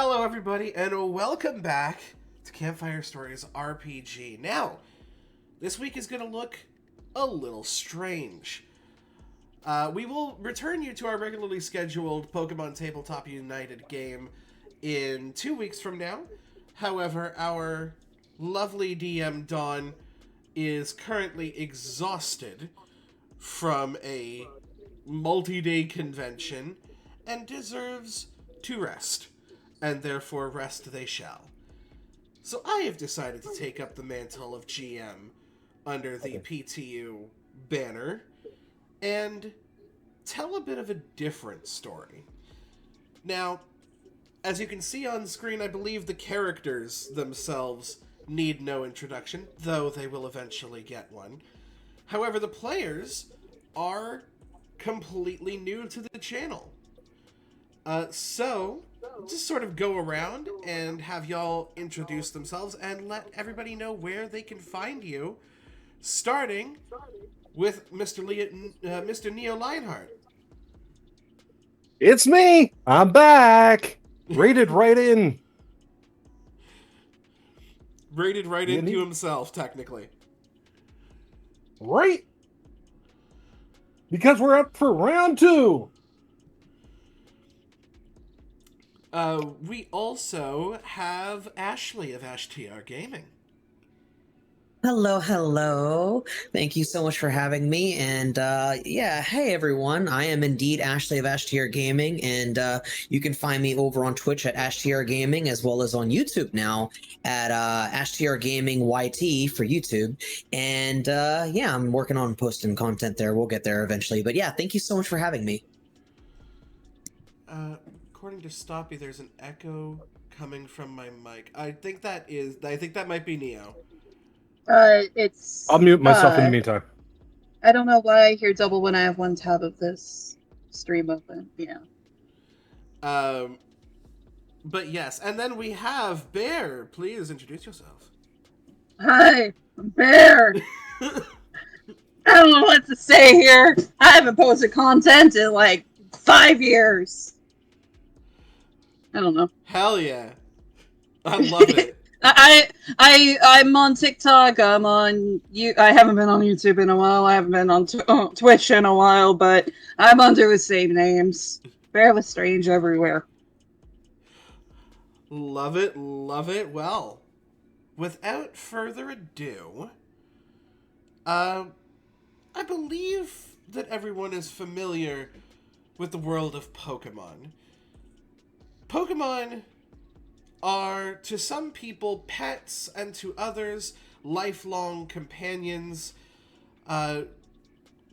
Hello, everybody, and welcome back to Campfire Stories RPG. Now, this week is going to look a little strange. We will return you to our regularly scheduled Pokemon Tabletop United game in 2 weeks from now. However, our lovely DM, Dawn, is currently exhausted from a multi-day convention and deserves to rest. And therefore rest they shall. So I have decided to take up the mantle of GM under the PTU banner and tell a bit of a different story. Now, as you can see on screen, I believe the characters themselves need no introduction, though they will eventually get one. However, the players are completely new to the channel. So just sort of go around and have y'all introduce themselves and let everybody know where they can find you, starting with Mr. Neo Lionheart. It's me! I'm back! Raided right in. Raided right into himself, technically. Right? Because we're up for round 2! We also have Ashley of HTR Gaming. Hello. Thank you so much for having me. And hey everyone. I am indeed Ashley of HTR Gaming, and you can find me over on Twitch at HTR Gaming, as well as on YouTube now at HTR Gaming YT for YouTube. And I'm working on posting content there. We'll get there eventually. But yeah, thank you so much for having me. According to Stoppy, there's an echo coming from my mic. I think that might be Neo. I'll mute myself in the meantime. I don't know why I hear double when I have one tab of this stream open. Yeah. But yes, and then we have Bear. Please introduce yourself. Hi, I'm Bear. I don't know what to say here. I haven't posted content in like 5 years. I don't know. Hell yeah. I love it. I'm on TikTok. I haven't been on YouTube in a while. I haven't been on Twitch in a while, but I'm under the same names. Bear Lestrange everywhere. Love it. Well, without further ado, I believe that everyone is familiar with the world of Pokemon. Pokemon are, to some people, pets, and to others, lifelong companions,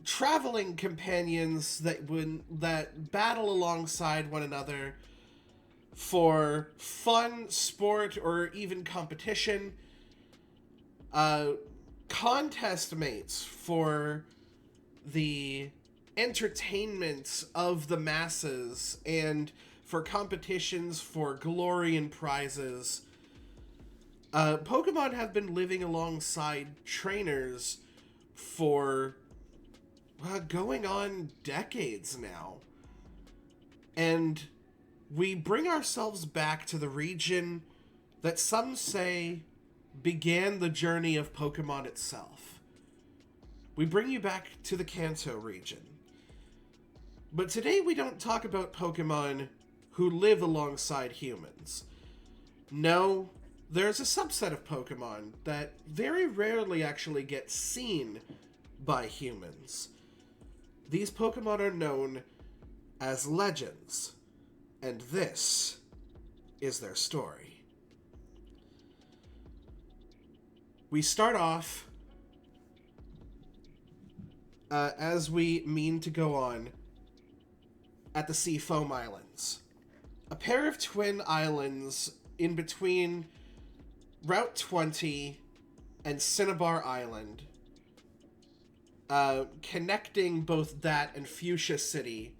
traveling companions that battle alongside one another for fun, sport, or even competition, contest mates for the entertainment of the masses, and for competitions for glory and prizes. Pokemon have been living alongside trainers for going on decades now. And we bring ourselves back to the region that some say began the journey of Pokemon itself. We bring you back to the Kanto region. But today we don't talk about Pokemon who live alongside humans. No, there's a subset of Pokemon that very rarely actually get seen by humans. These Pokemon are known as legends, and this is their story. We start off, as we mean to go on, at the Seafoam Islands. A pair of twin islands in between Route 20 and Cinnabar Island, connecting both that and Fuchsia City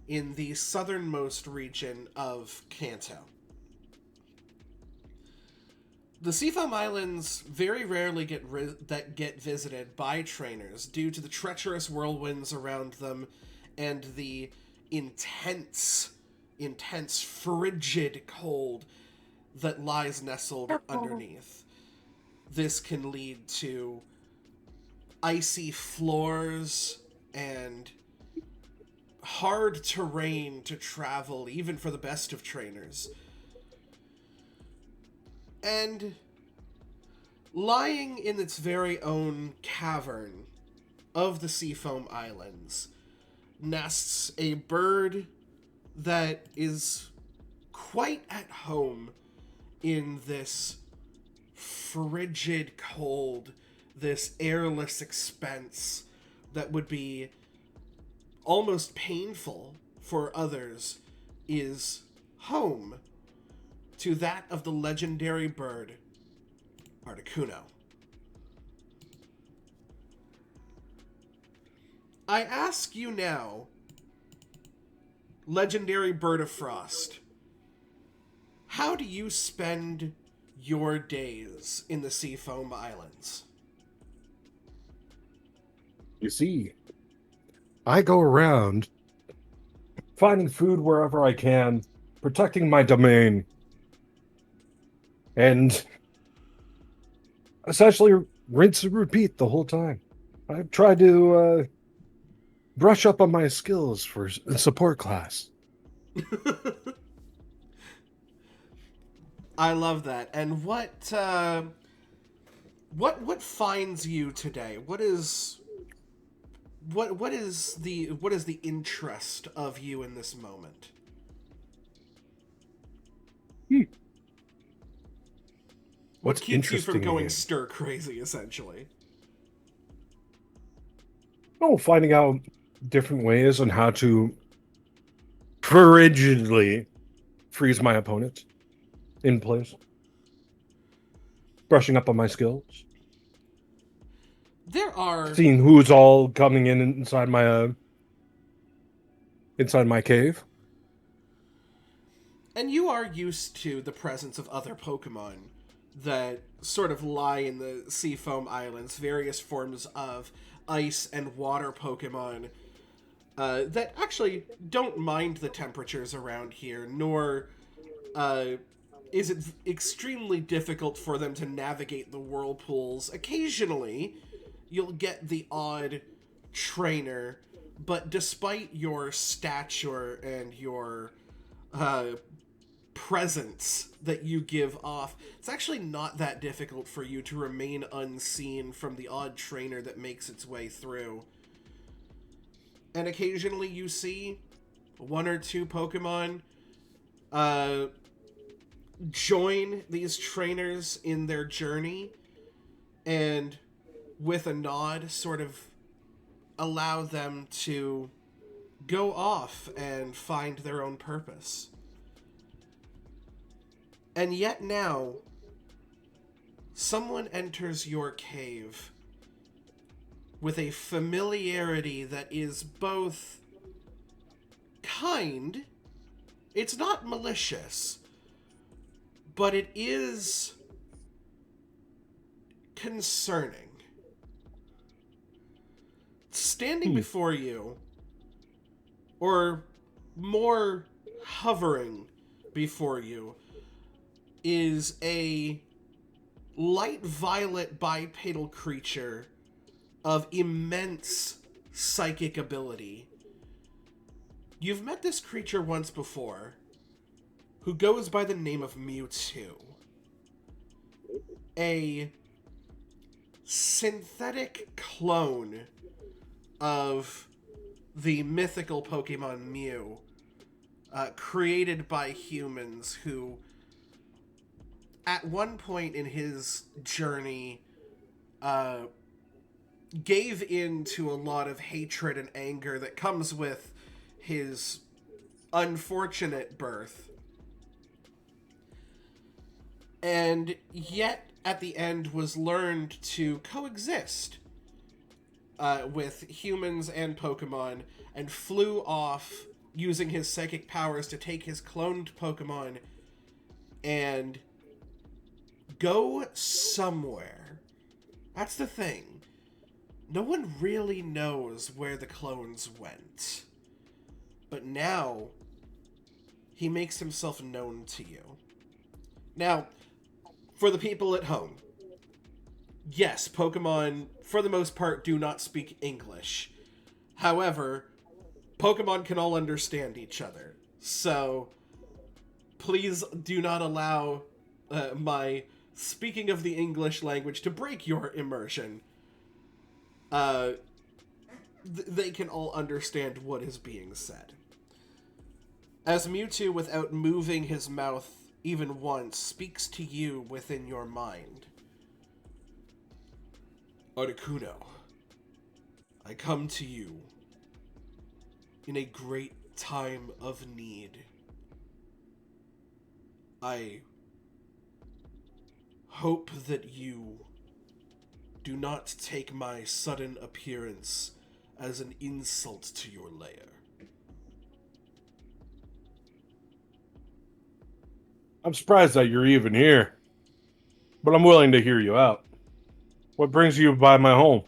in the southernmost region of Kanto. The Seafoam Islands very rarely get visited by trainers due to the treacherous whirlwinds around them and the intense intense, frigid cold that lies nestled underneath. This can lead to icy floors and hard terrain to travel, even for the best of trainers. And lying in its very own cavern of the Seafoam Islands nests a bird that is quite at home in this frigid cold, this airless expanse that would be almost painful for others, is home to that of the legendary bird Articuno. I ask you now, legendary bird of frost, how do you spend your days in the Seafoam Islands? You see, I go around finding food wherever I can, protecting my domain, and essentially rinse and repeat the whole time. I've tried to brush up on my skills for support class. I love that. And what finds you today? What is the interest of you in this moment? What What's keeps you interesting from going is- stir crazy, essentially? Oh, finding out different ways on how to frigidly freeze my opponent in place. Brushing up on my skills. There are Seeing who's all coming in inside my cave. And you are used to the presence of other Pokemon that sort of lie in the Seafoam Islands, various forms of ice and water Pokemon that actually don't mind the temperatures around here, nor is it extremely difficult for them to navigate the whirlpools. Occasionally, you'll get the odd trainer, but despite your stature and your presence that you give off, it's actually not that difficult for you to remain unseen from the odd trainer that makes its way through. And occasionally you see one or two Pokemon join these trainers in their journey and with a nod sort of allow them to go off and find their own purpose. And yet now, someone enters your cave with a familiarity that is both kind, it's not malicious, but it is concerning. Standing before you, or more hovering before you, is a light violet bipedal creature of immense psychic ability. You've met this creature once before, who goes by the name of Mewtwo. A synthetic clone of the mythical Pokemon Mew, created by humans who, at one point in his journey, gave in to a lot of hatred and anger that comes with his unfortunate birth. And yet, at the end, was learned to coexist with humans and Pokemon, and flew off using his psychic powers to take his cloned Pokemon and go somewhere. That's the thing. No one really knows where the clones went. But now, he makes himself known to you. Now, for the people at home, yes, Pokemon, for the most part, do not speak English. However, Pokemon can all understand each other. So, please do not allow my speaking of the English language to break your immersion. They can all understand what is being said. As Mewtwo, without moving his mouth even once, speaks to you within your mind. Articuno, I come to you in a great time of need. I hope that you do not take my sudden appearance as an insult to your lair. I'm surprised that you're even here, but I'm willing to hear you out. What brings you by my home?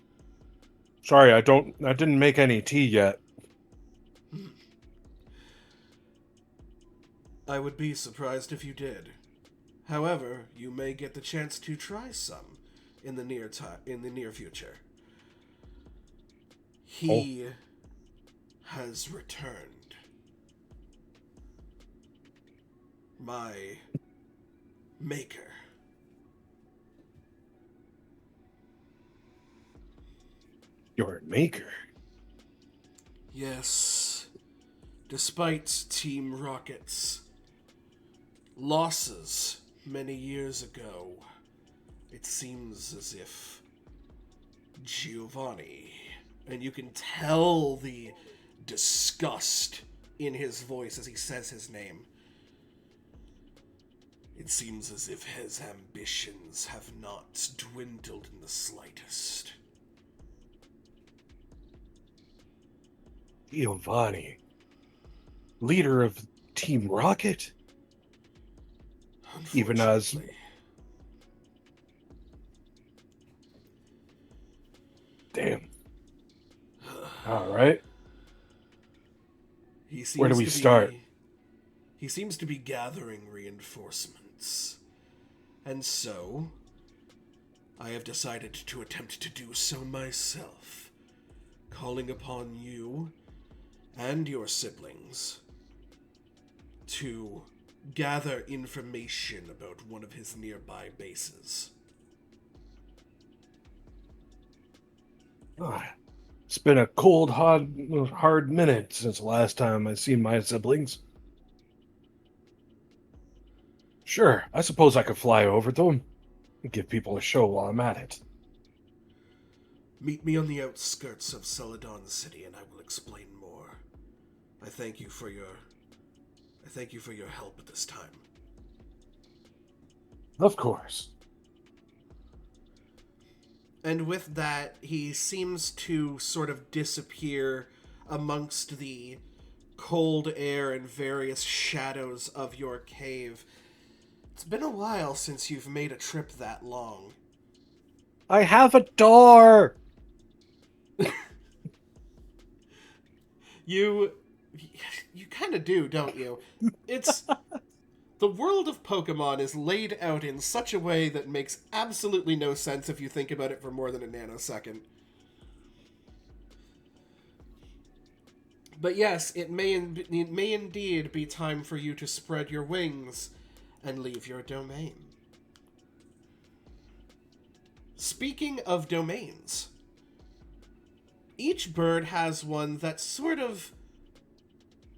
Sorry, I didn't make any tea yet. I would be surprised if you did. However, you may get the chance to try some in the near future. He has returned. My maker. Your maker? Yes. Despite Team Rocket's losses many years ago, it seems as if Giovanni, and you can tell the disgust in his voice as he says his name, it seems as if his ambitions have not dwindled in the slightest. Giovanni, leader of Team Rocket? Even as... Damn. All right. Where do we start? He seems to be gathering reinforcements. And so, I have decided to attempt to do so myself, calling upon you and your siblings to gather information about one of his nearby bases. It's been a cold, hard minute since the last time I've seen my siblings. Sure, I suppose I could fly over to them and give people a show while I'm at it. Meet me on the outskirts of Celadon City and I will explain more. I thank you for your help at this time. Of course. And with that, he seems to sort of disappear amongst the cold air and various shadows of your cave. It's been a while since you've made a trip that long. I have a door! You kind of do, don't you? It's... The world of Pokemon is laid out in such a way that makes absolutely no sense if you think about it for more than a nanosecond. But yes, it may indeed be time for you to spread your wings and leave your domain. Speaking of domains, each bird has one that sort of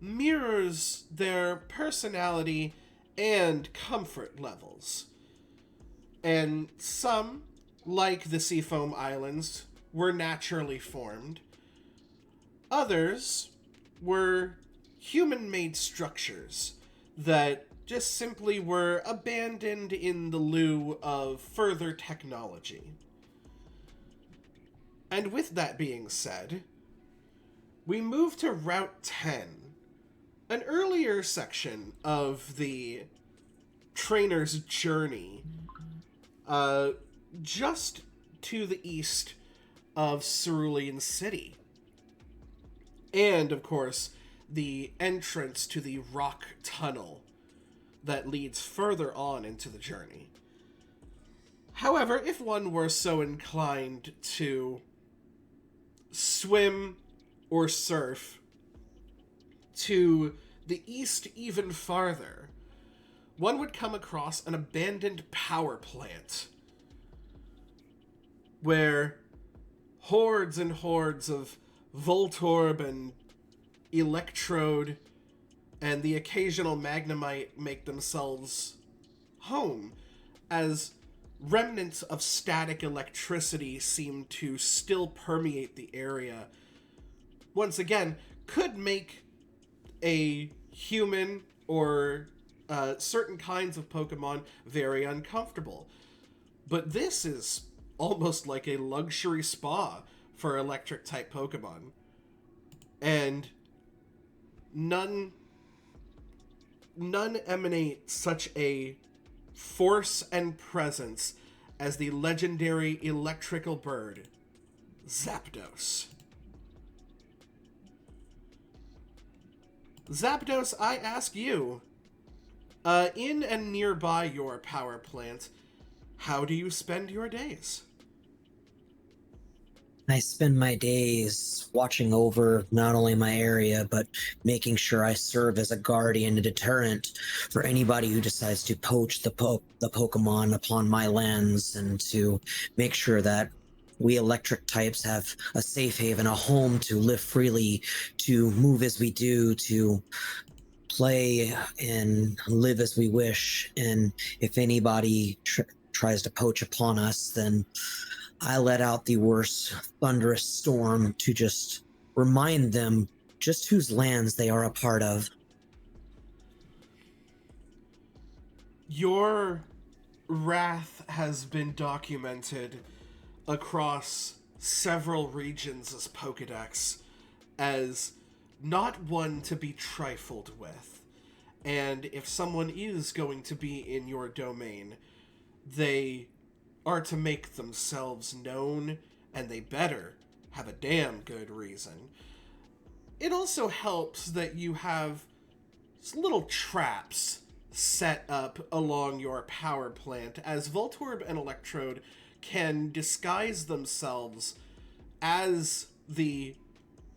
mirrors their personality and comfort levels. And some, like the Seafoam Islands, were naturally formed. Others were human-made structures that just simply were abandoned in the lieu of further technology. And with that being said, we move to Route 10, an earlier section of the trainer's journey, just to the east of Cerulean City. And, of course, the entrance to the rock tunnel that leads further on into the journey. However, if one were so inclined to swim or surf to the east even farther, one would come across an abandoned power plant where hordes and hordes of Voltorb and Electrode and the occasional Magnemite make themselves home, as remnants of static electricity seem to still permeate the area. Once again, could make a human or certain kinds of Pokemon very uncomfortable. But this is almost like a luxury spa for electric-type Pokemon. And none emanate such a force and presence as the legendary electrical bird, Zapdos. Zapdos, I ask you, in and nearby your power plant, how do you spend your days? I spend my days watching over not only my area, but making sure I serve as a guardian and deterrent for anybody who decides to poach the Pokemon upon my lands, and to make sure that we electric types have a safe haven, a home to live freely, to move as we do, to play and live as we wish. And if anybody tries to poach upon us, then I let out the worst thunderous storm to just remind them just whose lands they are a part of. Your wrath has been documented across several regions as Pokedex as not one to be trifled with. And if someone is going to be in your domain, they are to make themselves known, and they better have a damn good reason. It also helps that you have little traps set up along your power plant, as Voltorb and Electrode can disguise themselves as the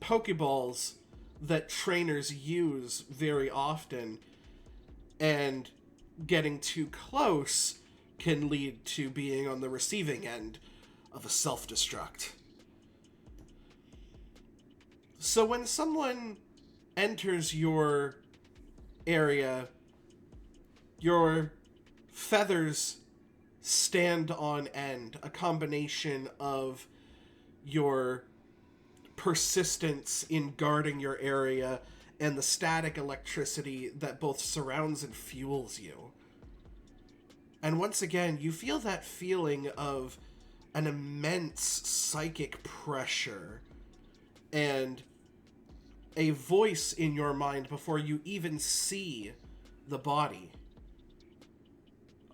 Pokeballs that trainers use very often, and getting too close can lead to being on the receiving end of a self-destruct. So when someone enters your area, your feathers stand on end, a combination of your persistence in guarding your area and the static electricity that both surrounds and fuels you. And once again, you feel that feeling of an immense psychic pressure and a voice in your mind before you even see the body.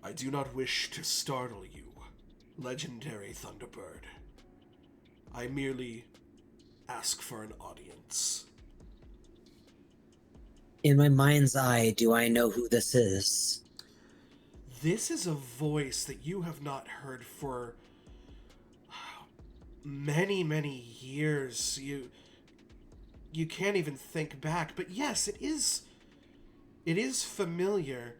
I do not wish to startle you, legendary Thunderbird. I merely ask for an audience. In my mind's eye, do I know who this is? This is a voice that you have not heard for many, many years. You can't even think back, but yes, it is familiar.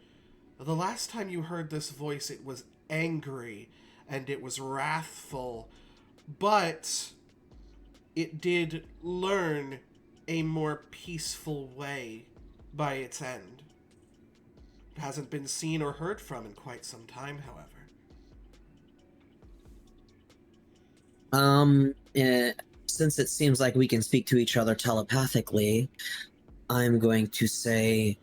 The last time you heard this voice, it was angry and it was wrathful, but it did learn a more peaceful way by its end. It hasn't been seen or heard from in quite some time, however. Since it seems like we can speak to each other telepathically, I'm going to say,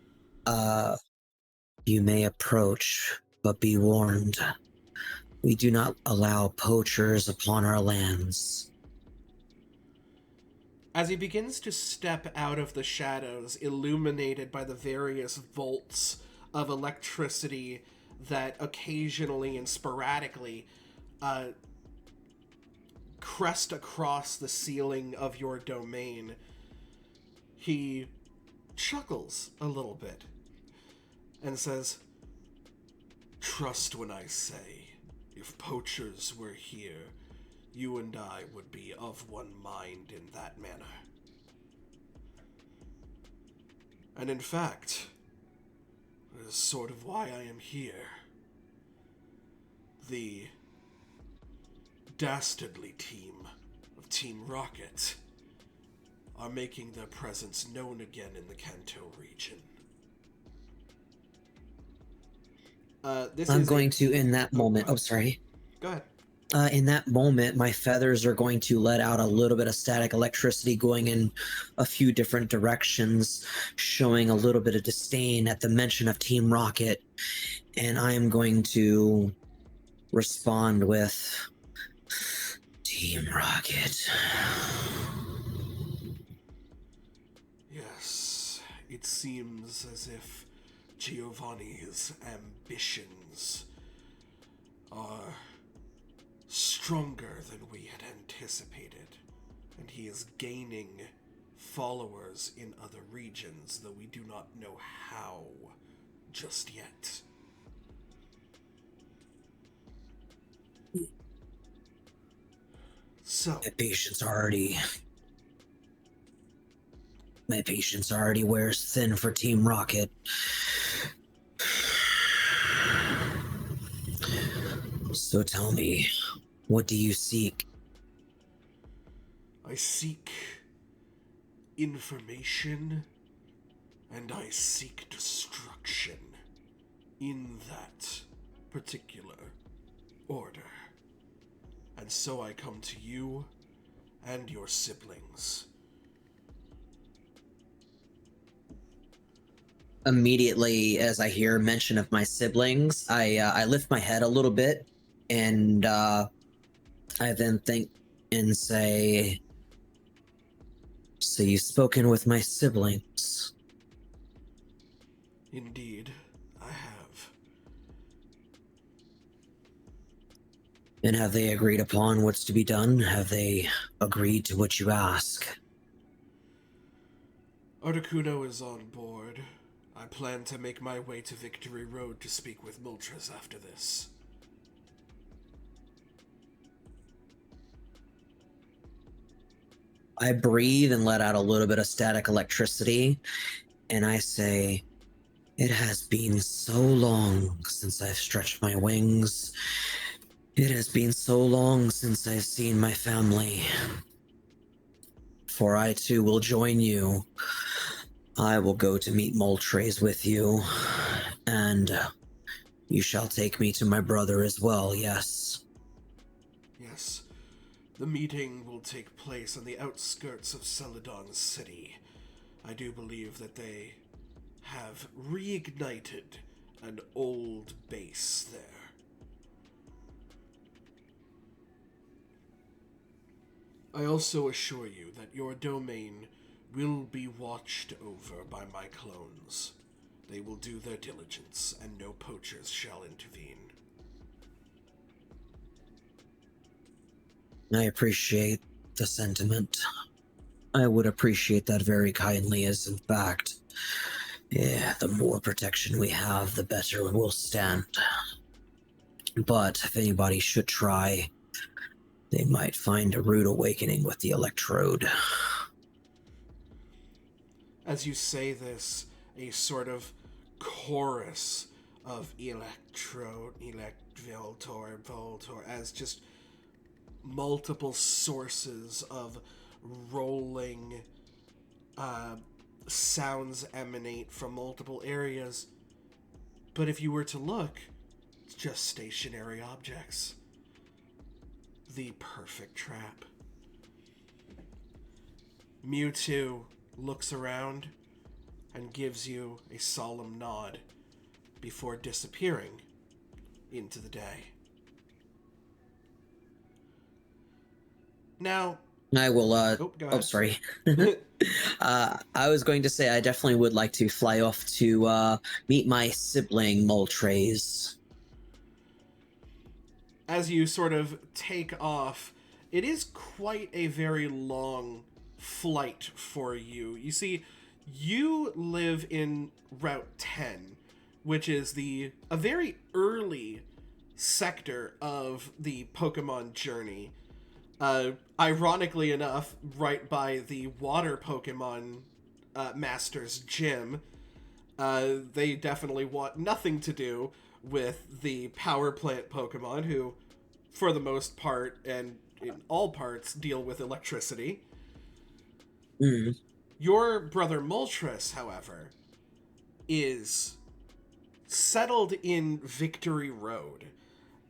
you may approach, but be warned. We do not allow poachers upon our lands. As he begins to step out of the shadows, illuminated by the various volts of electricity that occasionally and sporadically crest across the ceiling of your domain, he chuckles a little bit and says, "Trust when I say, if poachers were here, you and I would be of one mind in that manner. And in fact, it is sort of why I am here. The dastardly team of Team Rocket are making their presence known again in the Kanto region. I'm going to, in that moment, oh, sorry. Go ahead. In that moment, my feathers are going to let out a little bit of static electricity going in a few different directions, showing a little bit of disdain at the mention of Team Rocket. And I am going to respond with Team Rocket. Yes, it seems as if Giovanni's ambitions are stronger than we had anticipated, and he is gaining followers in other regions, though we do not know how just yet. So, my patience already wears thin for Team Rocket. So tell me, what do you seek? I seek information, and I seek destruction in that particular order. And so I come to you and your siblings. Immediately, as I hear mention of my siblings, I lift my head a little bit, and I then think and say, "So you've spoken with my siblings?" Indeed, I have. And have they agreed upon what's to be done? Have they agreed to what you ask? Articuno is on board. I plan to make my way to Victory Road to speak with Moltres after this. I breathe and let out a little bit of static electricity, and I say, "It has been so long since I've stretched my wings. It has been so long since I've seen my family. For I too will join you. I will go to meet Moltres with you, and you shall take me to my brother as well, yes?" Yes, the meeting will take place on the outskirts of Celadon City. I do believe that they have reignited an old base there. I also assure you that your domain will be watched over by my clones. They will do their diligence, and no poachers shall intervene. I appreciate the sentiment. I would appreciate that very kindly, as in fact, the more protection we have, the better we'll stand. But if anybody should try, they might find a rude awakening with the electrode. As you say this, a sort of chorus of Voltor, as just multiple sources of rolling sounds emanate from multiple areas. But if you were to look, it's just stationary objects. The perfect trap. Mewtwo looks around and gives you a solemn nod before disappearing into the day. Now, I will, go ahead. sorry. I was going to say I definitely would like to fly off to meet my sibling, Moltres. As you sort of take off, it is quite a very long flight for you. You see, you live in Route 10, which is a very early sector of the Pokemon journey. Ironically enough, right by the water Pokemon Master's gym. They definitely want nothing to do with the power plant Pokemon, who, for the most part, and in all parts, deal with electricity. Mm. Your brother Moltres, however, is settled in Victory Road,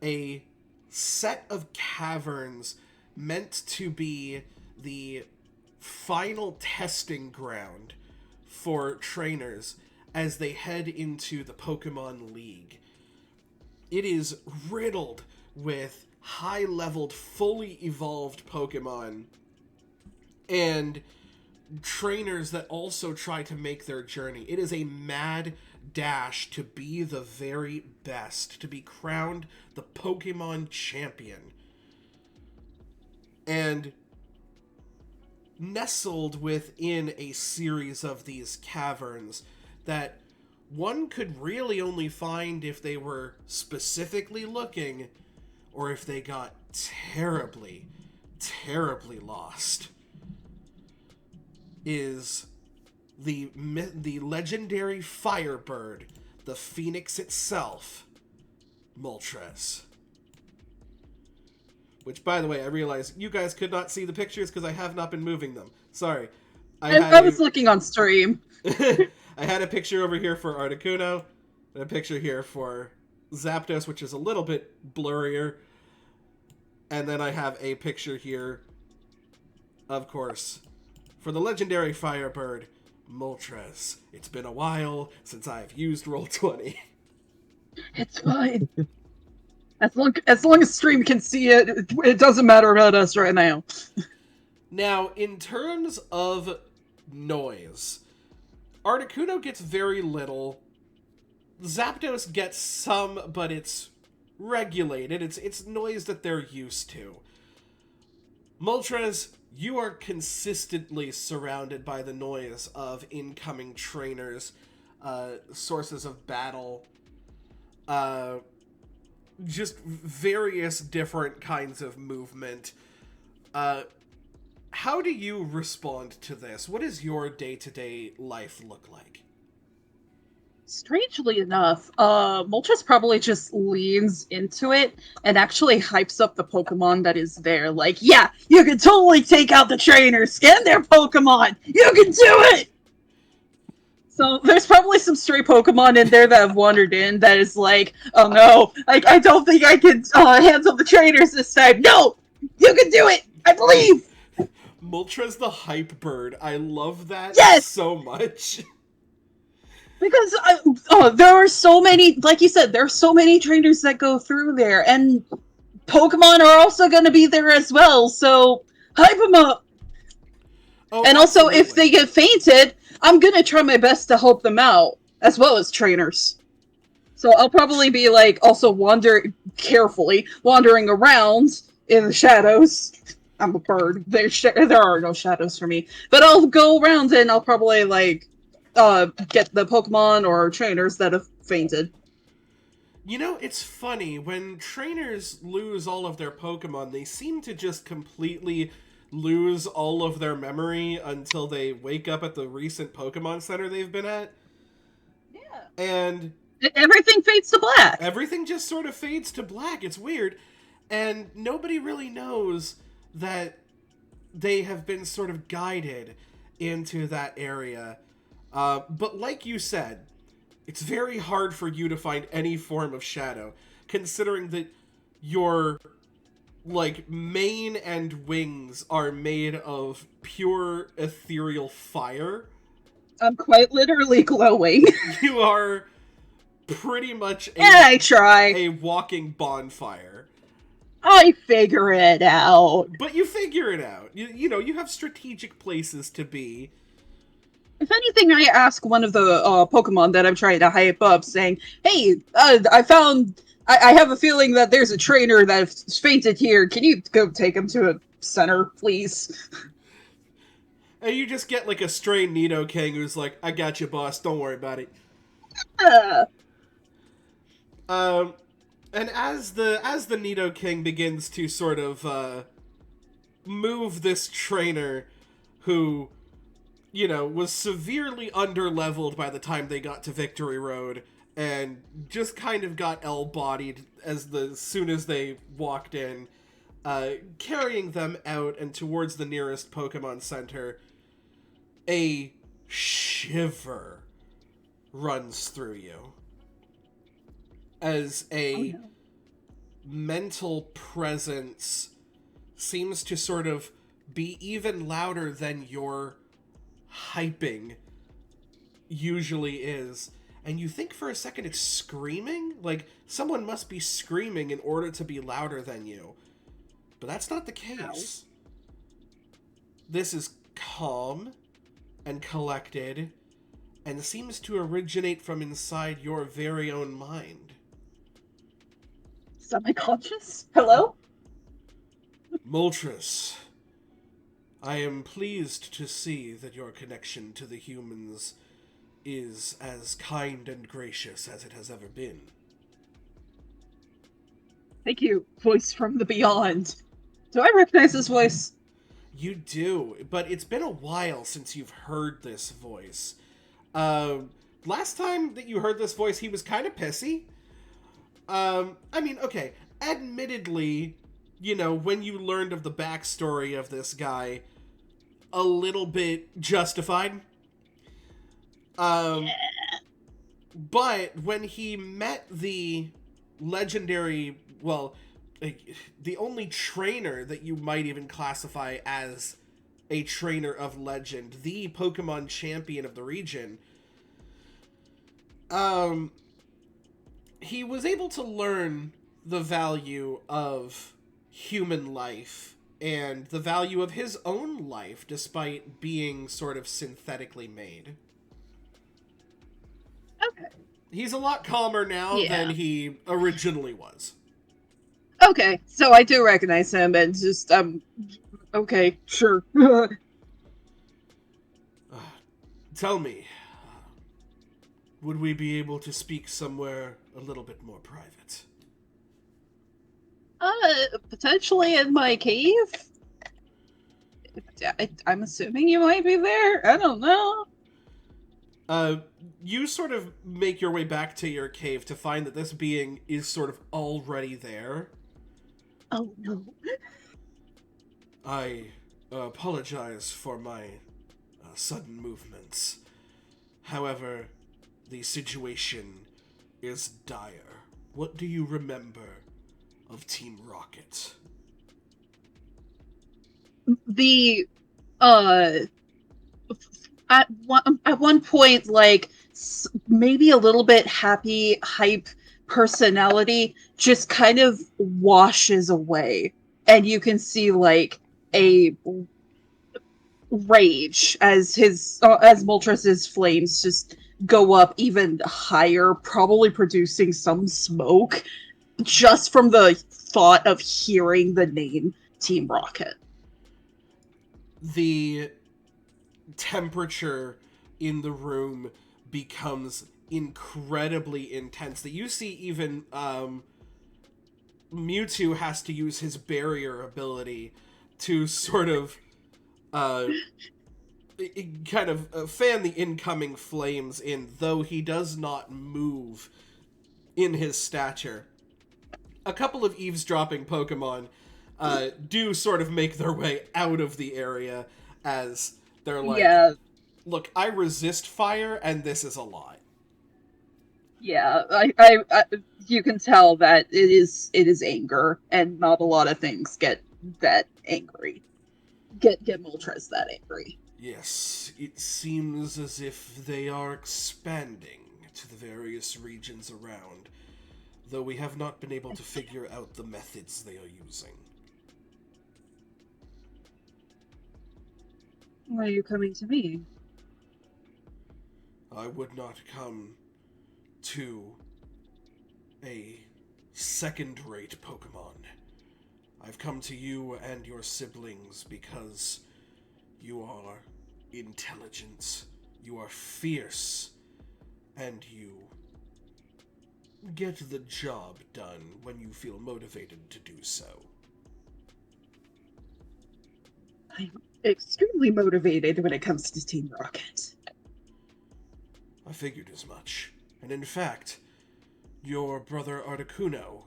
a set of caverns meant to be the final testing ground for trainers as they head into the Pokemon League. It is riddled with high-leveled, fully evolved Pokemon and trainers that also try to make their journey. It is a mad dash to be the very best, to be crowned the Pokemon champion. And nestled within a series of these caverns that one could really only find if they were specifically looking or if they got terribly, terribly lost, is the legendary Firebird, the Phoenix itself, Moltres. Which, by the way, I realize you guys could not see the pictures because I have not been moving them. Sorry. I was looking on stream. I had a picture over here for Articuno, and a picture here for Zapdos, which is a little bit blurrier. And then I have a picture here, of course, for the legendary Firebird, Moltres. It's been a while since I've used Roll20. It's fine. As long as stream can see it, it doesn't matter about us right now. Now, in terms of noise, Articuno gets very little. Zapdos gets some, but it's regulated. It's noise that they're used to. Moltres, you are consistently surrounded by the noise of incoming trainers, sources of battle, just various different kinds of movement. How do you respond to this? What does your day-to-day life look like? Strangely enough, Moltres probably just leans into it and actually hypes up the Pokemon that is there. Like, yeah, you can totally take out the trainers, scan their Pokemon! You can do it! So there's probably some stray Pokemon in there that have wandered in that is like, oh no, I don't think I can handle the trainers this time. No! You can do it! I believe! Moltres the hype bird. I love that so much. Because there are so many, like you said, there are so many trainers that go through there, and Pokemon are also going to be there as well, so hype them up! Oh, and also, absolutely. if they get fainted, I'm going to try my best to help them out, as well as trainers. So I'll probably be, like, also wandering around in the shadows. I'm a bird. There are no shadows for me. But I'll go around and I'll probably, like, get the Pokemon or trainers that have fainted. You know, it's funny, when trainers lose all of their Pokemon, they seem to just completely lose all of their memory until they wake up at the recent Pokemon Center they've been at. Yeah. And everything fades to black. Everything just sort of fades to black. It's weird. And nobody really knows that they have been sort of guided into that area. But like you said, it's very hard for you to find any form of shadow, considering that your, like, mane and wings are made of pure ethereal fire. I'm quite literally glowing. You are pretty much I try. a walking bonfire. I figure it out. But you figure it out. You know, you have strategic places to be. If anything, I ask one of the Pokemon that I'm trying to hype up, saying, hey, I have a feeling that there's a trainer that's fainted here. Can you go take him to a center, please? And you just get like a stray Nidoking who's like, I got you, boss, don't worry about it. And as the Nidoking begins to sort of move this trainer who, you know, was severely underleveled by the time they got to Victory Road and just kind of got L-bodied soon as they walked in, carrying them out and towards the nearest Pokemon Center, a shiver runs through you as a mental presence seems to sort of be even louder than your hyping usually is. And you think for a second it's screaming? Like, someone must be screaming in order to be louder than you. But that's not the case. This is calm and collected and seems to originate from inside your very own mind. Semi-conscious? Hello? Moltres, I am pleased to see that your connection to the humans is as kind and gracious as it has ever been. Thank you, voice from the beyond. Do I recognize this voice? You do, but it's been a while since you've heard this voice. Last time that you heard this voice, he was kind of pissy. I mean, okay, admittedly, you know, when you learned of the backstory of this guy, a little bit justified. But when he met the legendary, well, the only trainer that you might even classify as a trainer of legend, the Pokemon champion of the region, he was able to learn the value of human life and the value of his own life despite being sort of synthetically made. Okay. He's a lot calmer now than he originally was. Okay, so I do recognize him and just, okay, sure. Tell me, would we be able to speak somewhere a little bit more private? Potentially in my cave? I'm assuming you might be there? I don't know. You sort of make your way back to your cave to find that this being is sort of already there. Oh, no. I apologize for my sudden movements. However, the situation is dire. What do you remember of Team Rocket? The, at one point, like, maybe a little bit happy, hype personality just kind of washes away. And you can see, like, a rage as as Moltres' flames just go up even higher, probably producing some smoke just from the thought of hearing the name Team Rocket. The temperature in the room becomes incredibly intense that you see even Mewtwo has to use his barrier ability to sort of kind of fan the incoming flames in, though he does not move in his stature. A couple of eavesdropping Pokemon do sort of make their way out of the area as they're like, look, I resist fire, and this is a lot. Yeah, I you can tell that it is anger, and not a lot of things get that angry. Get Moltres that angry. Yes, it seems as if they are expanding to the various regions around, though we have not been able to figure out the methods they are using. Why are you coming to me? I would not come to a second-rate Pokemon. I've come to you and your siblings because you are intelligent, you are fierce, and you get the job done when you feel motivated to do so. I'm extremely motivated when it comes to Team Rocket. I figured as much. And in fact, your brother Articuno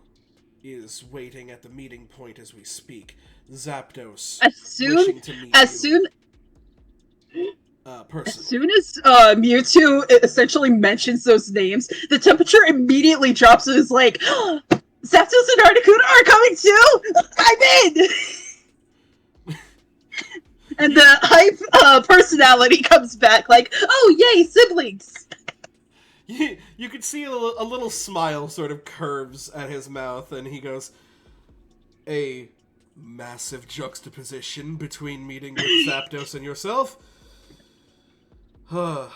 is waiting at the meeting point as we speak. Zapdos wishing to meet As you As personally. soon as Mewtwo essentially mentions those names, the temperature immediately drops and is like, Zapdos and Articuno are coming too! I'm in! And the hype personality comes back like, oh yay, siblings! You could see a little smile sort of curves at his mouth, and he goes, a massive juxtaposition between meeting with Zapdos and yourself. But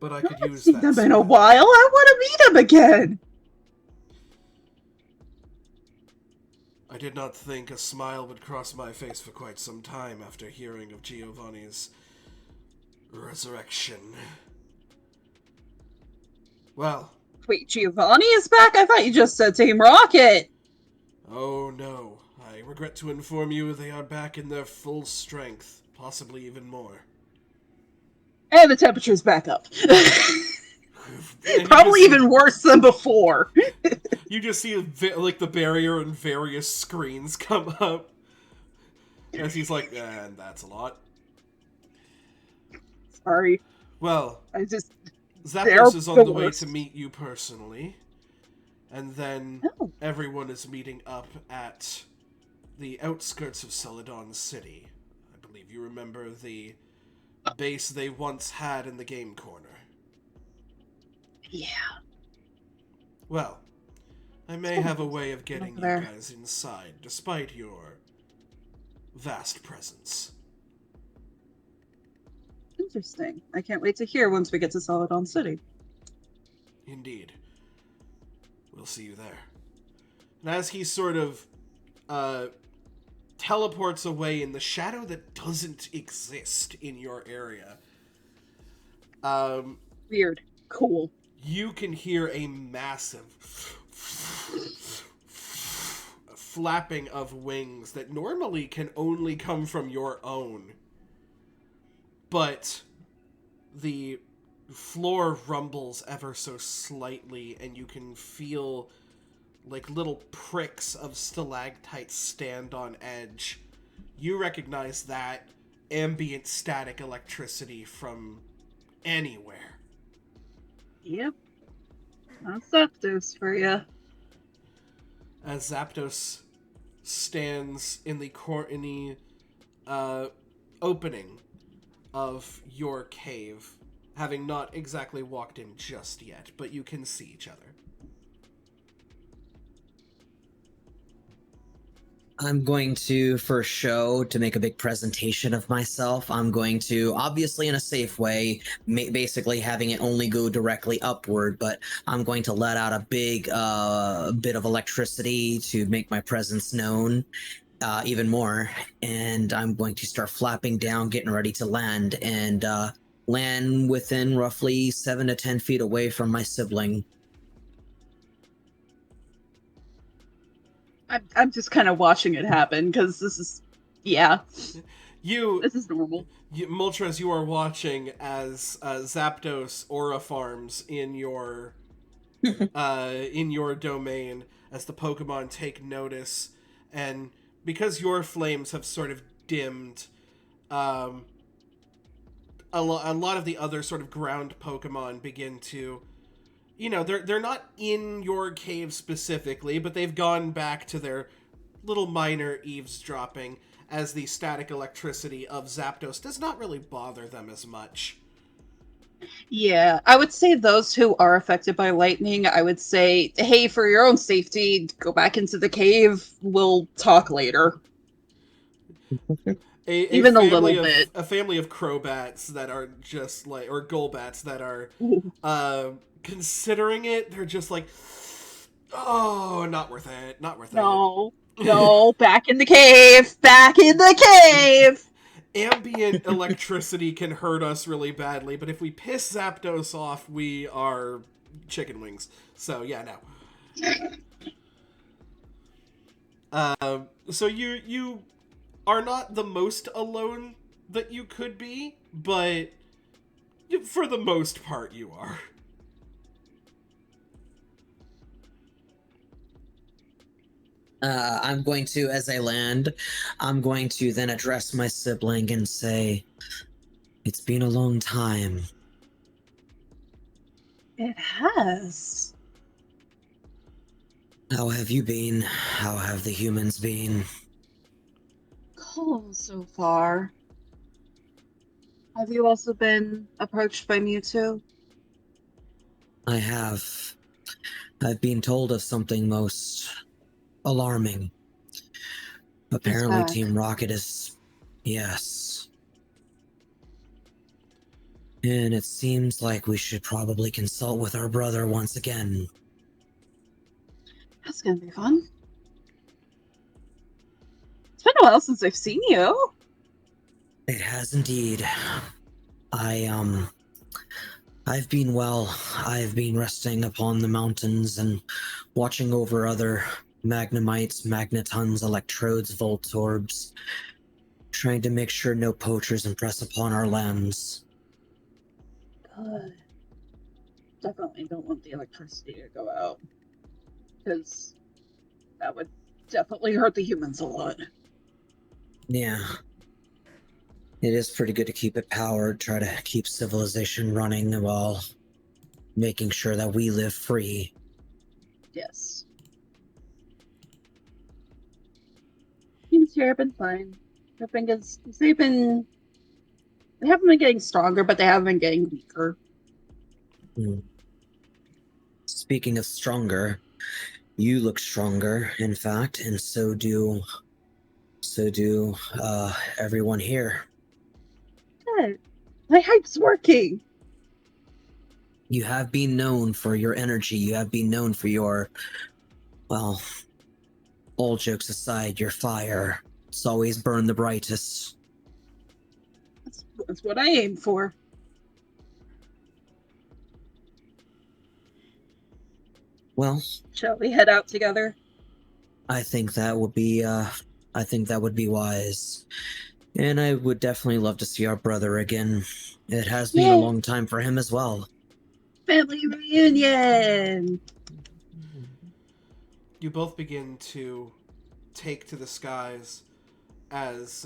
I could use Seen that. them in a while. I want to meet him again. I did not think a smile would cross my face for quite some time after hearing of Giovanni's resurrection. Well. Wait, Giovanni is back? I thought you just said Team Rocket. Oh no. I regret to inform you they are back in their full strength, possibly even more. And the temperature's back up. Probably even worse than before. You just see like the barrier and various screens come up as he's like, and that's a lot. Sorry. Well, Zapdos is on the way to meet you personally, and then everyone is meeting up at the outskirts of Celadon City. I believe you remember the base they once had in the game corner. Yeah. Well, I may have a way of getting you there. guys inside, despite your vast presence. Interesting. I can't wait to hear once we get to Celadon City. Indeed. We'll see you there. And as he sort of teleports away in the shadow that doesn't exist in your area, Weird. Cool. you can hear a massive flapping of wings that normally can only come from your own. But the floor rumbles ever so slightly, and you can feel like little pricks of stalactites stand on edge. You recognize that ambient static electricity from anywhere. Yep. That's Zapdos for you. As Zapdos stands in the opening of your cave, having not exactly walked in just yet, but you can see each other. I'm going to, for show, to make a big presentation of myself, I'm going to, obviously in a safe way, basically having it only go directly upward, but I'm going to let out a big bit of electricity to make my presence known even more. And I'm going to start flapping down, getting ready to land, and land within roughly 7 to 10 feet away from my sibling. I'm just kind of watching it happen because this is, this is normal. Moltres, you are watching as Zapdos aura farms in your domain as the Pokemon take notice, and because your flames have sort of dimmed, a lot of the other sort of ground Pokemon begin to, they're not in your cave specifically, but they've gone back to their little minor eavesdropping, as the static electricity of Zapdos does not really bother them as much. Yeah, I would say those who are affected by lightning, I would say, hey, for your own safety, go back into the cave. We'll talk later. Even a little bit. A family of Crobats that are just like, or Golbats that are considering it. They're just like, oh, not worth it. Not worth it. No, back in the cave. Back in the cave. ambient electricity can hurt us really badly, but if we piss Zapdos off, we are chicken wings. So yeah, no. So you are not the most alone that you could be, but for the most part, you are. I'm going to, as I land, I'm going to then address my sibling and say, "It's been a long time." It has. How have you been? How have the humans been? Cool so far. Have you also been approached by Mewtwo? I have. I've been told of something most alarming. Apparently, back. Team Rocket is. Yes. And it seems like we should probably consult with our brother once again. That's gonna be fun. It's been a while since I've seen you. It has indeed. I've been well. I've been resting upon the mountains and watching over other magnemites, magnetons, electrodes, voltorbs, trying to make sure no poachers impress upon our lands. Good. Definitely don't want the electricity to go out. Because that would definitely hurt the humans a lot. Yeah. It is pretty good to keep it powered, try to keep civilization running while making sure that we live free. Yes. Humans here have been fine. They haven't been getting stronger, but they haven't been getting weaker. Speaking of stronger, you look stronger, in fact, and so do everyone here. Good. My hype's working. You have been known for your energy. You have been known for your, well, all jokes aside, your fire. It's always burned the brightest. That's what I aim for. Well, shall we head out together? I think that would be wise. And I would definitely love to see our brother again. It has been a long time for him as well. Family reunion! You both begin to take to the skies as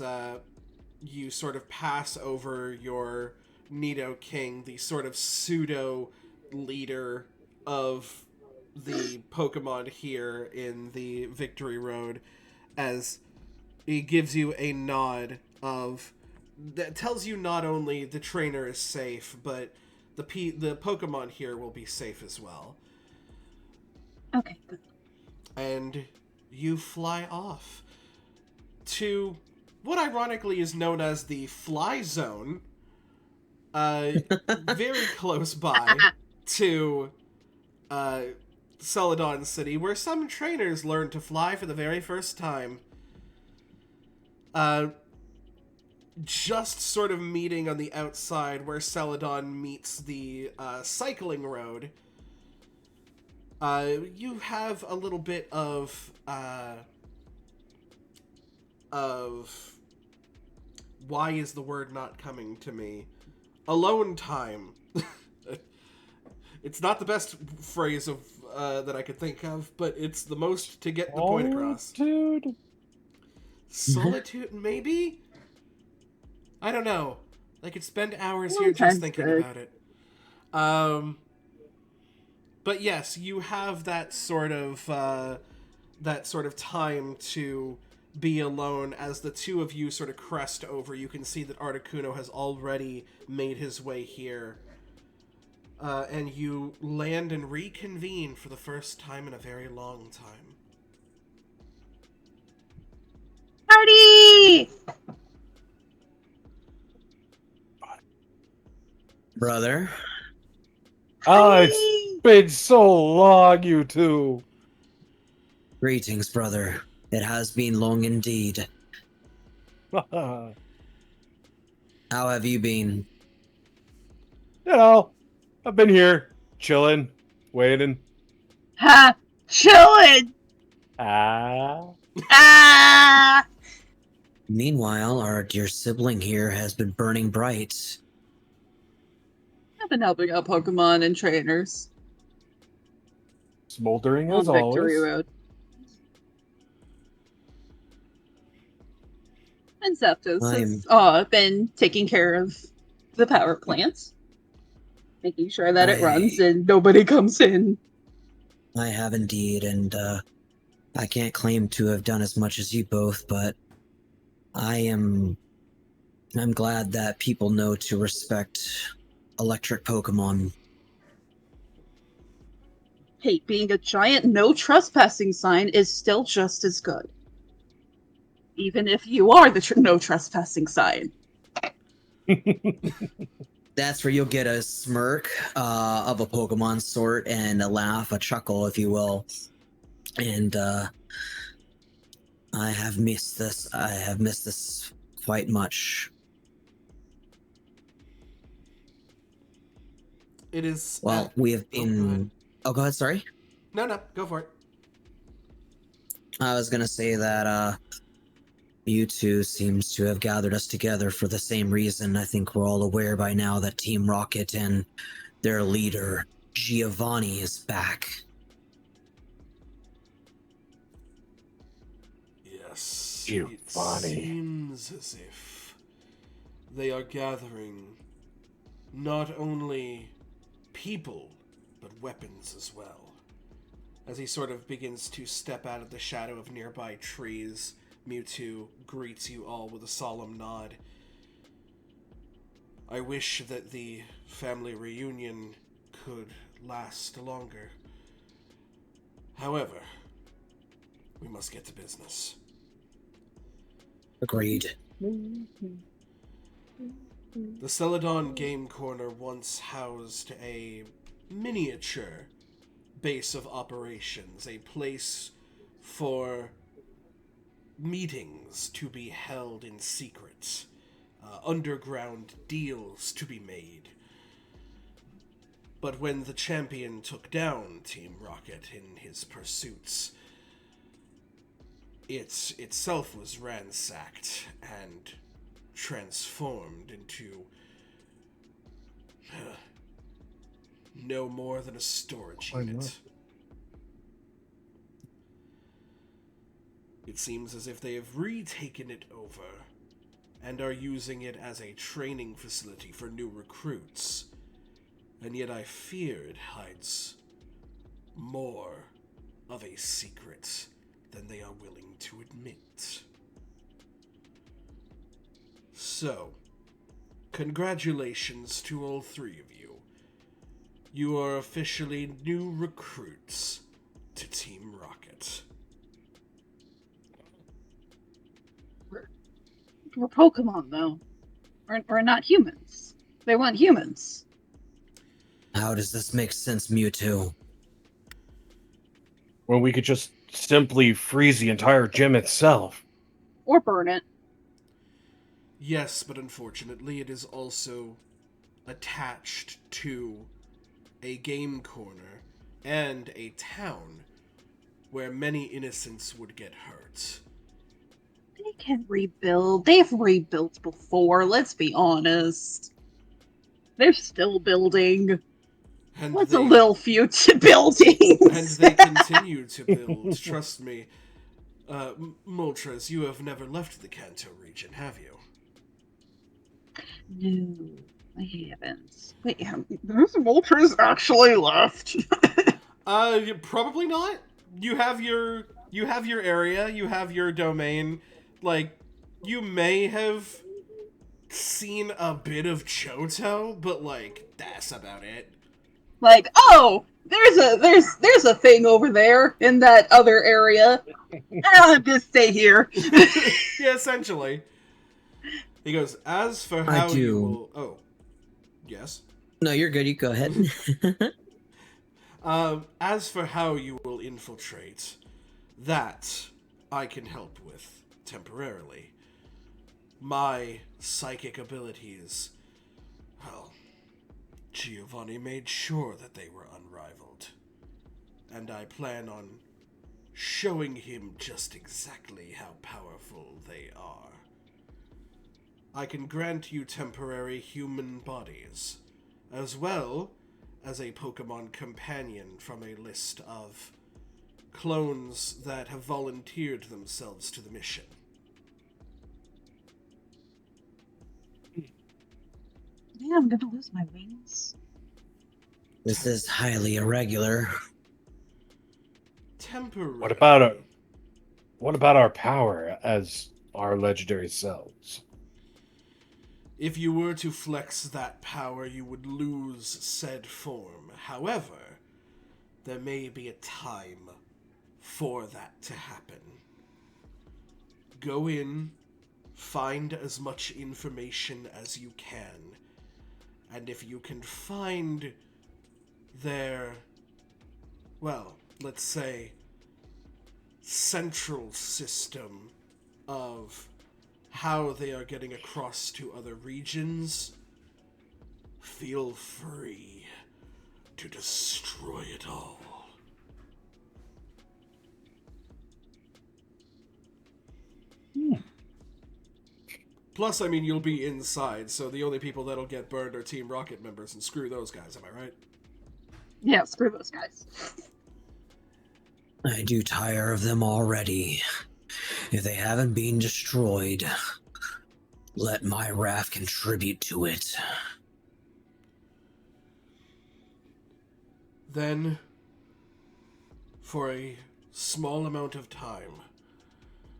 you sort of pass over your Nidoking, the sort of pseudo leader of the Pokemon here in the Victory Road, as he gives you a nod that tells you not only the trainer is safe, but the Pokemon here will be safe as well. Okay, good. And you fly off to what ironically is known as the Fly Zone, very close by to Celadon City, where some trainers learn to fly for the very first time. Just sort of meeting on the outside where Celadon meets the cycling road. You have a little bit of why is the word not coming to me? Alone time. It's not the best phrase of that I could think of, but it's the most to get the point across. Solitude, maybe? I don't know. I could spend hours here just thinking about it. But yes, you have that sort of time to be alone as the two of you sort of crest over. You can see that Articuno has already made his way here. And you land and reconvene for the first time in a very long time. Party! Brother? It's been so long, you two. Greetings, brother. It has been long indeed. How have you been? You know, I've been here, chilling, waiting. Ha! Chillin'! Ah. Ah! Meanwhile, our dear sibling here has been burning bright. I've been helping out Pokemon and trainers Smoldering as on Victory always. Road. And Zapdos I'm has been taking care of the power plant, making sure that it runs I and nobody comes in. I have indeed, and I can't claim to have done as much as you both, but I'm glad that people know to respect electric Pokemon. Hey, being a giant no trespassing sign is still just as good. Even if you are the no trespassing sign. That's where you'll get a smirk of a Pokemon sort and a laugh, a chuckle, if you will. And I have missed this. I have missed this quite much. It is. Well, we have Oh, go ahead. been. Oh, go ahead. Sorry. No, go for it. I was gonna say that Mewtwo seems to have gathered us together for the same reason. I think we're all aware by now that Team Rocket and their leader Giovanni is back. Yes. Giovanni. It seems as if they are gathering not only people, but weapons as well. As he sort of begins to step out of the shadow of nearby trees, Mewtwo greets you all with a solemn nod. I wish that the family reunion could last longer. However, we must get to business. Agreed. The Celadon Game Corner once housed a miniature base of operations, a place for meetings to be held in secret, underground deals to be made. But when the champion took down Team Rocket in his pursuits, it itself was ransacked and transformed into no more than a storage unit. It seems as if they have retaken it over and are using it as a training facility for new recruits. And yet I fear it hides more of a secret than they are willing to admit. So, congratulations to all three of you. You are officially new recruits to Team Rocket. We're Pokemon, though. We're not humans. They want humans. How does this make sense, Mewtwo? When we could just simply freeze the entire gym itself. Or burn it. Yes, but unfortunately it is also attached to a game corner and a town where many innocents would get hurt. They can rebuild. They've rebuilt before, let's be honest. They're still building. And What's they, a little few to buildings? And they continue to build, trust me. Moltres, you have never left the Kanto region, have you? No, I haven't. Wait, those Moltres actually left? Probably not. You have your area, you have your domain. Like, you may have seen a bit of Choto, but like, that's about it. Like, oh, there's a thing over there in that other area. I'll just stay here. Yeah, essentially. He goes, as for how you will... Oh. Yes? No, you're good. You go ahead. As for how you will infiltrate, that I can help with temporarily. my psychic abilities, well, Giovanni made sure that they were unrivaled. And I plan on showing him just exactly how powerful they are. I can grant you temporary human bodies, as well as a Pokemon companion from a list of clones that have volunteered themselves to the mission. Yeah, I'm gonna lose my wings. This is highly irregular. Temporary. What about our power as our legendary selves? If you were to flex that power, you would lose said form. However, there may be a time for that to happen. Go in, find as much information as you can, and if you can find their, well, let's say, central system of how they are getting across to other regions, feel free to destroy it all. Plus, I mean, you'll be inside, so the only people that'll get burned are Team Rocket members, and screw those guys, am I right? Yeah, screw those guys. I do tire of them already. If they haven't been destroyed, let my wrath contribute to it. Then, for a small amount of time,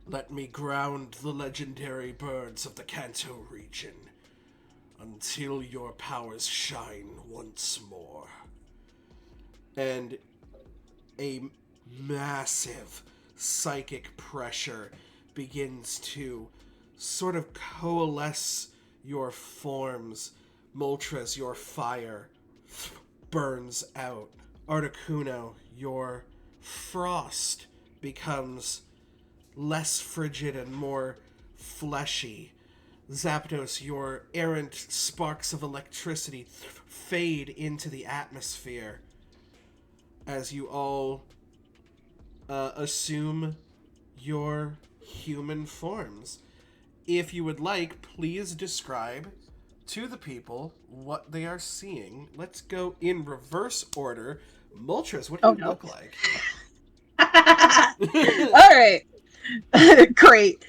let me ground the legendary birds of the Kanto region until your powers shine once more. And a massive psychic pressure begins to sort of coalesce your forms. Moltres, your fire, burns out. Articuno, your frost becomes less frigid and more fleshy. Zapdos, your errant sparks of electricity fade into the atmosphere as you all assume your human forms. If you would like, please describe to the people what they are seeing. Let's go in reverse order. Moltres, what do you look like? All right. Great.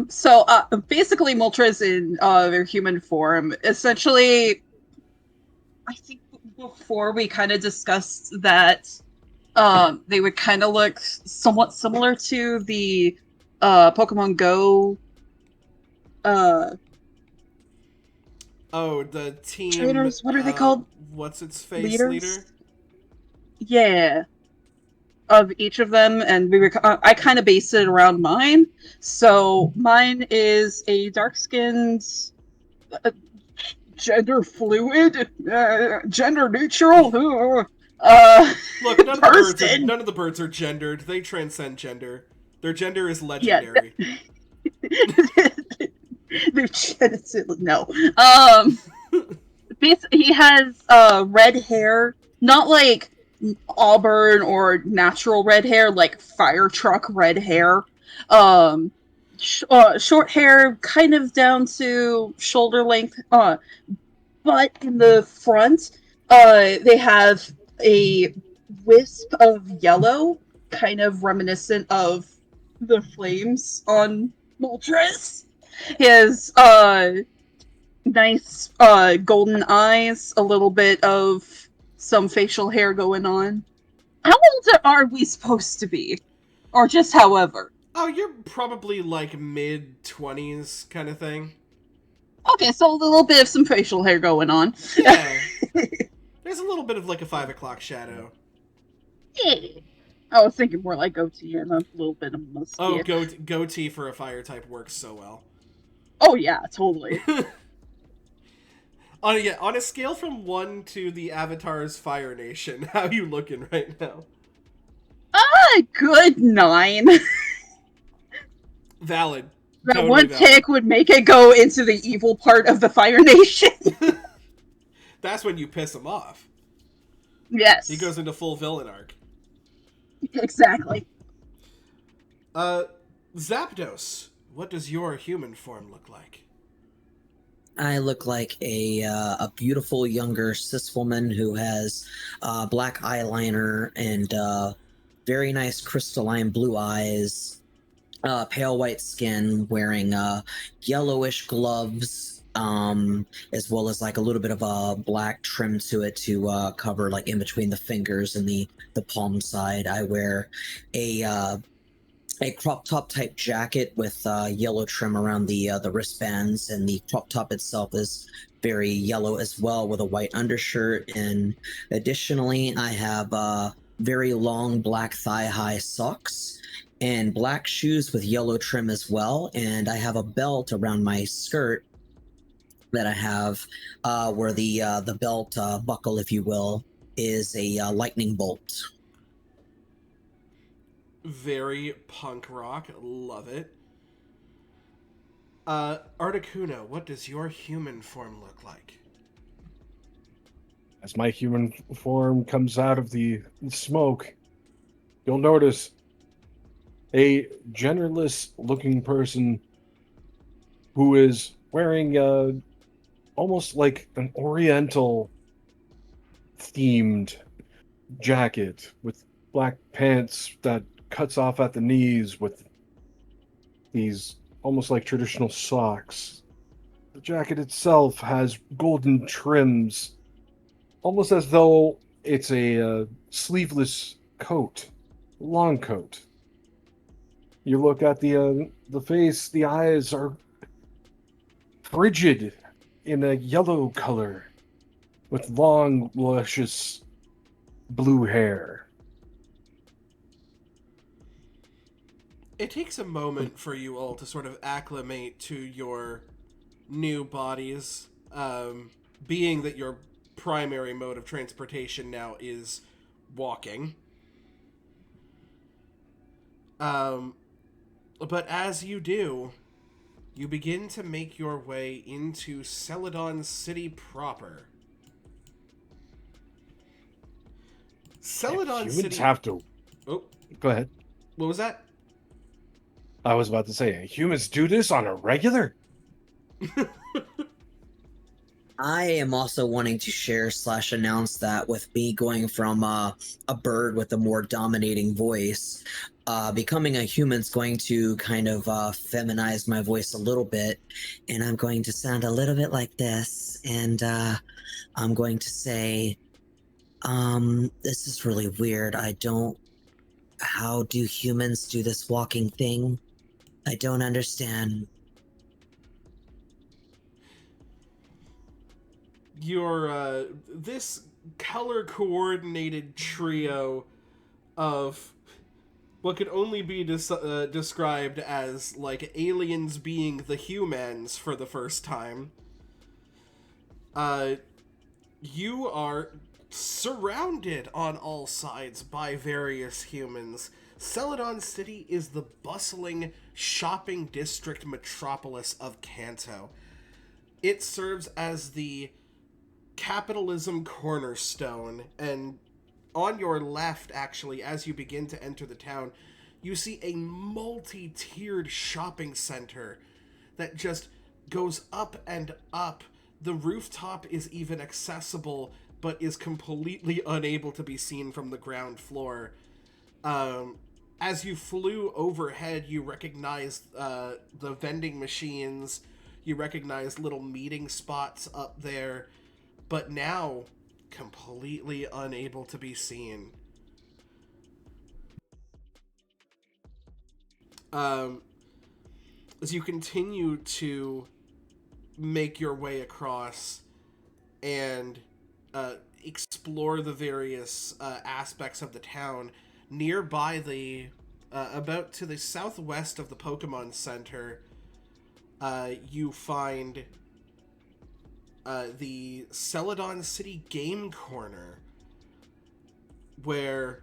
So basically Moltres in their human form. Essentially, I think before we kind of discussed that they would kind of look somewhat similar to the Pokemon Go the team trainers. What are they called? What's its face Leaders? leader? Yeah. Of each of them, and we were I kind of based it around mine. So mine is a dark-skinned, gender fluid, gender neutral. Look, none of the birds are gendered. They transcend gender. Their gender is legendary. Yeah, their genital, no. He has red hair, not like auburn or natural red hair, like fire truck red hair. Short hair, kind of down to shoulder length. But in the front, they have a wisp of yellow, kind of reminiscent of the flames on Moltres. He has nice golden eyes, a little bit of some facial hair going on. How old are we supposed to be? Or just however? Oh, you're probably like mid-20s kind of thing. Okay, so a little bit of some facial hair going on. Yeah. There's a little bit of like a 5 o'clock shadow. Yeah. I was thinking more like goatee and a little bit of mustache. Oh, goatee for a fire type works so well. Oh yeah, totally. On a scale from 1 to the Avatar's Fire Nation, how you looking right now? Good 9. Valid. That Totally one valid. tick would make it go into the evil part of the Fire Nation. That's when you piss him off. Yes. He goes into full villain arc. Exactly. Zapdos, what does your human form look like? I look like a beautiful younger cis woman who has black eyeliner and very nice crystalline blue eyes, pale white skin, wearing yellowish gloves, as well as like a little bit of a black trim to it to cover like in between the fingers and the palm side. I wear a crop top type jacket with yellow trim around the wristbands, and the crop top itself is very yellow as well with a white undershirt. And additionally, I have very long black thigh high socks and black shoes with yellow trim as well. And I have a belt around my skirt that I have where the belt buckle, if you will, is a lightning bolt. Very punk rock. Love it. Articuno, what does your human form look like? As my human form comes out of the smoke, you'll notice a genderless looking person who is wearing almost like an oriental themed jacket with black pants that cuts off at the knees with these almost like traditional socks. The jacket itself has golden trims, almost as though it's a sleeveless coat, long coat. You look at the face; the eyes are frigid in a yellow color, with long, luscious blue hair. It takes a moment for you all to sort of acclimate to your new bodies, being that your primary mode of transportation now is walking. But as you do, you begin to make your way into Celadon City proper. Celadon Humans City. have to. Oh, Go ahead. what was that? I was about to say, humans do this on a regular? I am also wanting to share / announce that with me going from a bird with a more dominating voice, becoming a human's going to kind of feminize my voice a little bit, and I'm going to sound a little bit like this, and I'm going to say, this is really weird. How do humans do this walking thing? I don't understand. Your this color coordinated trio of what could only be described as like aliens being the humans for the first time. You are surrounded on all sides by various humans. Celadon City is the bustling shopping district metropolis of Kanto. It serves as the capitalism cornerstone, and on your left, actually, as you begin to enter the town, you see a multi-tiered shopping center that just goes up and up. The rooftop is even accessible, but is completely unable to be seen from the ground floor. As you flew overhead, you recognize the vending machines, you recognize little meeting spots up there, but now completely unable to be seen. As you continue to make your way across and explore the various aspects of the town, nearby about to the southwest of the Pokemon Center, you find the Celadon City Game Corner, where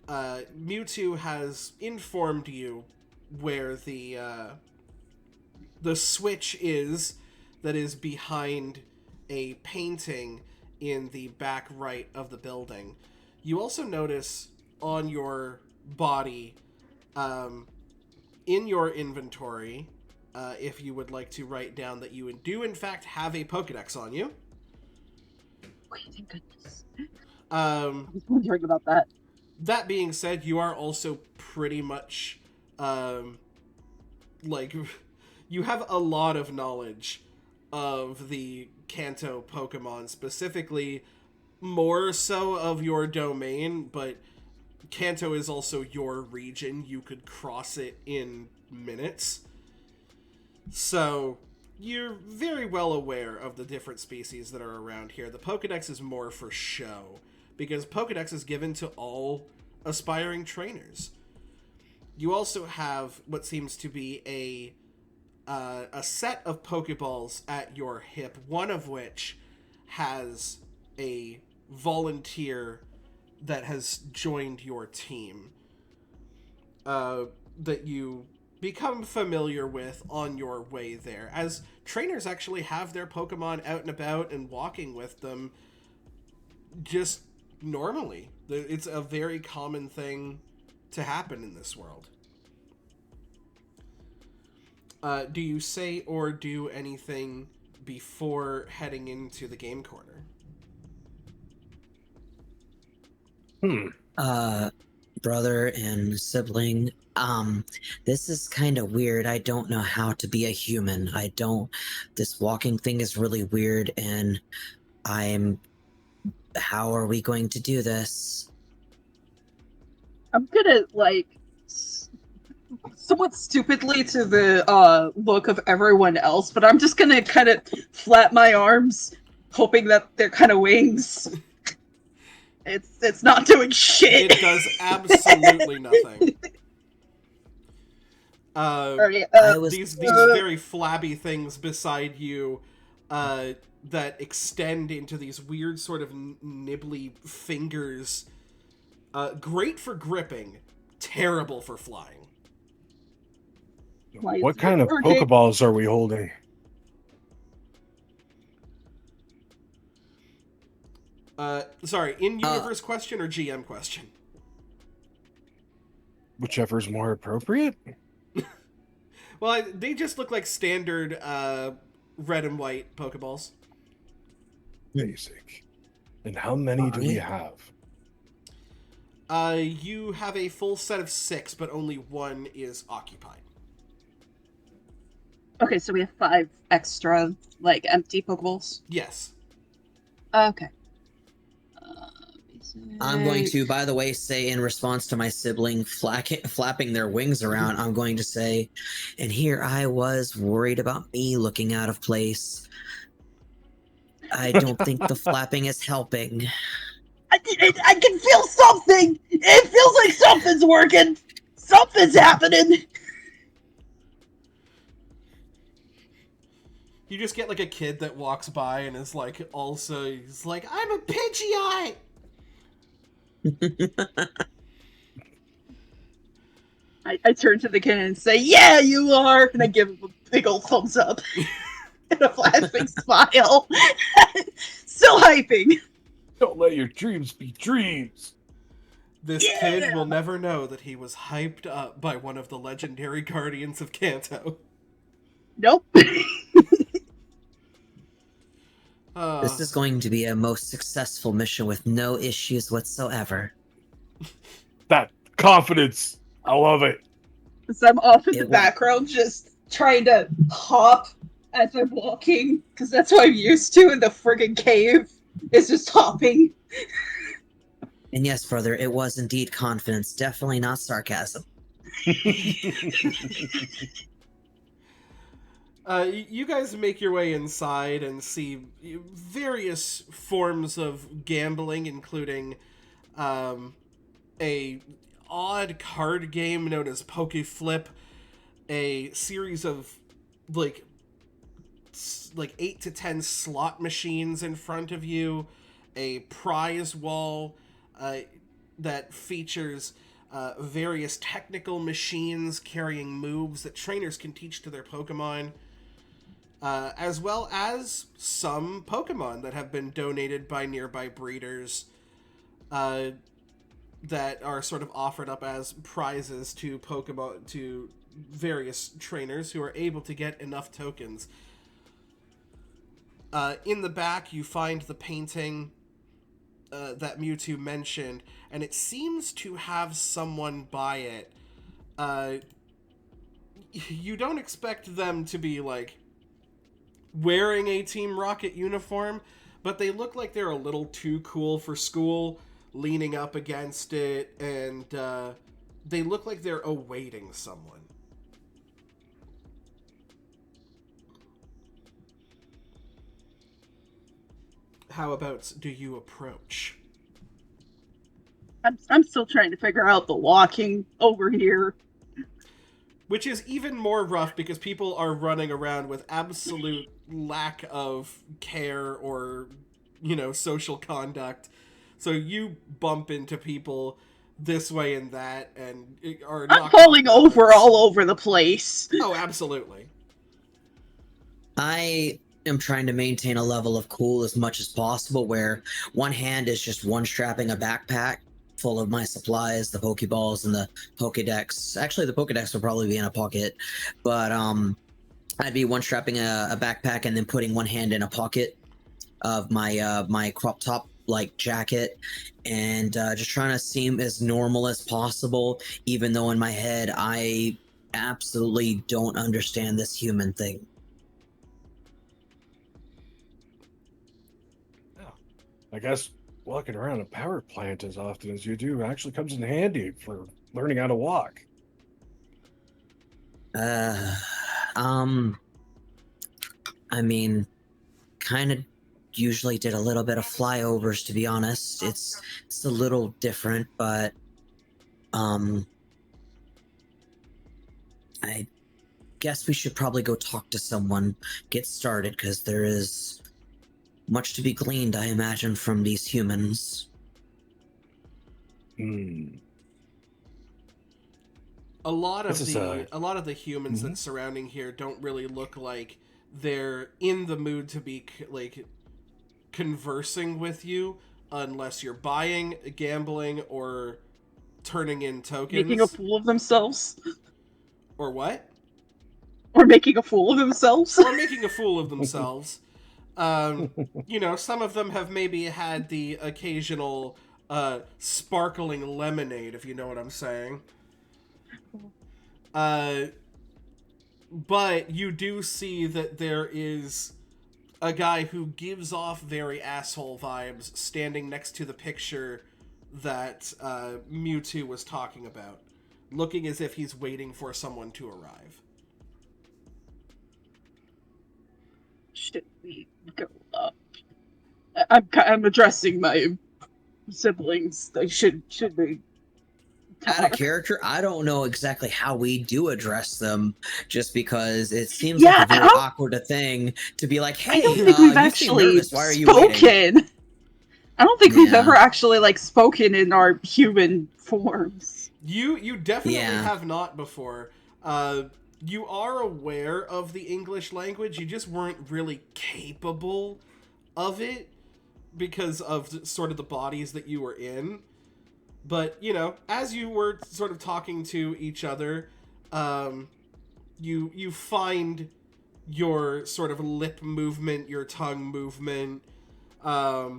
Mewtwo has informed you where the switch is that is behind a painting in the back right of the building. You also notice on your body, in your inventory, if you would like to write down that you do in fact have a Pokedex on you. Wait, thank goodness. I was wondering about that. That being said, you are also pretty much, like, you have a lot of knowledge of the Kanto Pokemon, specifically more so of your domain, but Kanto is also your region. You could cross it in minutes. So, you're very well aware of the different species that are around here. The Pokedex is more for show, because Pokedex is given to all aspiring trainers. You also have what seems to be a set of Pokeballs at your hip, one of which has a volunteer that has joined your team, that you become familiar with on your way there, as trainers actually have their Pokemon out and about and walking with them just normally. It's a very common thing to happen in this world. Do you say or do anything before heading into the game corner? Brother and sibling, this is kind of weird. I don't know how to be a human. This walking thing is really weird, and how are we going to do this? I'm gonna, like, somewhat stupidly to the look of everyone else, but I'm just gonna kind of flap my arms, hoping that they're kind of wings. It's not doing shit. It does absolutely nothing. These very flabby things beside you that extend into these weird sort of nibbly fingers. Great for gripping, terrible for flying. What kind of Pokeballs are we holding? Sorry, in-universe question or GM question? Whichever's more appropriate. Well, they just look like standard red and white Pokeballs. Basic. And how many do we have? You have a full set of 6, but only one is occupied. Okay, so we have 5 extra, like, empty Pokeballs? Yes. Okay. I'm going to, by the way, say in response to my sibling flapping their wings around, I'm going to say, and here I was worried about me looking out of place. I don't think the flapping is helping. I can feel something! It feels like something's working! Something's happening! You just get like a kid that walks by and is like, he's like, I'm a Pidgeot! I turn to the kid and say, yeah, you are! And I give him a big old thumbs up. And a flashing smile. Still hyping. Don't let your dreams be dreams. This kid will never know that he was hyped up by one of the legendary guardians of Kanto. Nope. This is going to be a most successful mission with no issues whatsoever. That confidence. I love it. So I'm off in the background just trying to hop as I'm walking, because that's what I'm used to in the friggin' cave, is just hopping. And yes, brother, it was indeed confidence, definitely not sarcasm. You guys make your way inside and see various forms of gambling, including a odd card game known as Pokeflip, a series of like 8 to 10 slot machines in front of you, a prize wall that features various technical machines carrying moves that trainers can teach to their Pokemon, as well as some Pokemon that have been donated by nearby breeders that are sort of offered up as prizes to Pokemon, to various trainers who are able to get enough tokens. In the back, you find the painting that Mewtwo mentioned, and it seems to have someone by it. You don't expect them to be, like, wearing a Team Rocket uniform, but they look like they're a little too cool for school, leaning up against it, and they look like they're awaiting someone. How about do you approach? I'm still trying to figure out the walking over here. Which is even more rough because people are running around with absolute lack of care or, social conduct. So you bump into people this way and that and are I'm falling over all over the place. Oh, absolutely. I am trying to maintain a level of cool as much as possible where one hand is just one strapping a backpack full of my supplies, the Pokeballs and the Pokedex. Actually, the Pokedex will probably be in a pocket, but I'd be one strapping a backpack and then putting one hand in a pocket of my my crop top like jacket, and just trying to seem as normal as possible, even though in my head I absolutely don't understand this human thing. I guess walking around a power plant as often as you do actually comes in handy for learning how to walk. I mean, kind of usually did a little bit of flyovers, to be honest. It's a little different, but I guess we should probably go talk to someone, get started, because there is much to be gleaned, I imagine, from these humans. A lot of the humans Mm-hmm. that surrounding here don't really look like they're in the mood to be like conversing with you unless you're buying, gambling, or turning in tokens. Making a fool of themselves. Or what? Or making a fool of themselves. Or making a fool of themselves. Some of them have maybe had the occasional sparkling lemonade, if you know what I'm saying. But you do see that there is a guy who gives off very asshole vibes standing next to the picture that Mewtwo was talking about, looking as if he's waiting for someone to arrive. Should we go up? I'm addressing my siblings. They should we talk? Out of character, I don't know exactly how we do address them, just because it seems like a very awkward thing to be like, "Hey, I don't think we've actually spoken. I don't think we've ever actually spoken in our human forms. You definitely have not before. You are aware of the English language. You just weren't really capable of it because of sort of the bodies that you were in. But, as you were sort of talking to each other, you find your sort of lip movement, your tongue movement. As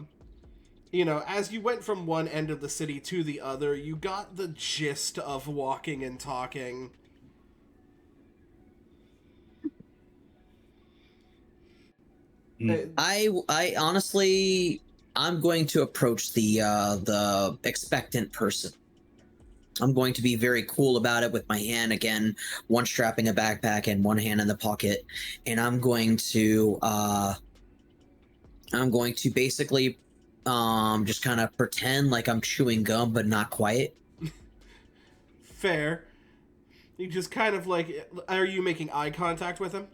you went from one end of the city to the other, you got the gist of walking and talking. I honestly, I'm going to approach the expectant person. I'm going to be very cool about it with my hand again, one strapping a backpack and one hand in the pocket, and I'm going to basically just kind of pretend like I'm chewing gum, but not quite. Fair. You just kind of are you making eye contact with him?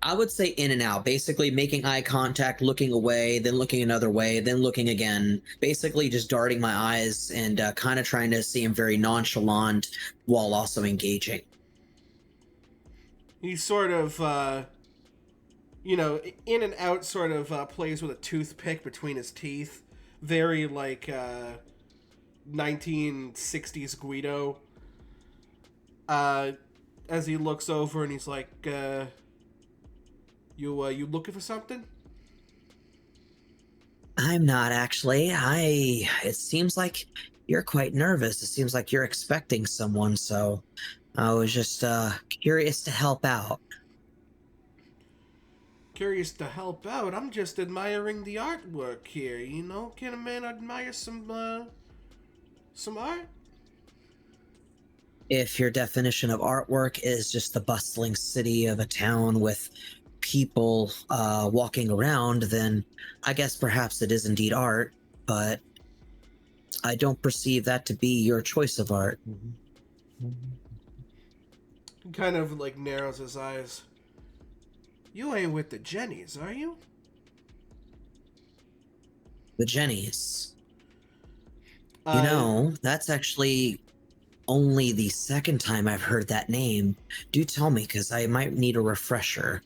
I would say in and out, basically making eye contact, looking away, then looking another way, then looking again. Basically, just darting my eyes and kind of trying to seem very nonchalant while also engaging. He sort of, in and out sort of plays with a toothpick between his teeth. Very like 1960s Guido. As he looks over and he's like, you looking for something? I'm not actually. It seems like you're quite nervous. It seems like you're expecting someone, so I was just curious to help out. Curious to help out. I'm just admiring the artwork here. Can a man admire some art? If your definition of artwork is just the bustling city of a town with people walking around, then I guess perhaps it is indeed art, but I don't perceive that to be your choice of art. He kind of like narrows his eyes. You ain't with the Jennies, are you? The Jennies. That's actually only the second time I've heard that name. Do tell me, because I might need a refresher.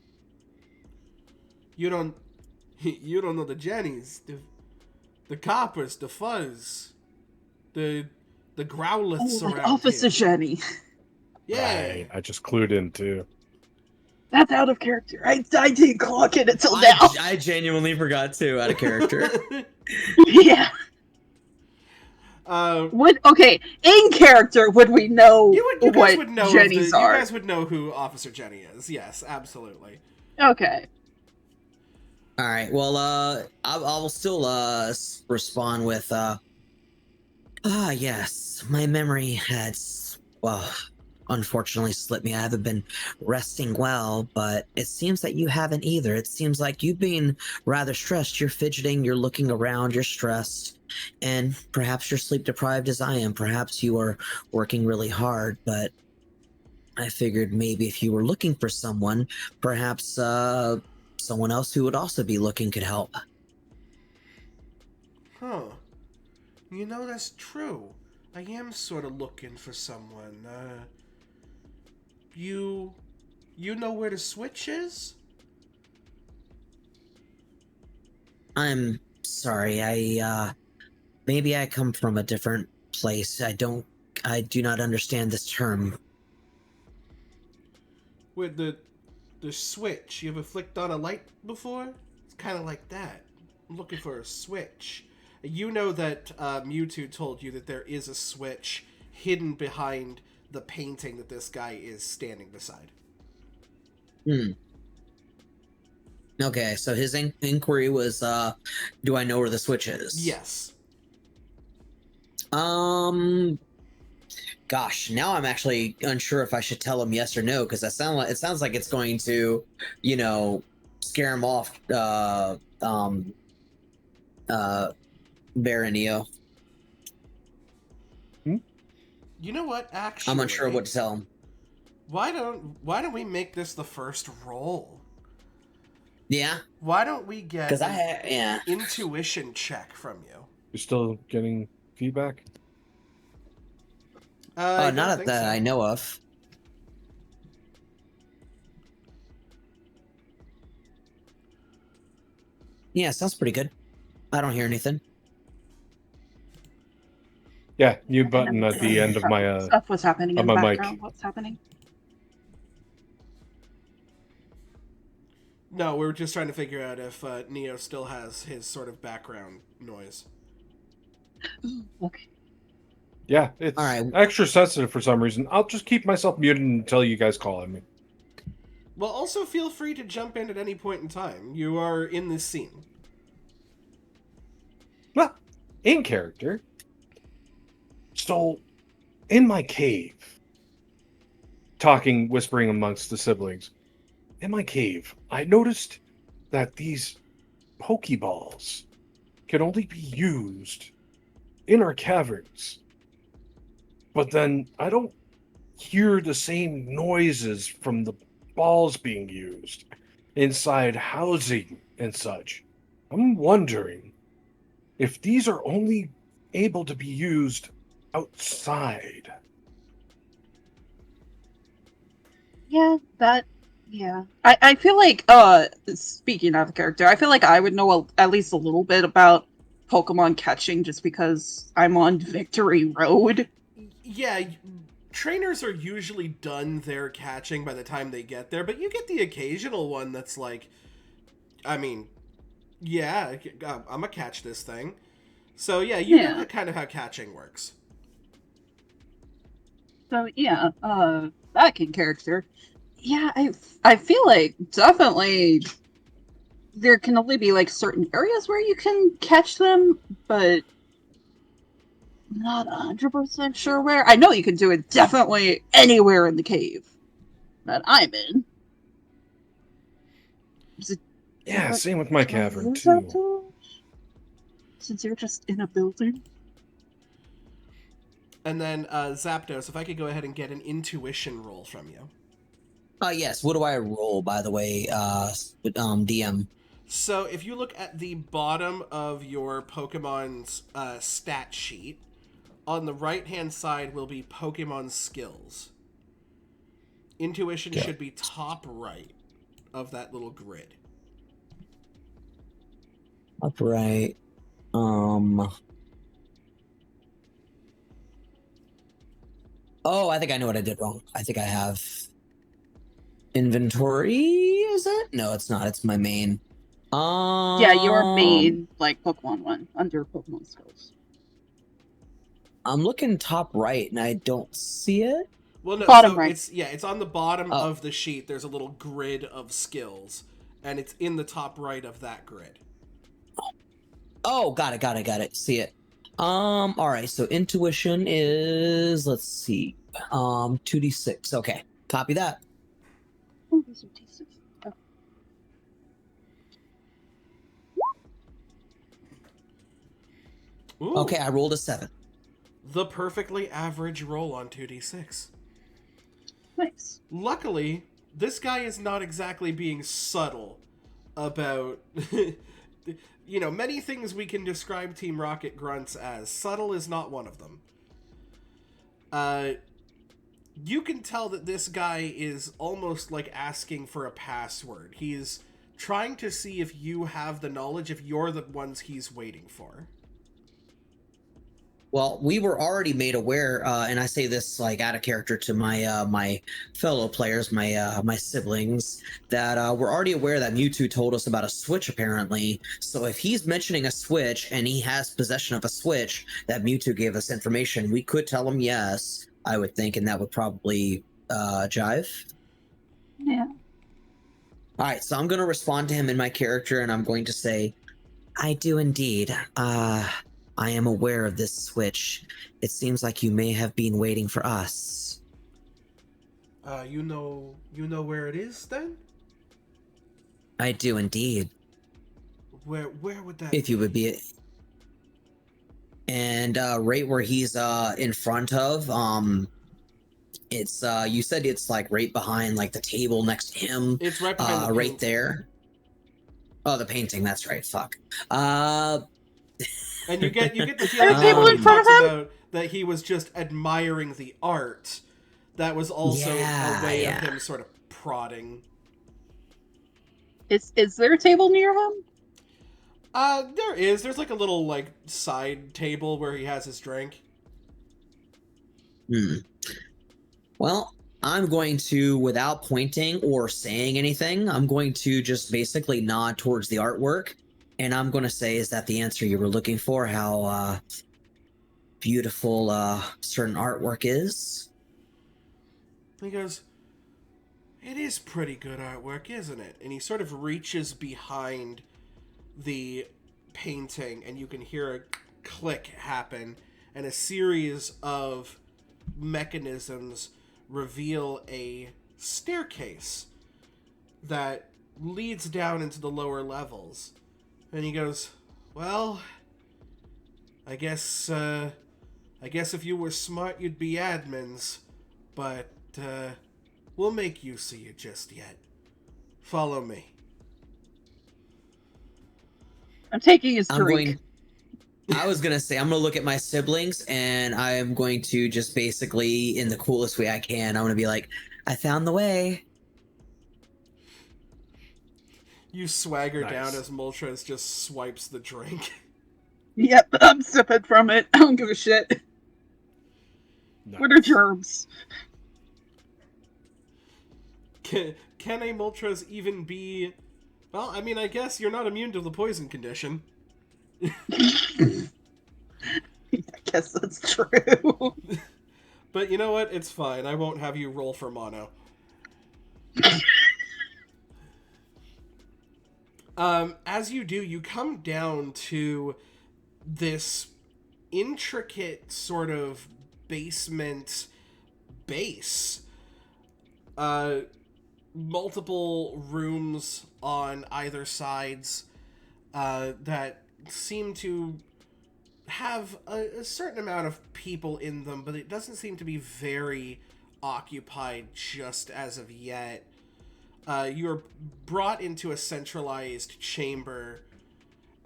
You don't know the Jennies, the Coppers, the Fuzz, the Growliths around Officer here. Jenny. Yeah. Right. I just clued in too. That's out of character. I didn't clock it until now. I genuinely forgot too, out of character. Yeah. In character would we know you guys would know Jennies are? You guys would know who Officer Jenny is. Yes, absolutely. Okay. All right. Well, I will still respond with yes. My memory had unfortunately slipped me. I haven't been resting well, but it seems that you haven't either. It seems like you've been rather stressed. You're fidgeting, you're looking around, you're stressed, and perhaps you're sleep deprived as I am. Perhaps you are working really hard, but I figured maybe if you were looking for someone, perhaps someone else who would also be looking could help. Huh. That's true. I am sort of looking for someone. You know where the switch is? I'm sorry. Maybe I come from a different place. I do not understand this term. With the switch. You ever flicked on a light before? It's kind of like that. I'm looking for a switch. You know that Mewtwo told you that there is a switch hidden behind the painting that this guy is standing beside. Okay, so his inquiry was, do I know where the switch is? Yes. Gosh, now I'm actually unsure if I should tell him yes or no, because it sounds like it's going to, scare him off, Baronio. You know what? Actually, I'm unsure what to tell him. Why don't we make this the first roll? Yeah. Why don't we get Because intuition check from you? You're still getting feedback? Not that I know of. Yeah, sounds pretty good. I don't hear anything. Yeah, mute button at the end of my stuff was happening in the my background. mic. What's happening? No, we're just trying to figure out if Neo still has his sort of background noise. Okay. Yeah, it's All right. extra sensitive for some reason. I'll just keep myself muted until you guys call on me. Well, also feel free to jump in at any point in time. You are in this scene. Well, in character. So, in my cave, whispering amongst the siblings, in my cave, I noticed that these Pokeballs can only be used in our caverns. But then I don't hear the same noises from the balls being used. inside housing and such. I'm wondering if these are only able to be used outside. Yeah, yeah. I feel like, speaking out of character, I feel like I would know at least a little bit about Pokemon catching just because I'm on Victory Road. Yeah, trainers are usually done their catching by the time they get there, but you get the occasional one that's like, I mean, yeah, I'm gonna catch this thing. So yeah, you know Yeah. kind of how catching works. So yeah, back in character. Yeah, I feel like definitely there can only be like certain areas where you can catch them, but not 100% sure where. I know you can do it definitely anywhere in the cave that I'm in. Is it Yeah, different same with my from cavern, you, too. Zapdos? Since you're just in a building? And then Zapdos, if I could go ahead and get an intuition roll from you. Yes. What do I roll, by the way, DM? So if you look at the bottom of your Pokemon's stat sheet, on the right-hand side will be Pokemon skills. Intuition Okay. should be top right of that little grid. Upright. Oh, I think I know what I did wrong. I think I have inventory. Is it? No, it's not. It's my main. Yeah, your main like Pokemon one under Pokemon skills. I'm looking top right and I don't see it. Well, no, Bottom so right. it's on the bottom Oh. of the sheet. There's a little grid of skills, and it's in the top right of that grid. Oh, got it. See it. All right. So intuition is, let's see, 2d6. Okay, copy that. Oh, these are decent. Oh. Ooh, Okay, I rolled a 7. the perfectly average roll on 2d6. Nice. Luckily, this guy is not exactly being subtle about, many things we can describe Team Rocket grunts as. Subtle is not one of them. You can tell that this guy is almost like asking for a password. He's trying to see if you have the knowledge, if you're the ones he's waiting for. Well, we were already made aware, and I say this like out of character to my my fellow players, my siblings, that we're already aware that Mewtwo told us about a Switch apparently. So if he's mentioning a Switch and he has possession of a Switch that Mewtwo gave us information, we could tell him yes, I would think, and that would probably jive. Yeah. All right, so I'm going to respond to him in my character, and I'm going to say, I do indeed. I am aware of this Switch. It seems like you may have been waiting for us. You know where it is then? I do indeed. Where would that If you would be, and right where he's in front of, it's you said it's like right behind like the table next to him. It's right behind the right painting. there. Oh, the painting. That's right. Fuck. And you get the feeling The that table when in he front of talks him? about that he was just admiring the art, that was also Yeah, a way of yeah. him sort of prodding. Is there a table near him? There's like a little like side table where he has his drink. Well, I'm going to, without pointing or saying anything, I'm going to just basically nod towards the artwork. And I'm going to say, is that the answer you were looking for? How beautiful certain artwork is? He goes, "It is pretty good artwork, isn't it?" And he sort of reaches behind the painting, and you can hear a click happen, and a series of mechanisms reveal a staircase that leads down into the lower levels. And he goes, "Well, I guess if you were smart, you'd be admins, but we'll make use of you just yet. Follow me." I'm taking his I'm drink. I was gonna say I'm gonna look at my siblings and I am going to just basically, in the coolest way I can, I'm gonna be like, I found the way. You swagger down Nice. as Moltres just swipes the drink. Yep, I'm sipping from it. I don't give a shit. What are Nice. germs? Can a Moltres even be... Well, I mean, I guess you're not immune to the poison condition. I guess that's true. But you know what? It's fine. I won't have you roll for mono. As you do, you come down to this intricate sort of basement base. Multiple rooms on either sides that seem to have a certain amount of people in them, but it doesn't seem to be very occupied just as of yet. You are brought into a centralized chamber,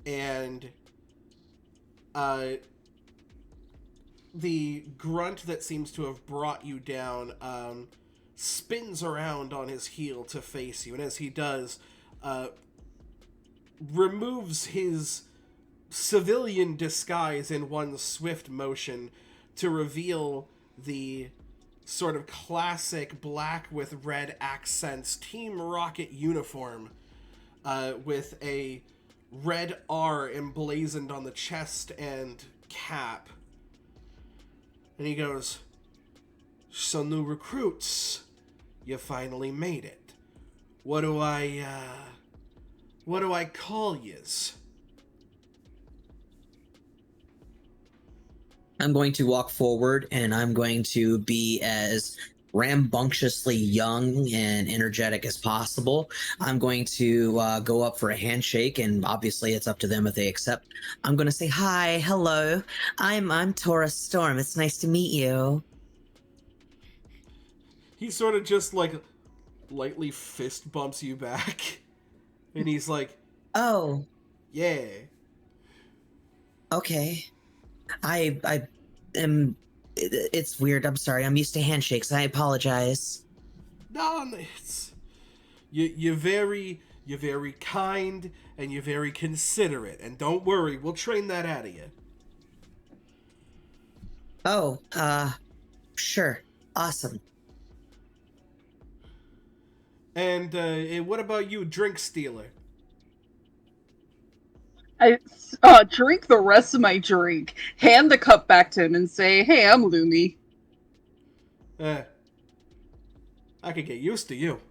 and the grunt that seems to have brought you down spins around on his heel to face you, and as he does, removes his civilian disguise in one swift motion to reveal the sort of classic black with red accents Team Rocket uniform with a red R emblazoned on the chest and cap. And he goes, "So new recruits, you finally made it. What do I call yous?" I'm going to walk forward and I'm going to be as rambunctiously young and energetic as possible. I'm going to go up for a handshake, and obviously it's up to them if they accept. I'm going to say, "Hi, hello. I'm Taurus Storm. It's nice to meet you." He sort of just like lightly fist bumps you back. And he's like, "Oh, "Yeah." okay. I am. It's weird. I'm sorry. I'm used to handshakes. I apologize." No, it's you're very kind and you're very considerate, and don't worry, we'll train that out of you. "Oh, sure. Awesome." And what about you, drink stealer? I drink the rest of my drink, hand the cup back to him, and say, "Hey, I'm Lumi." I could get used to you.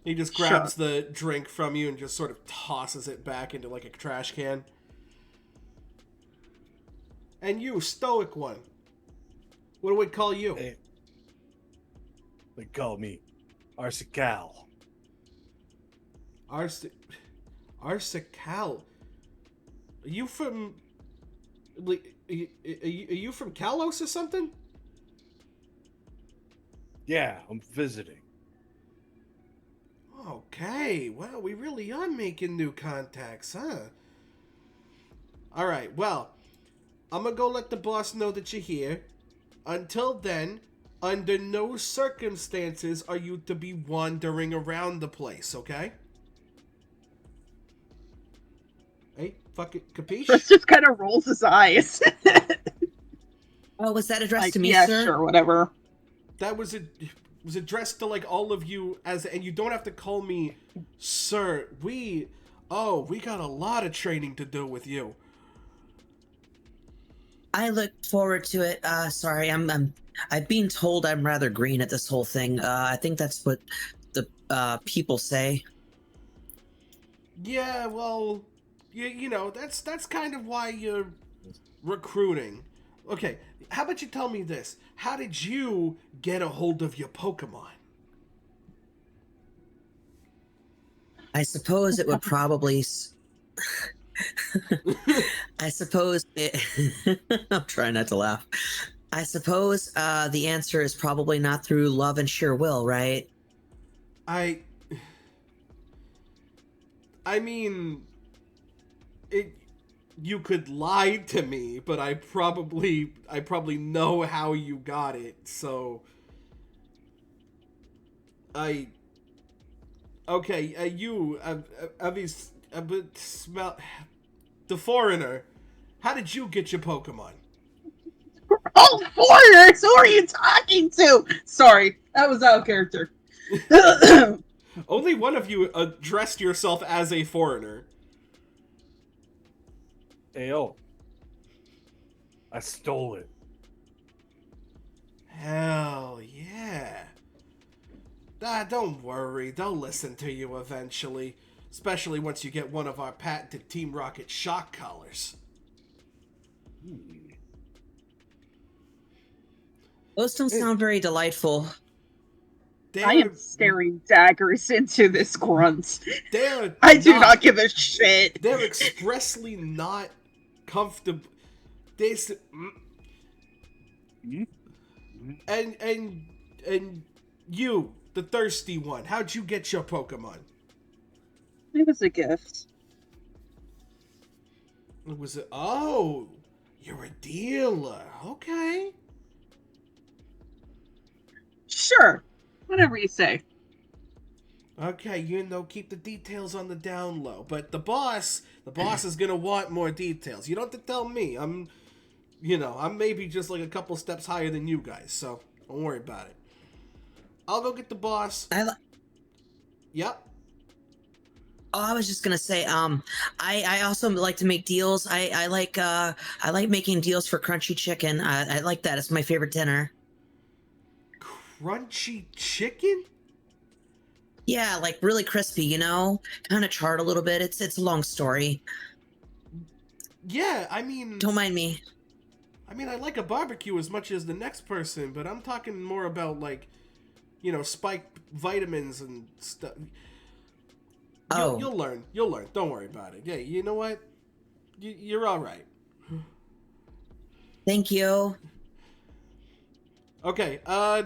He just grabs the drink from you and just sort of tosses it back into like a trash can. And you, stoic one. What do we call you? They call me Arsical. Arsical. Are you from... Like, are you from Kalos or something? Yeah, I'm visiting. Okay, well, we really are making new contacts, huh? Alright, well, I'm gonna go let the boss know that you're here. Until then, under no circumstances are you to be wandering around the place, okay? Hey, fuck it, capiche? Chris just kind of rolls his eyes. "Oh, was that addressed Like, to me, yeah, sir?" sure, whatever. That was addressed to like all of you and you don't have to call me sir. We got a lot of training to do with you. "I look forward to it. Sorry, I'm being told I'm rather green at this whole thing. I think that's what the people say." Yeah, well, you know, that's kind of why you're recruiting. Okay, how about you tell me this? How did you get a hold of your Pokemon? I suppose it would probably. I suppose it. I'm trying not to laugh. I suppose the answer is probably not through love and sheer will, right? I mean, you could lie to me, but I probably know how you got it, so okay, you smell the foreigner. How did you get your Pokemon? Oh, foreigners! Who are you talking to? Sorry, that was out of character. Only one of you addressed yourself as a foreigner. Ayo. I stole it. Hell yeah. Don't worry, they'll listen to you eventually. Especially once you get one of our patented Team Rocket shock collars. Those don't sound very delightful. I am staring daggers into this grunt. I do not give a shit. They're expressly not comfortable. And you, the thirsty one, how'd you get your Pokemon? It was a gift. Oh, you're a dealer. Okay. Sure. Whatever you say. Okay, keep the details on the down low. But the boss is gonna want more details. You don't have to tell me. I'm maybe just like a couple steps higher than you guys, so don't worry about it. I'll go get the boss. Yep. Oh, I was just gonna say, I also like to make deals. I like making deals for crunchy chicken. I like that. It's my favorite dinner. Crunchy chicken? Yeah, like really crispy, kind of charred a little bit. It's a long story. Yeah, I mean... Don't mind me. I mean, I like a barbecue as much as the next person, but I'm talking more about, like, spiked vitamins and stuff. You'll learn. Don't worry about it. Yeah, you know what? You're all right. Thank you. Okay,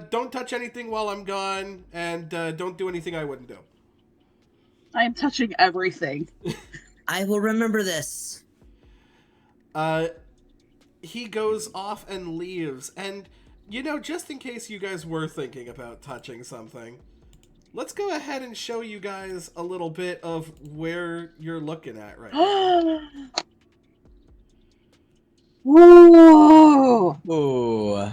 don't touch anything while I'm gone, and don't do anything I wouldn't do. I am touching everything. I will remember this. He goes off and leaves, and, just in case you guys were thinking about touching something, let's go ahead and show you guys a little bit of where you're looking at right now. Whoa! Ooh.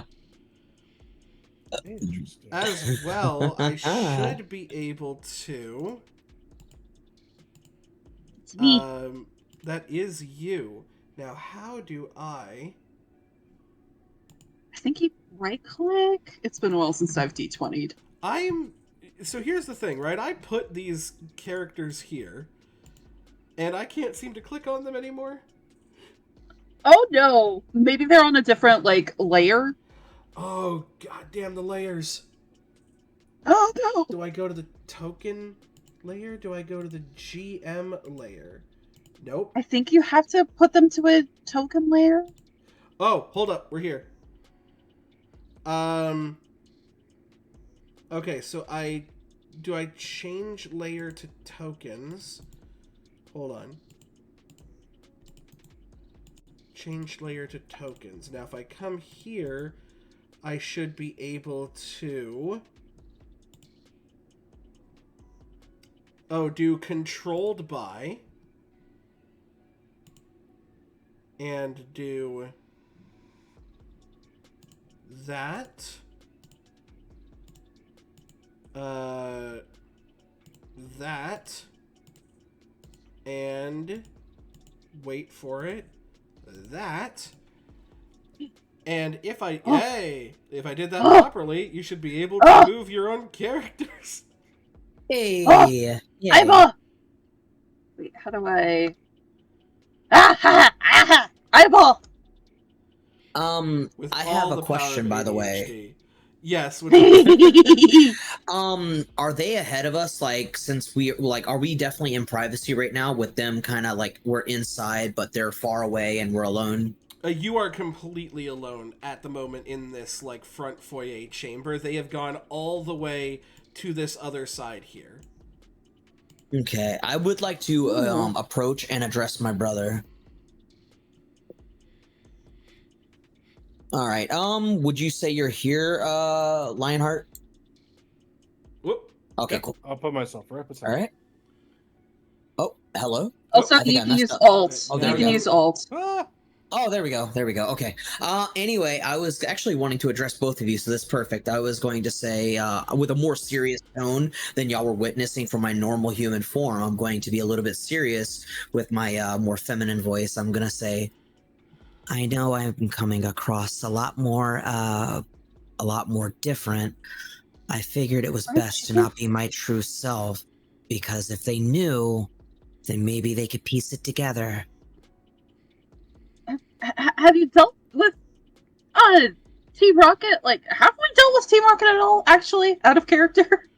Interesting. As well, I should be able to... It's me. That is you. Now, how do I think you right-click? It's been a while since I've D20'd. So here's the thing, right? I put these characters here, and I can't seem to click on them anymore. Oh no! Maybe they're on a different, layer? Oh, god damn the layers. Oh no! Do I go to the token layer? Do I go to the GM layer? Nope. I think you have to put them to a token layer. Oh, hold up. We're here. Okay, so do I change layer to tokens? Hold on. Change layer to tokens. Now, if I come here, I should be able to... do controlled by... and do that, that, and wait for it, that, and if I did that properly, you should be able to move your own characters. Hey, yeah. Wait, how do I... Eyeball! I have a question, by the way. Yes. Are they ahead of us? Since are we definitely in privacy right now with them kind of we're inside, but they're far away and we're alone? You are completely alone at the moment in this, front foyer chamber. They have gone all the way to this other side here. Okay, I would like to approach and address my brother. All right. Would you say you're here, Lionheart? Whoop. Okay, Yep. cool. I'll put myself right beside. All right. Oh, hello. Also, I think you I can messed use up. alt. Oh, You there we can go. use alt. Ah! Oh, there we go. There we go. Okay. Anyway, I was actually wanting to address both of you, so that's perfect. I was going to say, with a more serious tone than y'all were witnessing from my normal human form, I'm going to be a little bit serious with my more feminine voice. I'm going to say, I know I'm coming across a lot more different. I figured it was best to not be my true self, because if they knew, then maybe they could piece it together. Have you dealt with Team Rocket? Like, have we dealt with Team Rocket at all? Actually, out of character,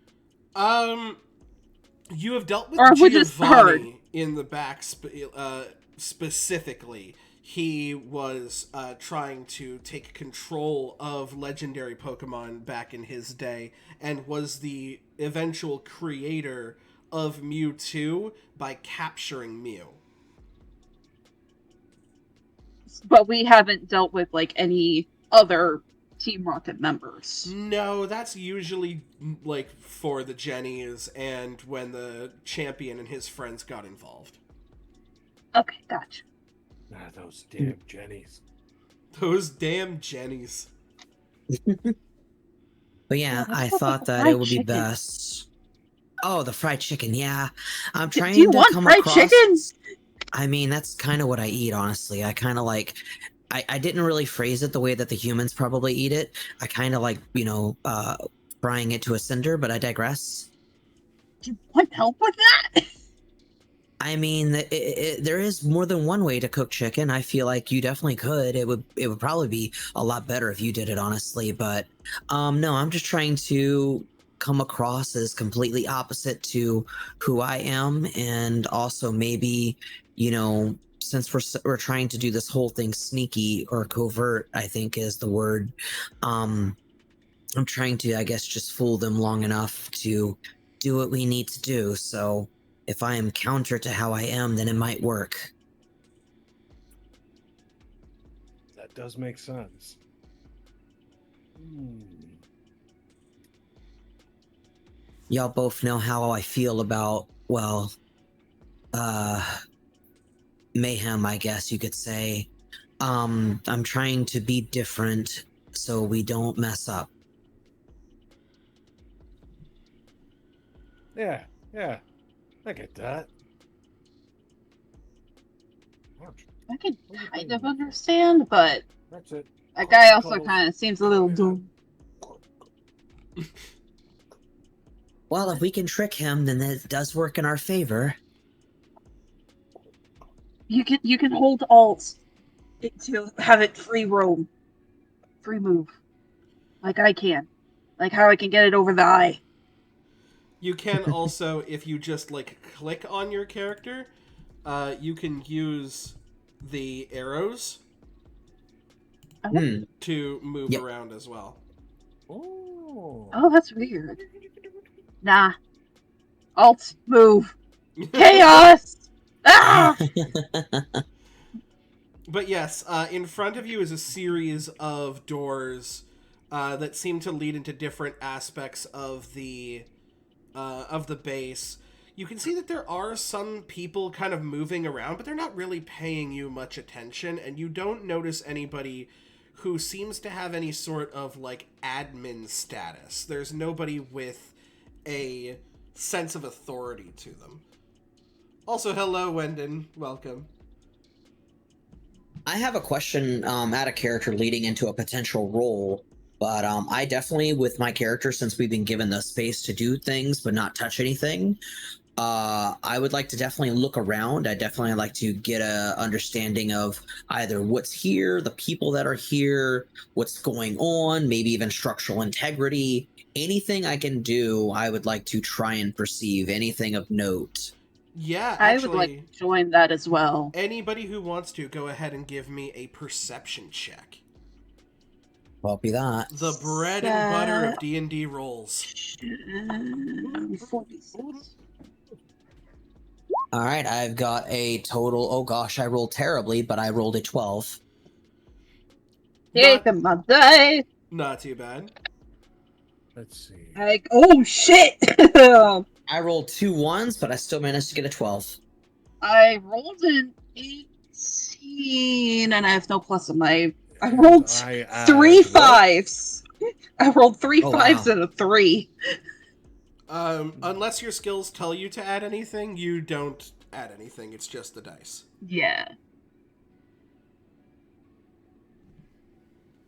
You have dealt with or have we just heard? Giovanni in the back specifically. He was trying to take control of legendary Pokemon back in his day and was the eventual creator of Mewtwo by capturing Mew. But we haven't dealt with like any other Team Rocket members. No, that's usually like for the Jennies and when the champion and his friends got involved. Okay, gotcha. Ah, those damn Jennies. Those damn Jennies. But yeah, I thought that it would be best. Oh, the fried chicken. Yeah, I'm trying Do you to want come fried across. chicken? I mean, that's kind of what I eat, honestly. I kind of like. I didn't really phrase it the way that the humans probably eat it. I kind of like, frying it to a cinder, but I digress. Do you want help with that? I mean, there is more than one way to cook chicken. I feel like you definitely could. It would probably be a lot better if you did it, honestly. But no, I'm just trying to come across as completely opposite to who I am, and also maybe, since we're trying to do this whole thing sneaky or covert, I think is the word. I'm trying to, I guess, just fool them long enough to do what we need to do. So if I am counter to how I am, then it might work. That does make sense. Y'all both know how I feel about, mayhem, I guess you could say. I'm trying to be different so we don't mess up. Yeah, I get that. I can kind of understand, but That's it. that guy also kind of seems a little dumb. Well, if we can trick him, then it does work in our favor. You can hold alt to have it free roam, free move, like I can, like how I can get it over the eye. You can also, if you just like click on your character, you can use the arrows to move around as well. Oh, that's weird. Nah. Alt, move. Chaos! Ah! But yes, in front of you is a series of doors that seem to lead into different aspects of the base. You can see that there are some people kind of moving around, but they're not really paying you much attention, and you don't notice anybody who seems to have any sort of, like, admin status. There's nobody with a sense of authority to them. Also, hello, Wendon. Welcome. I have a question out of character leading into a potential role, but I definitely, with my character, since we've been given the space to do things but not touch anything, I would like to definitely look around. I definitely like to get a understanding of either what's here, the people that are here, what's going on, maybe even structural integrity. Anything I can do, I would like to try and perceive anything of note. Yeah, I actually, would like to join that as well. Anybody who wants to, go ahead and give me a perception check. Well, be that. The bread and butter of D&D rolls. 46. All right, I've got a total. Oh gosh, I rolled terribly, but I rolled a 12. Take my die. Not too bad. Let's see. Like, oh shit! I rolled 2 ones, but I still managed to get a 12. I rolled an 18, and I have no plus in my. I rolled three fives. I rolled three Oh, fives wow. and a 3. Unless your skills tell you to add anything, you don't add anything. It's just the dice. Yeah.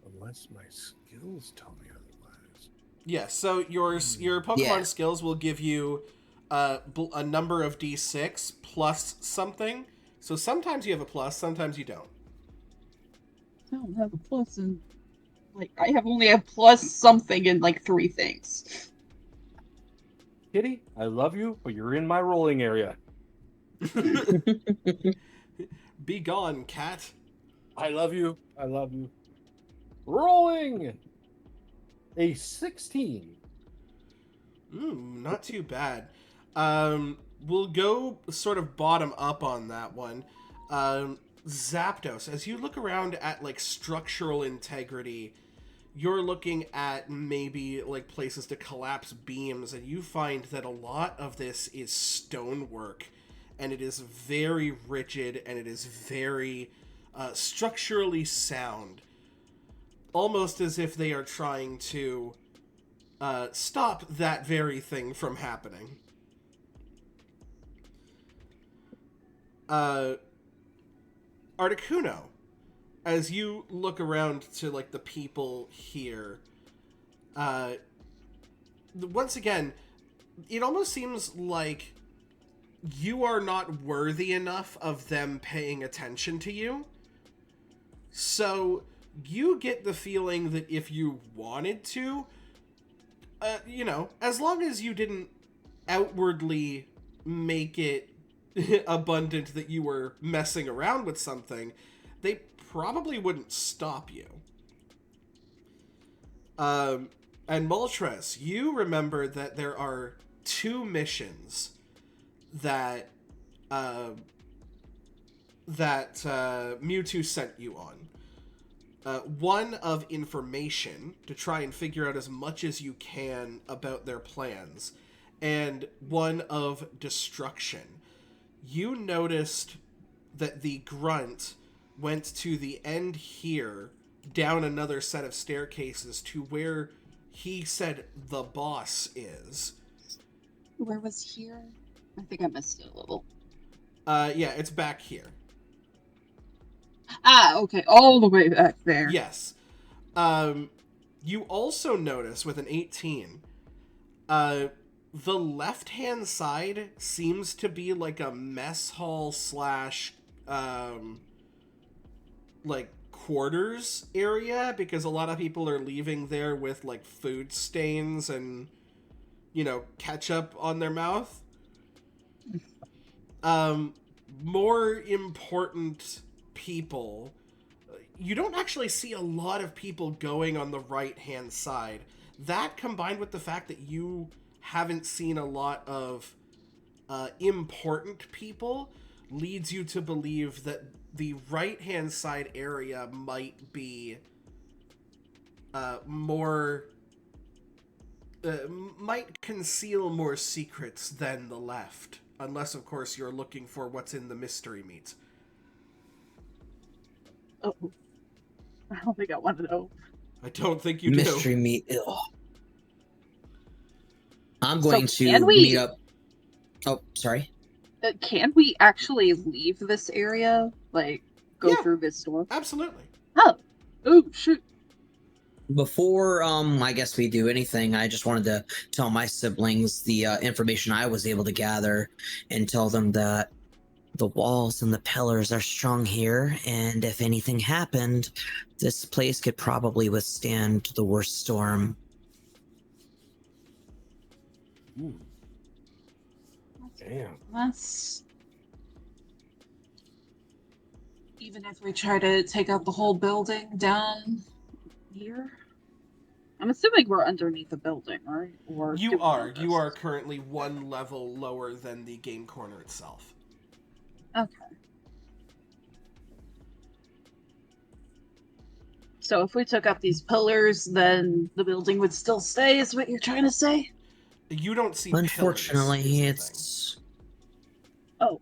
Unless my skills tell me otherwise. Yeah, so your Pokemon Yeah. skills will give you a number of D6 plus something. So sometimes you have a plus, sometimes you don't. I don't have a plus in. Like, I have only a plus something in like 3 things. Kitty, I love you, but you're in my rolling area. Be gone, cat. I love you. I love you. Rolling a 16. Not too bad. We'll go sort of bottom up on that one. Zapdos, as you look around at like structural integrity, you're looking at maybe like places to collapse beams, and you find that a lot of this is stonework, and it is very rigid, and it is very structurally sound. Almost as if they are trying to stop that very thing from happening. Articuno, as you look around to like the people here, once again, it almost seems like you are not worthy enough of them paying attention to you. So you get the feeling that if you wanted to, as long as you didn't outwardly make it abundant that you were messing around with something, they probably wouldn't stop you. And Moltres, you remember that there are 2 missions that Mewtwo sent you on. One of information to try and figure out as much as you can about their plans, and one of destruction. You noticed that the grunt went to the end here, down another set of staircases to where he said the boss is. Where was here? I think I missed it a little. Yeah, it's back here. Ah, okay, all the way back there. Yes. You also notice with an 18, the left-hand side seems to be like a mess hall slash, like, quarters area, because a lot of people are leaving there with, like, food stains and, ketchup on their mouth. More important people, you don't actually see a lot of people going on the right-hand side. That, combined with the fact that you haven't seen a lot of important people, leads you to believe that the right-hand side area might be might conceal more secrets than the left. Unless, of course, you're looking for what's in the mystery meat. Oh, I don't think I want to know. I don't think you Mystery do. meat. Ugh. I'm going So to can we- meet up. Oh, sorry. Can we actually leave this area? Like, go Yeah. through this door? Absolutely. Oh, shoot. Before I guess we do anything, I just wanted to tell my siblings the information I was able to gather, and tell them that the walls and the pillars are strong here, and if anything happened, this place could probably withstand the worst storm. Ooh. Damn. That's... Even if we try to take out the whole building down here? I'm assuming we're underneath the building, right? Or You do we are. know You this? are currently 1 level lower than the game corner itself. Okay. So if we took up these pillars, then the building would still stay, is what you're trying to say? You don't see Unfortunately, pillars, is the thing. it's Oh.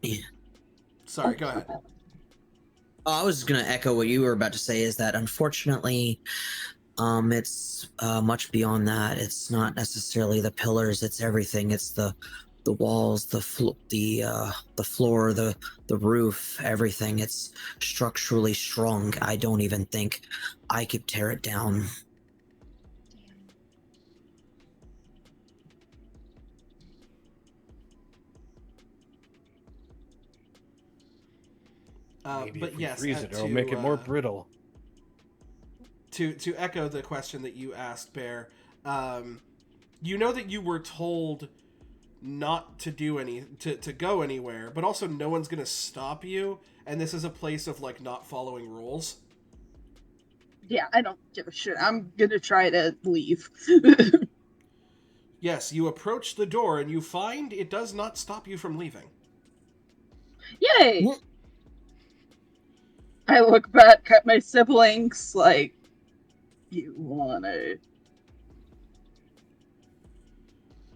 yeah. Sorry, go ahead. I was going to echo what you were about to say. Is that unfortunately, it's much beyond that. It's not necessarily the pillars. It's everything. It's the walls, the floor, the roof, everything. It's structurally strong. I don't even think I could tear it down. Maybe But if we yes, freeze it, it'll make it more brittle. To echo the question that you asked, Bear, you know that you were told not to do to go anywhere, but also no one's gonna stop you, and this is a place of like not following rules. Yeah, I don't give a shit. I'm gonna try to leave. Yes, you approach the door and you find it does not stop you from leaving. Yay! I look back at my siblings like, you wanna...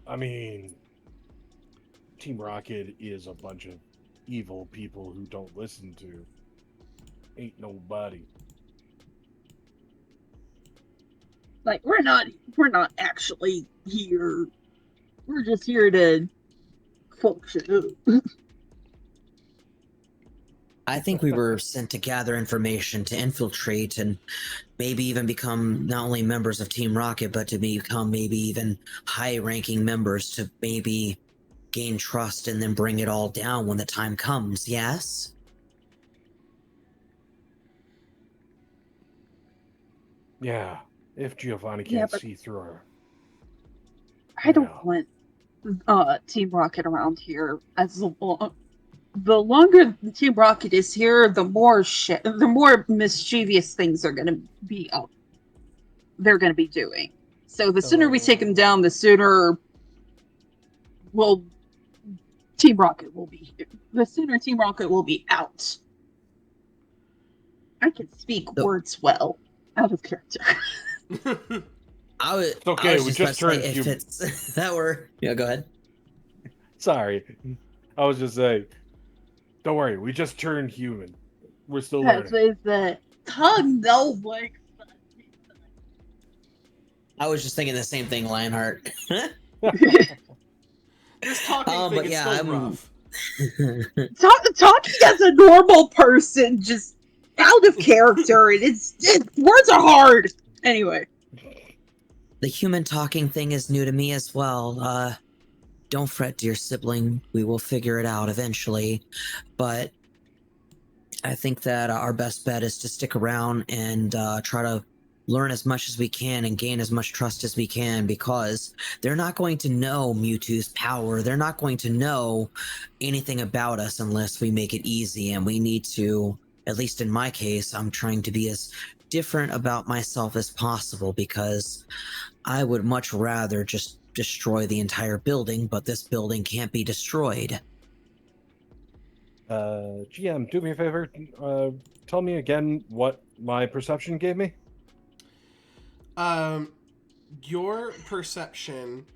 I mean, Team Rocket is a bunch of evil people who don't listen to ain't nobody. Like, we're not actually here. We're just here to fuck shit up. I think we were sent to gather information, to infiltrate, and maybe even become not only members of Team Rocket, but to become maybe even high-ranking members to maybe gain trust and then bring it all down when the time comes, yes? Yeah, if Giovanni Yeah, can't but see through her. I don't Yeah. want Team Rocket around here. The longer Team Rocket is here, the more mischievous things are gonna be up. They're gonna be doing. So the sooner we take them down, the sooner Team Rocket will be here. The sooner Team Rocket will be out. I can speak words well, out of character. It's okay, we just turned human. If it's that were... Yeah, go ahead. Sorry. I was just saying, don't worry, we just turned human. We're still That's learning. the tongue, no, like. I was just thinking the same thing, Lionheart. This talking thing but is yeah, still rough. Talking as a normal person, just out of character. Words are hard. Anyway. The human talking thing is new to me as well. Don't fret, dear sibling. We will figure it out eventually. But I think that our best bet is to stick around and try to learn as much as we can and gain as much trust as we can, because they're not going to know Mewtwo's power. They're not going to know anything about us unless we make it easy. And we need to, at least in my case, I'm trying to be as different about myself as possible, because I would much rather just destroy the entire building, but this building can't be destroyed. GM, do me a favor. Tell me again what my perception gave me. Your perception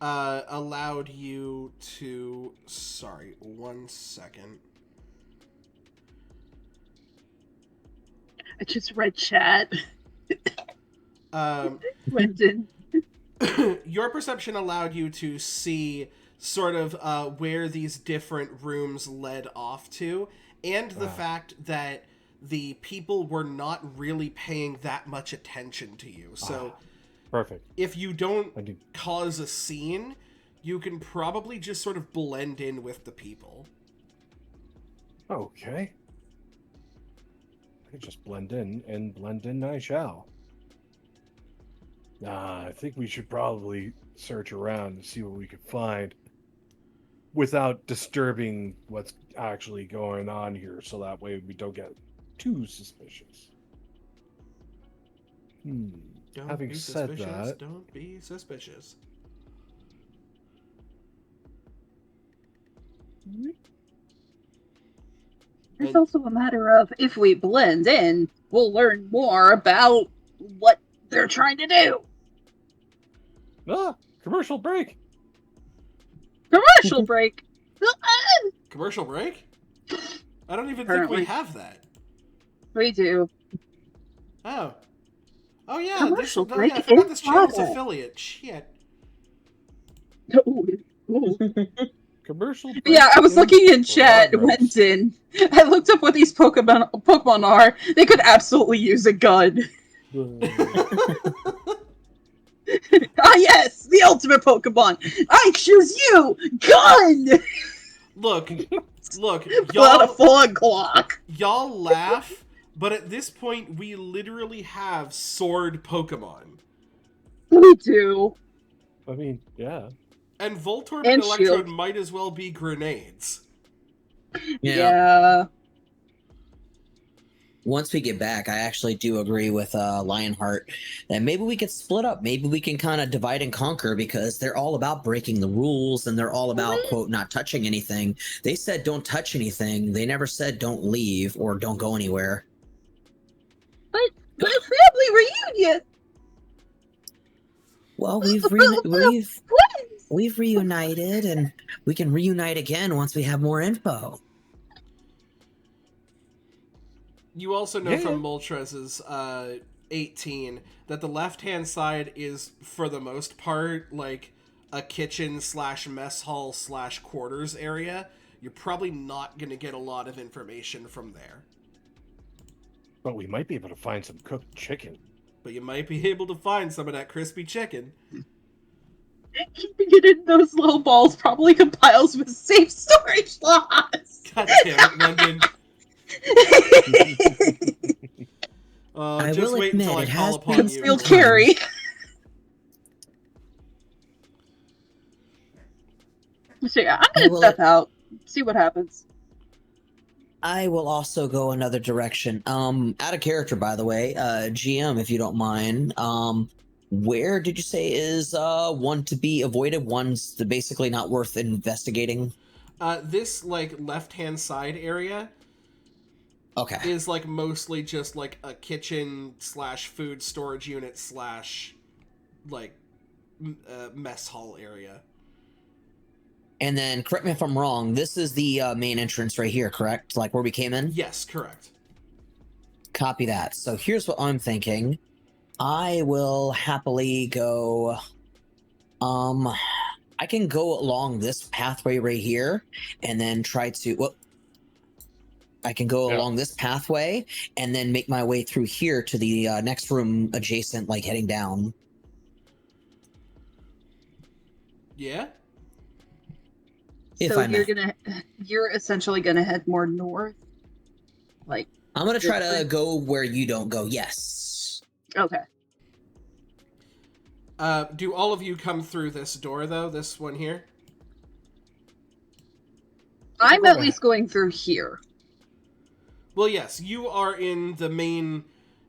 allowed you to... Sorry, 1 second. I just read chat. Quentin. Your perception allowed you to see sort of where these different rooms led off to, and the fact that the people were not really paying that much attention to you. So perfect. If you don't cause a scene, you can probably just sort of blend in with the people. Okay. I can just blend in, and blend in I shall. I think we should probably search around and see what we could find without disturbing what's actually going on here, so that way we don't get too suspicious. Having said that, don't be suspicious. It's And- also a matter of if we blend in, we'll learn more about what they're trying to do. Commercial break. Commercial break. Commercial break? I don't even think Apparently. we have that. We do. Oh. Oh yeah, Commercial yeah, break I forgot in this channel's progress. affiliate. Shit. Ooh, ooh. Commercial break. Yeah, I was looking in chat, progress. went in. I looked up what these Pokemon are. They could absolutely use a gun. Ah, yes, the ultimate Pokemon. I choose you. Gun. Look, Pull out a full Glock. y'all laugh, but at this point, we literally have sword Pokemon. We do. I mean, yeah. And Voltorb And and Electrode shield. might as well be grenades. Yeah. Once we get back, I actually do agree with Lionheart that maybe we could split up. Maybe we can kind of divide and conquer because they're all about breaking the rules and they're all about, quote, not touching anything. They said don't touch anything. They never said don't leave or don't go anywhere. But a family reunion. Well, we've reunited and we can reunite again once we have more info. You also know Yeah. from Moltres' 18 that the left-hand side is, for the most part, like a kitchen / mess hall / quarters area. You're probably not going to get a lot of information from there. But we might be able to find some cooked chicken. But you might be able to find some of that crispy chicken. Keeping it in those little balls probably compiles with safe storage laws. God damn it, London. I Just will wait admit, until I it call has upon been you. Concealed some carry. So yeah, I'm gonna step out, see what happens. I will also go another direction. Out of character, by the way, GM, if you don't mind. Where did you say is one to be avoided? One's basically not worth investigating. This like left-hand side area Okay. is like mostly just like a kitchen / food storage unit / like mess hall area. And then, correct me if I'm wrong, this is the main entrance right here, correct? Like where we came in? Yes, correct. Copy that. So here's what I'm thinking. I will happily go... I can go along this pathway right here and then try to... Well, I can go along this pathway and then make my way through here to the next room adjacent, like heading down. Yeah? If So I may. you're essentially gonna head more north? Like, I'm going to try Good to for- go where you don't go, yes. okay. Do all of you come through this door, though? This one here? I'm at least going through here. Well, yes, you are in the main...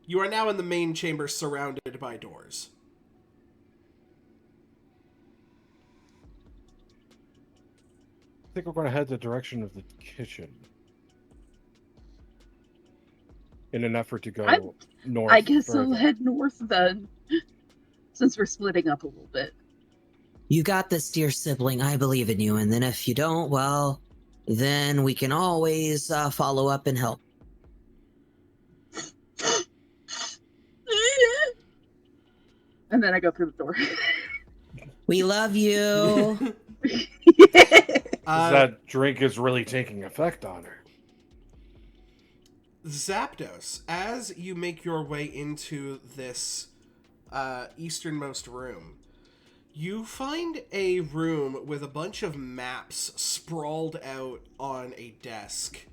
You are now in the main chamber surrounded by doors. I think we're going to head the direction of the kitchen. In an effort to go north. I guess I'll further. head north then. Since we're splitting up a little bit. You got this, dear sibling. I believe in you. And then if you don't, well, then we can always follow up and help. And then I go through the door. We love you. That drink is really taking effect on her. Zapdos, as you make your way into this easternmost room, you find a room with a bunch of maps sprawled out on a desk.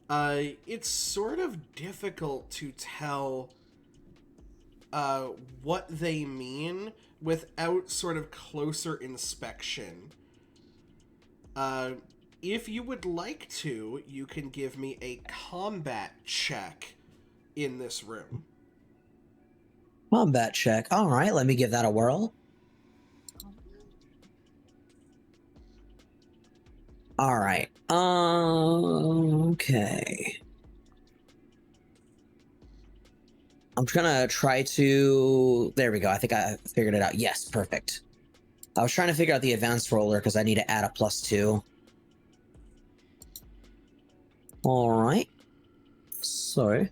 It's sort of difficult to tell what they mean without sort of closer inspection. If you would like to, you can give me a combat check in this room. Combat check. All right, let me give that a whirl. All right. Okay. I'm gonna try to. There we go. I think I figured it out. Yes, perfect. I was trying to figure out the advanced roller because I need to add a +2. All right. So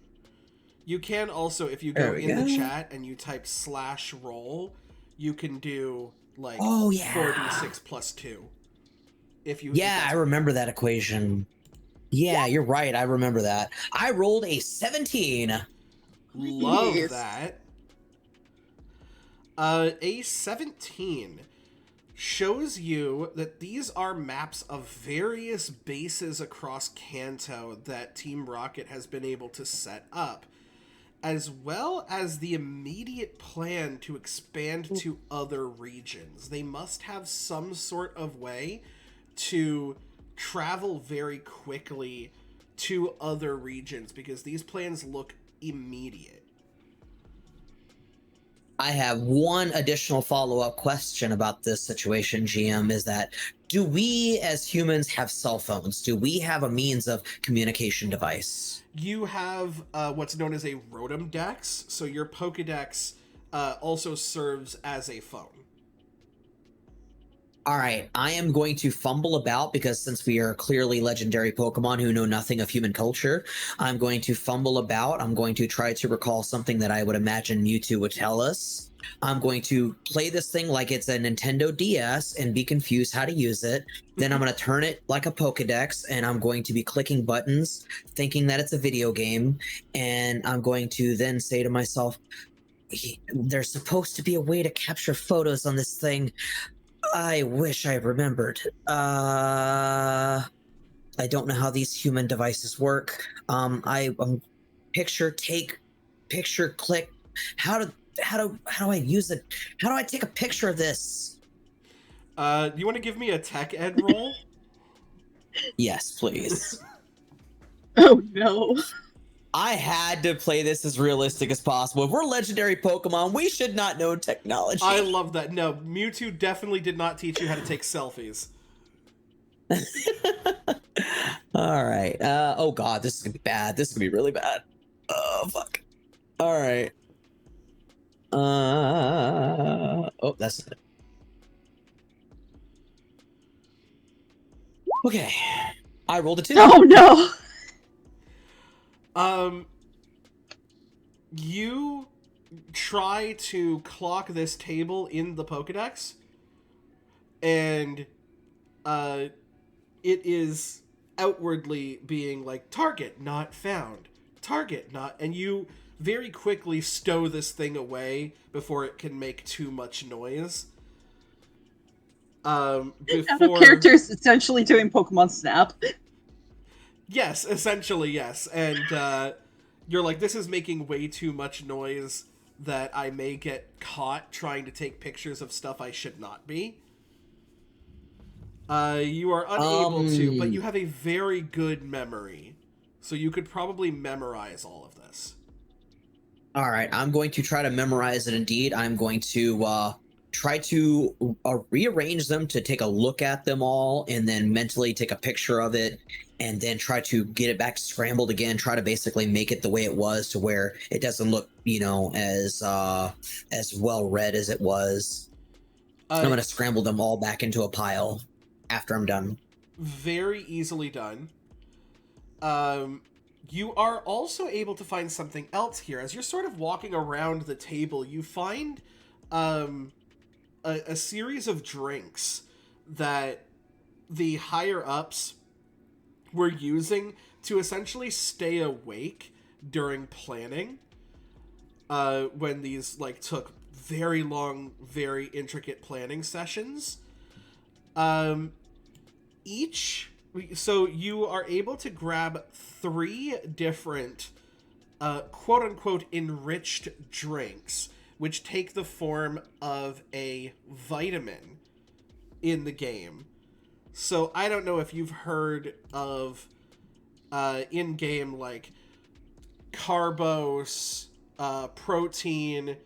You can also, if you there go we in the go. chat and you type /roll, you can do like Oh, yeah. 4d6 + 2. If Yeah, that's I what you remember want. that equation. Yeah, you're right. I remember that. I rolled a 17. Love Yes. that. A 17 shows you that these are maps of various bases across Kanto that Team Rocket has been able to set up, as well as the immediate plan to expand to other regions. They must have some sort of way to travel very quickly to other regions because these plans look immediate. I have one additional follow-up question about this situation, GM, is that do we as humans have cell phones? Do we have a means of communication device? You have what's known as a Rotom Dex, so your Pokedex also serves as a phone. All right, I am going to fumble about because since we are clearly legendary Pokemon who know nothing of human culture, I'm going to fumble about. I'm going to try to recall something that I would imagine Mewtwo would tell us. I'm going to play this thing like it's a Nintendo DS and be confused how to use it. Then I'm going to turn it like a Pokedex and I'm going to be clicking buttons, thinking that it's a video game. And I'm going to then say to myself, there's supposed to be a way to capture photos on this thing. I wish I remembered. I don't know how these human devices work. Picture take, picture click. How do I use it? How do I take a picture of this? Do you want to give me a tech ed roll? Yes, please. Oh no. I had to play this as realistic as possible. If we're legendary Pokemon, we should not know technology. I love that. No, Mewtwo definitely did not teach you how to take selfies. All right. Oh god, this is gonna be bad. This is gonna be really bad. Oh fuck. All right. Oh, that's it. Okay. I rolled a 2. Oh no. You try to clock this table in the Pokedex, and it is outwardly being like, target not found, target not, and you very quickly stow this thing away before it can make too much noise. Our Before character's essentially doing Pokemon Snap. Yes, essentially yes, and you're like, this is making way too much noise that I may get caught trying to take pictures of stuff I should not be. You are unable to, but you have a very good memory, so you could probably memorize all of this. All right, I'm going to try to memorize it. Indeed, I'm going to try to rearrange them to take a look at them all, and then mentally take a picture of it, and then try to get it back scrambled again. Try to basically make it the way it was, to where it doesn't look, as well read as it was. I'm going to scramble them all back into a pile after I'm done. Very easily done. You are also able to find something else here. As you're sort of walking around the table, you find a series of drinks that the higher-ups were using to essentially stay awake during planning. When these, took very long, very intricate planning sessions. So you are able to grab 3 different quote-unquote enriched drinks, which take the form of a vitamin in the game. So I don't know if you've heard of in-game, Carbos, protein.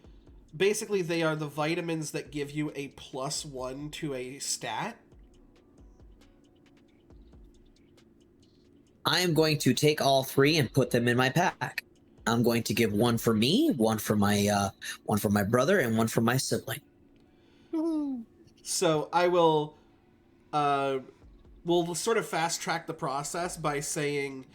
Basically, they are the vitamins that give you a +1 to a stat. I am going to take all 3 and put them in my pack. I'm going to give one for me, one for my brother, and one for my sibling. So I will, we'll sort of fast track the process by saying,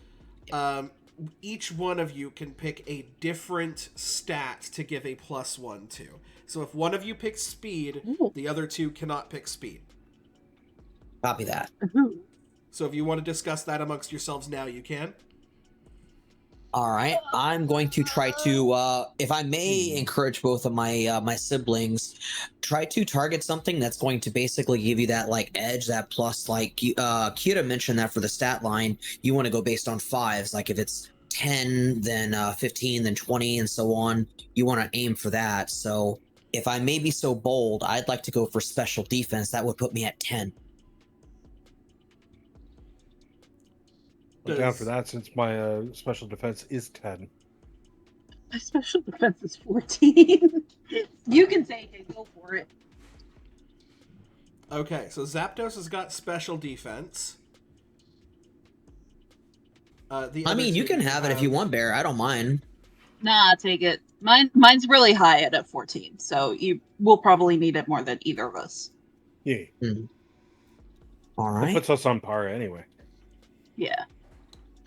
each one of you can pick a different stat to give a +1 to. So if one of you picks speed, the other 2 cannot pick speed. Copy that. So if you want to discuss that amongst yourselves now, you can. All right, I'm going to try to, if I may encourage both of my siblings, try to target something that's going to basically give you that like edge, that plus. Like Kira mentioned that for the stat line, you want to go based on 5s. Like if it's 10, then 15, then 20, and so on. You want to aim for that. So if I may be so bold, I'd like to go for special defense. That would put me at 10. I'm down for that since my special defense is 10. My special defense is 14. You can take it. Go for it. Okay, so Zapdos has got special defense. I mean, you can have it if you want, Bear. I don't mind. Nah, take it. Mine's really high at 14, so you will probably need it more than either of us. Yeah. All That right. puts us on par anyway. Yeah.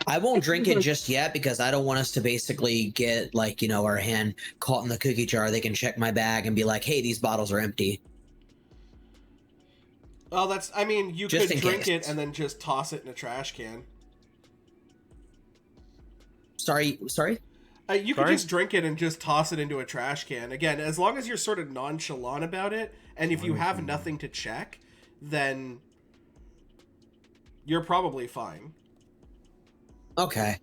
I won't drink it just yet because I don't want us to basically get, like, our hand caught in the cookie jar. They can check my bag and be like, hey, these bottles are empty. Well, I mean, you Just could in drink case. it and then just toss it in a trash can. Sorry? You could Sorry? just drink it and just toss it into a trash can. Again, as long as you're sort of nonchalant about it, and if you have nothing to check, then you're probably fine. Okay.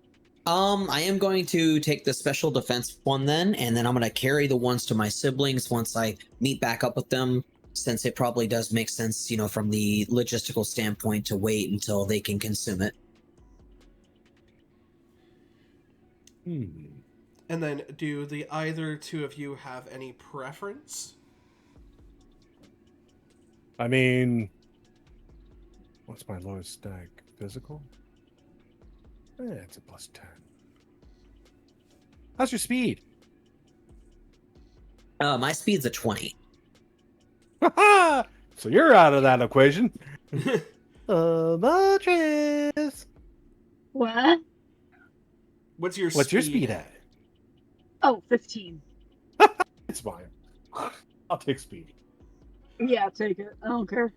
I am going to take the special defense one then, and then I'm going to carry the ones to my siblings once I meet back up with them, since it probably does make sense, from the logistical standpoint to wait until they can consume it. And then, do the either two of you have any preference? I mean, what's my lowest stack? Physical? It's a +10. How's your speed? My speed's a 20. So you're out of that equation. Moltres. What? What's your speed at? Oh, 15. It's fine. I'll take speed. Yeah, take it. I don't care.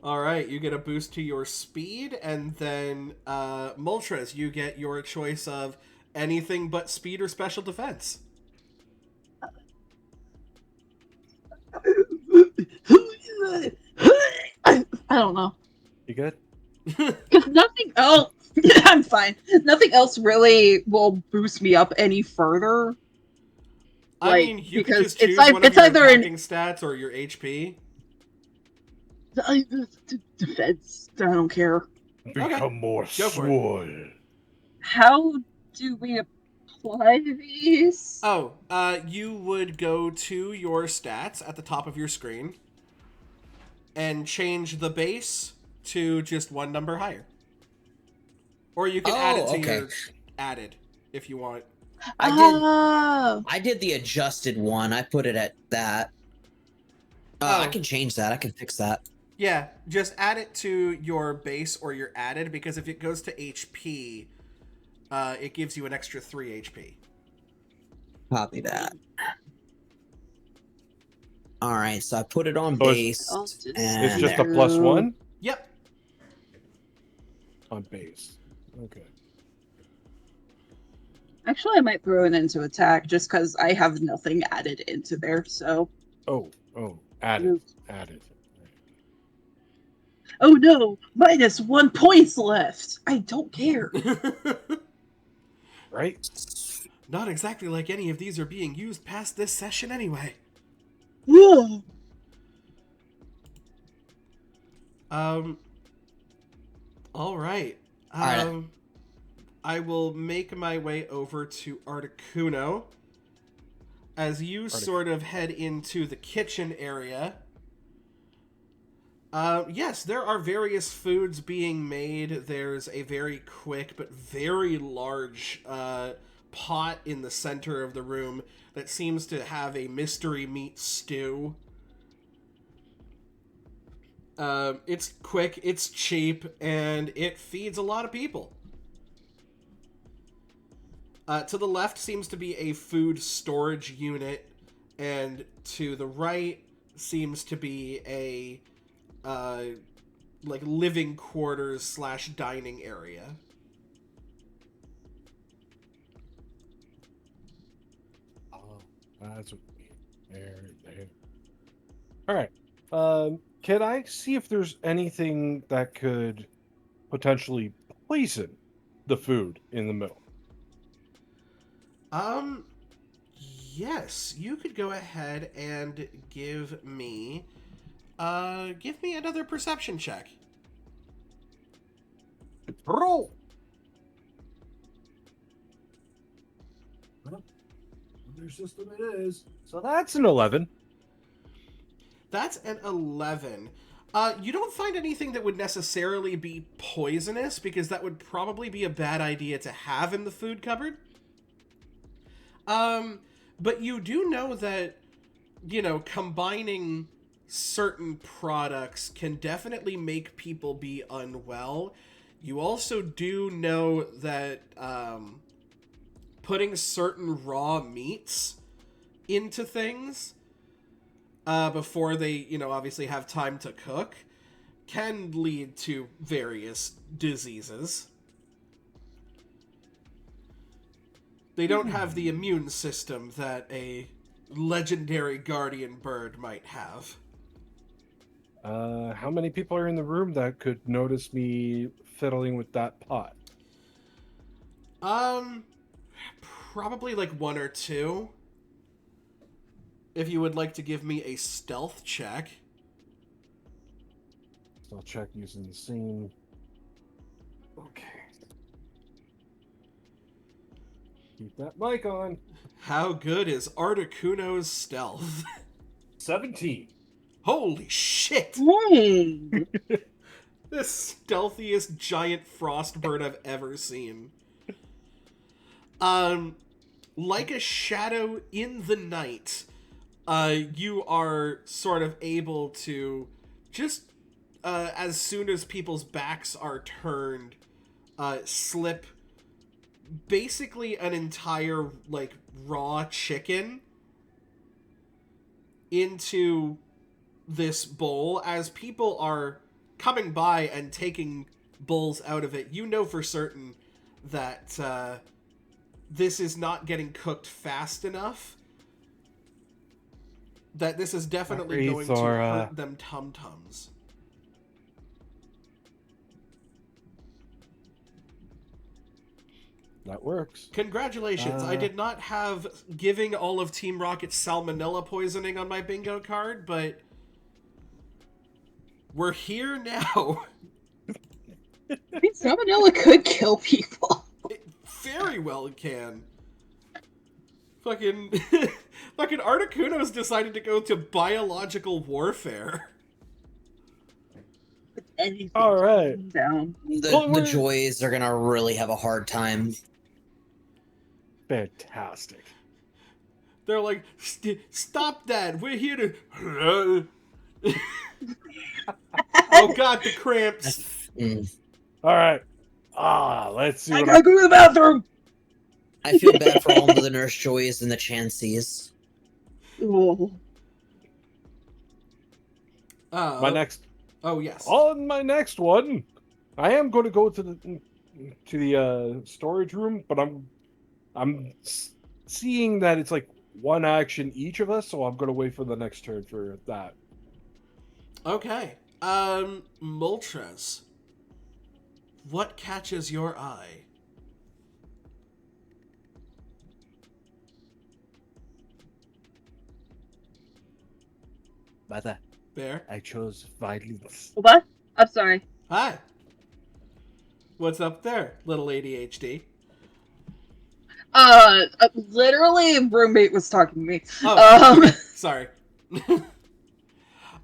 All right, you get a boost to your speed, and then Moltres, you get your choice of anything but speed or special defense. I don't know. You good? Because nothing else. I'm fine. Nothing else really will boost me up any further. I mean, you can because just choose it's one of it's your either attacking stats or your HP. Defense. I don't care. Become more Go for it. swole. How do we apply these? Oh, you would go to your stats at the top of your screen and change the base to just one number higher. Or you can add it to your added if you want. I did the adjusted one. I put it at that. I can change that. I can fix that. Yeah, just add it to your base or your added, because if it goes to HP, it gives you an extra 3 HP. Copy that. All right, so I put it on So base. It's just a +1 Yep. on base. Okay. Actually, I might throw it into attack just because I have nothing added into there. So. Oh, added. Oh no! -1 points left. I don't care. Right? Not exactly like any of these are being used past this session anyway. Whoa. All right. I will make my way over to Articuno. As you sort of head into the kitchen area, Yes, there are various foods being made. There's a very quick but very large pot in the center of the room that seems to have a mystery meat stew. It's quick, it's cheap, and it feeds a lot of people. To the left seems to be a food storage unit, and to the right seems to be a like living quarters / dining area. Oh, that's what. There. All right. Can I see if there's anything that could potentially poison the food in the middle? Yes, you could go ahead and give me another perception check. Roll. Their system it is. So that's an 11. That's an 11. You don't find anything that would necessarily be poisonous, because that would probably be a bad idea to have in the food cupboard. But you do know that, combining certain products can definitely make people be unwell. You also do know that putting certain raw meats into things before they, obviously have time to cook can lead to various diseases. They don't have the immune system that a legendary guardian bird might have. How many people are in the room that could notice me fiddling with that pot? Probably like 1 or 2. If you would like to give me a stealth check. I'll check using the same. Okay. Keep that mic on. How good is Articuno's stealth? 17. Holy shit! Hey. The stealthiest giant frost bird I've ever seen. Like a shadow in the night, you are sort of able to just, as soon as people's backs are turned, slip basically an entire, raw chicken into this bowl. As people are coming by and taking bowls out of it, you know for certain that this is not getting cooked fast enough. That this is definitely going to hurt them tum-tums. That works. Congratulations. I did not have giving all of Team Rocket's salmonella poisoning on my bingo card, but we're here now. I mean, salmonella could kill people. It very well can. Fucking Articuno's decided to go to biological warfare. Anything All right. down. The Joys are gonna really have a hard time. Fantastic. They're like, stop that. We're here to... Oh god, the cramps. All right. Let's see. I gotta go to the bathroom. I feel bad for all of the Nurse Joys and the Chanseys. Oh. My next. Oh yes. On my next one, I am going to go to the storage room, but I'm seeing that it's like one action each of us, so I'm going to wait for the next turn for that. Okay. Moltres. What catches your eye? Mother, Bear? I chose violence. What? I'm sorry. Hi. What's up there, little ADHD? Literally, roommate was talking to me. Oh, sorry.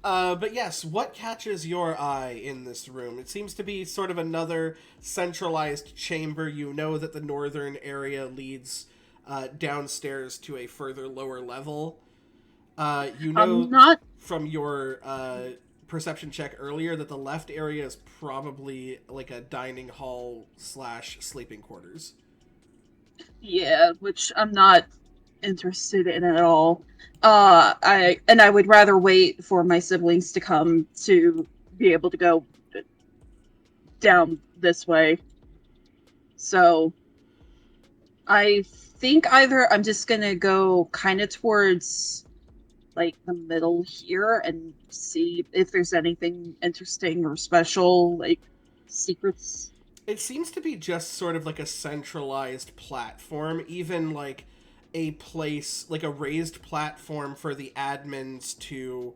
But yes, what catches your eye in this room? It seems to be sort of another centralized chamber. You know that the northern area leads downstairs to a further lower level. You know Not. from your perception check earlier that the left area is probably like a dining hall / sleeping quarters. Yeah, which I'm not interested in at all. I would rather wait for my siblings to come to be able to go down this way. So I think either I'm just gonna go kind of towards like the middle here and see if there's anything interesting or special, like secrets. It seems to be just sort of like a centralized platform, even like a place, like a raised platform for the admins to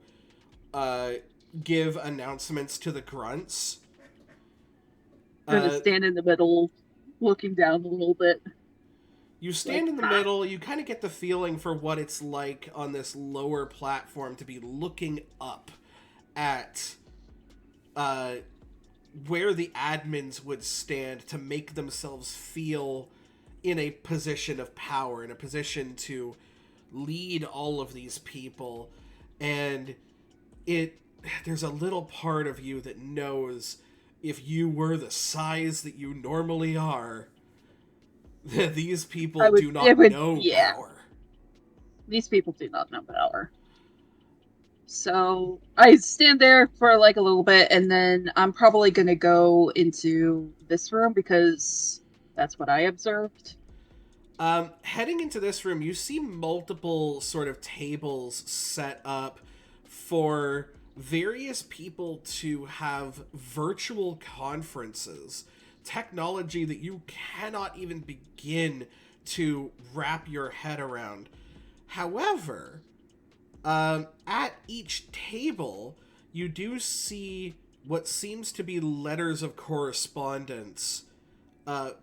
give announcements to the grunts. I'm gonna stand in the middle, looking down a little bit. You stand in the middle, you kind of get the feeling for what it's like on this lower platform to be looking up at where the admins would stand to make themselves feel in a position of power, in a position to lead all of these people. And there's a little part of you that knows if you were the size that you normally are, that these people do not know power. These people do not know power. So I stand there for like a little bit, and then I'm probably going to go into this room because that's what I observed. Heading into this room, you see multiple sort of tables set up for various people to have virtual conferences. Technology that you cannot even begin to wrap your head around. However, at each table, you do see what seems to be letters of correspondence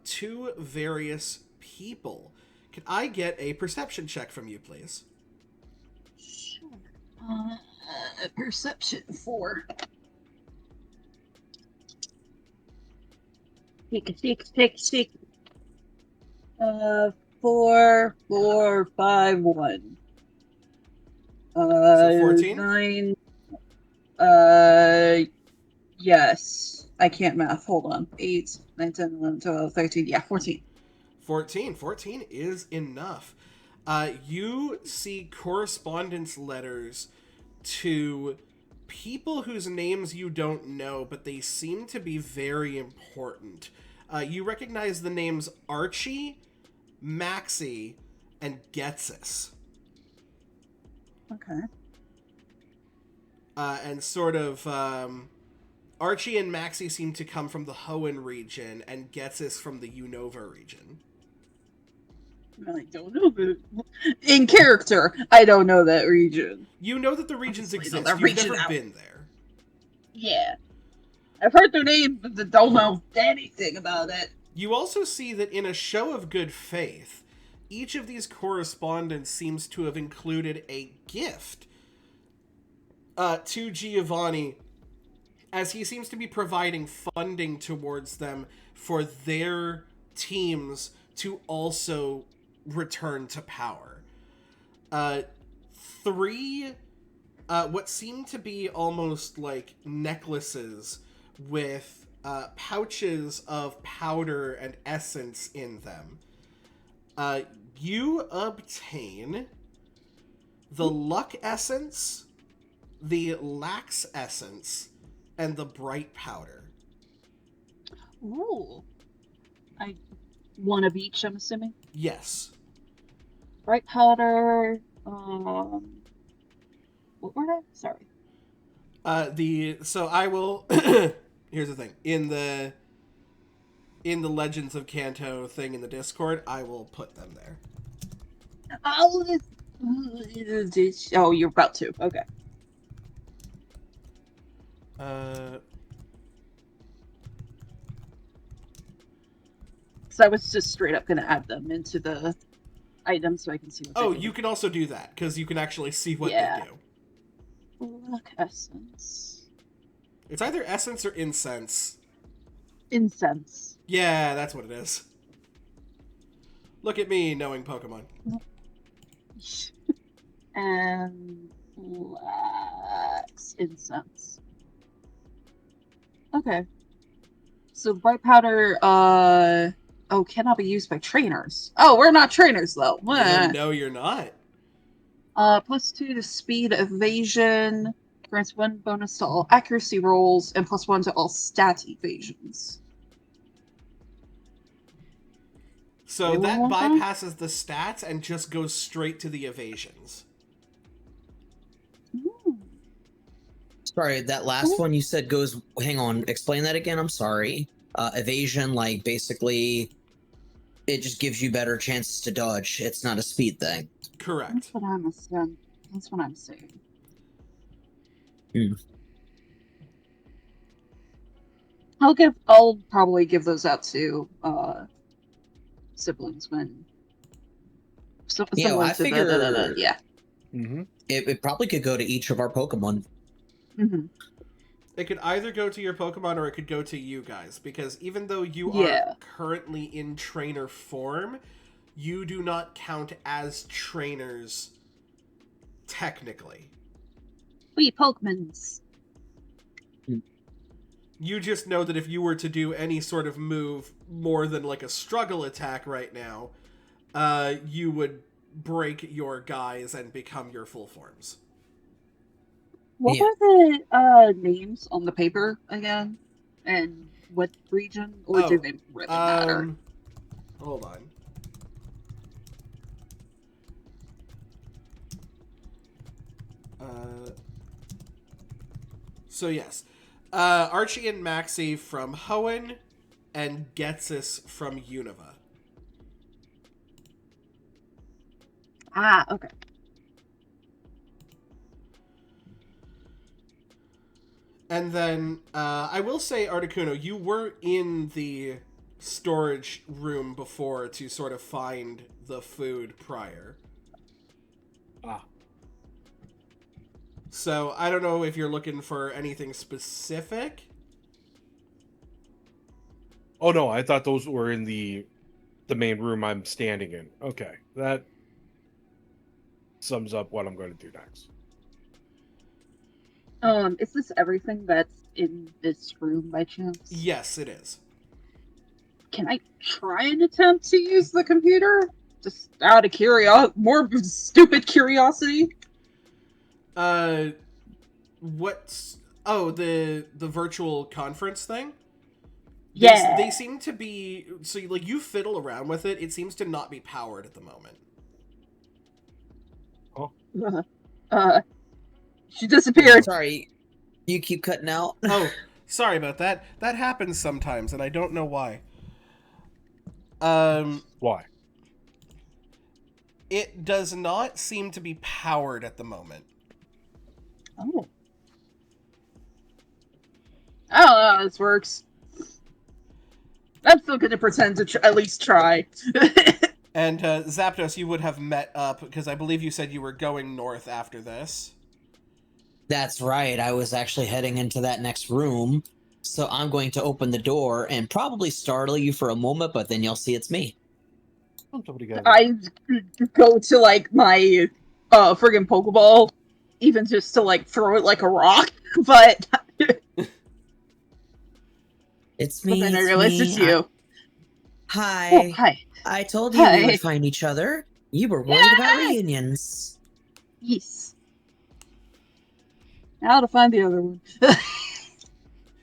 to various people. Can I get a perception check from you, please? Sure. Perception 4. Take. 4, 4, 5, 1. So 14? 9. Yes. I can't math. Hold on. 8, 9, 10, 11, 12, 13. Yeah, 14. 14 is enough. You see correspondence letters to people whose names you don't know, but they seem to be very important. You recognize the names Archie, Maxie, and Getsis. Okay. And sort of, Archie and Maxie seem to come from the Hoenn region, and Getsis from the Unova region. I don't know. In character, I don't know that region. You know that the regions exist. You've never been there. Yeah. I've heard their name, but don't know anything about it. You also see that in a show of good faith, each of these correspondents seems to have included a gift to Giovanni, as he seems to be providing funding towards them for their teams to also return to power. 3 what seem to be almost like necklaces with pouches of powder and essence in them. You obtain the luck essence, the lax essence, and the bright powder. Ooh. One of each, I'm assuming? Yes. Bright powder, what were they? Sorry. So I will here's the thing. In the Legends of Kanto thing in the Discord, I will put them there. Oh, you're about to. Okay. So I was just straight up going to add them into the item so I can see what you can also do that, because you can actually see what they do. Luck essence. It's either essence or incense. Incense. Yeah, that's what it is. Look at me knowing Pokemon. And wax incense. Okay. So the bright powder, cannot be used by trainers. Oh, we're not trainers though. Yeah, no, you're not. +2 to speed evasion, grants 1 bonus to all accuracy rolls, and +1 to all stat evasions. So Wait, that one more time? bypasses the stats and just goes straight to the evasions. Ooh. Sorry, that last one you said goes. Hang on, explain that again. I'm sorry. Evasion, like basically, it just gives you better chances to dodge. It's not a speed thing. Correct. That's what I'm saying. That's what I'm saying. Hmm. I'll probably give those out to siblings when. Yeah, I figure yeah. Mm-hmm. it probably could go to each of our Pokemon. Mm-hmm. It could either go to your Pokemon or it could go to you guys, because even though you Yeah. are currently in trainer form, you do not count as trainers technically. We Pokemons. You just know that if you were to do any sort of move more than like a struggle attack right now, you would break your guys and become your full forms. What Yeah. were the names on the paper again? And what region? Or do they really matter? Hold on. So yes, Archie and Maxie from Hoenn, and Getsis from Unova. Ah, okay. And then, I will say, Articuno, you were in the storage room before to sort of find the food prior. Ah. So, I don't know if you're looking for anything specific. Oh no, I thought those were in the main room I'm standing in. Okay, that sums up what I'm going to do next. Is this everything that's in this room by chance? Yes, it is. Can I try an attempt to use the computer? Just out of more stupid curiosity? What's... Oh, the virtual conference thing? Yeah. They seem to be... So, like, you fiddle around with it. It seems to not be powered at the moment. She disappeared. Sorry, you keep cutting out. Oh, sorry about that. That happens sometimes, and I don't know why. Why? It does not seem to be powered at the moment. Oh. I don't know how this works. I'm still gonna pretend to at least try. And, Zapdos, you would have met up, because I believe you said you were going north after this. That's right. I was actually heading into that next room. So I'm going to open the door and probably startle you for a moment, but then you'll see it's me. I go to, like, my friggin' Pokeball, even just to, like, throw it like a rock, but... It's me. But then I it's realized me. it's you. Hi. Oh, hi. I told you we Hi. would find each other. You were worried about Yay! reunions. Yes. Now to find the other one.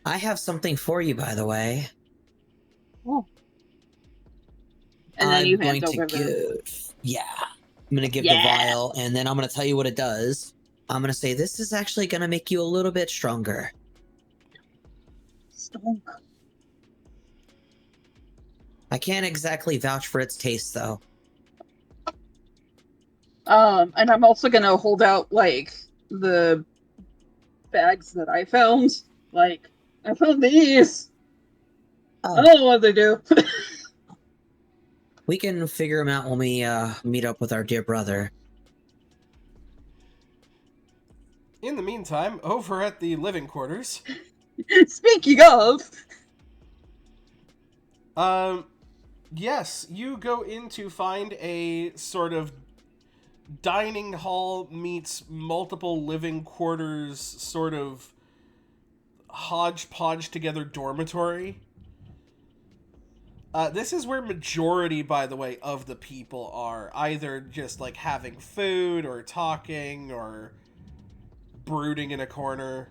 I have something for you, by the way. Oh. And then you I'm going hand to over give. Yeah. I'm going to give Yeah. the vial, and then I'm going to tell you what it does. I'm going to say this is actually going to make you a little bit stronger. Stonk. I can't exactly vouch for its taste, though. And I'm also gonna hold out, like, the bags that I found. Like, I found these! Oh. I don't know what they do. We can figure them out when we meet up with our dear brother. In the meantime, over at the living quarters, Speaking of, yes, you go in to find a sort of dining hall meets multiple living quarters sort of hodgepodge together dormitory. This is where majority, by the way, of the people are either just like having food or talking or brooding in a corner.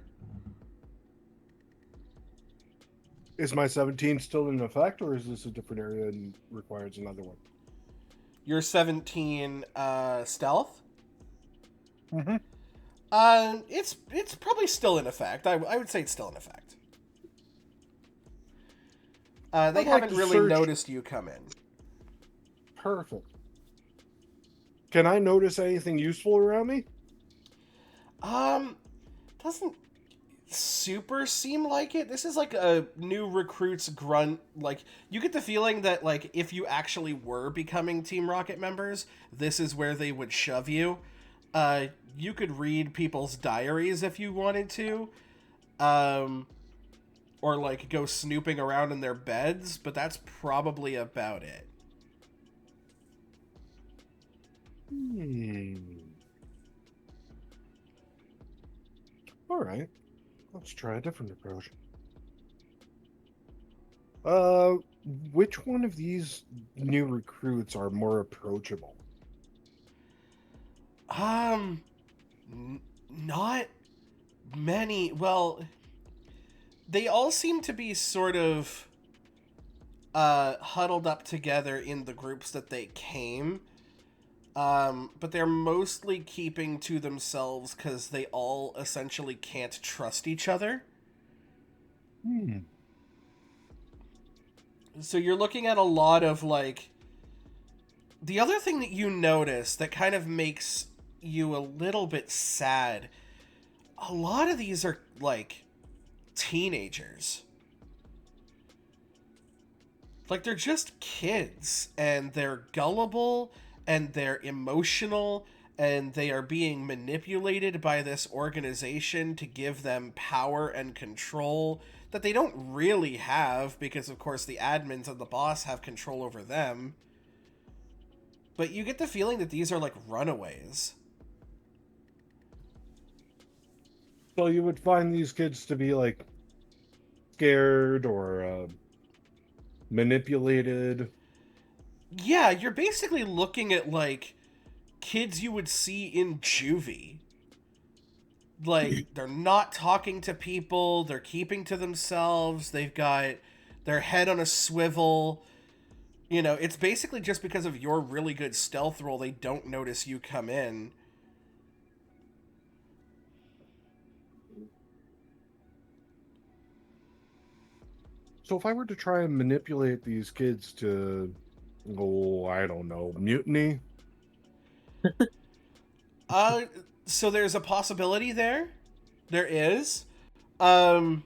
Is my 17 still in effect, or is this a different area and requires another one? You're 17 stealth. Mm-hmm. It's probably still in effect. I would say it's still in effect. They haven't really noticed you come in. Perfect. Can I notice anything useful around me? Doesn't super seem like it. This is like a new recruit's grunt. Like, you get the feeling that, like, if you actually were becoming Team Rocket members, this is where they would shove you. You could read people's diaries if you wanted to. Or, like, go snooping around in their beds, but that's probably about it. All right. Let's try a different approach. Which one of these new recruits are more approachable? Not many. Well, they all seem to be sort of huddled up together in the groups that they came. But they're mostly keeping to themselves because they all essentially can't trust each other. So you're looking at a lot of, like... The other thing that you notice that kind of makes you a little bit sad, a lot of these are, like, teenagers. Like, they're just kids, and they're gullible, and they're emotional, and they are being manipulated by this organization to give them power and control that they don't really have, because of course the admins and the boss have control over them. But you get the feeling that these are like runaways. So you would find these kids to be like scared or manipulated. Yeah, you're basically looking at like kids you would see in juvie. Like, they're not talking to people, they're keeping to themselves, they've got their head on a swivel. You know, it's basically just because of your really good stealth roll they don't notice you come in. So if I were to try and manipulate these kids to, oh, I don't know, mutiny? So there's a possibility there. There is. You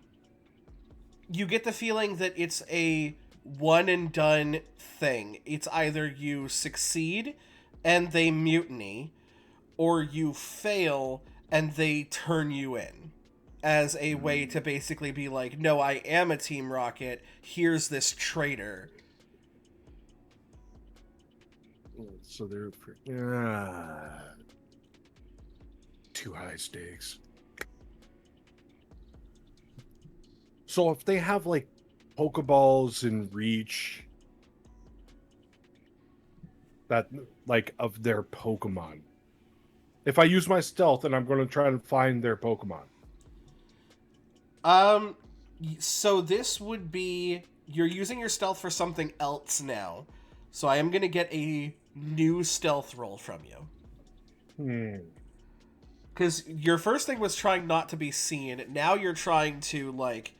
get the feeling that it's a one and done thing. It's either you succeed and they mutiny, or you fail and they turn you in as a way to basically be like, no, I am a Team Rocket. Here's this traitor. So they're too high stakes. So if they have like Pokeballs in reach that like of their Pokemon, if I use my stealth and I'm going to try and find their Pokemon. So this would be, you're using your stealth for something else now. So I am going to get a new stealth roll from you. Because your first thing was trying not to be seen. Now you're trying to, like,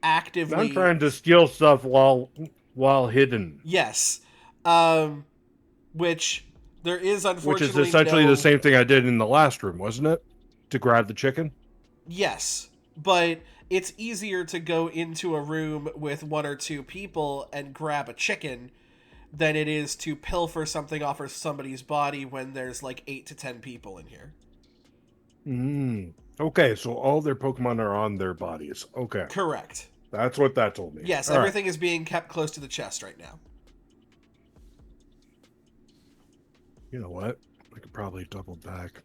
actively... I'm trying to steal stuff while hidden. Yes. Which there is unfortunately Which is essentially the same thing I did in the last room, wasn't it? To grab the chicken? Yes. But it's easier to go into a room with one or two people and grab a chicken than it is to pilfer something off of somebody's body when there's like 8 to 10 people in here. Okay, so all their Pokemon are on their bodies. Okay, Correct. that's what that told me. Yes, All right. everything is being kept close to the chest right now. You know what? I could probably double back.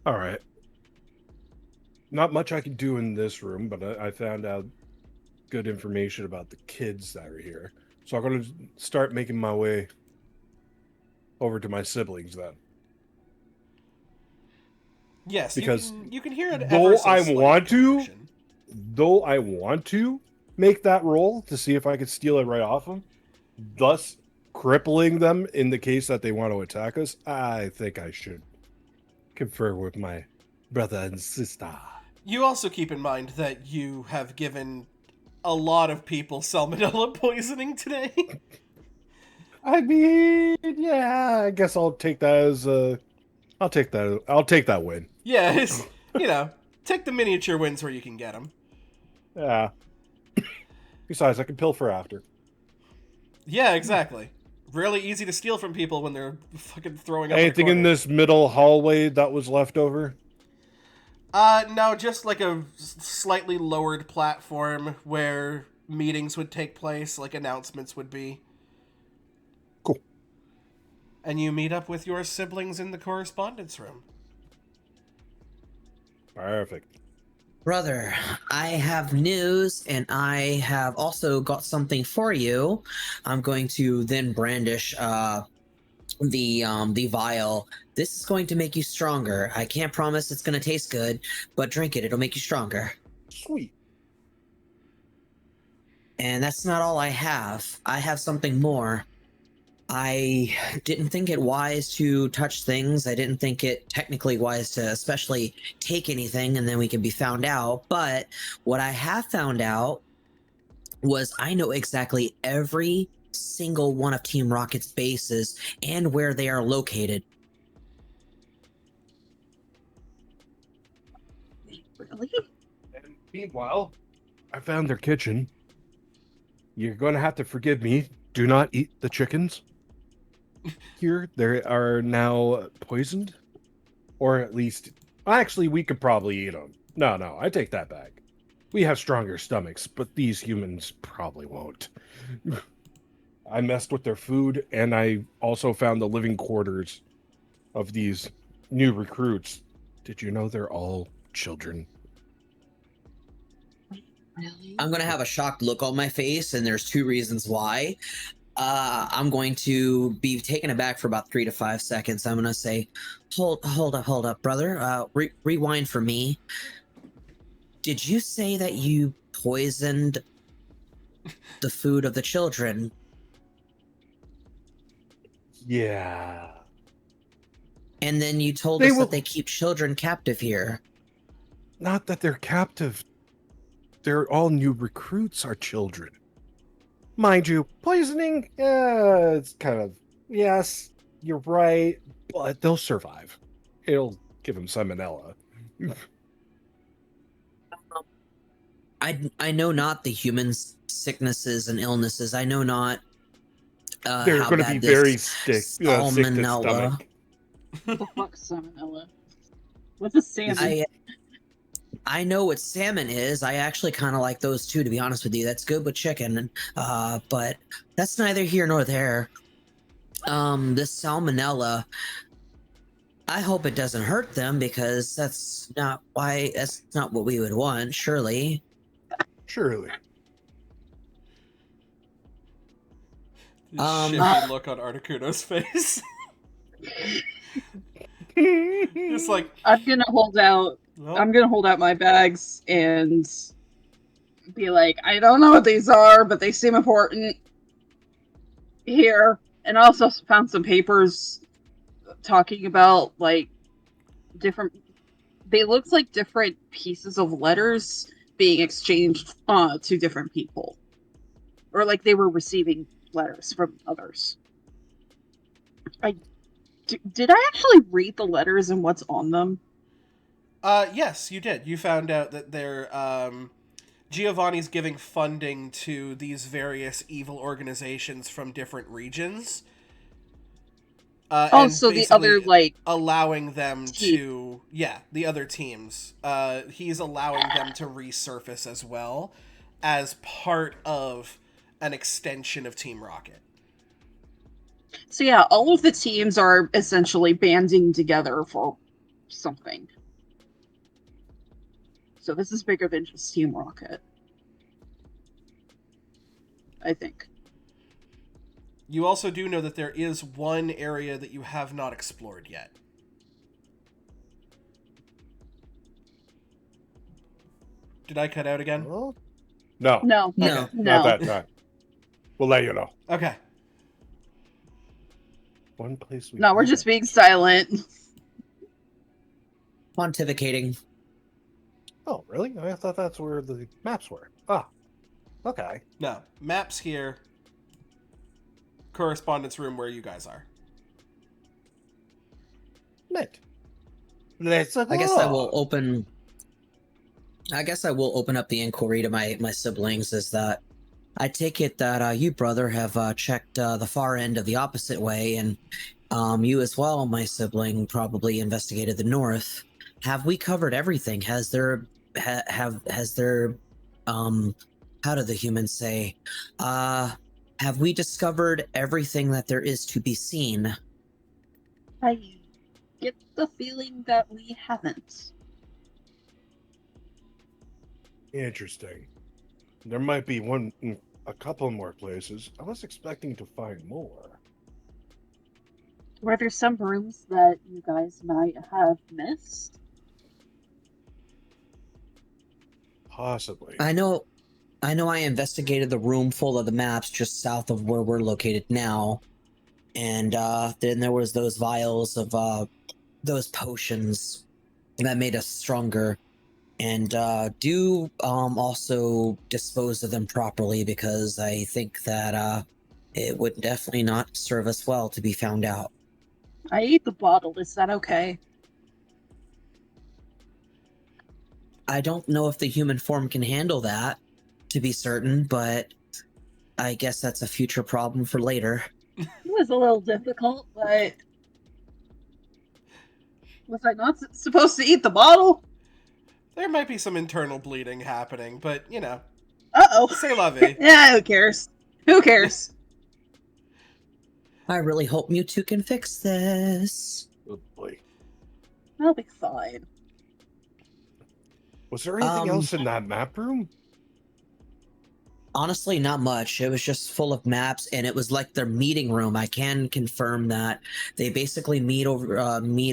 All right. Not much I can do in this room, but I found out good information about the kids that are here. So I'm going to start making my way over to my siblings then. Yes, Because you can hear it though ever so I slight want to, commotion. though I want to make that roll to see if I could steal it right off them, thus crippling them in the case that they want to attack us, I think I should confer with my brother and sister. You also keep in mind that you have given a lot of people salmonella poisoning today. I mean, yeah, I guess I'll take that as I'll take that win. Yeah, it's, take the miniature wins where you can get them. Yeah. Besides, I can pilfer after. Yeah, exactly. Really easy to steal from people when they're fucking throwing up Anything in a in corner. this middle hallway that was left over? No, just like a slightly lowered platform where meetings would take place, like announcements would be. Cool. And you meet up with your siblings in the correspondence room. Perfect. Brother, I have news, and I have also got something for you. I'm going to then brandish the vial. This is going to make you stronger. I can't promise it's going to taste good, but drink it. It'll make you stronger. Sweet. And that's not all I have. I have something more. I didn't think it wise to touch things. I didn't think it technically wise to especially take anything and then we can be found out. But what I have found out was I know exactly every single one of Team Rocket's bases and where they are located. Really? And meanwhile, I found their kitchen. You're going to have to forgive me. Do not eat the chickens. Here, they are now poisoned. Or at least, actually, we could probably eat them. No, I take that back. We have stronger stomachs, but these humans probably won't. I messed with their food, and I also found the living quarters of these new recruits. Did you know they're all children? Really? I'm going to have a shocked look on my face, and there's two reasons why. I'm going to be taken aback for about 3 to 5 seconds. I'm going to say, hold up, brother. Rewind for me. Did you say that you poisoned the food of the children? Yeah. And then you told They us will- that they keep children captive here. Not that they're captive. They're all new recruits are children. Mind you, poisoning, it's kind of, yes, you're right, but they'll survive. It'll give them salmonella. I know not the humans' sicknesses and illnesses. I know not They're how going to bad be this very sick to salmonella. stomach. What the fuck, salmonella? What's a salmon? I know what salmon is. I actually kind of like those too, to be honest with you. That's good with chicken, but that's neither here nor there. This salmonella, I hope it doesn't hurt them because that's not what we would want, surely. Surely. The Um, shifty look on Articuno's face. It's like, I'm gonna hold out. well, I'm gonna hold out my bags and be like, I don't know what these are, but they seem important. Here, and I also found some papers talking about like different. They looked like different pieces of letters being exchanged to different people, or like they were receiving letters from others. Did I actually read the letters and what's on them? yes, you did. You found out that they're, Giovanni's giving funding to these various evil organizations from different regions. And so the basically other, like, allowing them team. to, the other teams. He's allowing them to resurface as well as part of an extension of Team Rocket. So yeah, all of the teams are essentially banding together for something. So this is bigger than just Team Rocket, I think. You also do know that there is one area that you have not explored yet. Did I cut out again? Oh? No, No, No. Okay. not no. that time. We'll let you know. Okay. One place we No, we're just haven't. being silent. Pontificating. Oh, really? I thought that's where the maps were. Ah, okay. No. Maps here. Correspondence room where you guys are. Neat. Let's go. I guess I will open up the inquiry to my siblings. Is that I take it that you, brother, have checked the far end of the opposite way, and you as well, my sibling, probably investigated the north. Have we covered everything? Has there how do the humans say? Have we discovered everything that there is to be seen? I get the feeling that we haven't. Interesting. There might be a couple more places. I was expecting to find more. Were there some rooms that you guys might have missed? Possibly. I know I investigated the room full of the maps just south of where we're located now. And then there was those vials of those potions that made us stronger. And do also dispose of them properly, because I think that it would definitely not serve us well to be found out. I ate the bottle. Is that okay? I don't know if the human form can handle that, to be certain, but I guess that's a future problem for later. It was a little difficult, but was I not supposed to eat the bottle? There might be some internal bleeding happening, but, Uh-oh. c'est la vie. Yeah, who cares? Who cares? I really hope you two can fix this. Oh boy. I'll be fine. Was there anything else in that map room? Honestly, not much. It was just full of maps, and it was like their meeting room. I can confirm that they basically meet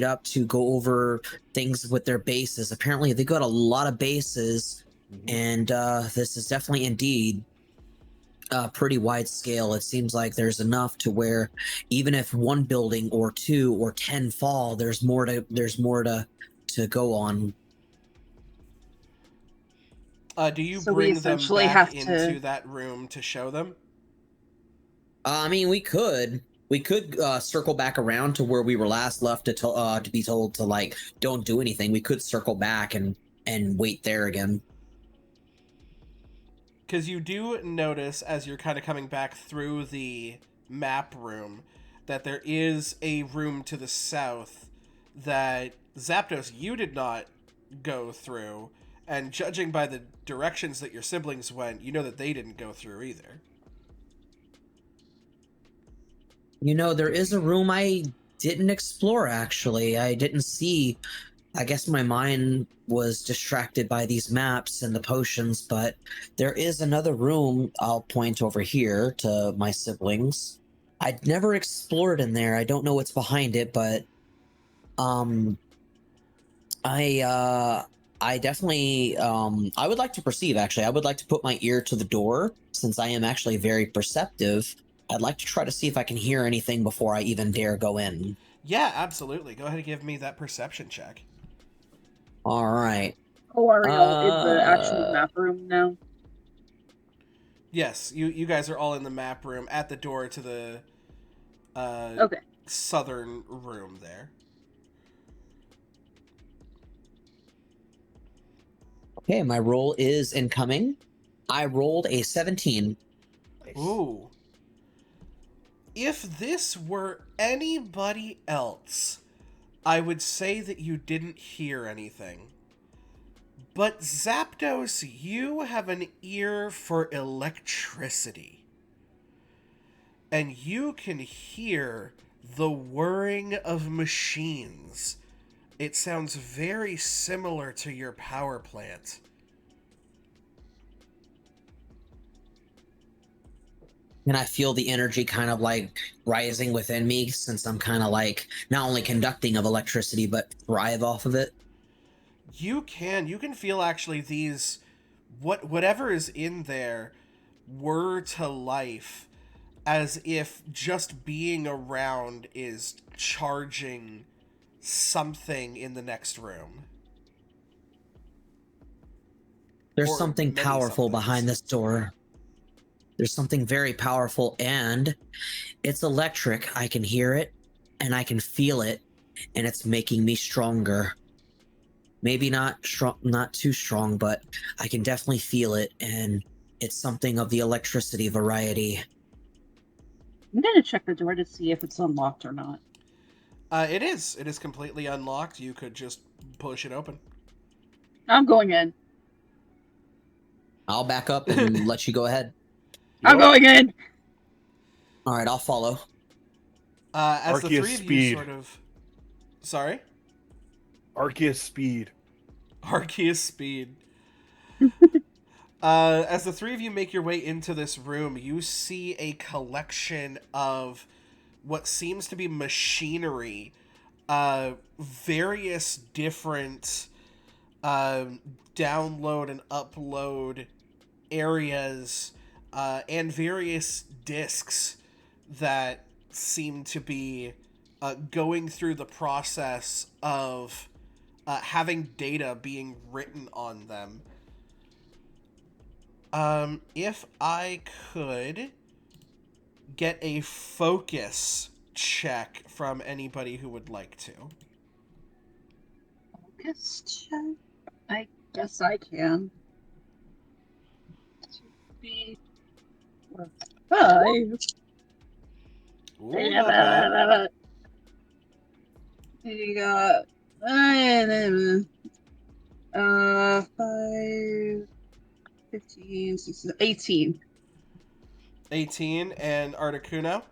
up to go over things with their bases. Apparently, they got a lot of bases, and this is definitely indeed pretty wide scale. It seems like there's enough to where even if one building or 2 or 10 fall, there's more to go on. Do you So we bring them essentially back have into to- that room to show them? I mean, we could circle back around to where we were last left to be told to, like, don't do anything. We could circle back and wait there again. Because you do notice, as you're kind of coming back through the map room, that there is a room to the south that Zapdos, you did not go through, and judging by the directions that your siblings went, you know that they didn't go through either. You know, there is a room I didn't explore, actually. I didn't see. I guess my mind was distracted by these maps and the potions, but there is another room. I'll point over here to my siblings. I'd never explored in there. I don't know what's behind it, but I definitely I would like to perceive, actually. I would like to put my ear to the door, since I am actually very perceptive. I'd like to try to see if I can hear anything before I even dare go in. Yeah, absolutely. Go ahead and give me that perception check. All right. Oh, are we all in the actual map room now? Yes, you guys are all in the map room at the door to the Okay. southern room there. Okay, my roll is incoming. I rolled a 17. Ooh. if this were anybody else, I would say that you didn't hear anything. But Zapdos, you have an ear for electricity. And you can hear the whirring of machines. It sounds very similar to your power plant. And I feel the energy kind of like rising within me, since I'm kind of like not only conducting of electricity, but thrive off of it. You can feel actually these, whatever is in there whir to life, as if just being around is charging something in the next room. There's Or something many powerful somethings. behind this door. There's something very powerful, and it's electric. I can hear it, and I can feel it, and it's making me stronger. Maybe not strong, not too strong, but I can definitely feel it, and it's something of the electricity variety. I'm gonna check the door to see if it's unlocked or not. It is. It is completely unlocked. You could just push it open. I'm going in. I'll back up and let you go ahead. I'm going in. All right, I'll follow. As the Arceus three of you speed. sort of... Sorry? Arceus speed. Arceus speed. As the three of you make your way into this room, you see a collection of what seems to be machinery, various different download and upload areas, and various discs that seem to be going through the process of having data being written on them. If I could get a focus check from anybody who would like to. Focus check? I guess I can. 2, 3, 4, 5. Ooh, not bad. You got 5, 15, 16, 18. 18 and Articuno.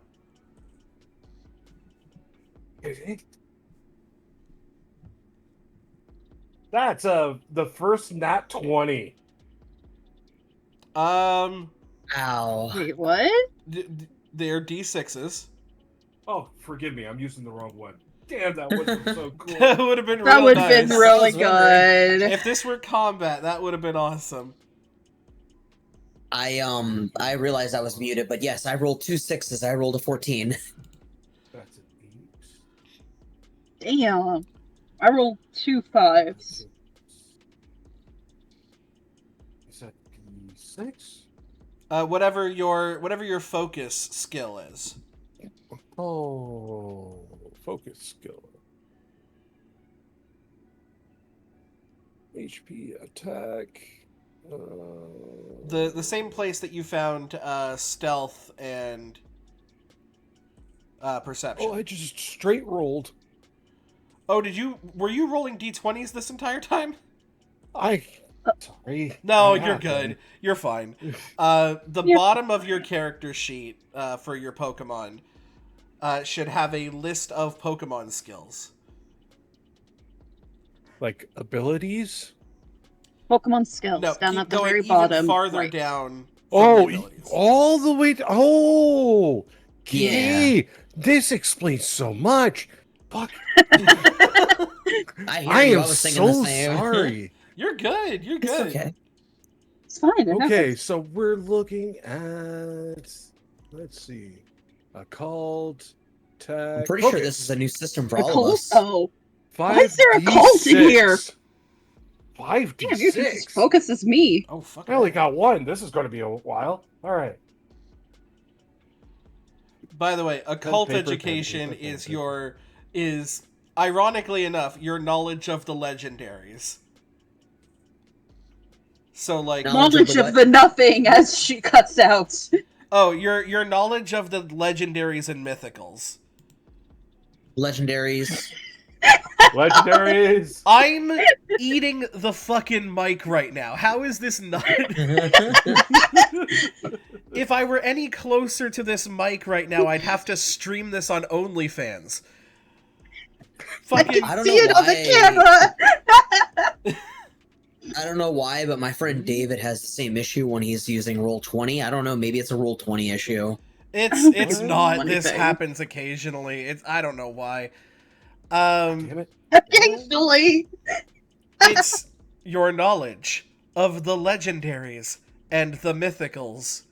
That's the first nat 20. Ow. Wait, what? They're D6s. Oh, forgive me, I'm using the wrong one. Damn, that would have been so cool. That would have been That real would nice. have been really good. If this were combat, that would have been awesome. I realized I was muted, but yes, I rolled 2 6s. I rolled a 14. That's an 8. Damn. I rolled 2 5s. Is that D6? Whatever your focus skill is. Oh, focus skill. HP attack. The same place that you found stealth and perception. Oh, I just straight rolled. Oh, were you rolling D20s this entire time? Sorry. No, That you're happened. good. You're fine. The bottom of your character sheet for your Pokemon should have a list of Pokemon skills. Like abilities? Pokemon skills No, down keep at the going very even bottom. farther right. down. from the Oh, abilities. all the way. Oh, okay. Yeah. This explains so much. Fuck. I hear I you. am I was thinking so the same. sorry. You're good. You're It's good. okay. It's fine. It Okay, happens. so we're looking at. Let's see. A called tag. I'm pretty sure this is a new system for A all of cult? us. Oh, why is there a cult in here? 5d6. damn, you're just as focused as me. Oh, fuck. I only got one. This is going to be a while. All right. By the way, occult paper, education pen, paper, is paper. is ironically enough your knowledge of the legendaries. So like Knowledge of Knowledge the of what? the nothing as she cuts out. Oh, your knowledge of the legendaries and mythicals. Legendaries. Legendaries. I'm eating the fucking mic right now. How is this not? If I were any closer to this mic right now, I'd have to stream this on OnlyFans. Fucking. I don't See know it on why. the camera. I don't know why, but my friend David has the same issue when he's using Roll20. I don't know, maybe it's a Roll20 issue. It's not. Funny This thing. happens occasionally. I don't know why. Damn it. Occasionally. It's your knowledge of the legendaries and the mythicals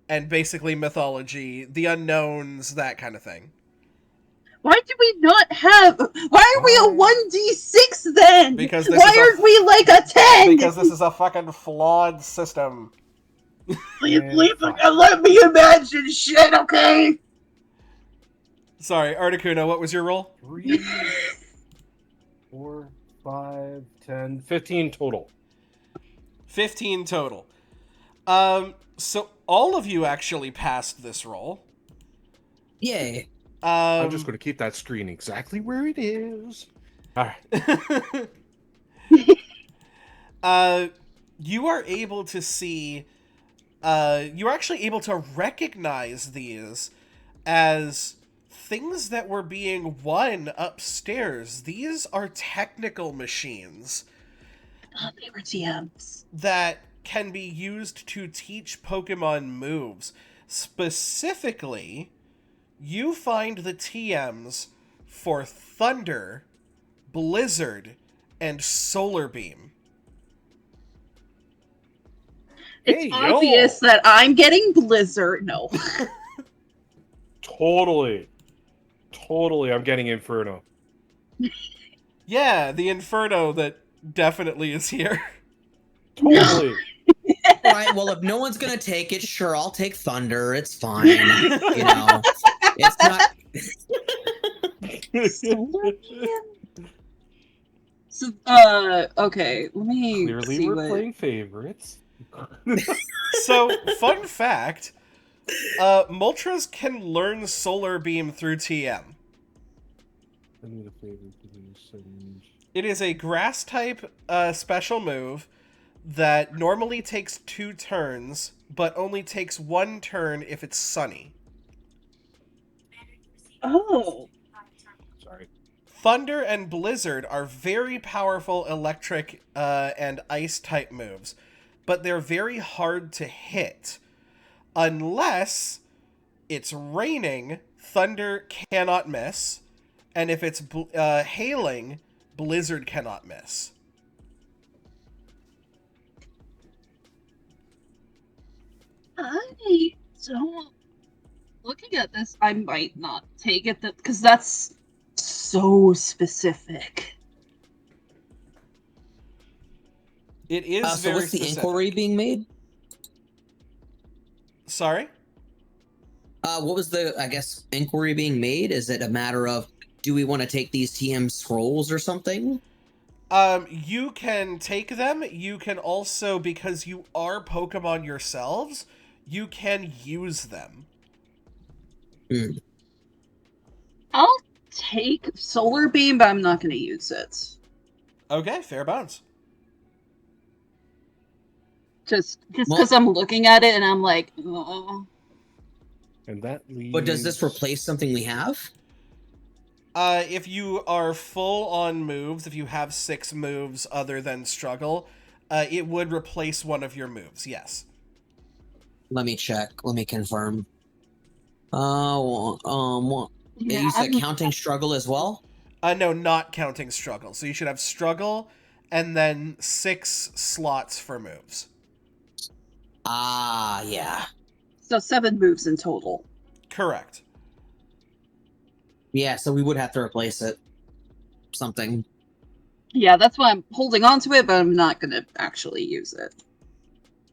and basically mythology, the unknowns, that kind of thing. Why do we not have? Why are we a 1d6 then? Because this why is a- aren't we like a 10? Because this is a fucking flawed system. Let me imagine shit, okay? Sorry, Articuno, what was your roll? 3, 4, 5, 10, 15 total. 15 total. So all of you actually passed this roll. Yay. I'm just going to keep that screen exactly where it is. All right. You are able to see. You're actually able to recognize these as things that were being won upstairs. These are technical machines They were TMs. that can be used to teach Pokemon moves. Specifically, you find the TMs for Thunder, Blizzard, and Solar Beam. It's Hey, obvious yo. that I'm getting Blizzard. No. Totally. I'm getting Inferno. Yeah, the Inferno that definitely is here. Totally. All right, well, if no one's going to take it, sure, I'll take Thunder. It's fine. You know, it's not. Solar Beam? So, okay, let me Clearly, see we're what... playing favorites. So, fun fact, Moltres can learn Solar Beam through TM. It is a grass-type special move that normally takes 2 turns, but only takes 1 turn if it's sunny. Oh. Sorry. Thunder and Blizzard are very powerful electric and ice-type moves, but they're very hard to hit. Unless it's raining, Thunder cannot miss, and if it's hailing, Blizzard cannot miss. I don't... Looking at this, I might not take it, because that's so specific. It is So very what's the specific. inquiry being made? Sorry? What was the, I guess, inquiry being made? Is it a matter of, do we want to take these TM scrolls or something? You can take them. You can also, because you are Pokemon yourselves, you can use them. I'll take Solar Beam, but I'm not going to use it. Okay, fair bounds. Just because I'm looking at it and I'm like, And that leaves... But does this replace something we have? If you are full on moves, if you have 6 moves other than Struggle, it would replace one of your moves, yes. Let me check. Let me confirm. You said counting Struggle as well? No, not counting Struggle. So you should have Struggle and then 6 slots for moves. Ah, yeah. So 7 moves in total. Correct. Yeah, so we would have to replace it. Something. Yeah, that's why I'm holding on to it, but I'm not going to actually use it.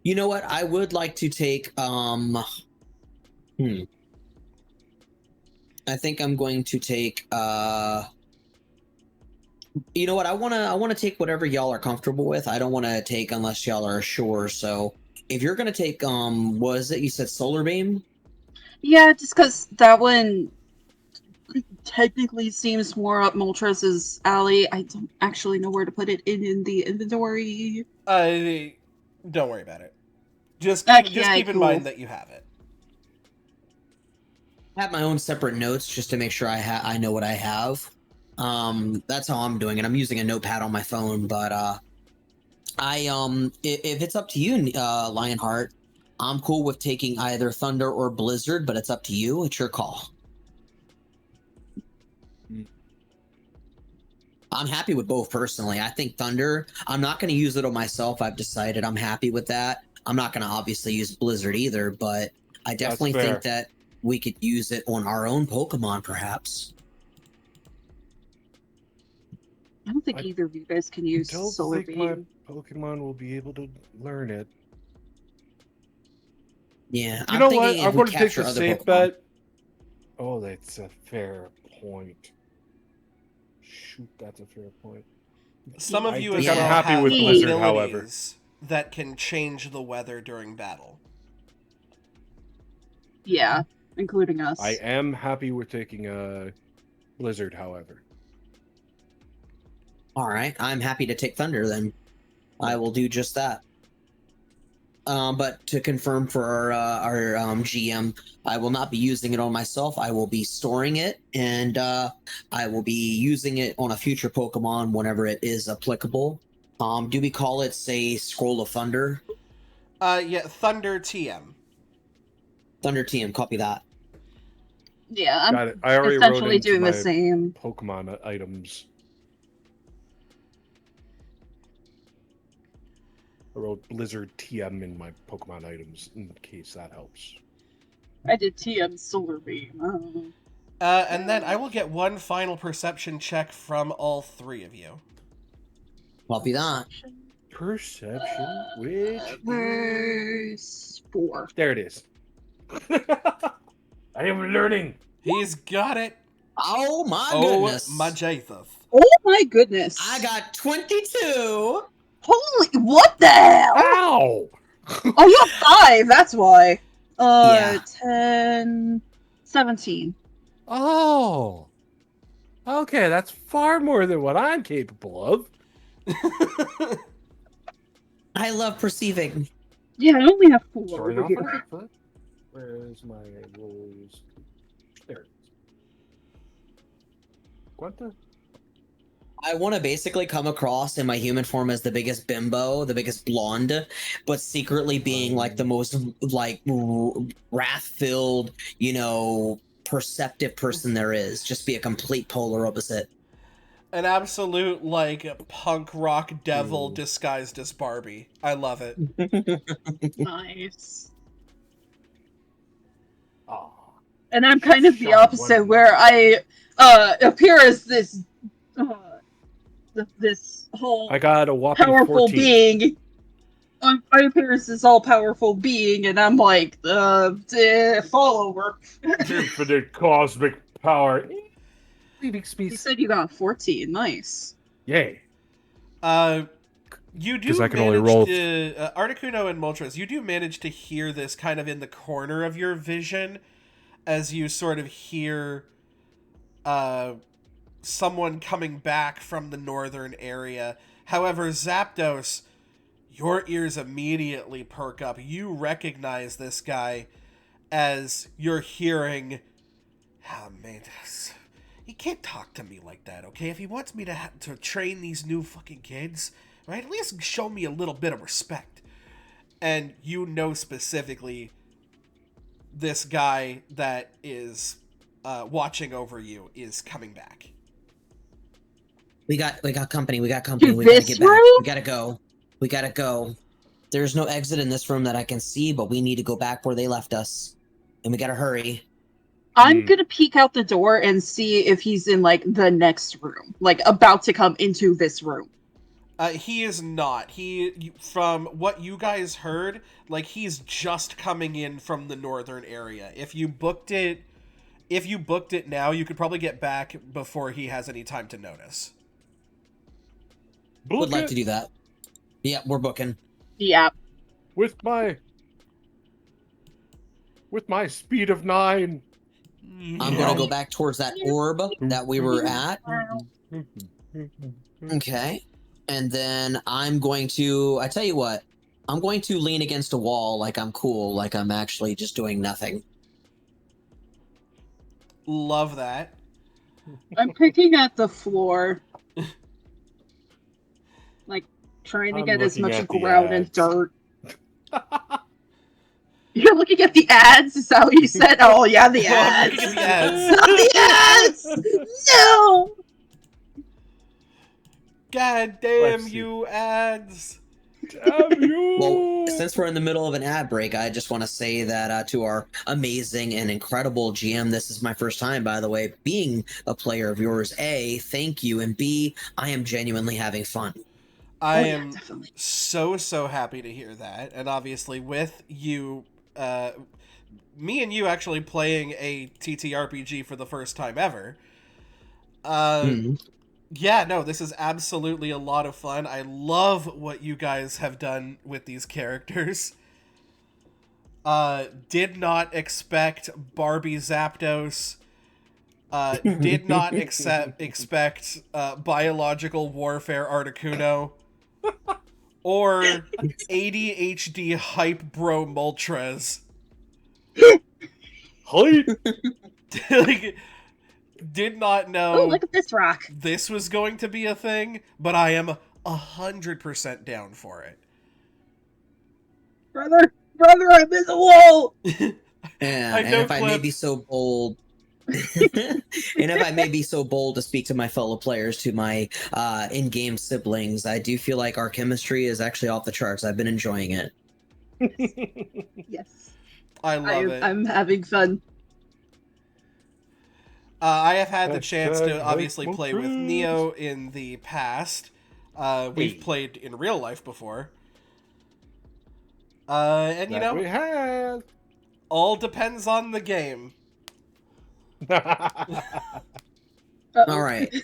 You know what? I would like to take, I think I'm going to take, you know what? I want to take whatever y'all are comfortable with. I don't want to take unless y'all are sure, so if you're gonna take what is it? You said solar beam? Yeah, just because that one technically seems more up Moltres' alley. I don't actually know where to put it in the inventory. Don't worry about it. Just Okay, keep in cool. mind that you have it. I have my own separate notes just to make sure I know what I have. That's how I'm doing it. I'm using a notepad on my phone, but if it's up to you, Lionheart, I'm cool with taking either Thunder or Blizzard, but it's up to you. It's your call. I'm happy with both personally. I think Thunder, I'm not going to use it on myself. I've decided I'm happy with that. I'm not going to obviously use Blizzard either, but I definitely think that we could use it on our own Pokemon, perhaps. I don't think either of you guys can use Solar Beam. My Pokemon will be able to learn it. Yeah, you know what? I'm going to take the safe bet. Oh, that's a fair point. Shoot, that's a fair point. Some of you I'm happy with Blizzard, however, that can change the weather during battle. Yeah, including us. I am happy with taking a Blizzard, however. All right, I'm happy to take Thunder then. I will do just that. But to confirm for our GM, I will not be using it on myself. I will be storing it, and I will be using it on a future Pokemon whenever it is applicable. Do we call it, say, Scroll of Thunder? Yeah, Thunder TM. Thunder TM, copy that. Yeah, I'm Got it. I already essentially wrote doing the same. Pokemon items. I wrote Blizzard TM in my Pokemon items in case that helps. I did TM Solar Beam. Oh. And then I will get one final perception check from all three of you. Copy that. Perception, which is 4. There it is. I am learning. He's got it. Oh my goodness. Oh my Jesus. Oh my goodness. I got 22. Holy, what the hell? Ow! Oh, you have 5, that's why. Yeah. 10, 17. Oh. Okay, that's far more than what I'm capable of. I love perceiving. Yeah, I only have 4 Starting over off here. on foot. Where's my rolls? There it is. Quanta? I want to basically come across in my human form as the biggest bimbo, the biggest blonde, but secretly being like the most like wrath-filled, perceptive person there is. Just be a complete polar opposite. An absolute like punk rock devil disguised as Barbie. I love it. Nice. Oh. And I'm kind of the opposite, where I appear as this this whole I got a whopping powerful 14. being. I appear as this all-powerful being, and I'm like the follower. Infinite cosmic power. You said you got 14. Nice. Yay. You do I can manage only roll to Articuno and Moltres, you do manage to hear this kind of in the corner of your vision as you sort of hear someone coming back from the northern area. However, Zapdos, your ears immediately perk up. You recognize this guy as you're hearing, oh man, he can't talk to me like that, okay? If he wants me to train these new fucking kids, right, at least show me a little bit of respect. And you know specifically this guy that is watching over you is coming back. We got company. We got company. To We gotta this get back. room? We gotta go. We gotta go. There's no exit in this room that I can see, but we need to go back where they left us, and we gotta hurry. I'm gonna peek out the door and see if he's in like the next room, like about to come into this room. He is not. From what you guys heard, like he's just coming in from the northern area. If you booked it now, you could probably get back before he has any time to notice. Would like to do that. Yeah, we're booking. Yeah. with my speed of 9. I'm gonna go back towards that orb that we were at. Okay. And then I'm going to, I tell you what, I'm going to lean against a wall like I'm cool, like I'm actually just doing nothing. Love that. I'm picking at the floor. Like, trying to I'm get as looking much at the ground and ads. dirt. You're looking at the ads? Is that what you said? Oh, yeah, the I'm ads! looking at the ads. Not the ads! No! God damn Let's see. you ads. Damn you! Well, since we're in the middle of an ad break, I just want to say that to our amazing and incredible GM, this is my first time, by the way, being a player of yours. A, thank you, and B, I am genuinely having fun. I Oh, yeah, am definitely. so happy to hear that. And obviously with you, me and you actually playing a TTRPG for the first time ever. Yeah, no, this is absolutely a lot of fun. I love what you guys have done with these characters. Did not expect Barbie Zapdos. Did not expect biological warfare Articuno. Or ADHD hype bro Moltres. Hi. Like, did not know Oh, look at this rock. this was going to be a thing, but I am 100% down for it. Brother, I'm in the wall! Yeah, I and know if I may clip. be so bold, and if I may be so bold to speak to my fellow players, to my in-game siblings, I do feel like our chemistry is actually off the charts. I've been enjoying it. Yes. I love it. I'm having fun. I have had the chance to Hashtag obviously hype play with Moltres. Neo in the past. We've Hey. played in real life before. And you That know, we have. all depends on the game. Uh-oh. All right.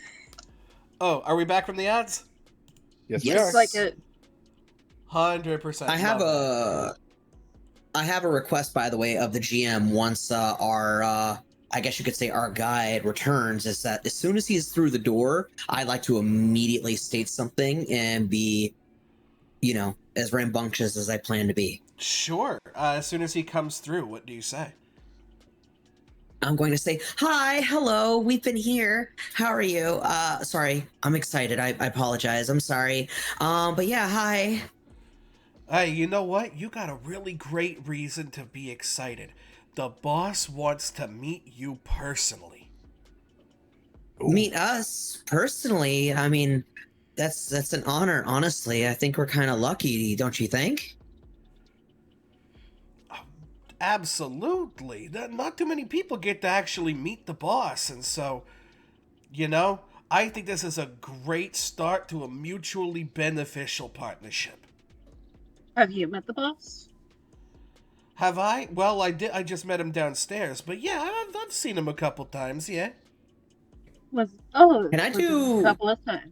Oh, are we back from the ads? Yes, Yes. we are. It's like a 100%. I have love a request, by the way, of the GM once our I guess you could say our guide returns, is that as soon as he's through the door, I like to immediately state something and be, you know, as rambunctious as I plan to be. that. Sure. As soon as he comes through, what do you say? I'm going to say, hi, hello, we've been here. How are you? Sorry, I'm excited. I apologize. I'm sorry. But yeah, hi. Hey, you know what? You got a really great reason to be excited. The boss wants to meet you personally. Meet us personally. I mean, that's an honor, honestly. I think we're kind of lucky, don't you think? Absolutely. Not too many people get to actually meet the boss, and so, you know, I think this is a great start to a mutually beneficial partnership. Have you met the boss? Have I? Well, I did. I just met him downstairs, but yeah, I've seen him a couple times. Yeah. Can I was it do- a couple of times?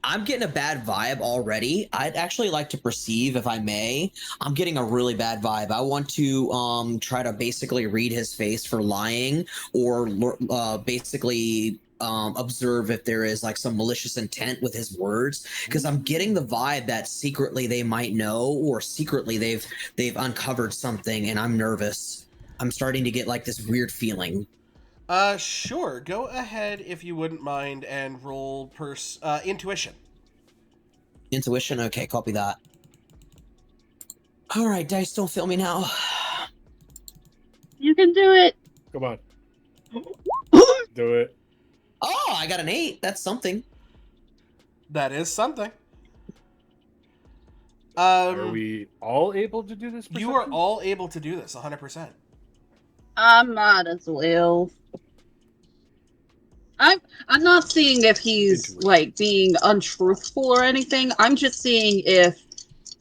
I'm getting a bad vibe already. I'd actually like to perceive, if I may. I'm getting a really bad vibe. I want to try to basically read his face for lying, or basically observe if there is like some malicious intent with his words, because I'm getting the vibe that secretly they might know, or secretly they've uncovered something, and I'm nervous. I'm starting to get like this weird feeling. Sure. Go ahead if you wouldn't mind and roll intuition. Intuition? Okay, copy that. All right, dice, don't fail me now. You can do it. Come on. Do it. Oh, I got an 8. That's something. That is something. Are we all able to do this? You are perception? all able to do this, 100%. I might as well. I'm not seeing if he's Intuition. like being untruthful or anything. I'm just seeing if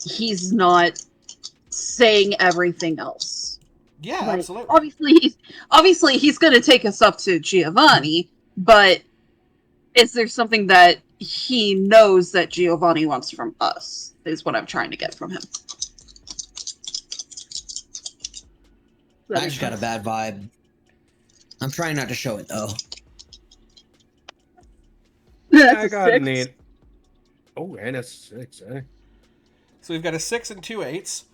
he's not saying everything else. Yeah, Like, absolutely. obviously he's going to take us up to Giovanni, but is there something that he knows that Giovanni wants from us? Is what I'm trying to get from him. I just got a bad vibe. I'm trying not to show it though. That's I a got an 6. 8. Oh, and a 6, eh? So we've got a 6 and 2 8s.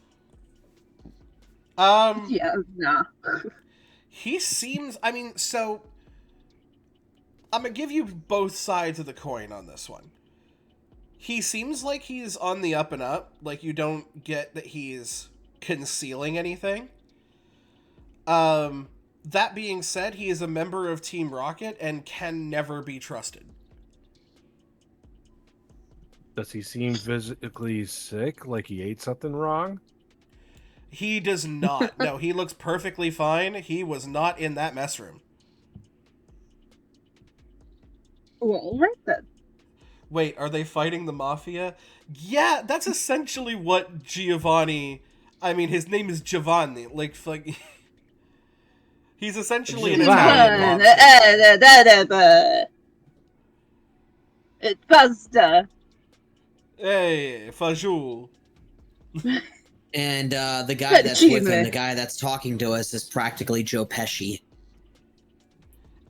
Yeah, nah. He seems. I mean, so I'm gonna give you both sides of the coin on this one. He seems like he's on the up and up. Like, you don't get that he's concealing anything. That being said, he is a member of Team Rocket and can never be trusted. Does he seem physically sick? Like he ate something wrong? He does not. No, he looks perfectly fine. He was not in that mess room. Well, right then. Wait, are they fighting the Mafia? Yeah, that's essentially what Giovanni... I mean, his name is Giovanni. Like he's essentially an Italian mobster. It's pasta. Hey, fagioli. And the guy that's with him, Fettuccine. the guy that's talking to us, is practically Joe Pesci.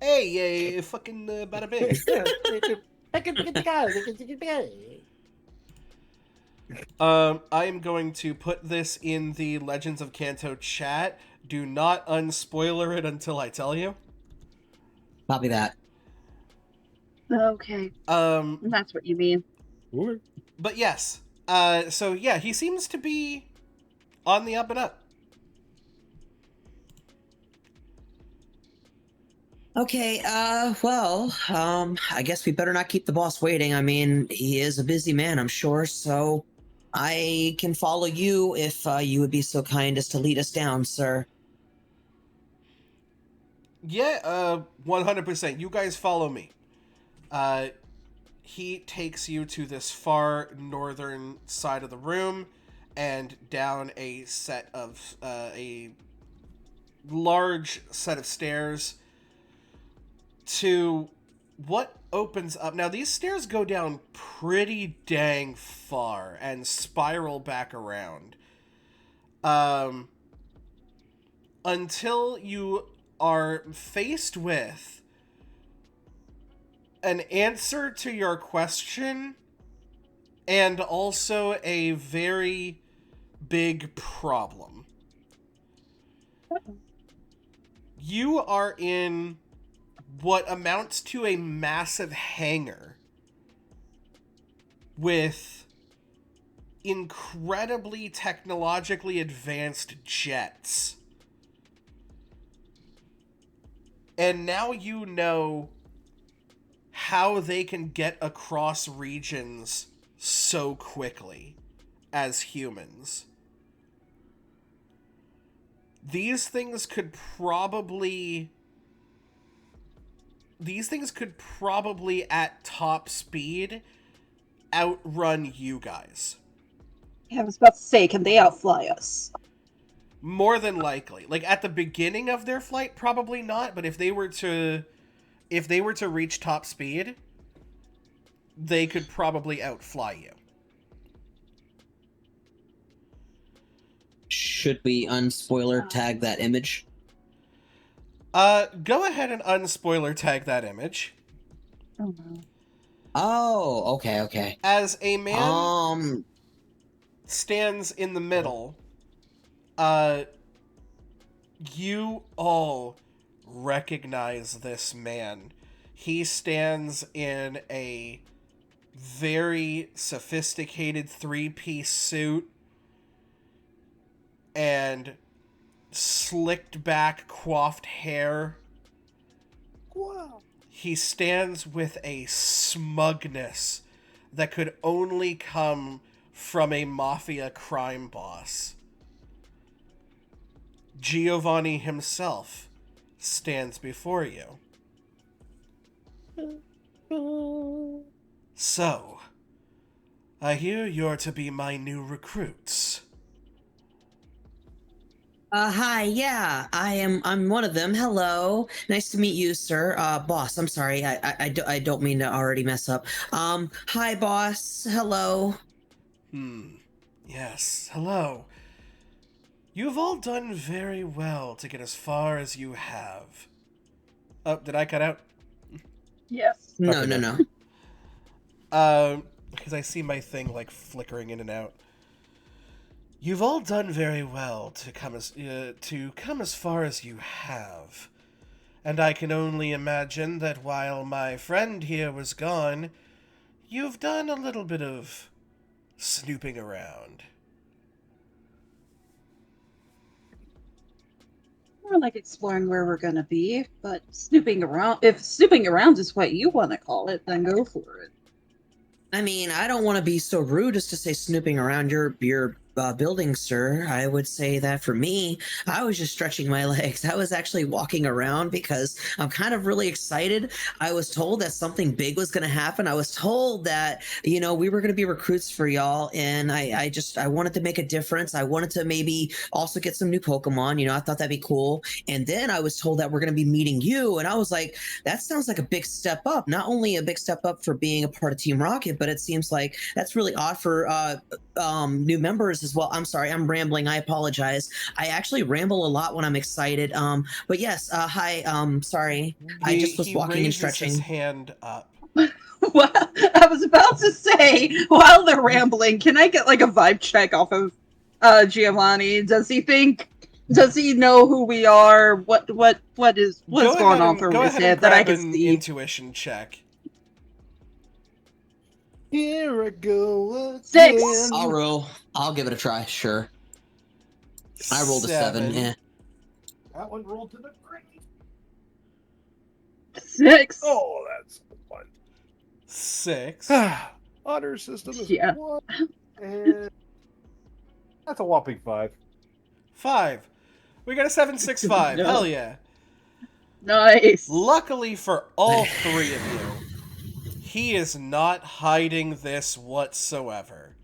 Hey, fucking bada bing. I am going to put this in the Legends of Kanto chat. Do not unspoiler it until I tell you. Copy that. Okay, that's what you mean. Ooh. But yes. So yeah, he seems to be on the up and up. Okay, well, I guess we better not keep the boss waiting. I mean, he is a busy man, I'm sure, so I can follow you if you would be so kind as to lead us down, sir. Yeah, 100%. You guys follow me. He takes you to this far northern side of the room and down a set of, a large set of stairs to what opens up. Now, these stairs go down pretty dang far and spiral back around. Until you are faced with an answer to your question and also a very big problem. You are in what amounts to a massive hangar with incredibly technologically advanced jets. And now you know how they can get across regions so quickly as humans. These things could probably at top speed outrun you guys. Yeah, I was about to say, can they outfly us? More than likely. Like, at the beginning of their flight, probably not, but if they were to reach top speed, they could probably outfly you. Should we unspoiler tag that image? Go ahead and unspoiler tag that image. Oh no. Oh, okay. As a man stands in the middle, you all recognize this man. He stands in a very sophisticated three-piece suit and slicked back, coiffed hair. Wow. He stands with a smugness that could only come from a mafia crime boss. Giovanni himself stands before you. So, I hear you're to be my new recruits. Hi, yeah, I'm one of them. Hello. Nice to meet you, sir. Boss, I'm sorry. I don't mean to already mess up. Hi, boss. Hello. Yes, hello. You've all done very well to get as far as you have. Oh, did I cut out? Yes. No, Okay, no, no. no. Because I see my thing, like, flickering in and out. You've all done very well to come as far as you have. And I can only imagine that while my friend here was gone, you've done a little bit of snooping around. More like exploring where we're gonna be, but snooping around. If snooping around is what you want to call it, then go for it. I mean, I don't want to be so rude as to say snooping around your building, sir. I would say that for me, I was just stretching my legs. I was actually walking around because I'm kind of really excited. I was told that something big was going to happen. I was told that, we were going to be recruits for y'all. And I wanted to make a difference. I wanted to maybe also get some new Pokemon. I thought that'd be cool. And then I was told that we're going to be meeting you. And I was like, that sounds like a big step up. Not only a big step up for being a part of Team Rocket, but it seems like that's really odd for new members as well. I'm sorry, I'm rambling. I apologize. I actually ramble a lot when I'm excited. But yes, hi. Sorry, I just was walking and stretching. His hand up. Well, I was about to say, while they're rambling, can I get like a vibe check off of Giovanni? Does he know who we are? What is going on through his head that I can see? Intuition check. Here I go again. 6. I'll roll. I'll give it a try. Sure. I rolled a 7. Yeah. That one rolled to the green. 6. Oh, that's fun. 6. Honor system is Yeah. 1. And that's a whopping 5. 5. We got a 765. No. Hell yeah. Nice. Luckily for all three of you, he is not hiding this whatsoever.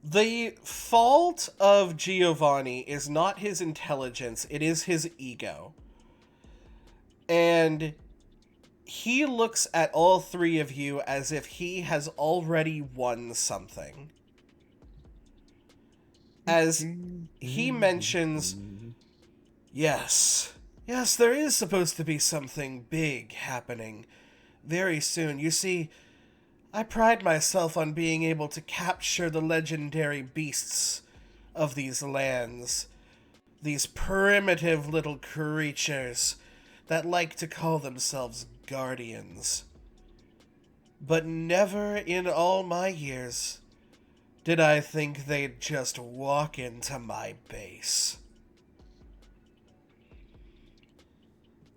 The fault of Giovanni is not his intelligence, it is his ego. And he looks at all three of you as if he has already won something. As he mentions, yes, there is supposed to be something big happening very soon. You see, I pride myself on being able to capture the legendary beasts of these lands. These primitive little creatures that like to call themselves guardians. But never in all my years did I think they'd just walk into my base.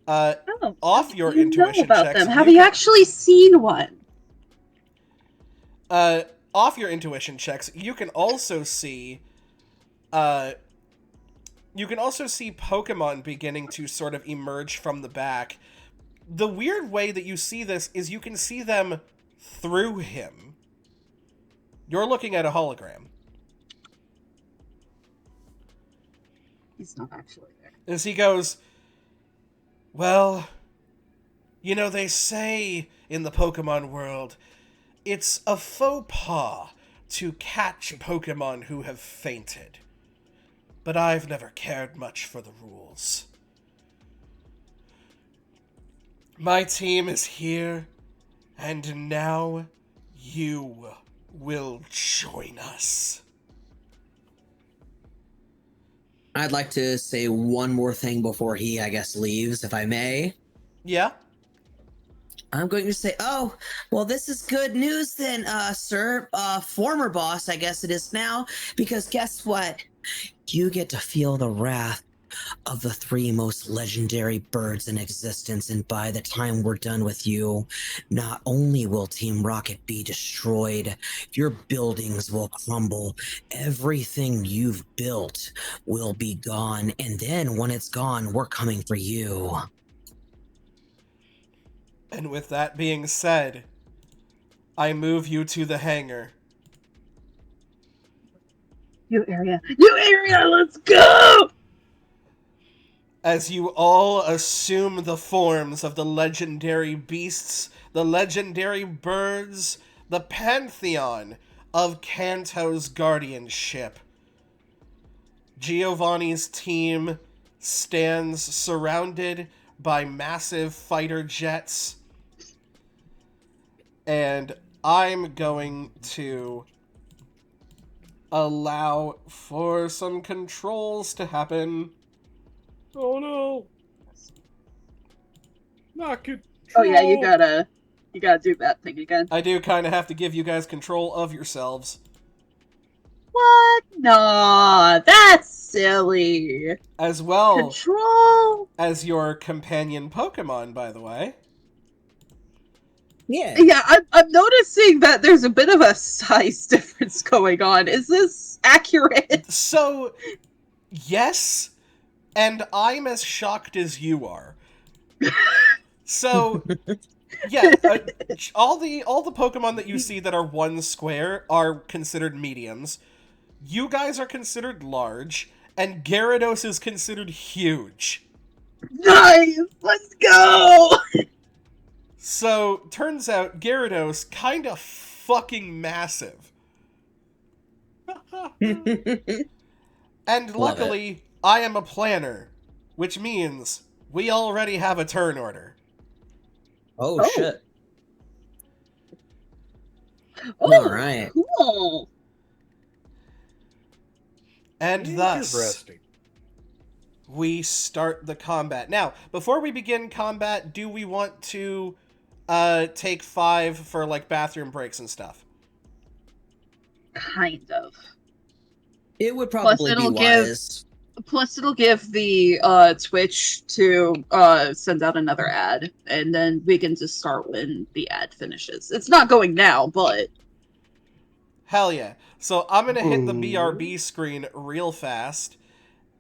Off your intuition about checks. them. Have you actually seen one? Off your intuition checks, you can also see Pokemon beginning to sort of emerge from the back. The weird way that you see this is you can see them through him. You're looking at a hologram. He's not actually there. As he goes, well, they say in the Pokemon world, it's a faux pas to catch Pokemon who have fainted. But I've never cared much for the rules. My team is here, and now you will join us. I'd like to say one more thing before he, I guess, leaves, if I may. Yeah? I'm going to say, oh, well, this is good news then, sir. Former boss, I guess it is now, because guess what? You get to feel the wrath of the 3 most legendary birds in existence, and by the time we're done with you, not only will Team Rocket be destroyed, your buildings will crumble, everything you've built will be gone, and then when it's gone, we're coming for you. And with that being said, I move you to the hangar. New area, let's go! As you all assume the forms of the legendary beasts, the legendary birds, the pantheon of Kanto's guardianship. Giovanni's team stands surrounded by massive fighter jets. And I'm going to allow for some controls to happen. Oh no! Not control. Oh yeah, you gotta do that thing again. I do kind of have to give you guys control of yourselves. What? No, that's silly. As well Control. as your companion Pokemon, by the way. Yeah. Yeah, I'm noticing that there's a bit of a size difference going on. Is this accurate? So, yes, and I'm as shocked as you are. So, yeah, all the Pokemon that you see that are 1 square are considered mediums. You guys are considered large, and Gyarados is considered huge. Nice. Let's go. So, turns out Gyarados kinda fucking massive. And luckily, I am a planner, which means we already have a turn order. Oh, Oh. shit. Oh, Alright. cool. And thus, Interesting. we start the combat. Now, before we begin combat, do we want to take 5 for, like, bathroom breaks and stuff? Kind of. It would probably be it'll give- wise. Plus, it'll give the Twitch to send out another ad, and then we can just start when the ad finishes. It's not going now, but Hell yeah. So I'm gonna hit the Ooh. BRB screen real fast.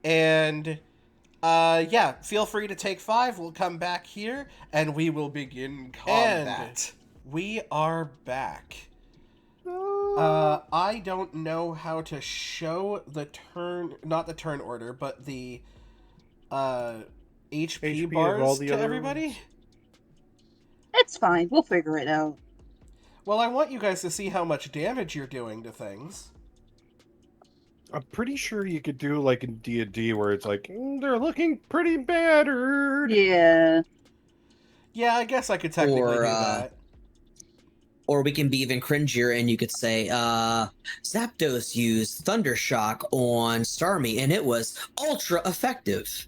And, yeah, feel free to take 5. We'll come back here, and we will begin combat. And we are back. I don't know how to show the turn, not the turn order, but the HP of bars all the to other everybody. ones? it's fine. We'll figure it out. Well, I want you guys to see how much damage you're doing to things. I'm pretty sure you could do like in D&D where it's like, they're looking pretty battered. Yeah. Yeah, I guess I could technically Or, do that. Or we can be even cringier and you could say, Zapdos used Thundershock on Starmie and it was ultra effective.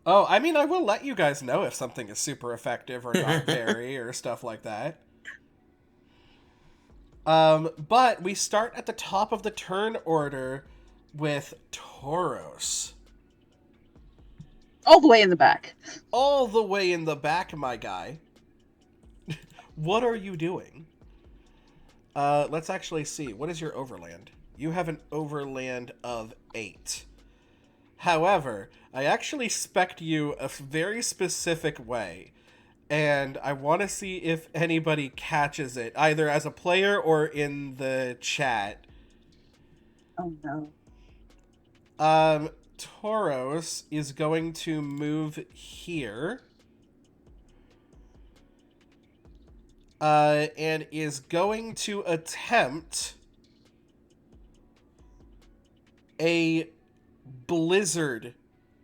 Oh, I mean, I will let you guys know if something is super effective or not very or stuff like that. But we start at the top of the turn order with Tauros. All the way in the back. All the way in the back, my guy. What are you doing? Let's actually see. What is your overland? You have an overland of 8. However, I actually spec'd you a very specific way, and I want to see if anybody catches it, either as a player or in the chat. Oh no. Tauros is going to move here. And is going to attempt a blizzard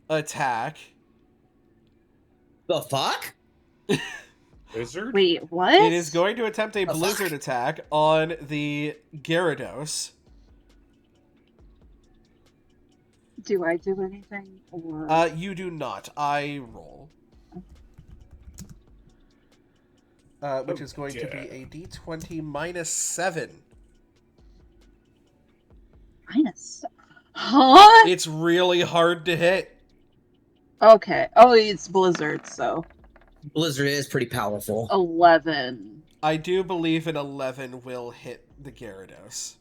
attack. The fuck? Wizard? Wait, what? It is going to attempt a The blizzard fuck? attack on the Gyarados. Do I do anything? Or You do not. I roll. Which is going to be a d20 minus 7. minus? Huh? It's really hard to hit. Okay. Oh, it's Blizzard, so Blizzard is pretty powerful. 11. I do believe an 11 will hit the Gyarados.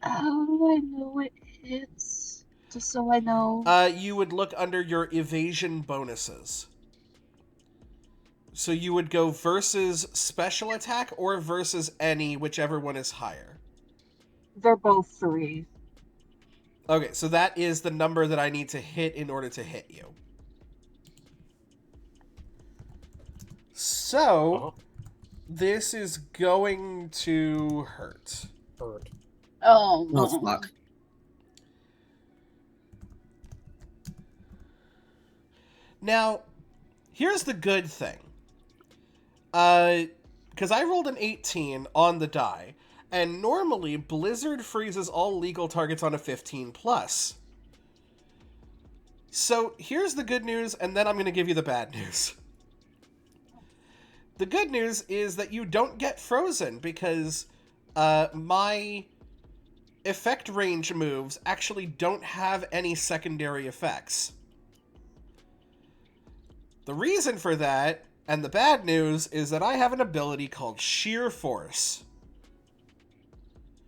How do I know it hits? Just so I know. You would look under your evasion bonuses. So you would go versus special attack or versus any, whichever one is higher. They're both 3. Okay, so that is the number that I need to hit in order to hit you. So, this is going to hurt. Hurt. Oh, no. Oh, fuck. Now, here's the good thing. Because I rolled an 18 on the die, and normally Blizzard freezes all legal targets on a 15 plus. So here's the good news, and then I'm going to give you the bad news. The good news is that you don't get frozen, because my effect range moves actually don't have any secondary effects. The reason for that, and the bad news, is that I have an ability called Sheer Force.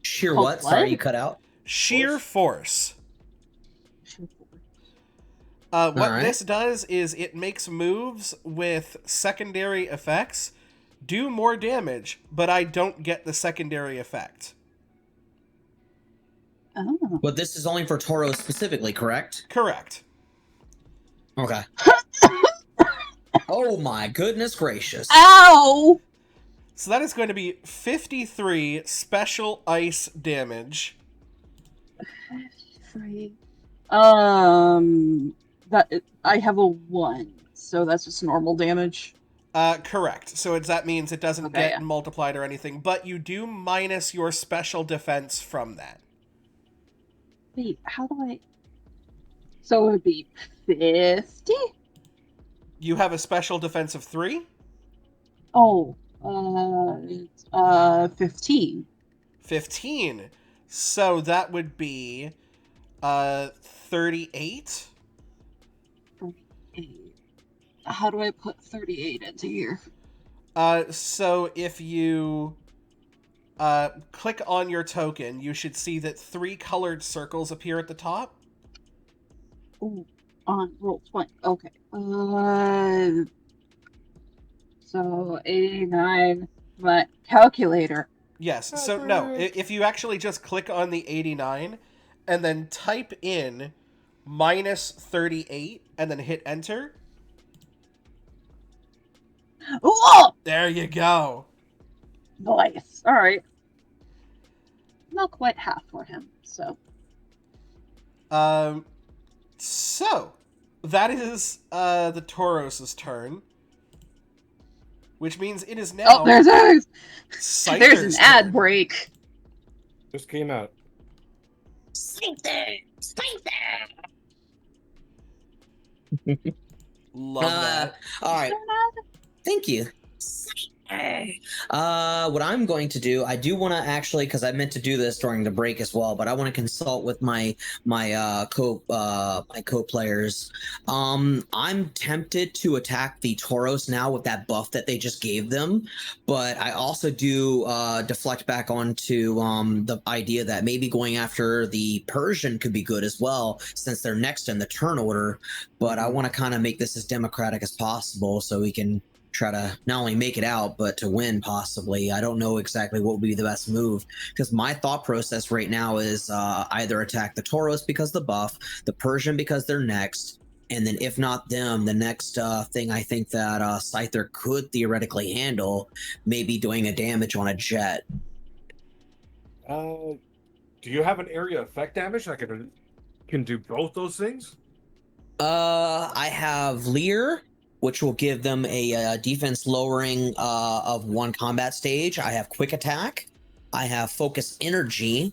Sheer Called what? what? Sorry, you cut out. Sheer Force. What Alright. this does is it makes moves with secondary effects do more damage, but I don't get the secondary effect. Oh. But this is only for Tauros specifically, correct? Correct. Okay. Oh my goodness gracious. Ow! So that is going to be 53 special ice damage. 53. That I have a 1, so that's just normal damage. Correct. So that means it doesn't Okay, get yeah. multiplied or anything, but you do minus your special defense from that. Wait, how do I? So it would be 50? You have a special defense of 3? Oh, 15. 15. So that would be 38. How do I put 38 into here? So if you click on your token, you should see that 3 colored circles appear at the top. Ooh, on roll 20. Okay. So 89. My calculator. Yes. So no, if you actually just click on the 89 and then type in minus 38 and then hit enter, Oh, there you go. nice. All right. Not quite half for him. So So that is the Tauros' turn, which means it is now there's an Scyther's ad turn. break. Just came out. Love that. All right. Thank you. What I'm going to do, I do want to actually, because I meant to do this during the break as well, but I want to consult with my co-players. I'm tempted to attack the Tauros now with that buff that they just gave them, but I also do deflect back onto the idea that maybe going after the Persian could be good as well, since they're next in the turn order. But I want to kind of make this as democratic as possible so we can try to not only make it out, but to win possibly. I don't know exactly what would be the best move, because my thought process right now is either attack the Tauros because of the buff, the Persian because they're next, and then if not them, the next thing I think that Scyther could theoretically handle, maybe doing a damage on a jet. Do you have an area effect damage that can do both those things? I have Leer, which will give them a defense lowering of 1 combat stage. I have Quick Attack. I have Focus Energy,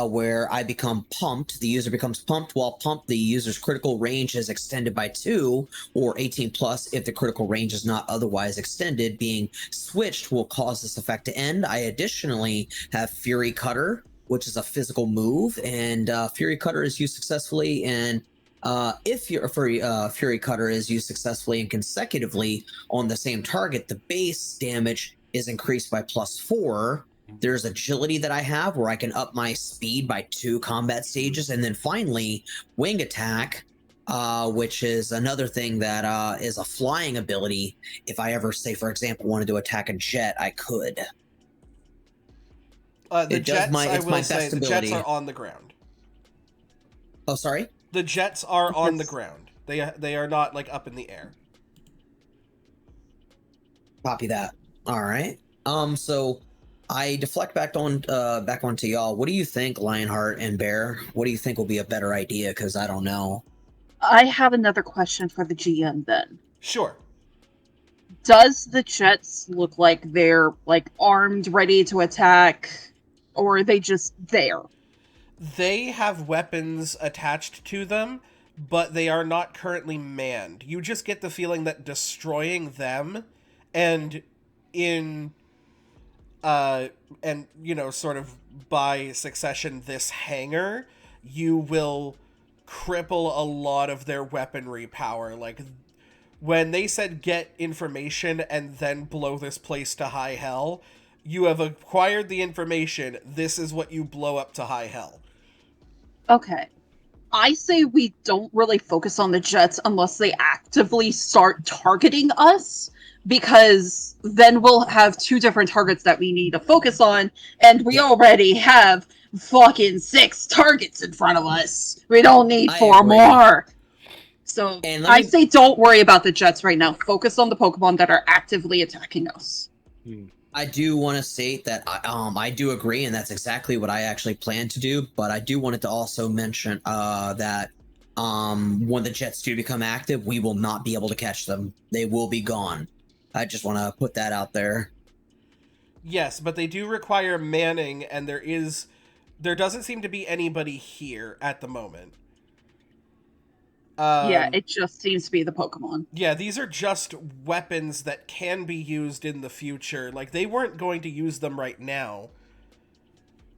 where I become pumped. The user becomes pumped. While pumped, the user's critical range is extended by 2 or 18 plus if the critical range is not otherwise extended. Being switched will cause this effect to end. I additionally have Fury Cutter, which is a physical move, and Fury Cutter is used successfully and if your Fury Cutter is used successfully and consecutively on the same target, the base damage is increased by +4. There's agility that I have where I can up my speed by 2 combat stages. And then finally, Wing Attack, which is another thing that is a flying ability. If I ever, say, for example, wanted to attack a jet, I could. The jets, I will my say, best the jets ability. are on the ground. Oh, sorry? The jets are on the ground. They are not, like, up in the air. Copy that. All right. So I deflect back onto y'all. What do you think, Lionheart and Bear? What do you think will be a better idea? Because I don't know. I have another question for the GM then. Sure. Does the jets look like they're like armed, ready to attack, or are they just there? They have weapons attached to them, but they are not currently manned. You just get the feeling that destroying them and in and sort of by succession this hangar, you will cripple a lot of their weaponry power. Like when they said get information and then blow this place to high hell, you have acquired the information. This is what you blow up to high hell. Okay. I say we don't really focus on the jets unless they actively start targeting us, because then we'll have two different targets that we need to focus on, and we already have fucking 6 targets in front of us. We don't need I 4 agree. more. So And I say don't worry about the jets right now. Focus on the Pokemon that are actively attacking us. I do want to state that I do agree, and that's exactly what I actually plan to do. But I do wanted to also mention that when the jets do become active, we will not be able to catch them. They will be gone. I just want to put that out there. Yes, but they do require manning, and there doesn't seem to be anybody here at the moment. Yeah, it just seems to be the Pokemon. Yeah, these are just weapons that can be used in the future. Like, they weren't going to use them right now.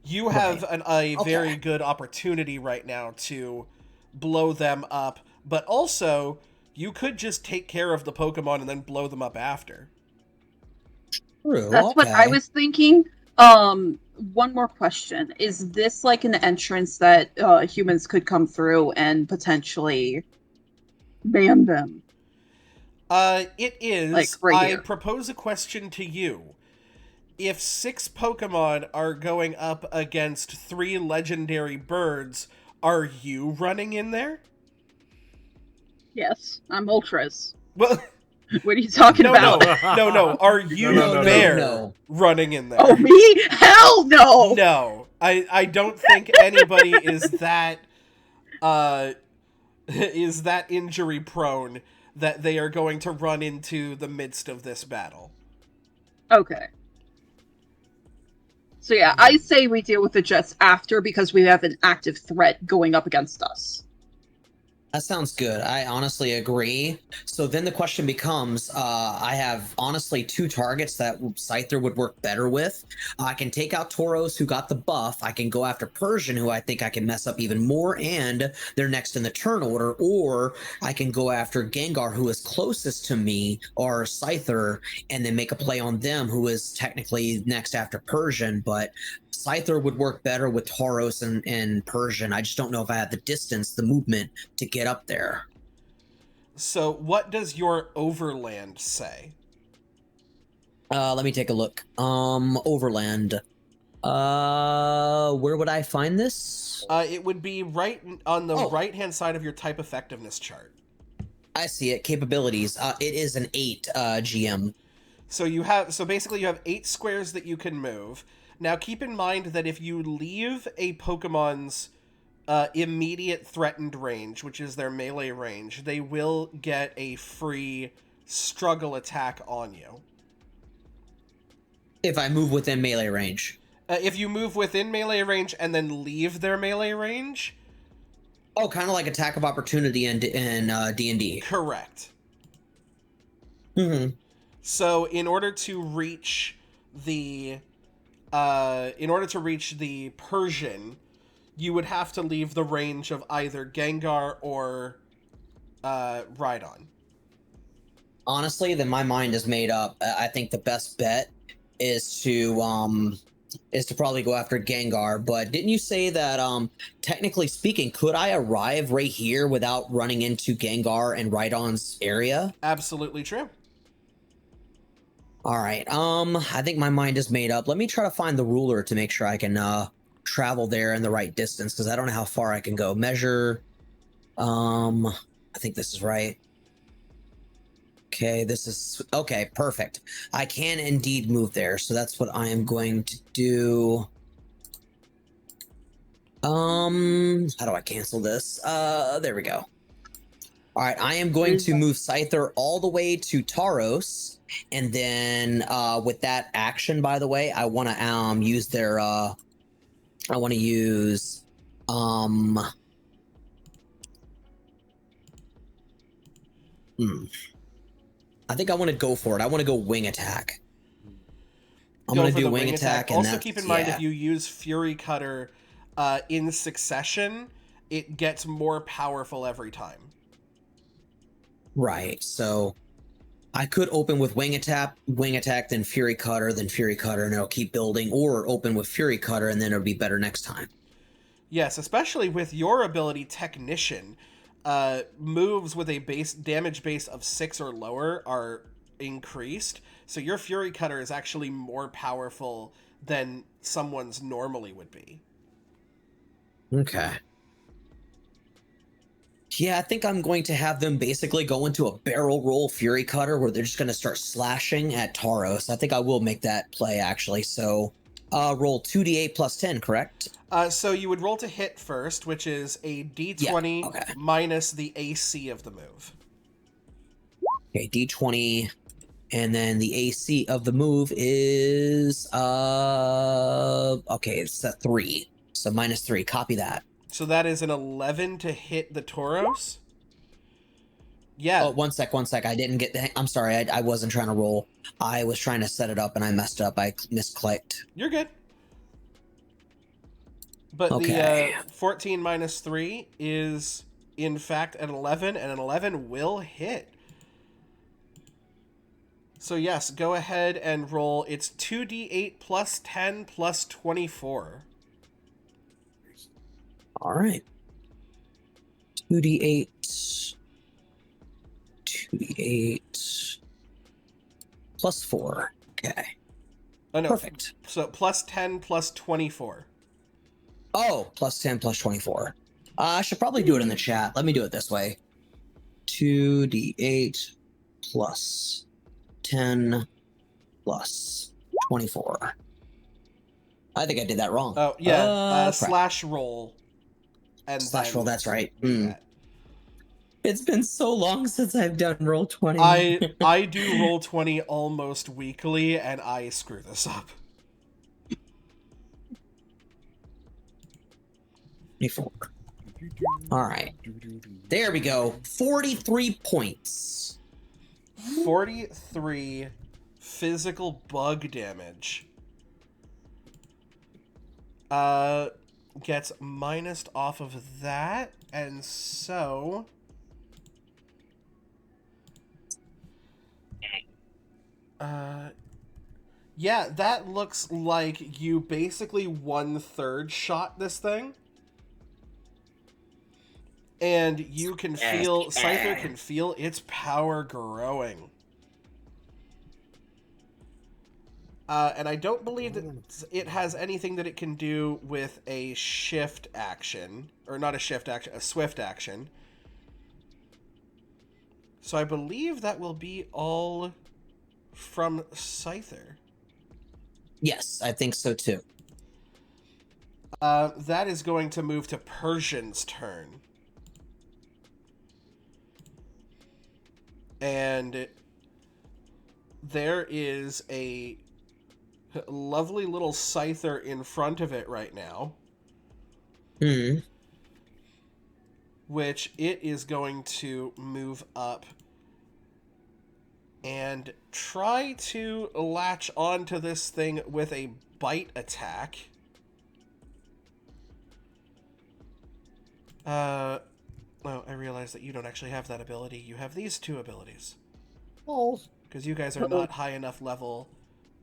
You have a very good opportunity right now to blow them up, but also, you could just take care of the Pokemon and then blow them up after. True. That's what I was thinking. One more question. Is this like an entrance that humans could come through and potentially ban them? It is. Like, right I here. propose a question to you. If 6 Pokemon are going up against 3 legendary birds, are you running in there? Yes, I'm Moltres. Well, What are you talking about? no. Are you No. running in there? Oh, me? Hell no! No. I don't think anybody is that injury prone that they are going to run into the midst of this battle. Okay. So yeah, I say we deal with the jets after, because we have an active threat going up against us. That sounds good. I honestly agree. So then the question becomes, I have honestly 2 targets that Scyther would work better with. I can take out Tauros, who got the buff. I can go after Persian, who I think I can mess up even more, and they're next in the turn order. Or I can go after Gengar, who is closest to me, or Scyther, and then make a play on them, who is technically next after Persian. But Scyther would work better with Tauros and Persian. I just don't know if I have the distance, the movement to get up there. So what does your overland say? Let me take a look. Overland. Where would I find this? It would be right on the right-hand side of your type effectiveness chart. I see it. Capabilities. It is an 8 GM. So basically you have 8 squares that you can move. Now keep in mind that if you leave a Pokemon's immediate threatened range, which is their melee range, they will get a free struggle attack on you. If I move within melee range. If you move within melee range and then leave their melee range. Oh, kind of like attack of opportunity in D&D. Correct. Mm-hmm. So in order to reach the Persian, you would have to leave the range of either Gengar or Rhydon. Honestly, then my mind is made up. I think the best bet is to probably go after Gengar. But didn't you say that technically speaking, could I arrive right here without running into Gengar and Rhydon's area? Absolutely true. All right. I think my mind is made up. Let me try to find the ruler to make sure I can travel there in the right distance, because I don't know how far I can go. Measure. I think this is right. Okay, this is okay. Perfect. I can indeed move there, so that's what I am going to do. How do I cancel this? There we go. All right, I am going to move Scyther all the way to Tauros, and then with that action, by the way, I want to use their I want to use I think I want to go for it. I want to go wing attack. I'm going to do wing attack. And also, keep in mind if you use Fury Cutter in succession, it gets more powerful every time. Right. So I could open with wing attack, then Fury Cutter, and it'll keep building, or open with Fury Cutter and then it'll be better next time. Yes, especially with your ability Technician. Moves with a damage base of 6 or lower are increased, so your Fury Cutter is actually more powerful than someone's normally would be. Okay. Yeah, I think I'm going to have them basically go into a barrel roll Fury Cutter where they're just going to start slashing at Tauros. I think I will make that play, actually. So roll 2d8 plus 10, correct? So you would roll to hit first, which is a d20 minus the AC of the move. Okay, d20, and then the AC of the move is okay, it's a 3. So minus 3. Copy that. So that is an 11 to hit the Tauros. Yeah. Oh, one sec. I didn't get the. I'm sorry. I wasn't trying to roll. I was trying to set it up and I messed up. I misclicked. You're good. But okay. The 14 minus 3 is, in fact, an 11, and an 11 will hit. So yes, go ahead and roll. It's 2d8 plus 10 plus 24. All right. 2d8 plus 4. Okay. Oh, no. Perfect. So plus 10 plus 24. Oh, plus 10 plus 24. I should probably do it in the chat. Let me do it this way. 2d8 plus 10 plus 24. I think I did that wrong. Oh, yeah. Slash roll. And slash roll, that's right. That. It's been so long since I've done Roll20. I do Roll20 almost weekly, and I screw this up. 24. All right. There we go. 43 points. 43 physical bug damage. Gets minused off of that, and so... yeah, that looks like you basically 1/3 shot this thing. And you can feel, Scyther can feel its power growing. And I don't believe that it has anything that it can do with a shift action. Or not a shift action, a swift action. So I believe that will be all from Scyther. Yes, I think so too. That is going to move to Persian's turn. And there is a lovely little Scyther in front of it right now. Which it is going to move up and try to latch onto this thing with a bite attack. Oh, I realize that you don't actually have that ability. You have these two abilities. Oh. Because you guys are not high enough level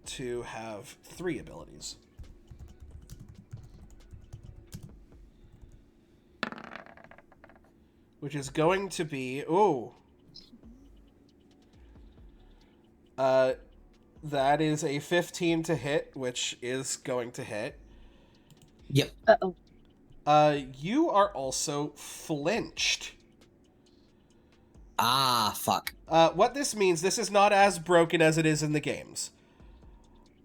to have 3 abilities. Which is going to be... Ooh. That is a 15 to hit, which is going to hit. Yep. Uh-oh. You are also flinched. Ah, fuck. What this means, this is not as broken as it is in the games.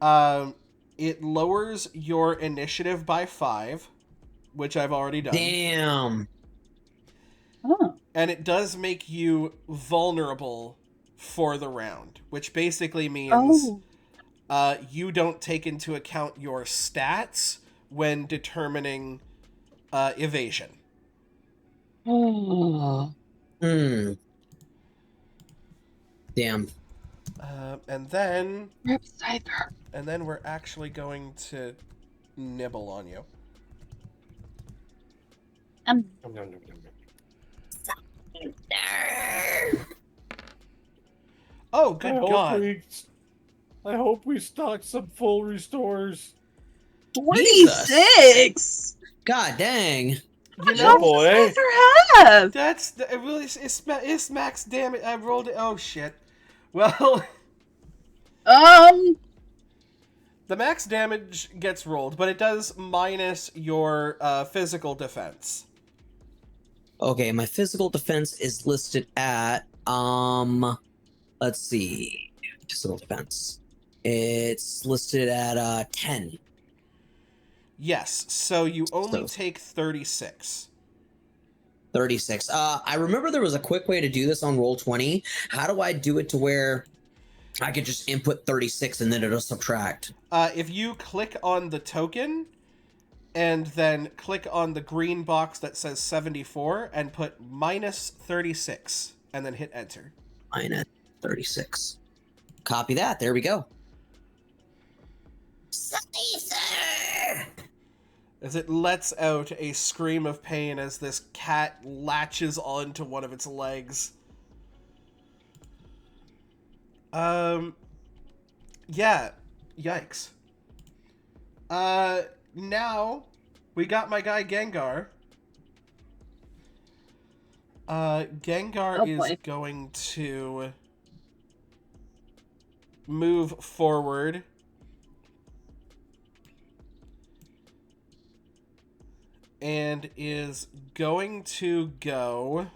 It lowers your initiative by 5, which I've already done. Damn. Oh. And it does make you vulnerable for the round, which basically means you don't take into account your stats when determining evasion. Oh. Damn. And then Rip Scyther. we're actually going to nibble on you. Nom, nom, nom, nom, nom. Oh, good God. I hope we stock some full restores. 26. God dang. You Yeah, know, boy. Scyther have? it really it's max damage. I rolled it. Oh shit. Well, the max damage gets rolled, but it does minus your physical defense. Okay, my physical defense is listed at let's see. Physical defense. It's listed at 10. Yes, so you only So- take 36. 36. I remember there was a quick way to do this on Roll20. How do I do it to where I could just input 36 and then it'll subtract? If you click on the token and then click on the green box that says 74 and put minus 36 and then hit enter. Minus 36. Copy that. There we go. As it lets out a scream of pain as this cat latches onto one of its legs. Yeah. Yikes. Now, we got my guy Gengar. Gengar is going to move forward. And is going to go...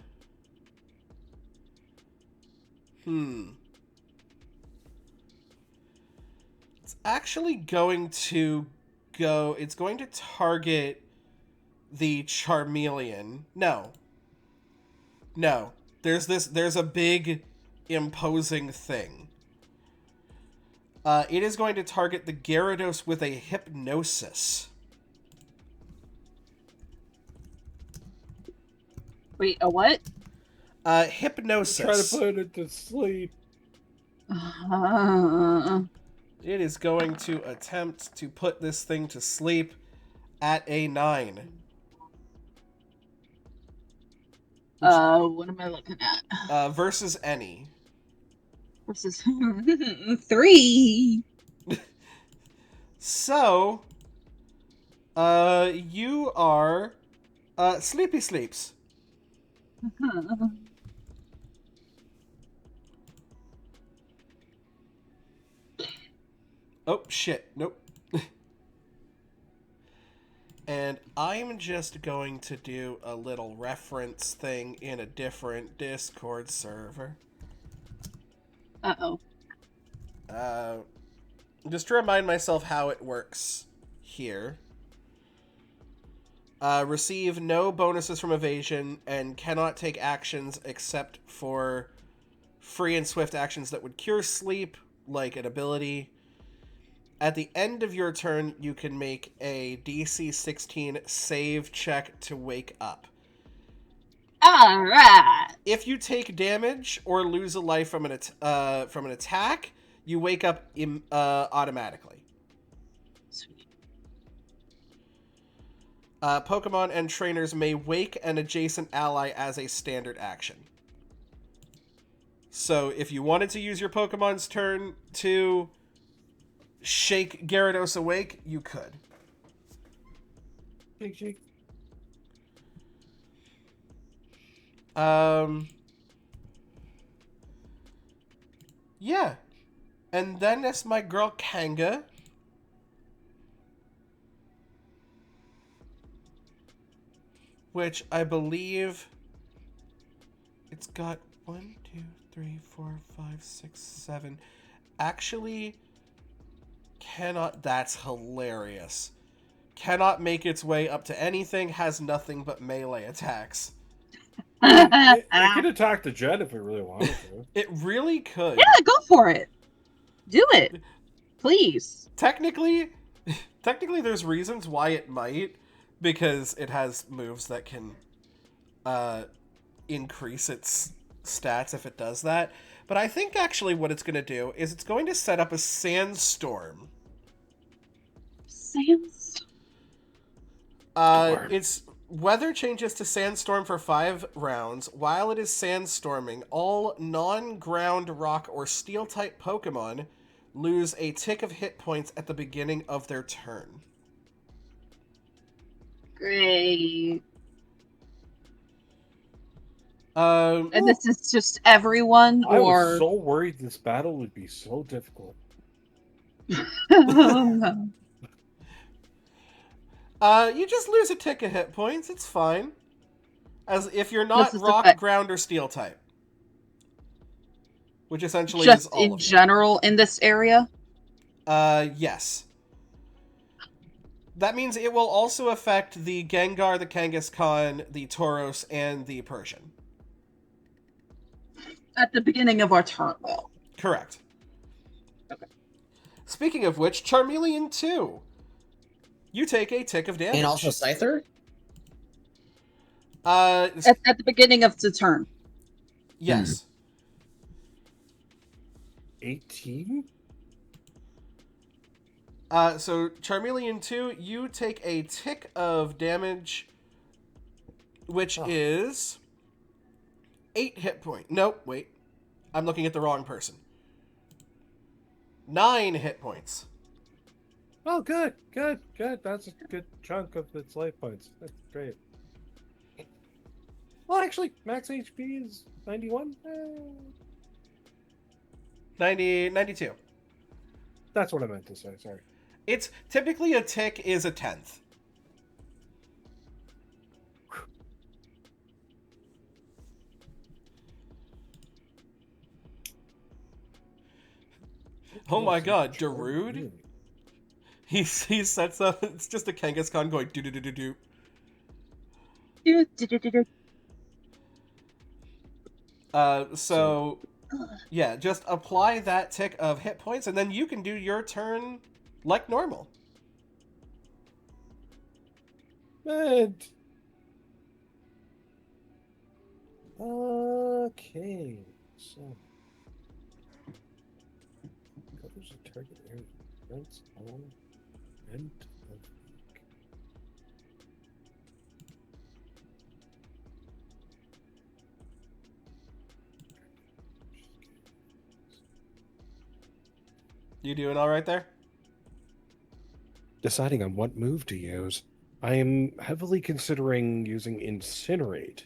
It's actually going to go... It's going to target the Charmeleon. No. There's a big imposing thing. It is going to target the Gyarados with a Hypnosis. Wait, a what? Hypnosis. Try to put it to sleep. It is going to attempt to put this thing to sleep at a 9. What am I looking at? Versus any. Versus 3. So, you are, Sleepy Sleeps. Oh, shit. Nope. And I'm just going to do a little reference thing in a different Discord server. Uh-oh. Just to remind myself how it works here. Receive no bonuses from evasion and cannot take actions except for free and swift actions that would cure sleep, like an ability. At the end of your turn, you can make a DC 16 save check to wake up. Alright. If you take damage or lose a life from an attack, you wake up automatically. Sweet. Pokemon and trainers may wake an adjacent ally as a standard action. So if you wanted to use your Pokemon's turn to shake Gyarados awake, you could. Shake, shake. Yeah. And then there's my girl Kanga. Which I believe it's got 1, 2, 3, 4, 5, 6, 7. Actually, cannot. That's hilarious. Cannot make its way up to anything, has nothing but melee attacks. It could attack the jet if it really wanted to. It really could. Yeah, go for it. Do it. Please. Technically, there's reasons why it might, because it has moves that can increase its stats if it does that. But I think actually what it's going to do is it's going to set up a sandstorm. Sandstorm. Its weather changes to sandstorm for 5 rounds. While it is sandstorming, all non-ground, rock, or steel-type Pokemon lose a tick of hit points at the beginning of their turn. Great. And And this is just everyone, I or was so worried this battle would be so difficult. No. you just lose a tick of hit points. It's fine. As if you're not This is rock, effect- ground, or steel type. Which essentially is just all in of general in this area. it. Yes. That means it will also affect the Gengar, the Kangaskhan, the Tauros, and the Persian. At the beginning of our turn, though. Correct. Okay. Speaking of which, Charmeleon 2. You take a tick of damage. And also Scyther? At the beginning of the turn. Yes. 18? So Charmeleon 2, you take a tick of damage, which is 8 hit points. Nope, wait. I'm looking at the wrong person. 9 hit points. Oh, good. That's a good chunk of its life points. That's great. Well, actually, max HP is 91. 92. That's what I meant to say, sorry. It's typically a tick is a 10th. Oh my god, Darude? He sets up, it's just a Kangaskhan going do-do-do-do-do. So, yeah, just apply that tick of hit points, and then you can do your turn like normal. And... Okay, so... Covers a target area. Events all end of week. You doing all right there? Deciding on what move to use. I am heavily considering using Incinerate.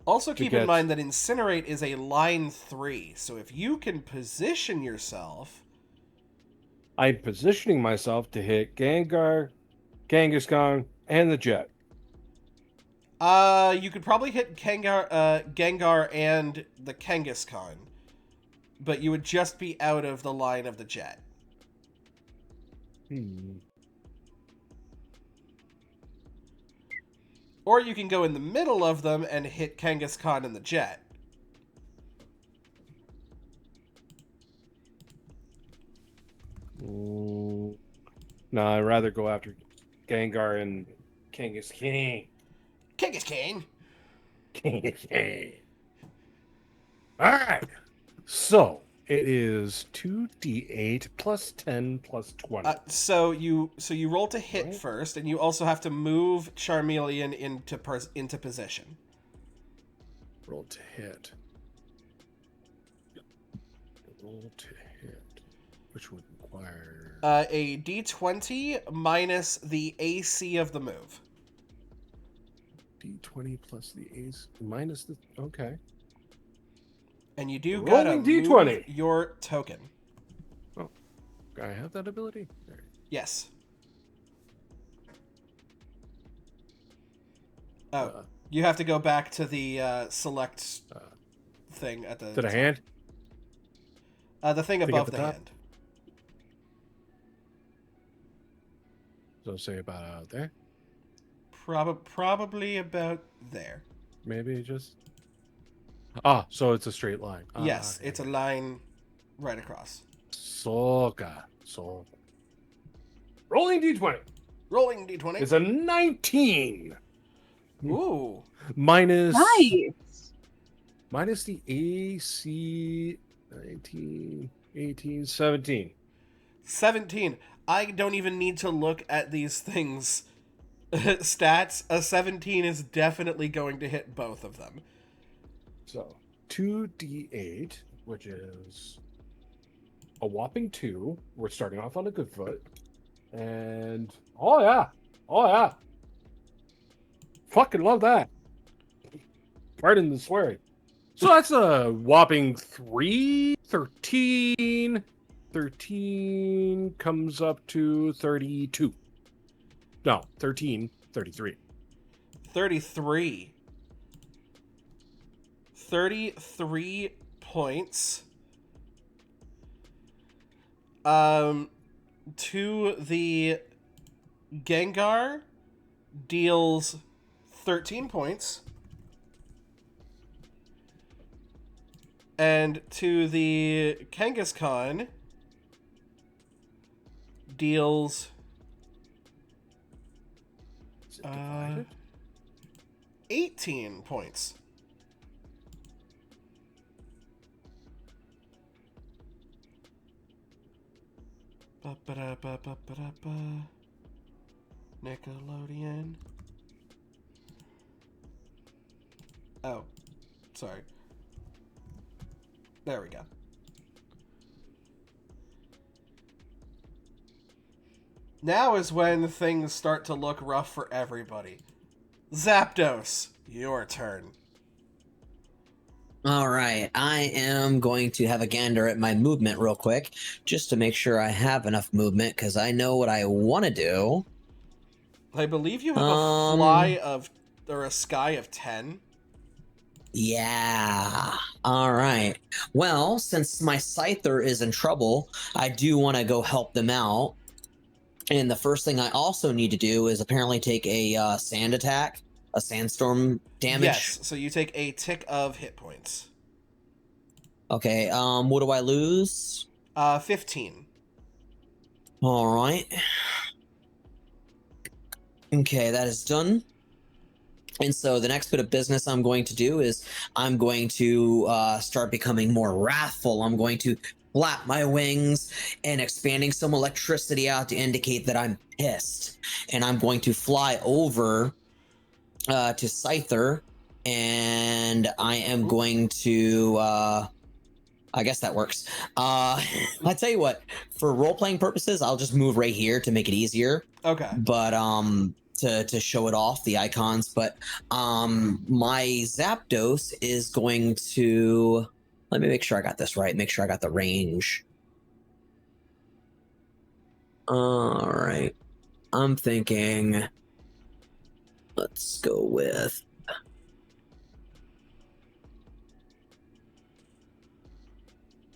Also keep in get- mind that Incinerate is a line 3, so if you can position yourself... I'm positioning myself to hit Gengar, Kangaskhan, and the Jet. You could probably hit Gengar and the Kangaskhan, but you would just be out of the line of the Jet. Or you can go in the middle of them and hit Kangaskhan and the Jet. No, I'd rather go after Gengar and Kangaskhan. Kangaskhan! Kangaskhan. Alright. So, it is 2d8 plus 10 plus 20. So you roll to hit Right. first, and you also have to move Charmeleon into position. Roll to hit. Roll to hit. Which would require... A d20 minus the AC of the move. d20 plus the ace minus the... Okay. And you do Rolling gotta D20. move your token. I have that ability? There. Yes. Oh, you have to go back to the select thing at the... To the hand? The thing above at the the top? hand. So say about out there. Probably about there. maybe just. Ah, so it's a straight line. Yes, Okay. it's a line right across. Soka. So. Rolling d20. Rolling d20. It's a 19. Ooh. Minus Nice. the AC 19, 18, 17. 17. I don't even need to look at these things. Stats. A 17 is definitely going to hit both of them. So 2d8, which is a whopping 2. We're starting off on a good foot. And oh yeah. Fucking love that. Pardon the swearing. So that's a whopping 3, 13. 13 comes up to 32. No, 13, 33. 33. 33 points. To the Gengar deals 13 points. And to the Kangaskhan deals Is it divided? 18 points. Ba-ba-da-ba-ba-ba-da-ba. Nickelodeon. Oh, sorry. There we go. Now is when things start to look rough for everybody. Zapdos, your turn. All right, I am going to have a gander at my movement real quick, just to make sure I have enough movement, because I know what I want to do. I believe you have a sky of 10. Yeah. All right. Well, since my Scyther is in trouble, I do want to go help them out. And the first thing I also need to do is apparently take a sand attack, a sandstorm damage. Yes, so you take a tick of hit points. Okay, what do I lose? 15. All right. Okay, that is done. And so the next bit of business I'm going to do is I'm going to start becoming more wrathful. I'm going to flap my wings and expanding some electricity out to indicate that I'm pissed. And I'm going to fly over to Scyther, and I am going to I guess that works. I tell you what, for role-playing purposes, I'll just move right here to make it easier. Okay. But to show it off, the icons. But my Zapdos is going to, let me make sure I got this right. Make sure I got the range. All right. I'm thinking, let's go with,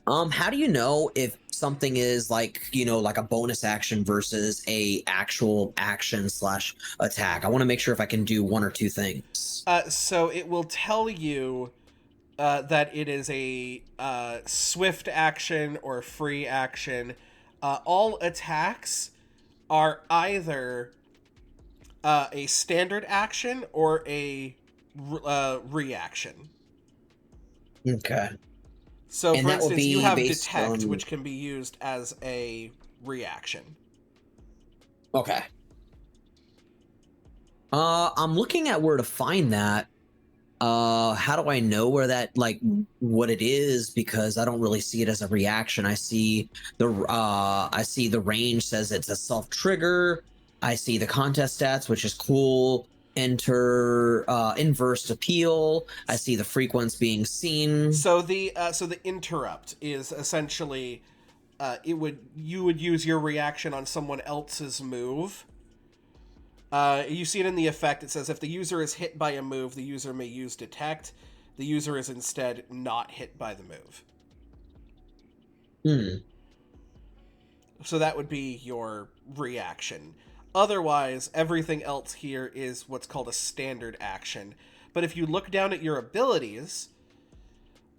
how do you know if something is like, you know, like a bonus action versus a actual action slash attack? I want to make sure if I can do one or two things. So it will tell you that it is a swift action or free action. All attacks are either a standard action or a reaction. Okay. So, And for that will instance, you be have based Detect, on- which can be used as a reaction. Okay. I'm looking at where to find that. How do I know where that, like, what it is? Because I don't really see it as a reaction. I see the range says it's a self trigger. I see the contest stats, which is cool. Enter inverse appeal. I see the frequency being seen. So the interrupt is essentially you would use your reaction on someone else's move. You see it in the effect. It says if the user is hit by a move, the user may use Detect. The user is instead not hit by the move. So that would be your reaction. Otherwise, everything else here is what's called a standard action. But if you look down at your abilities,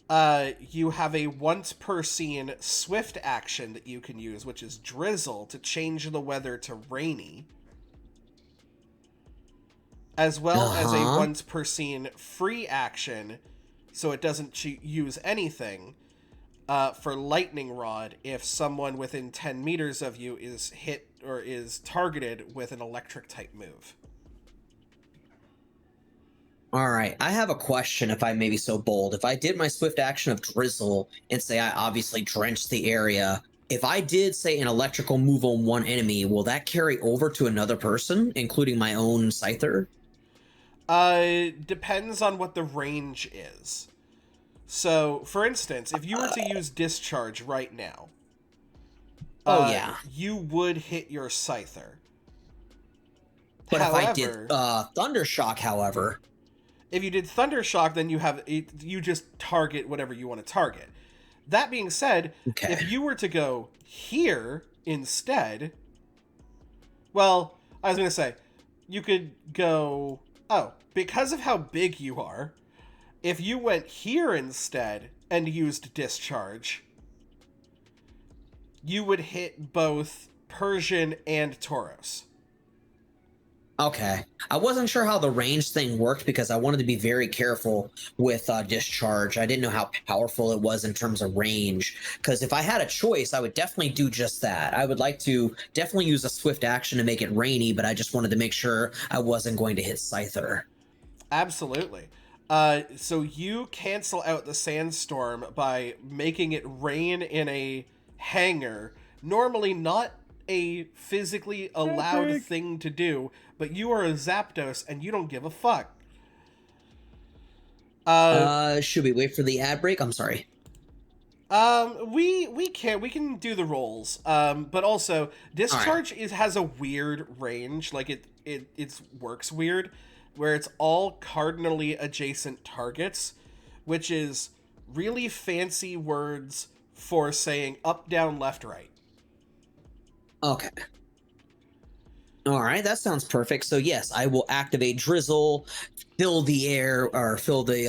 you have a once per scene swift action that you can use, which is Drizzle, to change the weather to rainy. As well as a once per scene free action, so it doesn't use anything, for Lightning Rod if someone within 10 meters of you is hit or is targeted with an electric type move. All right, I have a question if I may be so bold. If I did my swift action of Drizzle and say I obviously drenched the area, if I did say an electrical move on one enemy, will that carry over to another person, including my own Scyther? Depends on what the range is. So, for instance, if you were to use Discharge right now, you would hit your Scyther. But however, if I did Thundershock, however... If you did Thundershock, then you just target whatever you want to target. That being said, if you were to go here instead... Well, I was going to say, you could go... Oh, because of how big you are, if you went here instead and used Discharge, you would hit both Persian and Tauros. Okay. I wasn't sure how the range thing worked because I wanted to be very careful with Discharge. I didn't know how powerful it was in terms of range. Because if I had a choice, I would definitely do just that. I would like to definitely use a swift action to make it rainy, but I just wanted to make sure I wasn't going to hit Scyther. Absolutely. So you cancel out the sandstorm by making it rain in a hangar. Normally not a physically allowed thing to do, but you are a Zapdos and you don't give a fuck. Should we wait for the ad break? I'm sorry. We can do the rolls. But also Discharge has a weird range. Like it works weird, where it's all cardinally adjacent targets, which is really fancy words for saying up, down, left, right. Okay. All right, that sounds perfect. So yes, I will activate Drizzle, fill the air, or fill the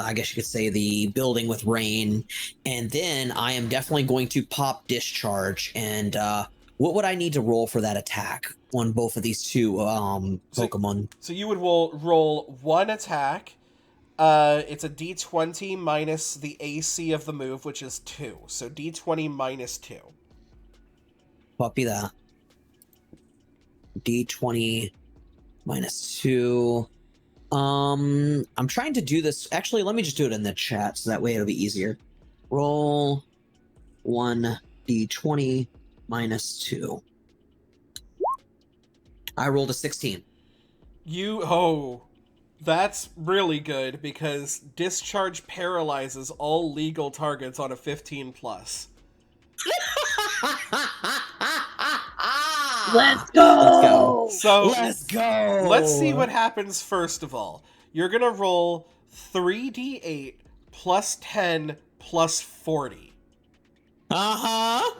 I guess you could say the building with rain, and then I am definitely going to pop Discharge. And what would I need to roll for that attack on both of these two Pokemon? So you would roll one attack. It's a D20 minus the AC of the move, which is 2. So D20 minus 2. Copy that. D20 minus 2. I'm trying to do this. Actually, let me just do it in the chat so that way it'll be easier. Roll 1 D20 minus 2. I rolled a 16. That's really good because Discharge paralyzes all legal targets on a 15 plus. Let's go! So let's go! Let's see what happens first of all. You're gonna roll 3d8 plus 10 plus 40. Uh-huh.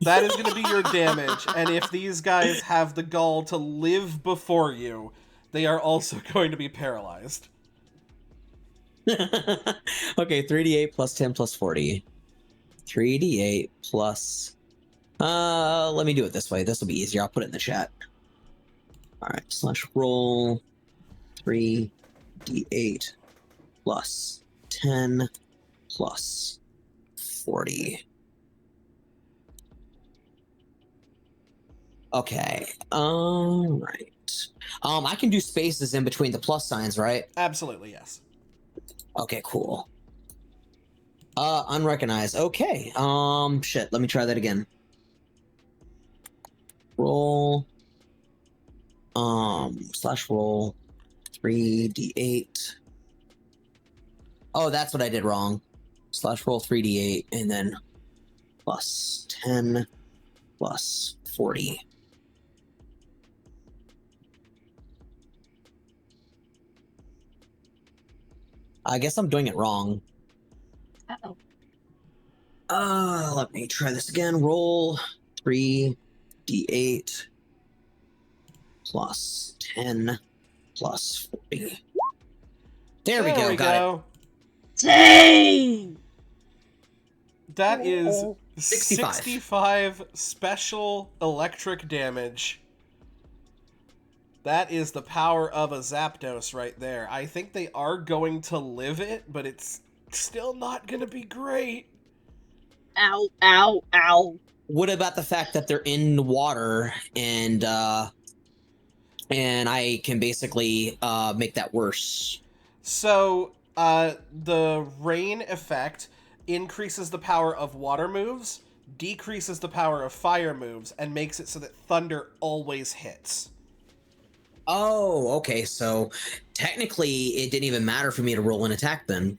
That is gonna be your damage, and if these guys have the gall to live before you, they are also going to be paralyzed. Okay, 3d8 plus 10 plus 40. 3d8 plus... let me do it this way. This will be easier. I'll put it in the chat. Alright, slash roll 3d8 plus 10 plus 40. Okay, alright. I can do spaces in between the plus signs, right? Absolutely, yes. Okay, cool. Unrecognized. Okay, shit, let me try that again. Roll slash roll 3d8. Oh, that's what I did wrong. Slash roll 3d8 and then plus 10 plus 40. I guess I'm doing it wrong. Uh-oh. Let me try this again. Roll 3d8 plus 10 plus 40. There we go. Got it. Dang! That is 65. 65 special electric damage. That is the power of a Zapdos right there. I think they are going to live it, but it's still not going to be great. Ow, ow, ow. What about the fact that they're in the water and I can basically make that worse? So, the rain effect increases the power of water moves, decreases the power of fire moves, and makes it so that thunder always hits. Oh, okay. So technically, it didn't even matter for me to roll an attack then.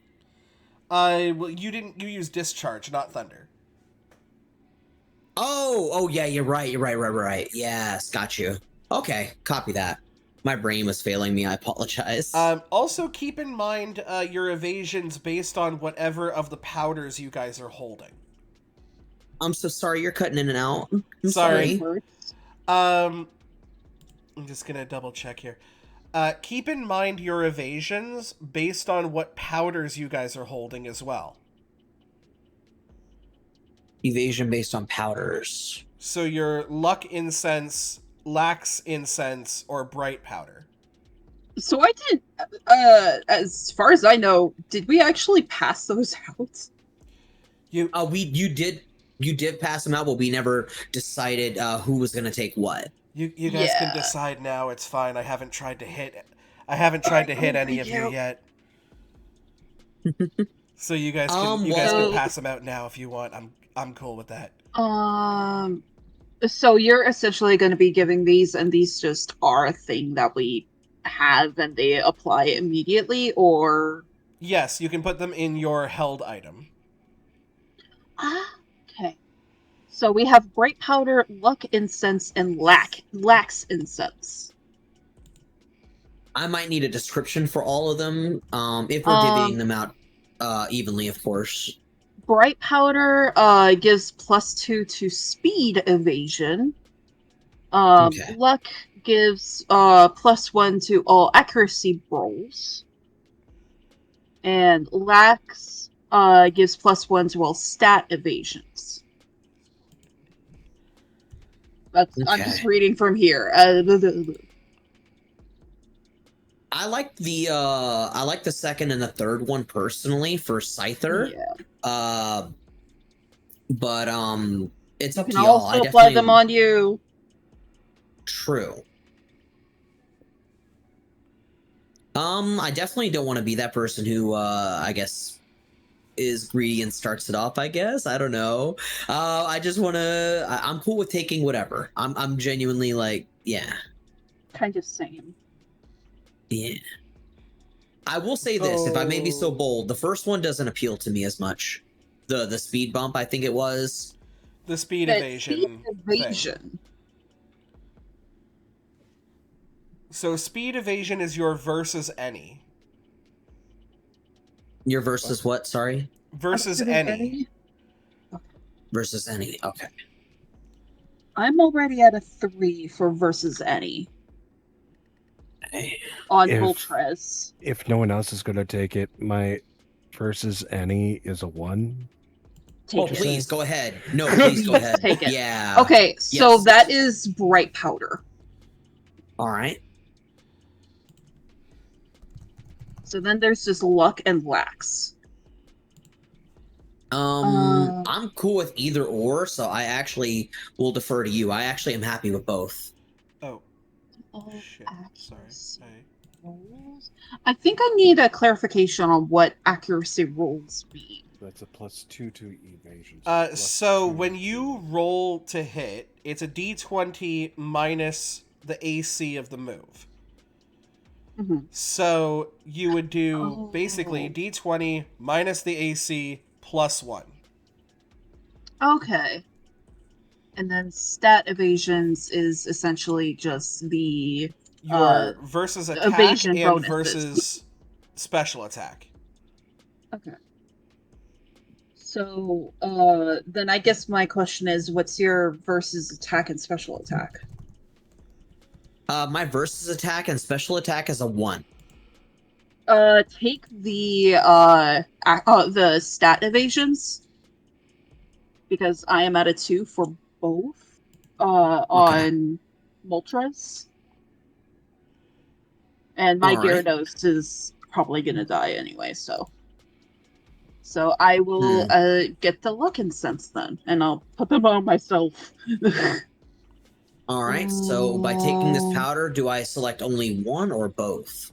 Well, you used discharge, not thunder. Oh, yeah, you're right. Yes, got you. Okay, copy that. My brain was failing me. I apologize. Also, keep in mind your evasions based on whatever of the powders you guys are holding. I'm so sorry. You're cutting in and out. I'm Sorry. sorry. I'm just gonna double check here. Keep in mind your evasions based on what powders you guys are holding as well. Evasion based on powders. So your luck incense, lax incense, or bright powder. So I did, as far as I know, did we actually pass those out? You did pass them out, but we never decided who was gonna take what. You guys can decide now. It's fine. I haven't tried to hit any of you yet. So you guys can pass them out now if you want. I'm cool with that. So you're essentially going to be giving these, and these just are a thing that we have, and they apply immediately, or? Yes, you can put them in your held item. Okay. So we have bright powder, luck incense, and lax incense. I might need a description for all of them, if we're divvying them out evenly, of course. Bright powder gives +2 to speed evasion. Okay. Luck gives +1 to all accuracy rolls. And lax gives +1 to all stat evasions. I'm just reading from here. I like the second and the third one personally for Scyther. Yeah. But it's up to You can y'all. also apply them on you. True. I definitely don't want to be that person who I guess is greedy and starts it off, I guess. I don't know. I just want to I'm cool with taking whatever. I'm genuinely like, yeah. Kind of same. Yeah. I will say this, if I may be so bold, the first one doesn't appeal to me as much. The speed bump, I think it was. The speed evasion. Thing. So speed evasion is your versus any. Your versus what? Sorry? Versus any. Versus any. Okay. I'm already at a 3 for versus any. On Moltres. If no one else is going to take it, my versus any is a 1. Please go ahead. No, please go ahead. Take it. Yeah. Okay, so that is bright powder. All right. So then there's just luck and lax. I'm cool with either or, so I actually will defer to you. I actually am happy with both. Oh, shit. Sorry. I think I need a clarification on what accuracy rolls mean. That's a +2 to evasion. So when you roll to hit, it's a d20 minus the AC of the move. Mm-hmm. So you would do basically d20 minus the AC +1. Okay. And then stat evasions is essentially just the your versus attack evasion and bonuses. versus special attack. Okay. So then I guess my question is, what's your versus attack and special attack? My versus attack and special attack is a 1. take the stat evasions because I am at a 2 for both on Moltres, and my All right. Gyarados is probably gonna die anyway. So I will get the luck incense then, and I'll put them on myself. All right. So by taking this powder, do I select only one or both?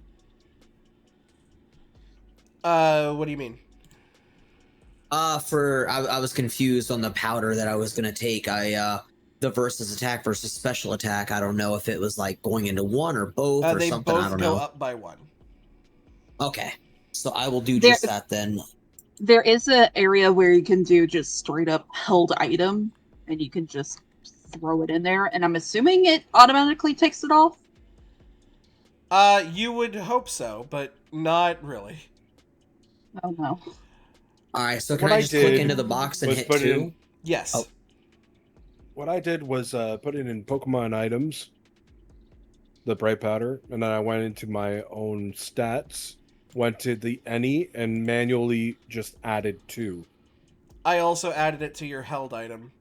What do you mean? I was confused on the powder that I was gonna take. The versus attack versus special attack. I don't know if it was like going into one or both or They something. I both don't go know. up by 1. Okay, so I will do just that then. There is an area where you can do just straight up held item, and you can just throw it in there, and I'm assuming it automatically takes it off. You would hope so, but not really. Oh no. All right, so can What I I just click did into the box and was hit put it 2? in- Yes. Oh. What I did was put it in Pokemon items, the bright powder, and then I went into my own stats, went to the any, and manually just added 2. I also added it to your held item.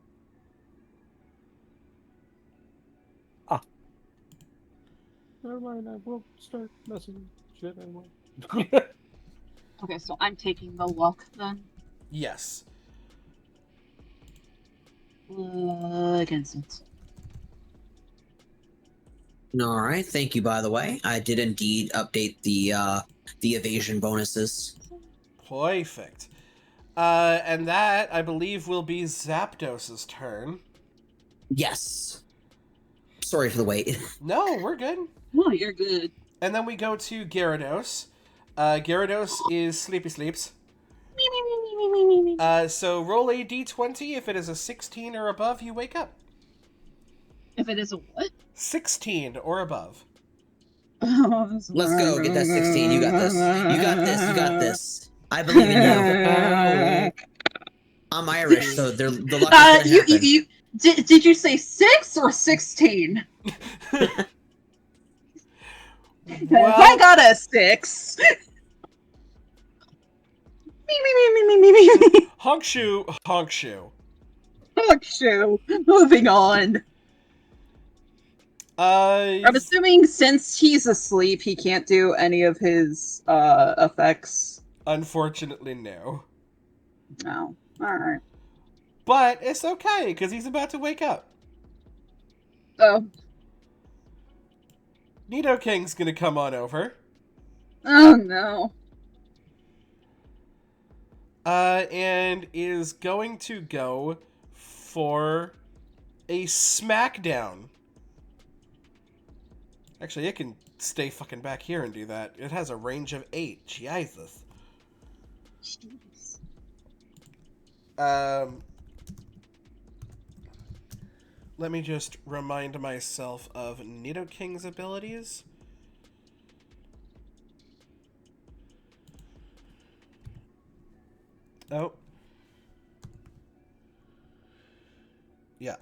Never mind, I will start messing shit anyway. Okay, so I'm taking the luck then. Yes. Against it. All right, thank you. By the way, I did indeed update the evasion bonuses. Perfect. And that, I believe, will be Zapdos' turn. Yes. Sorry for the wait. No, we're good. Oh, you're good. And then we go to Gyarados. Gyarados is Sleepy Sleeps. So roll a d20. If it is a 16 or above, you wake up. If it is a what? 16 or above. Let's go. Get that 16. You got this. You got this. You got this. I believe in you. I'm Irish, so the luck is gonna happen. Did you say 6 or 16? Well, I got a 6. honk shoe, honk shoe. Fuck shoe. Moving on. I'm assuming since he's asleep, he can't do any of his effects. Unfortunately, no. No. Alright. But it's okay, because he's about to wake up. Oh. Nidoking's gonna come on over. Oh no. And is going to go for a smackdown. Actually, it can stay fucking back here and do that. It has a range of 8. Jesus. Jeez. Let me just remind myself of Nidoking's abilities. Oh. Yeah.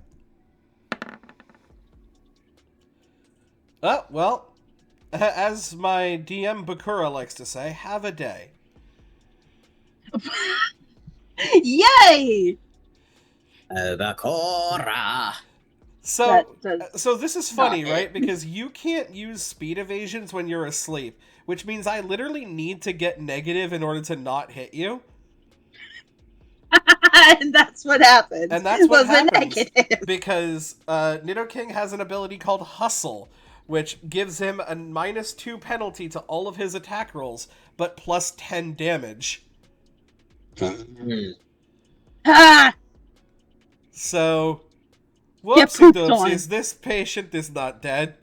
Oh, well, as my DM Bakura likes to say, have a day. Yay! Bakura. So That does this is funny, not right? hit. Because you can't use speed evasions when you're asleep, which means I literally need to get negative in order to not hit you. And that's what happened. And that's what Was a happens negative. because Nidoking has an ability called Hustle, which gives him a -2 penalty to all of his attack rolls, but plus 10 damage. Ah! So, Get whoopsie pooped on. doopsies, this patient is not dead.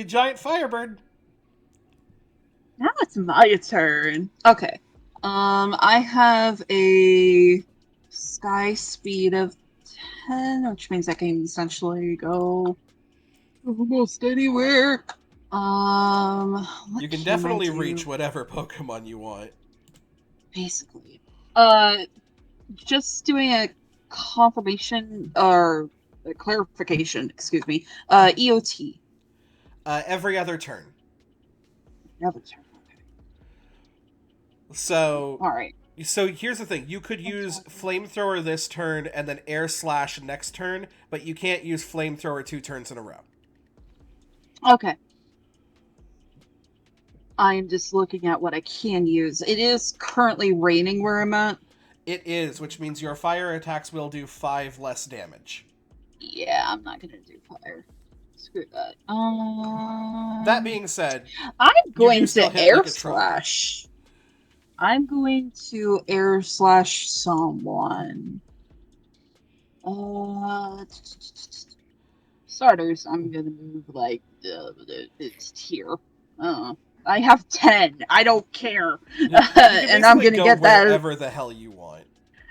Giant Firebird. Now it's my turn. Okay. I have a sky speed of 10, which means I can essentially go almost anywhere. What You can I definitely do? reach whatever Pokemon you want. Basically. Just doing a confirmation or a clarification, excuse me. EOT. Every other turn. Another turn. Okay. So All right. So here's the thing. You could use Flamethrower this turn and then Air Slash next turn, but you can't use Flamethrower 2 turns in a row. Okay. I am just looking at what I can use. It is currently raining where I'm at. It is, which means your fire attacks will do 5 less damage. Yeah, I'm not gonna do fire. Screw that. That being said, I'm going do still to hit air like a truck. slash. I'm going to air slash someone. Starters. I'm gonna move like it's here. I have 10. I don't care. You can And I'm basically gonna go get that. wherever the hell you want.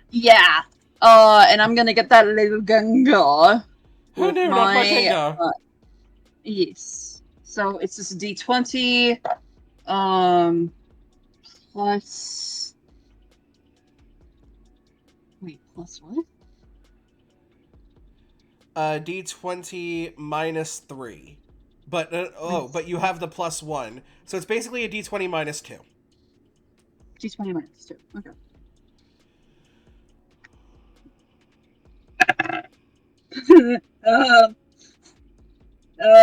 Yeah. And I'm gonna get that little Gunga. Oh no, not my Kenga. Yes. So it's just a D20. Plus. Wait, plus what? D20 minus 3. But, but you have the plus 1. So it's basically a D20 minus 2. D20 minus 2. Okay.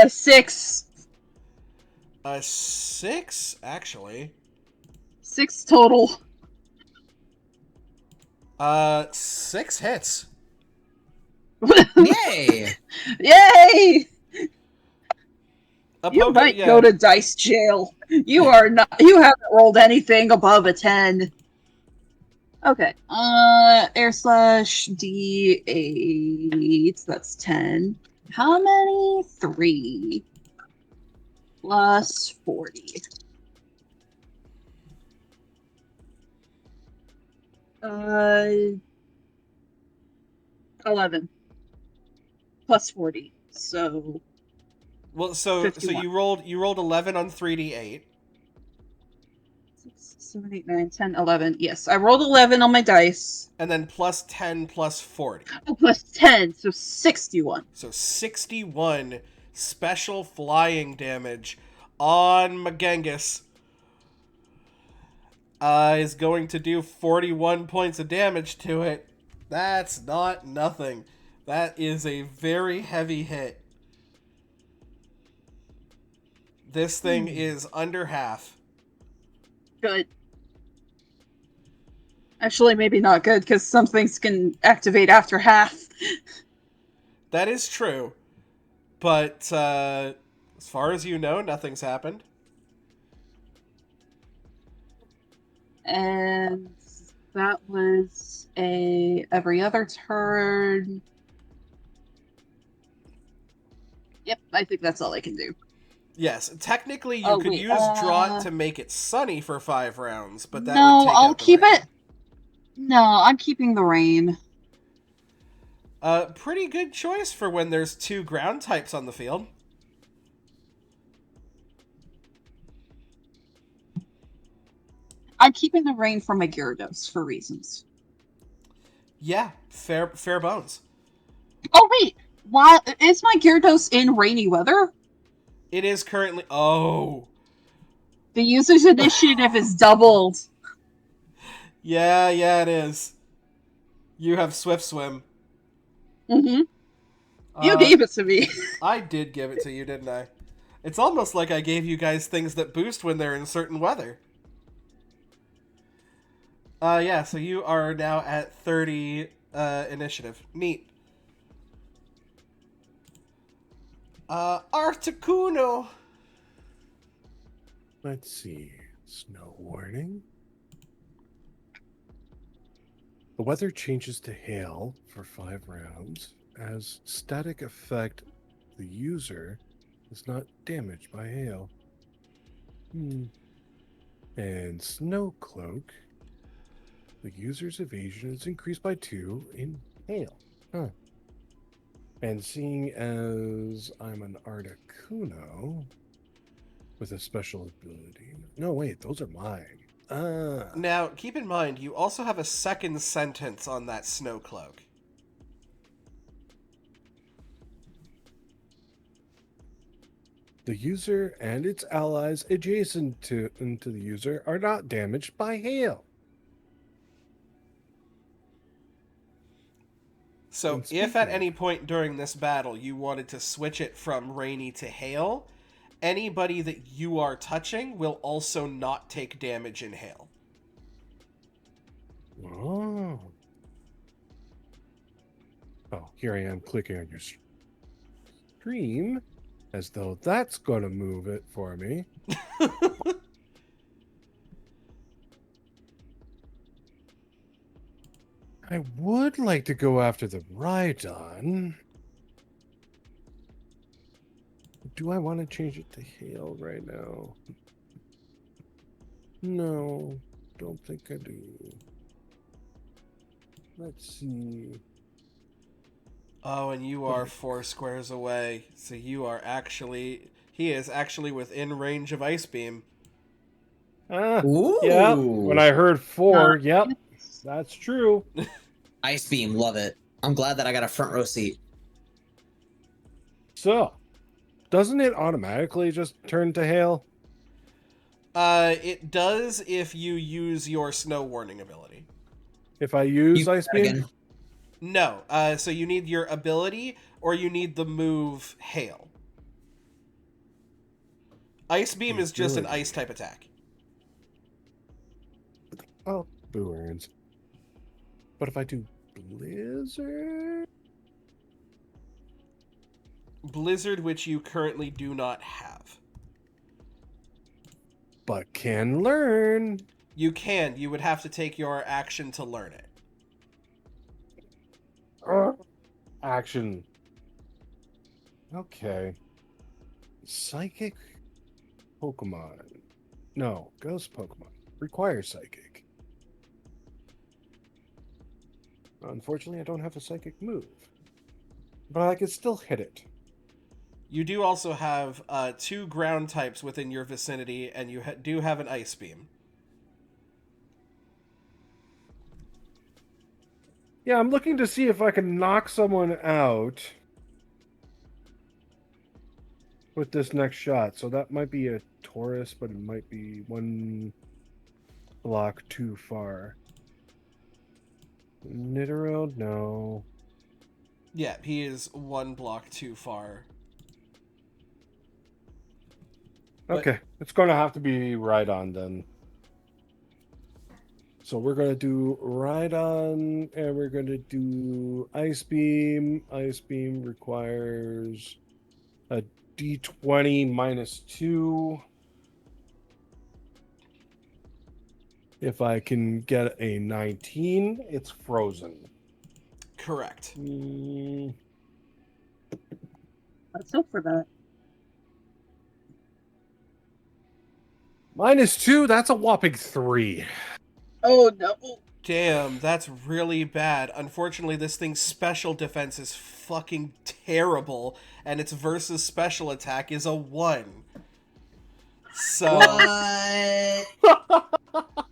6. 6, actually. 6 total. 6 hits. Yay! Yay! A You might go to dice jail. You are not. You haven't rolled anything above a 10. Okay. Air slash D8. That's 10. How many? 3 plus 40. 11 plus 40. So Well, so 51. you rolled 11 on 3d8. 6, 7, 8, 9, 10, 11. Yes, I rolled 11 on my dice. And then plus 10 plus 40. Oh, plus 10, so 61. So 61 special flying damage on Magengus. Is going to do 41 points of damage to it. That's not nothing. That is a very heavy hit. This thing is under half. Good. Actually, maybe not good, because some things can activate after half. That is true. But, as far as you know, nothing's happened. And that was a every other turn. Yep, I think that's all I can do. Yes, technically you could use Draught to make it sunny for 5 rounds, but that would take I'll out the keep rain. it. No, I'm keeping the rain. Pretty good choice for when there's 2 ground types on the field. I'm keeping the rain for my Gyarados for reasons. Yeah, fair bones. Oh wait, why is my Gyarados in rainy weather? It is currently... Oh. The user's initiative is doubled. Yeah, it is. You have Swift Swim. Mm-hmm. You gave it to me. I did give it to you, didn't I? It's almost like I gave you guys things that boost when they're in certain weather. Yeah, so you are now at 30 initiative. Neat. Articuno. Let's see. Snow warning. The weather changes to hail for 5 rounds. As static effect, the user is not damaged by hail. And Snow Cloak. The user's evasion is increased by 2 in hail. And seeing as I'm an Articuno with a special ability. No, wait, those are mine. Now, keep in mind, you also have a second sentence on that Snow Cloak. The user and its allies adjacent to the user are not damaged by hail. So, And if at speaking any of- point during this battle you wanted to switch it from rainy to hail, anybody that you are touching will also not take damage in hail. Oh. Oh, here I am clicking on your stream as though that's going to move it for me. I would like to go after the Rhydon. Do I want to change it to hail right now? No, don't think I do. Let's see. Oh, and you are 4 squares away, so you are actually... He is actually within range of Ice Beam. Ah, Ooh. yeah. When I heard 4, yep, that's true. Ice Beam, love it. I'm glad that I got a front row seat. So, doesn't it automatically just turn to hail? It does if you use your Snow Warning ability. If I use You- Ice Beam? again. No, so you need your ability, or you need the move Hail. Ice Beam is just an Ability. ice-type attack. Oh, boo earns. But if I do Blizzard? Blizzard, which you currently do not have. But can learn. You can. You would have to take your action to learn it. Action. Okay. Psychic Pokemon. No, Ghost Pokemon. Requires Psychic. Unfortunately, I don't have a Psychic move. But I can still hit it. You do also have 2 ground types within your vicinity, and you do have an Ice Beam. Yeah, I'm looking to see if I can knock someone out with this next shot. So that might be a Taurus, but it might be 1 block too far. Nidoral? No. Yeah, he is 1 block too far. But- Okay, it's going to have to be Rhydon then. So we're going to do Rhydon, and we're going to do Ice Beam. Ice Beam requires a D20 minus 2. If I can get a 19, it's frozen. Correct. Let's hope for that. Minus 2, that's a whopping 3. Oh no. Damn, that's really bad. Unfortunately, this thing's special defense is fucking terrible, and its versus special attack is a 1. So, What?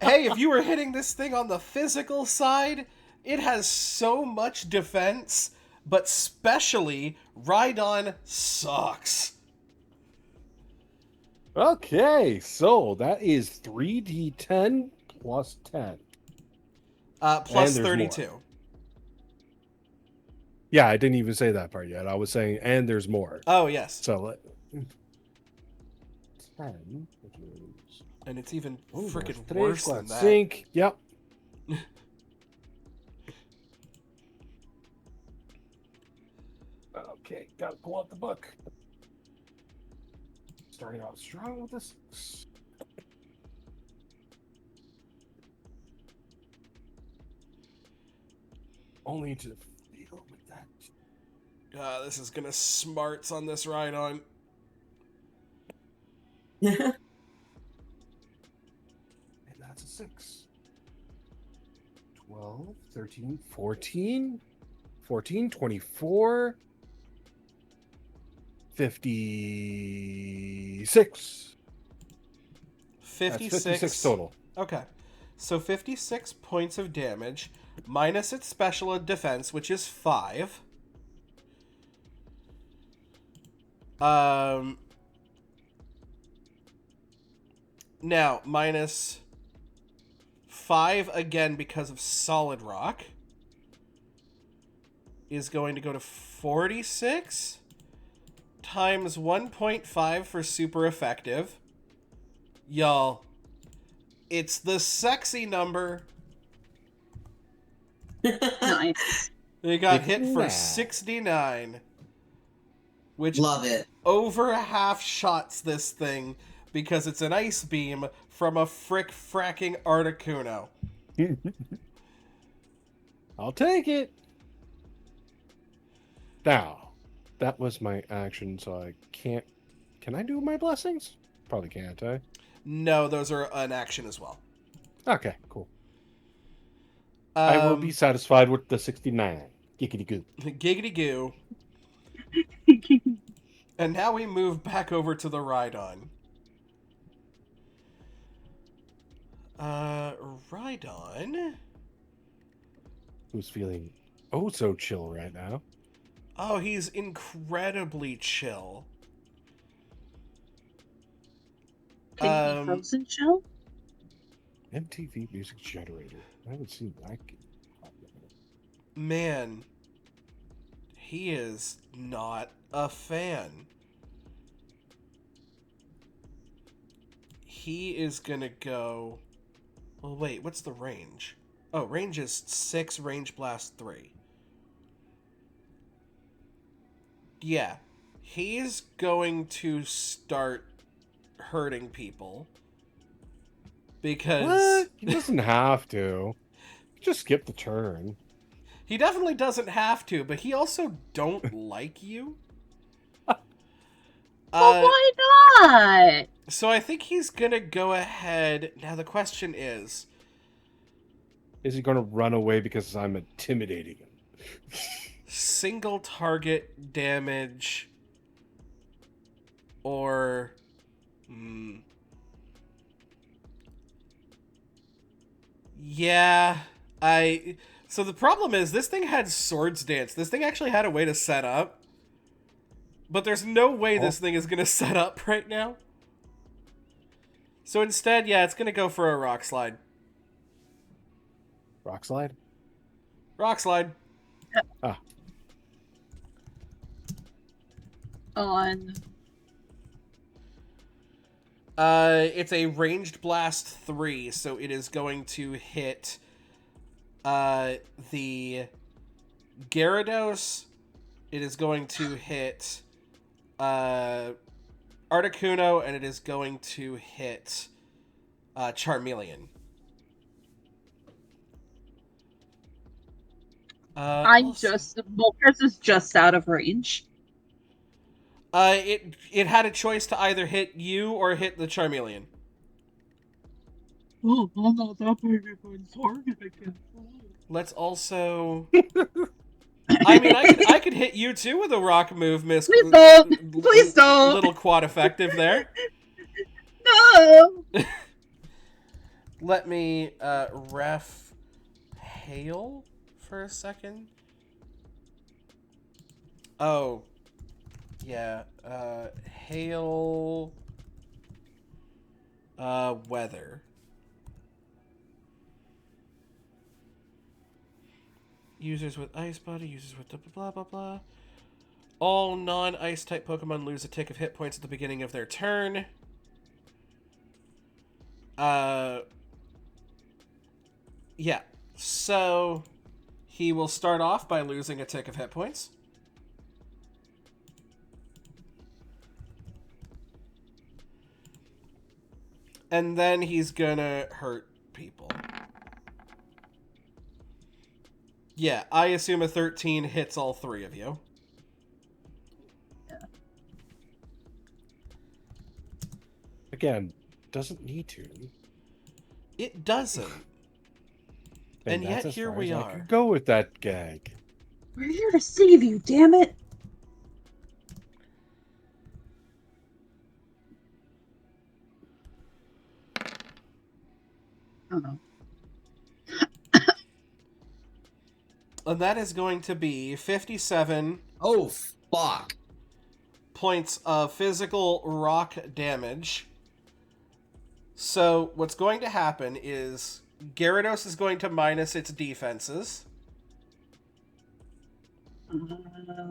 hey, if you were hitting this thing on the physical side, it has so much defense, but specially, Rhydon sucks. Okay, so that is 3d10 plus 10. Plus And there's 32. more. Yeah, I didn't even say that part yet. I was saying, and there's more. Oh, yes. So, 10, which is... And it's even Oh, freaking tres, worse than cuatro, that. cinco. Yep. Okay, gotta pull out the book. Starting out strong with this. Only to deal with that. This is gonna smarts on this Rhydon. And that's a 6. 12, 13, 14, 14, 24, 56. 56. That's 56 total. Okay. So 56 points of damage, minus its special defense, which is 5. Now, minus 5 again because of solid rock is going to go to 46 times 1.5 for super effective. Y'all, it's the sexy number. Nice. They got hit for Yeah. 69, which Love it. over half shots this thing because it's an ice beam from a fracking Articuno. I'll take it. Now, that was my action, so I can't... Can I do my blessings? Probably can't, I? No, those are an action as well. Okay, cool. I will be satisfied with the 69. Giggity goo. Giggity goo. And now we move back over to the Rhydon. Rhydon? Who's feeling oh so chill right now? Oh, he's incredibly chill. Can he frozen chill? MTV Music Generator. I haven't seen that. Man, he is not a fan. He is gonna go... Well, wait, what's the range? Oh, range is 6, range blast 3. Yeah, he's going to start hurting people. Because... What? He doesn't have to. Just skip the turn. He definitely doesn't have to, but he also don't like you. Well, why not? So I think he's gonna go ahead. Now the question is he going to run away because I'm intimidating him? single target damage or... Yeah, So the problem is, this thing had Swords Dance. This thing actually had a way to set up. But there's no way this thing is going to set up right now. So instead, yeah, it's going to go for a Rock Slide. Rock slide? Rock Slide. Ah. On. It's a ranged blast 3, so it is going to hit the Gyarados. It is going to hit Articuno, and it is going to hit Charmeleon. Moltres is just out of range. It had a choice to either hit you or hit the Charmeleon. Oh, I'm not that big of a target again. Let's also... I mean, I could hit you too with a rock move, Miss. Please don't! Please don't! Little quad effective there. No! Let me ref Hail for a second. Oh. Yeah. Hail... weather. Users with Ice Body, users with blah blah blah. All non-ice type Pokemon lose a tick of hit points at the beginning of their turn. Yeah. So he will start off by losing a tick of hit points. And then he's gonna hurt people. Yeah, I assume a 13 hits all 3 of you. Yeah. Again, doesn't need to. It doesn't. And that's yet as here far we as I are. could go with that gag. We're here to save you, damn it! Oh no. And that is going to be 57 Oh, fuck. points of physical rock damage. So what's going to happen is Gyarados is going to minus its defenses. 13.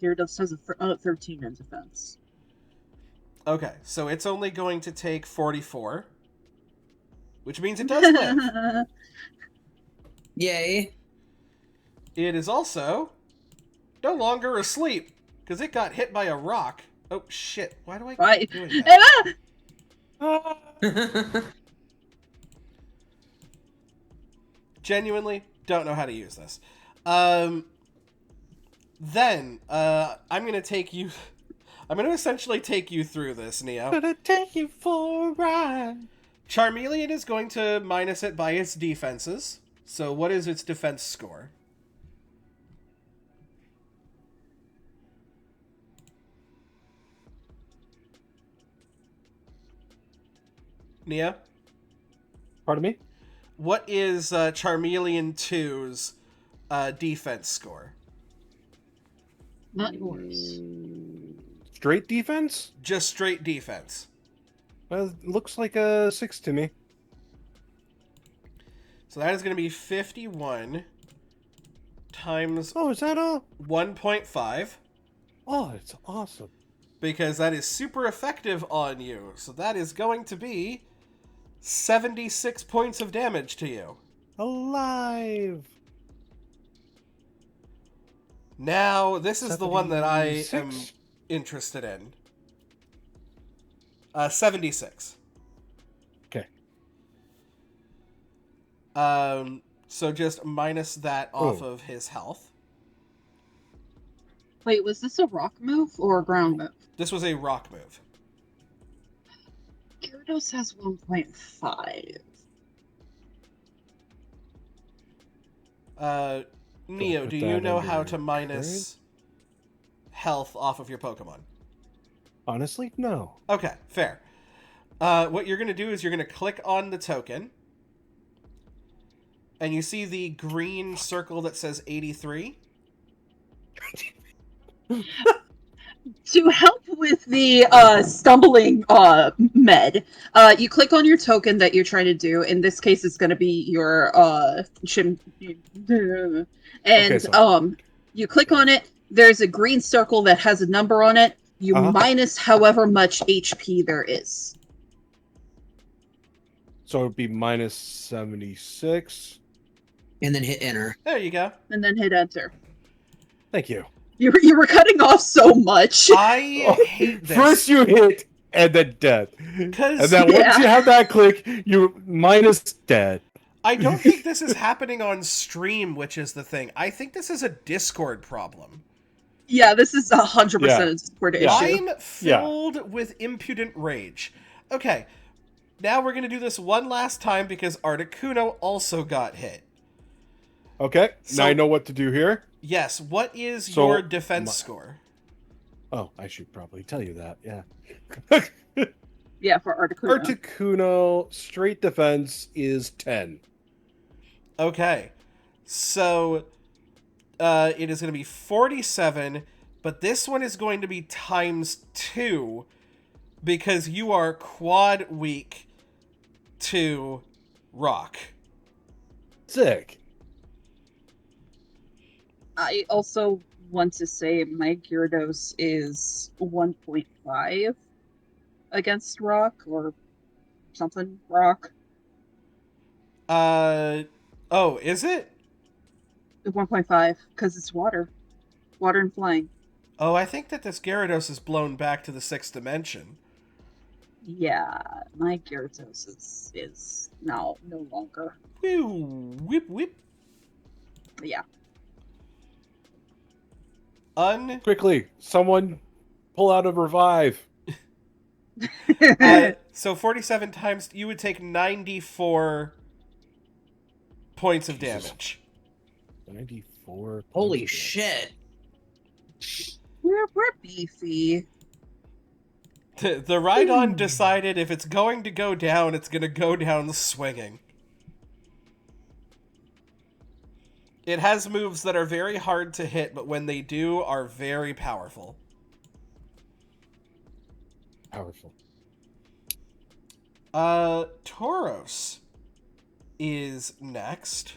Gyarados has a 13 in defense. Okay, so it's only going to take 44, which means it does live. Yay. It is also no longer asleep, because it got hit by a rock. Oh, shit. Why do I keep doing that? Genuinely don't know how to use this. I'm going to take you... I'm going to essentially take you through this, Neo. Gonna take you for a ride. Charmeleon is going to minus it by its defenses. So what is its defense score? Nia? Pardon me? What is Charmeleon 2's defense score? Not yours. Straight defense? Just straight defense. Well, it looks like a 6 to me. So that is going to be 51 times Oh, is that all? 1.5. Oh, it's awesome. Because that is super effective on you. So that is going to be 76 points of damage to you. Alive. Now, this is the one that I am 76? interested in. 76. Okay. So just minus that off of his health. Wait, was this a rock move or a ground move? This was a rock move. Gyarados has 1.5. Neo, put do that you know under how to minus health off of your Pokemon? Honestly, no. Okay, fair. What you're going to do is you're going to click on the token, and you see the green circle that says 83. To help with the stumbling med, you click on your token that you're trying to do. In this case, it's going to be your and you click on it. There's a green circle that has a number on it. You minus however much HP there is. So it'd be minus 76. And then hit enter. There you go. And then hit enter. Thank you. You were cutting off so much. I hate this. First you hit, and then death. And Because then once you have that click, you minus dead. I don't think this is happening on stream, which is the thing. I think this is a Discord problem. Yeah, this is 100% a Discord issue. I'm filled with impudent rage. Okay, now we're going to do this one last time because Articuno also got hit. Okay, So- now I know what to do here. Yes, what is So, your defense score? Oh, I should probably tell you that, yeah. Yeah, for Articuno. Articuno, straight defense is 10. Okay, so it is going to be 47, but this one is going to be times 2 because you are quad weak to rock. Sick. I also want to say my Gyarados is 1.5 against rock or something rock. Oh, is it? 1.5 because it's water and flying. Oh, I think that this Gyarados is blown back to the 6th dimension. Yeah, my Gyarados is now no longer. Whew, whip, whip. But yeah. Quickly, someone pull out a revive. So 47 times, you would take 94 points of damage. 94. Holy shit. We're beefy. The Rhydon decided if it's going to go down, it's going to go down swinging. It has moves that are very hard to hit, but when they do, are very powerful. Powerful. Tauros is next.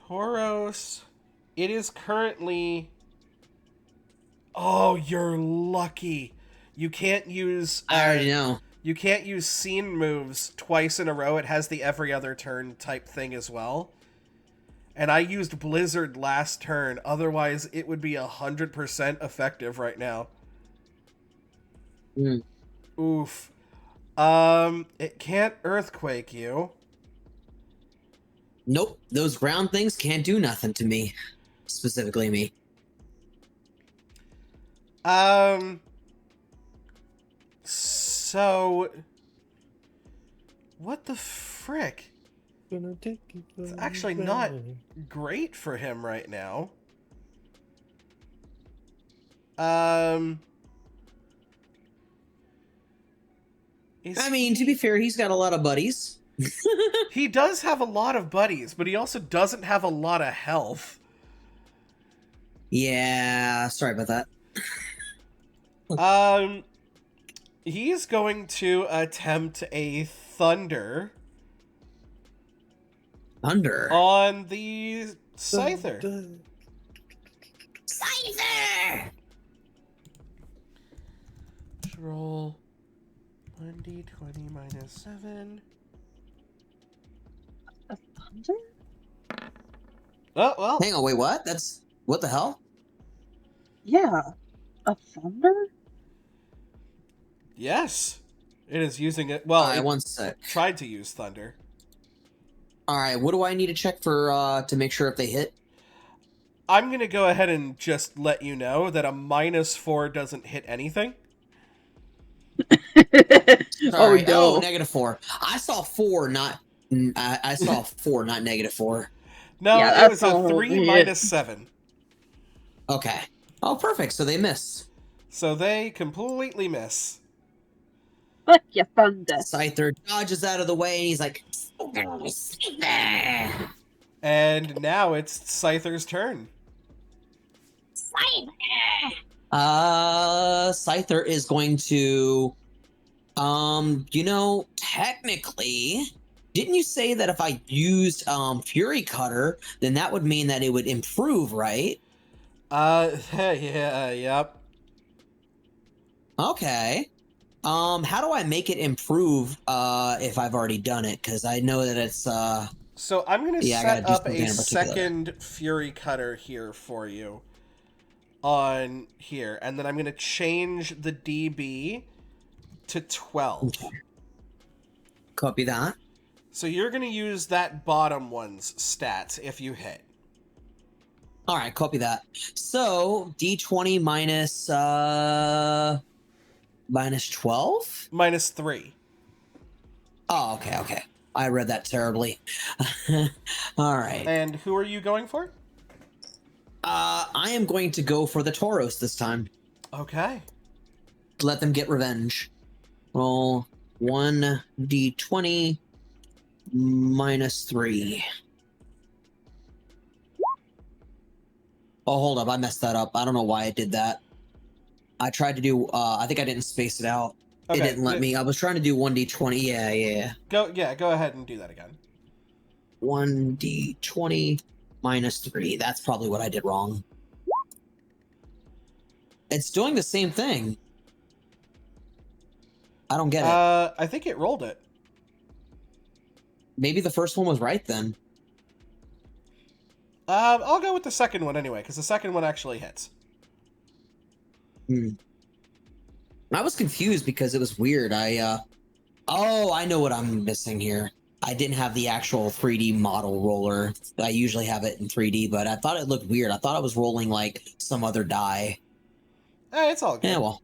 Tauros, it is currently... Oh, you're lucky. You can't use... I already know. You can't use scene moves twice in a row. It has the every other turn type thing as well. And I used Blizzard last turn. Otherwise, it would be 100% effective right now. Mm. Oof. It can't earthquake you. Nope, those ground things can't do nothing to me. Specifically me. So... What the frick? It's actually not great for him right now. I mean, to be fair, he's got a lot of buddies. He does have a lot of buddies, but he also doesn't have a lot of health. Yeah, sorry about that. He's going to attempt a thunder on the Scyther. Scyther! Roll 1d20 minus 7. A thunder? Oh, well. Hang on, wait, what? What the hell? Yeah. A thunder? Yes. It is using it. Well, Alright, it one sec. tried to use thunder. Alright, what do I need to check for, to make sure if they hit? I'm going to go ahead and just let you know that a -4 doesn't hit anything. Sorry. no. Oh, -4. I saw 4, not... I saw 4, not -4. No, Yeah, it was that's a all 3 it minus is. 7. Okay. Oh, perfect, so they miss. So they completely miss. Fuck you, thunder. Scyther dodges out of the way, and he's like... And now it's Scyther's turn. Scyther is going to... technically... Didn't you say that if I used, Fury Cutter, then that would mean that it would improve, right? Yeah, yep. Okay. How do I make it improve, if I've already done it? Because I know that it's, So I'm going to Yeah, I set gotta do up something a in particular. second Fury Cutter here for you. On here. And then I'm going to change the DB to 12. Okay. Copy that. So you're going to use that bottom one's stats if you hit. All right, copy that. So, D20 minus, minus 12? -3. Oh, okay. I read that terribly. All right. And who are you going for? I am going to go for the Tauros this time. Okay. Let them get revenge. Roll 1d20 minus 3. Oh, hold up. I messed that up. I don't know why I did that. I tried to do, I think I didn't space it out. Okay. It didn't let me. I was trying to do 1d20. Yeah. Go ahead and do that again. 1d20 minus 3. That's probably what I did wrong. It's doing the same thing. I don't get it. I think it rolled it. Maybe the first one was right then. I'll go with the second one anyway, because the second one actually hits. I was confused because it was weird. Oh, I know what I'm missing here. I didn't have the actual 3D model roller. I usually have it in 3D, but I thought it looked weird. I thought I was rolling like some other die. It's all good. Yeah, well.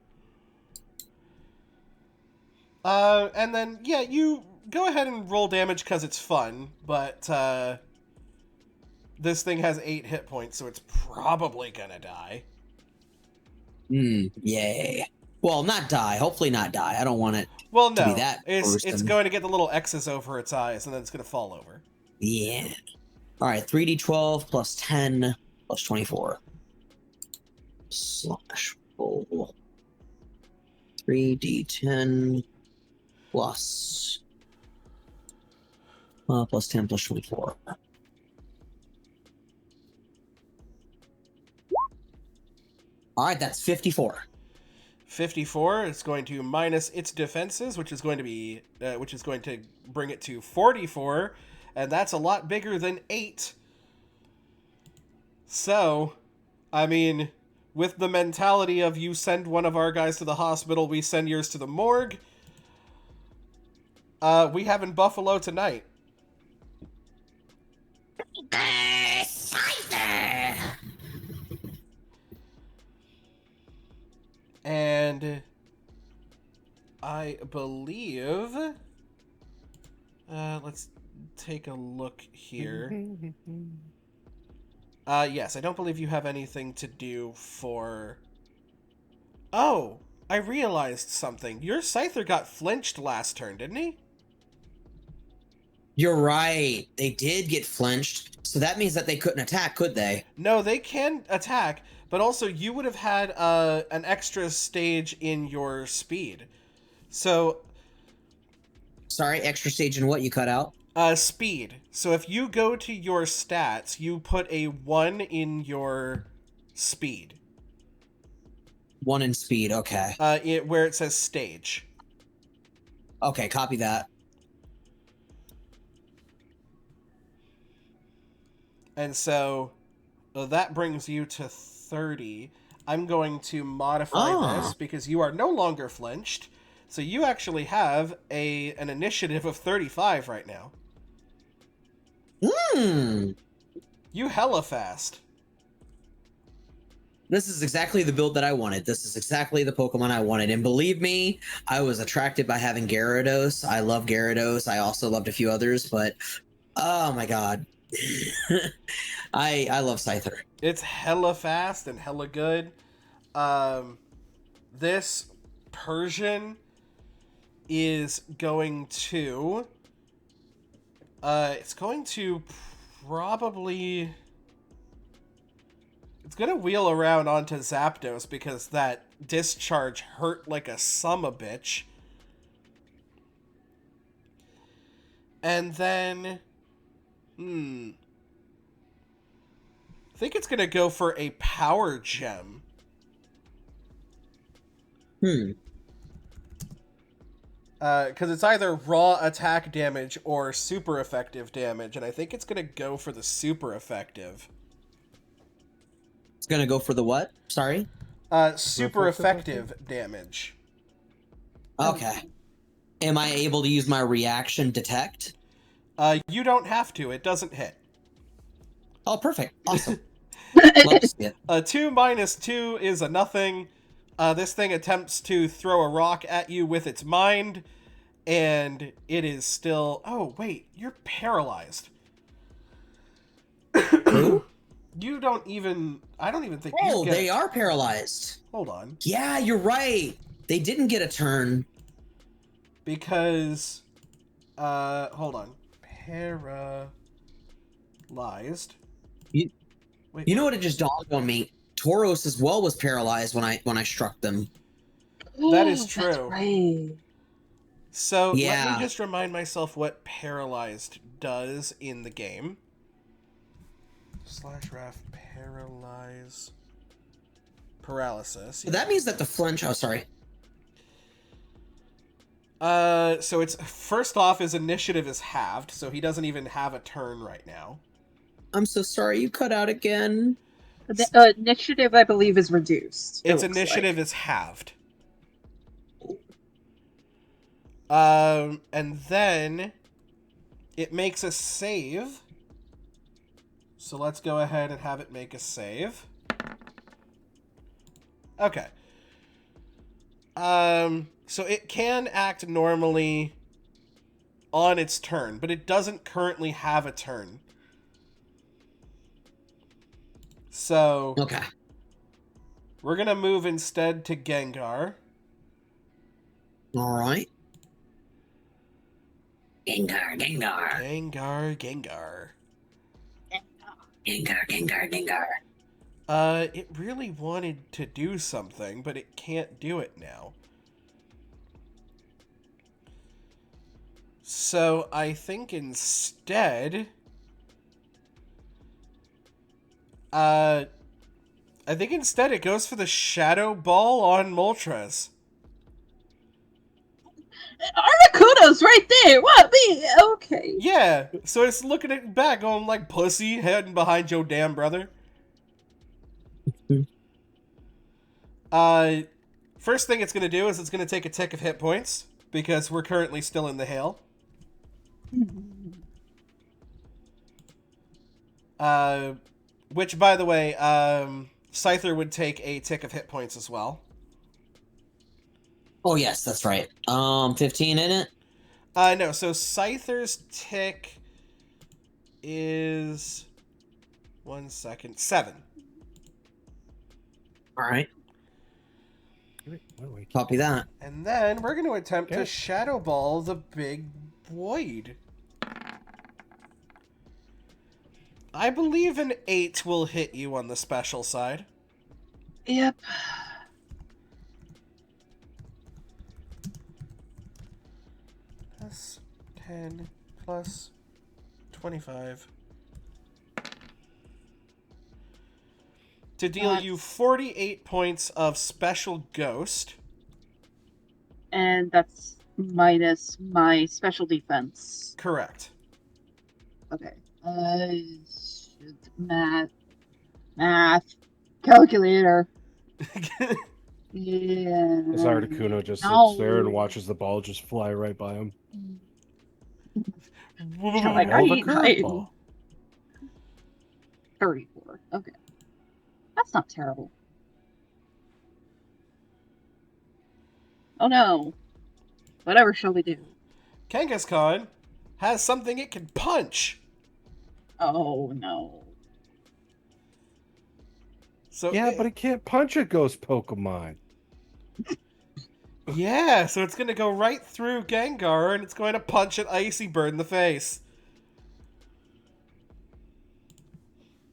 And then, yeah, you go ahead and roll damage because it's fun, but, this thing has 8 hit points, so it's probably gonna die. Yay. Well, not die. Hopefully not die. I don't want it Well, to be no. that It's gruesome. going to get the little X's over its eyes, and then it's going to fall over. Yeah. All right, 3d12 plus 10 plus 24. Slash roll. 3d10 plus plus 10 plus 24. All right, that's 54. 54 is going to minus its defenses, which is going to bring it to 44, and that's a lot bigger than 8. So, I mean, with the mentality of you send one of our guys to the hospital, we send yours to the morgue, we have in Buffalo tonight. And I believe, let's take a look here. Yes, I don't believe you have anything to do for... Oh, I realized something. Your Scyther got flinched last turn, didn't he? You're right. They did get flinched. So that means that they couldn't attack, could they? No, they can attack, but also you would have had an extra stage in your speed. So... Sorry, extra stage in what you cut out? Speed. So if you go to your stats, you put a 1 in your speed. 1 in speed, okay. Where it says stage. Okay, copy that. And so that brings you to 30. I'm going to modify this because you are no longer flinched. So you actually have an initiative of 35 right now. You hella fast. This is exactly the build that I wanted. This is exactly the Pokemon I wanted. And believe me, I was attracted by having Gyarados. I love Gyarados. I also loved a few others, but oh my god. I love Scyther. It's hella fast and hella good. This Persian is going to... it's going to probably... It's going to wheel around onto Zapdos because that discharge hurt like a summabitch. And then... I think it's going to go for a Power Gem. Because it's either raw attack damage or super effective damage, and I think it's going to go for the super effective. It's going to go for the what? Sorry? Super effective damage. Okay. Am I able to use my reaction detect? You don't have to. It doesn't hit. Oh, perfect. Awesome. Love to see it. 2 minus 2 is a nothing. This thing attempts to throw a rock at you with its mind, and it is still... Oh, wait. You're paralyzed. Who? You don't even... I don't even think Oh, you get... they are paralyzed. Hold on. Yeah, you're right. They didn't get a turn. Because... hold on. Paralyzed. You Wait, know what? It just dawned on me. Tauros as well was paralyzed when I struck them. That is true. That's right. So, let Yeah. me just remind myself what paralyzed does in the game. /ref paralyze paralysis. So that means that the flinch... Oh, sorry. So it's... First off, his initiative is halved, so he doesn't even have a turn right now. I'm so sorry. You cut out again. The initiative, I believe, is reduced. Its initiative is halved. And then it makes a save. So let's go ahead and have it make a save. Okay. So it can act normally on its turn, but it doesn't currently have a turn. So Okay. we're going to move instead to Gengar. All right. Gengar, Gengar. Gengar, Gengar. Gengar, Gengar, Gengar. It really wanted to do something, but it can't do it now. So I think instead, it goes for the Shadow Ball on Moltres. Articuno's right there. What? Me? Okay. Yeah, so it's looking at back, going like pussy, heading behind your damn brother. First thing it's gonna do is it's gonna take a tick of hit points because we're currently still in the hail. Which, by the way, Scyther would take a tick of hit points as well. Oh yes, that's right. 15 in it. No. So Scyther's tick is 1 second 7. All right. Wait, Copy that. And then we're going to attempt Okay. to Shadow Ball the big void. I believe an 8 will hit you on the special side. Yep. Plus 10 plus 25. To deal you 48 points of special ghost. And that's minus my special defense. Correct. Okay. Math. Calculator. Yeah. As Articuno just sits No. there and watches the ball just fly right by him. Like, Ball the I- curveball. 34. Okay. That's not terrible. Oh no. Whatever shall we do? Kangaskhan has something it can punch. Oh no. So Yeah, but it can't punch a ghost Pokemon. yeah, so it's going to go right through Gengar and it's going to punch an Icy Bird in the face.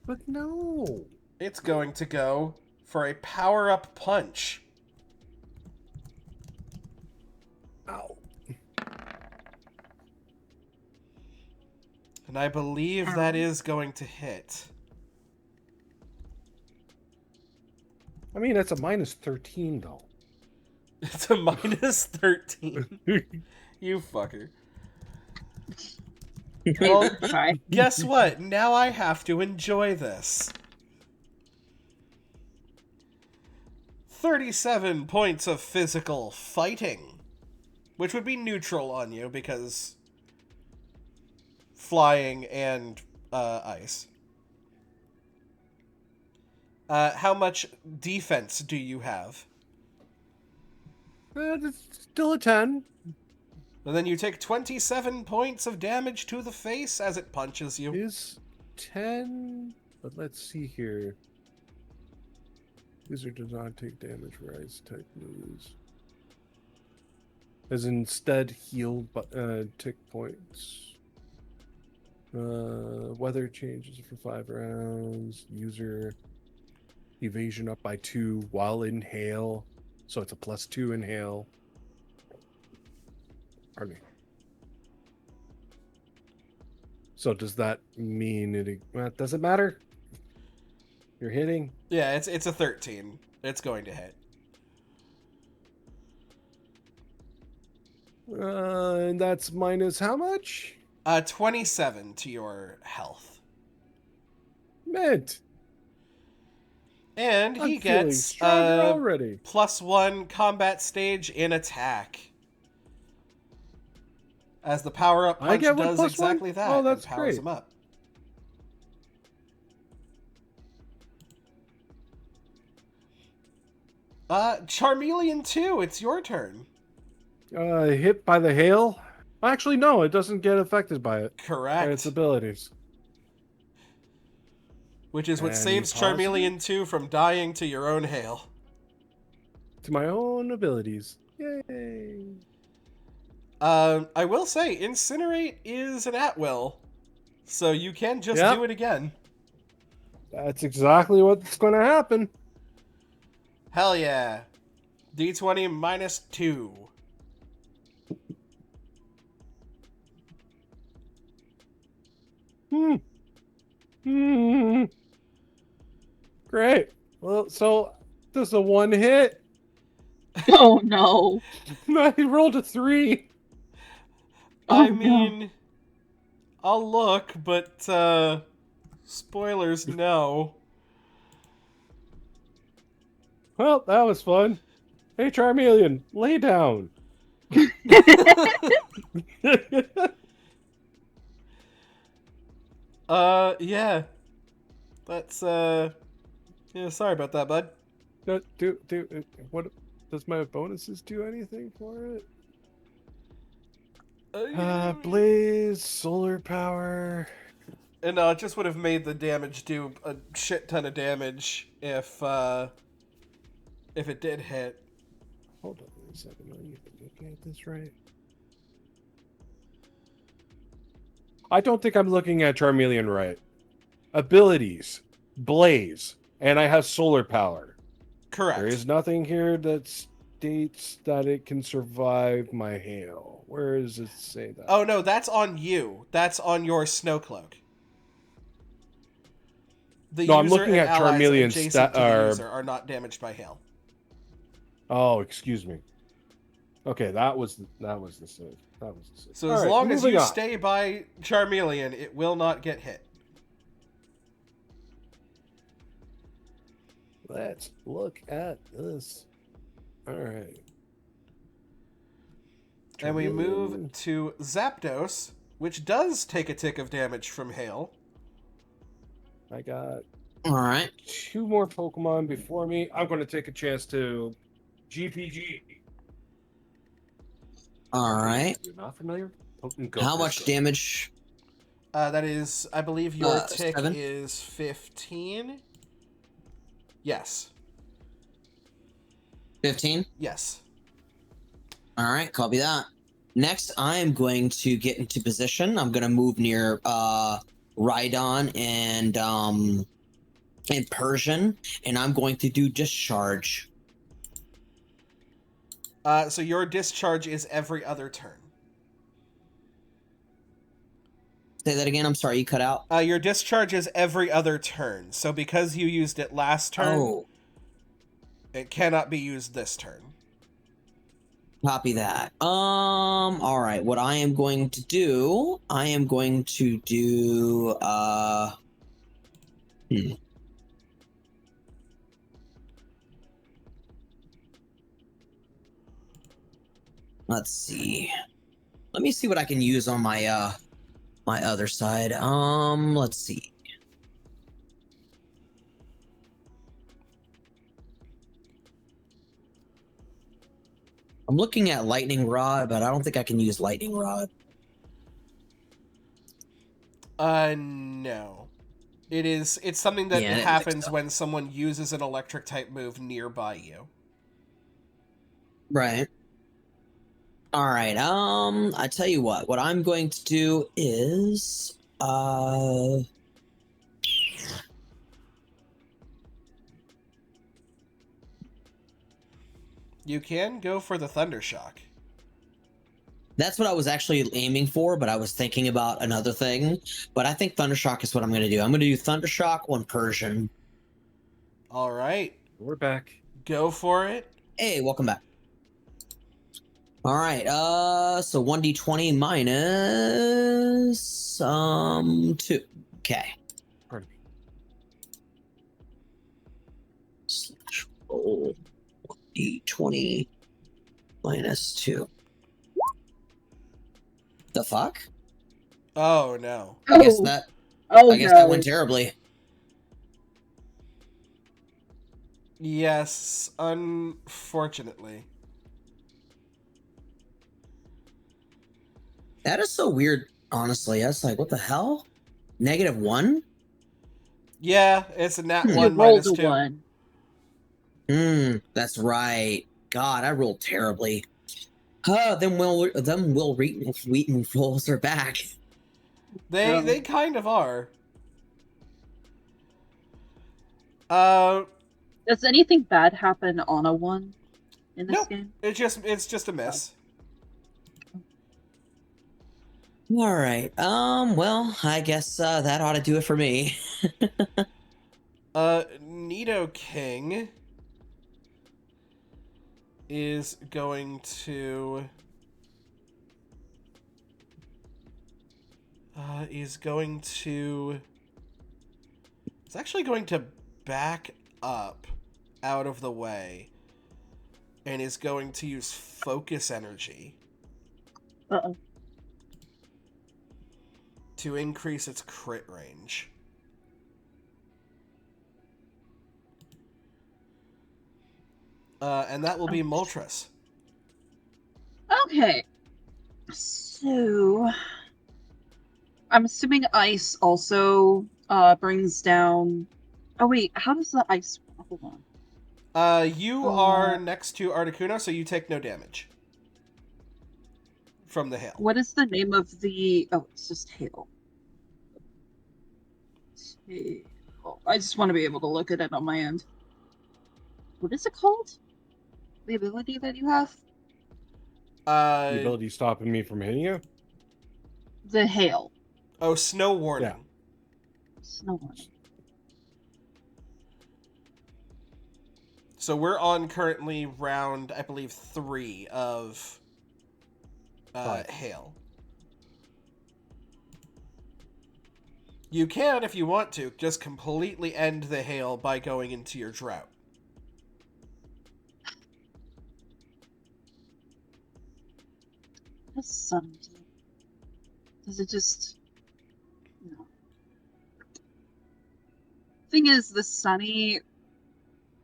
But no. It's going to go for a power-up punch. Ow. And I believe that is going to hit. I mean, that's a minus 13, though. It's a minus 13. You fucker. Well, Try. guess what? Now I have to enjoy this. 37 points of physical fighting. Which would be neutral on you because flying and ice. How much defense do you have? It's still a 10. And then you take 27 points of damage to the face as it punches you. Is 10. But let's see here. User does not take damage for ice type moves. As instead healed tick points. Weather changes for 5 rounds. User evasion up by 2 while in hail. So it's a +2 in hail. Pardon me. So does that mean it doesn't matter? You're hitting? Yeah, it's a 13. It's going to hit. And that's minus how much? 27 to your health. Mint. And I'm he feeling gets stronger already. +1 combat stage in attack. As the power-up I punch get one does +1? exactly that. Oh, that's and powers great. him up. Charmeleon 2, it's your turn. Hit by the hail? Actually, no, it doesn't get affected by it. By Correct. its abilities. Which is what Any saves positive? Charmeleon 2 from dying to your own hail. to my own abilities. Yay! I will say, Incinerate is an at-will, so you can just Yep. do it again. That's exactly what's going to happen. Hell yeah. D20 minus 2. Great. Well, so this is a 1 hit. Oh no. I rolled a 3. I Oh, mean, I'll look, but, spoilers, no. Well, that was fun. Hey, Charmeleon, lay down. Yeah. That's, yeah, sorry about that, bud. What does my bonuses do anything for it? Uh, Blaze, solar power. And it just would have made the damage do a shit ton of damage if it did hit. Hold on a second. Are you looking at this right? I don't think I'm looking at Charmeleon right. Abilities, Blaze, and I have solar power. Correct. There is nothing here that states that it can survive my hail. Where does it say that? Oh no, that's on you. That's on your snow cloak. The No, I'm user looking and at allies Charmeleon's adjacent to the user are not damaged by hail. Oh, excuse me. Okay, that was the save. So All as right, long as you moving on. stay by Charmeleon, it will not get hit. Let's look at this. All right. And we Charmeleon. move to Zapdos, which does take a tick of damage from hail. I got All right. 2 more Pokemon before me. I'm going to take a chance to GPG. All right. You're not familiar? How much damage? That is, I believe your tick 7? is 15. Yes. 15. Yes. All right, copy that. Next, I am going to get into position. I'm going to move near Rhydon and Persian, and I'm going to do discharge. So your discharge is every other turn. Say that again. I'm sorry, you cut out. Your discharge is every other turn. So because you used it last turn, it cannot be used this turn. Copy that. All right. What I am going to do, Let's see. Let me see what I can use on my my other side. Let's see. I'm looking at Lightning Rod, but I don't think I can use Lightning Rod. No. It's something that Yeah, I didn't think happens so. when someone uses an electric type move nearby you. Right. All right. I tell you what I'm going to do is You can go for the Thunder Shock. that's what I was actually aiming for, but I was thinking about another thing. But I think Thundershock is what I'm going to do. I'm going to do Thundershock on Persian. All right. We're back. Go for it. Hey, welcome back. All right. So 1d20 minus 2. Okay. Pardon me. Slash roll 1d20 minus 2. The fuck? Oh no. I guess Oh, that oh I guess no. that went terribly. Yes, unfortunately. That is so weird, honestly. I was like, what the hell? -1? Yeah, it's a nat Hmm. You 1 rolled minus a 2. 1. That's right. God, I rolled terribly. Them Will Wheaton rolls are back. They kind of are. Does anything bad happen on a 1 in this Nope. game? It's just a miss. All right. Well, I guess that ought to do it for me. Nidoking is going to it's actually going to back up out of the way and is going to use focus energy Uh-oh. to increase its crit range. And that will be Moltres. Okay. So, I'm assuming ice also brings down... Oh, wait. How does the ice... Hold on. You are next to Articuno, so you take no damage from the hail. What is the name of the... Oh, it's just hail. Hail. I just want to be able to look at it on my end. What is it called? The ability that you have? The ability stopping me from hitting you? The hail. Oh, snow warning. Yeah. Snow warning. So we're on currently round, I believe, 3 of hail. You can, if you want to, just completely end the hail by going into your drought. What does sun do? Does it just... No. Thing is, the sunny...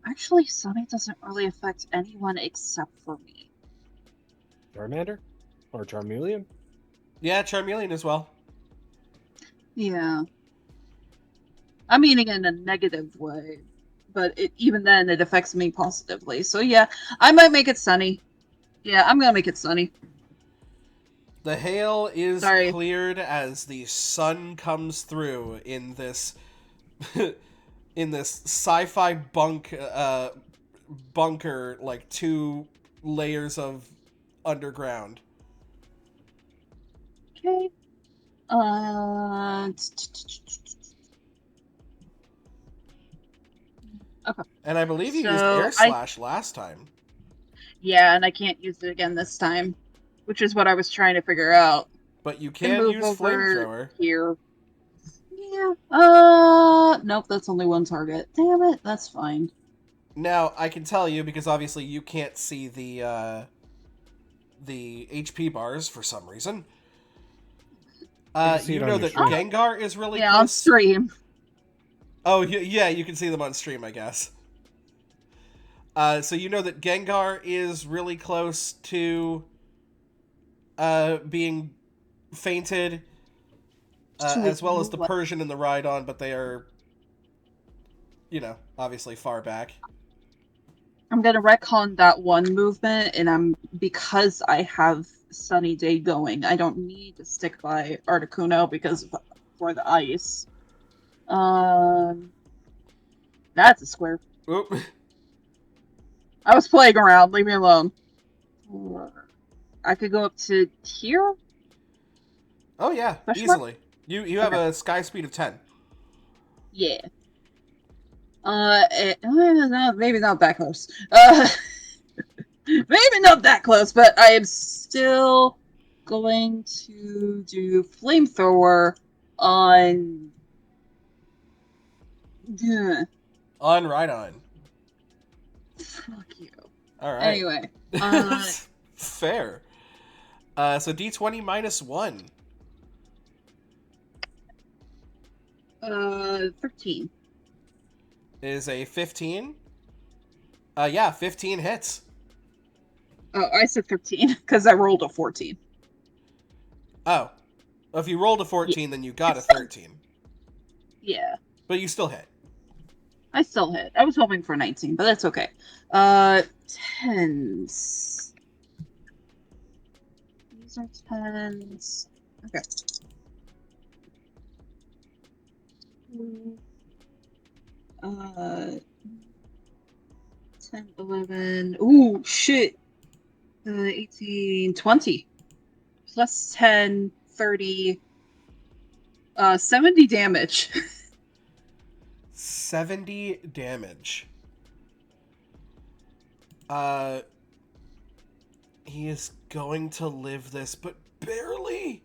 Actually, sunny doesn't really affect anyone except for me. Charmander? Or Charmeleon? Yeah, Charmeleon as well. Yeah. I mean, in a negative way. But even then, it affects me positively. So yeah, I might make it sunny. Yeah, I'm gonna make it sunny. The hail is Sorry. cleared as the sun comes through in this in this sci-fi bunker, like 2 layers of underground. Okay. Okay. And I believe you used So Air Slash last time. Yeah, and I can't use it again this time, which is what I was trying to figure out. But you Can can move use over Flamethrower. here. Yeah. Nope, that's only one target. Damn it, that's fine. Now, I can tell you, because obviously you can't see the HP bars for some reason. see You it know on your that stream. Gengar is really Yeah, on close. stream. Oh, yeah, you can see them on stream, I guess. So you know that Gengar is really close to being fainted, as well as the Persian and the Rhydon, but they are, obviously far back. I'm gonna retcon that one movement, and because I have Sunny Day going, I don't need to stick by Articuno for the ice. That's a square. Oop. I was playing around. Leave me alone. I could go up to here. Oh yeah, easily. You have a sky speed of 10. Yeah. No, maybe not that close. Maybe not that close, but I am still going to do flamethrower on. On Rhydon. Fuck you. All right. Anyway. Fair. So D20 -1. 13. Is a 15. Yeah, 15 hits. Oh, I said 13 because I rolled a 14. Oh. If you rolled a 14, then you got a 13. Yeah. But you still hit. I still hit. I was hoping for 19, but that's okay. 10s. These are 10s. Okay. 10, 11. Ooh, shit. 18, 20. Plus 10, 30. 70 damage. 70 damage. He is going to live this, but barely.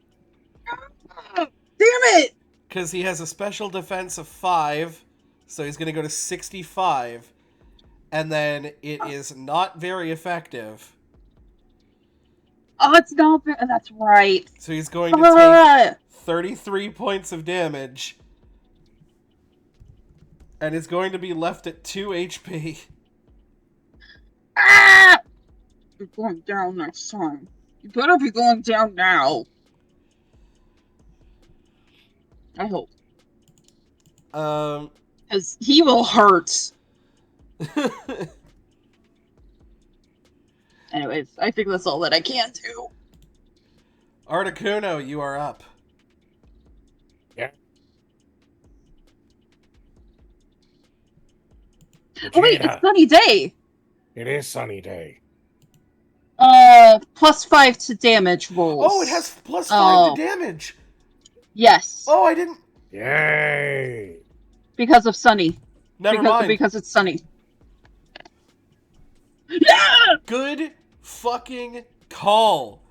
Damn it! Because he has a special defense of 5, so he's going to go to 65, and then it is not very effective. Oh, it's not. That's right. So he's going to take 33 points of damage, and is going to be left at 2 HP. Ah! You're going down next time. You better be going down now. I hope. Because he will hurt. Anyways, I think that's all that I can do. Articuno, you are up. Yeah. Oh wait, it's Sunny Day! It is Sunny Day. Plus 5 to damage rolls. Oh, it has plus 5 to damage! Yes. Oh, I didn't... Yay! Because of Sunny. Never mind. Because it's Sunny. Yeah! Good fucking call.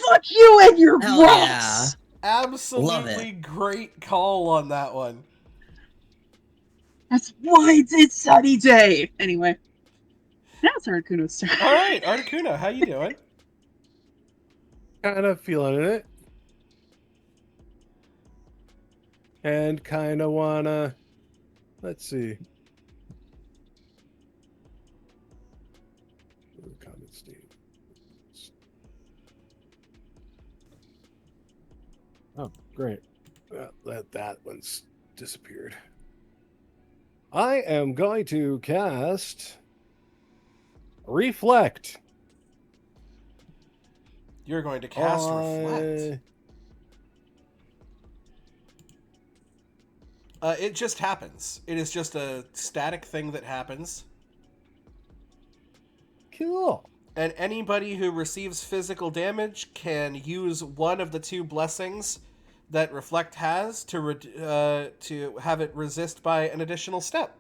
Fuck you and your Hell rocks! Absolutely great call on that one. That's why it's Sunny Day! Anyway. Now it's Articuno's turn. Alright, Articuno, how you doing? Kind of feeling it. And kind of wanna... Let's see. Comment state. Oh, great. That one's disappeared. I am going to cast Reflect. You're going to cast Reflect. It just happens. It is just a static thing that happens. Cool. And anybody who receives physical damage can use one of the 2 blessings that Reflect has to have it resist by an additional step.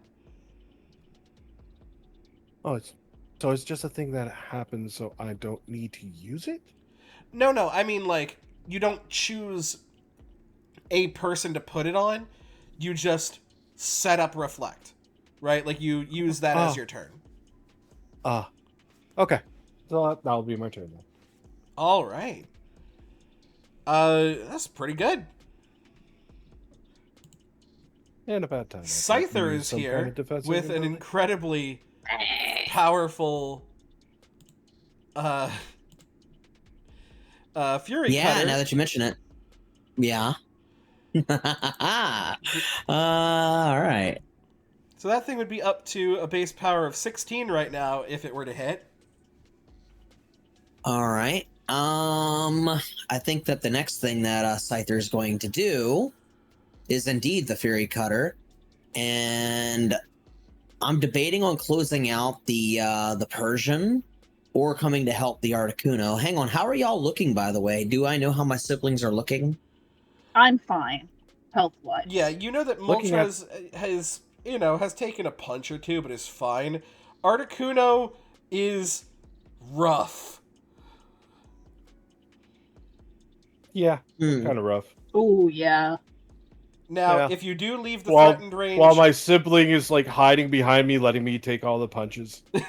Oh, so it's just a thing that happens, so I don't need to use it? No, I mean, like, you don't choose a person to put it on. You just set up Reflect, right? Like, you use that as your turn. Okay. So that'll be my turn then. All right. That's pretty good. And a bad time. Scyther is here with an incredibly powerful Fury Cutter. Yeah, now that you mention it. Yeah. Alright. So that thing would be up to a base power of 16 right now if it were to hit. Alright. I think that the next thing that Scyther is going to do is indeed the Fury Cutter. And I'm debating on closing out the Persian or coming to help the Articuno. Hang on, how are y'all looking, by the way? Do I know how my siblings are looking? I'm fine. Health-wise. Yeah, you know that Moltres has taken a punch or 2, but is fine. Articuno is rough. Yeah, kind of rough. Oh, yeah. Now, if you do leave the threatened range... While my sibling is, like, hiding behind me, letting me take all the punches. I'm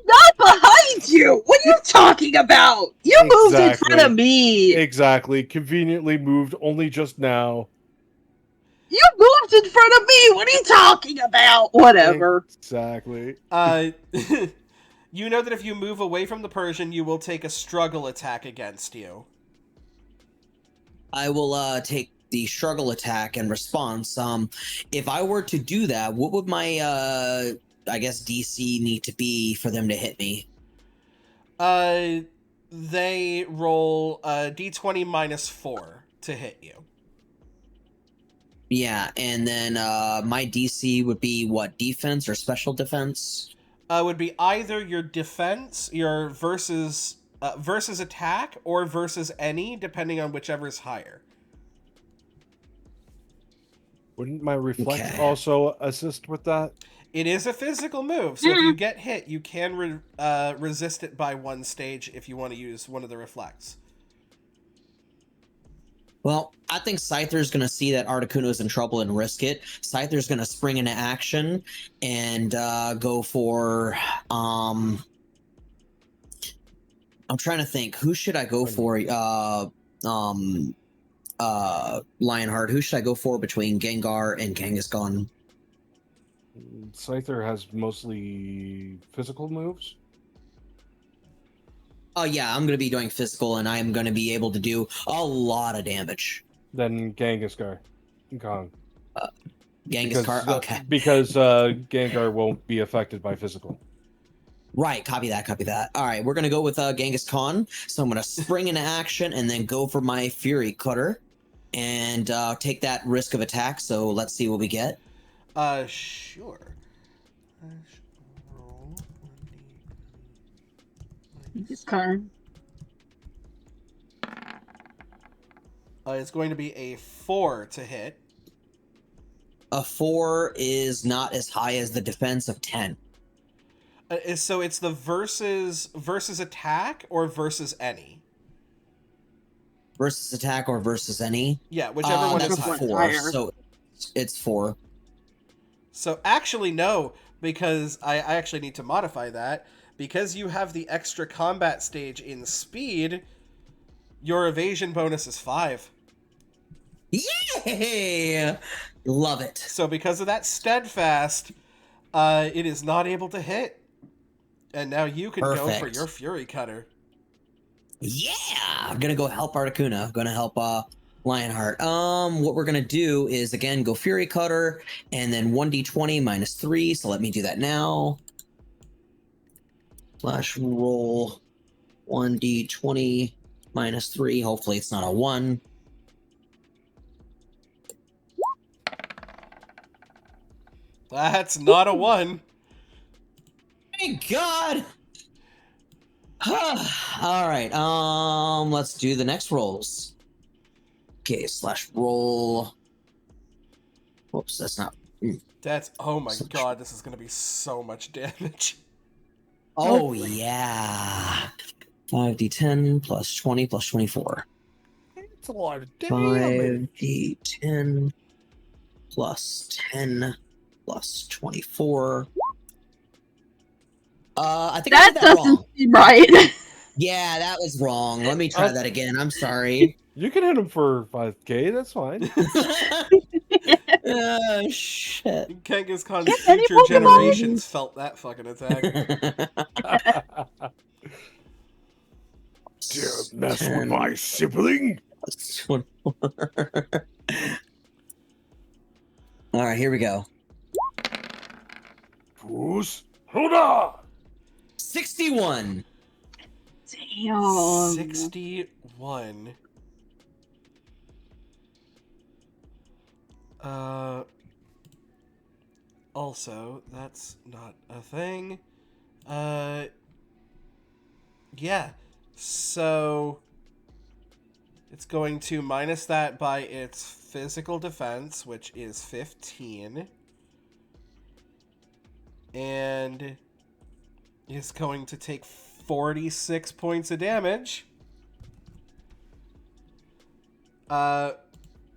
not behind you! What are you talking about? You moved in front of me! Exactly. Conveniently moved only just now. You moved in front of me! What are you talking about? Whatever. Exactly. You know that if you move away from the Persian, you will take a struggle attack against you. I will take the struggle attack and response. If I were to do that, what would my I guess DC need to be for them to hit me? They roll d20 minus 4 to hit you. Yeah, and then my DC would be what, defense or special defense? Would be either your defense, your versus attack, or versus any, depending on whichever is higher. Wouldn't my reflect Okay. also assist with that? It is a physical move, so if you get hit, you can resist it by 1 stage if you want to use one of the reflects. Well, I think Scyther's going to see that Articuno's in trouble and risk it. Scyther's going to spring into action and go for... I'm trying to think. Who should I go for? Lionheart. Who should I go for between Gengar and Kangaskhan? Scyther has mostly physical moves. Oh, yeah, I'm going to be doing physical, and I'm going to be able to do a lot of damage. Then Kangaskhan. Kong. Gengar, okay. Because Gengar won't be affected by physical. Right, copy that. All right, we're going to go with Kangaskhan. So I'm going to spring into action and then go for my Fury Cutter and take that risk of attack. So let's see what we get. Sure. Roll 1d. His car. It's going to be a 4 to hit. A 4 is not as high as the defense of 10. So it's the versus attack or versus any? Versus attack or versus any? Yeah, whichever one that's is a higher. 4, higher. so it's 4. So actually no, because I actually need to modify that. Because you have the extra combat stage in speed, your evasion bonus is 5. Yay! Love it. So because of that steadfast, it is not able to hit. And now you can go for Perfect. your Fury Cutter. Yeah! I'm gonna go help Articuno. I'm gonna help Lionheart. What we're gonna do is again go Fury Cutter and then 1d20 minus 3. So let me do that now. Slash roll 1d20 minus 3. Hopefully it's not a 1. That's not a 1. Thank God! All right, let's do the next rolls. Okay, slash roll. Whoops, that's not. That's, oh my god, this is going to be so much damage. Oh, yeah. 5d10 plus 20 plus 24. It's a lot of 5d10 plus 10 plus 24. I think I That did that doesn't wrong. seem right. Yeah, that was wrong. Let me try that again. I'm sorry. You can hit him for 5k, that's fine. Shit. Kangaskhan's Get any future Pokemon? generations felt that fucking attack. Dare mess with my sibling? All right, here we go. Who's Huda? 61. Damn. 61. Also, that's not a thing. Yeah. So it's going to minus that by its physical defense, which is 15. And is going to take 46 points of damage.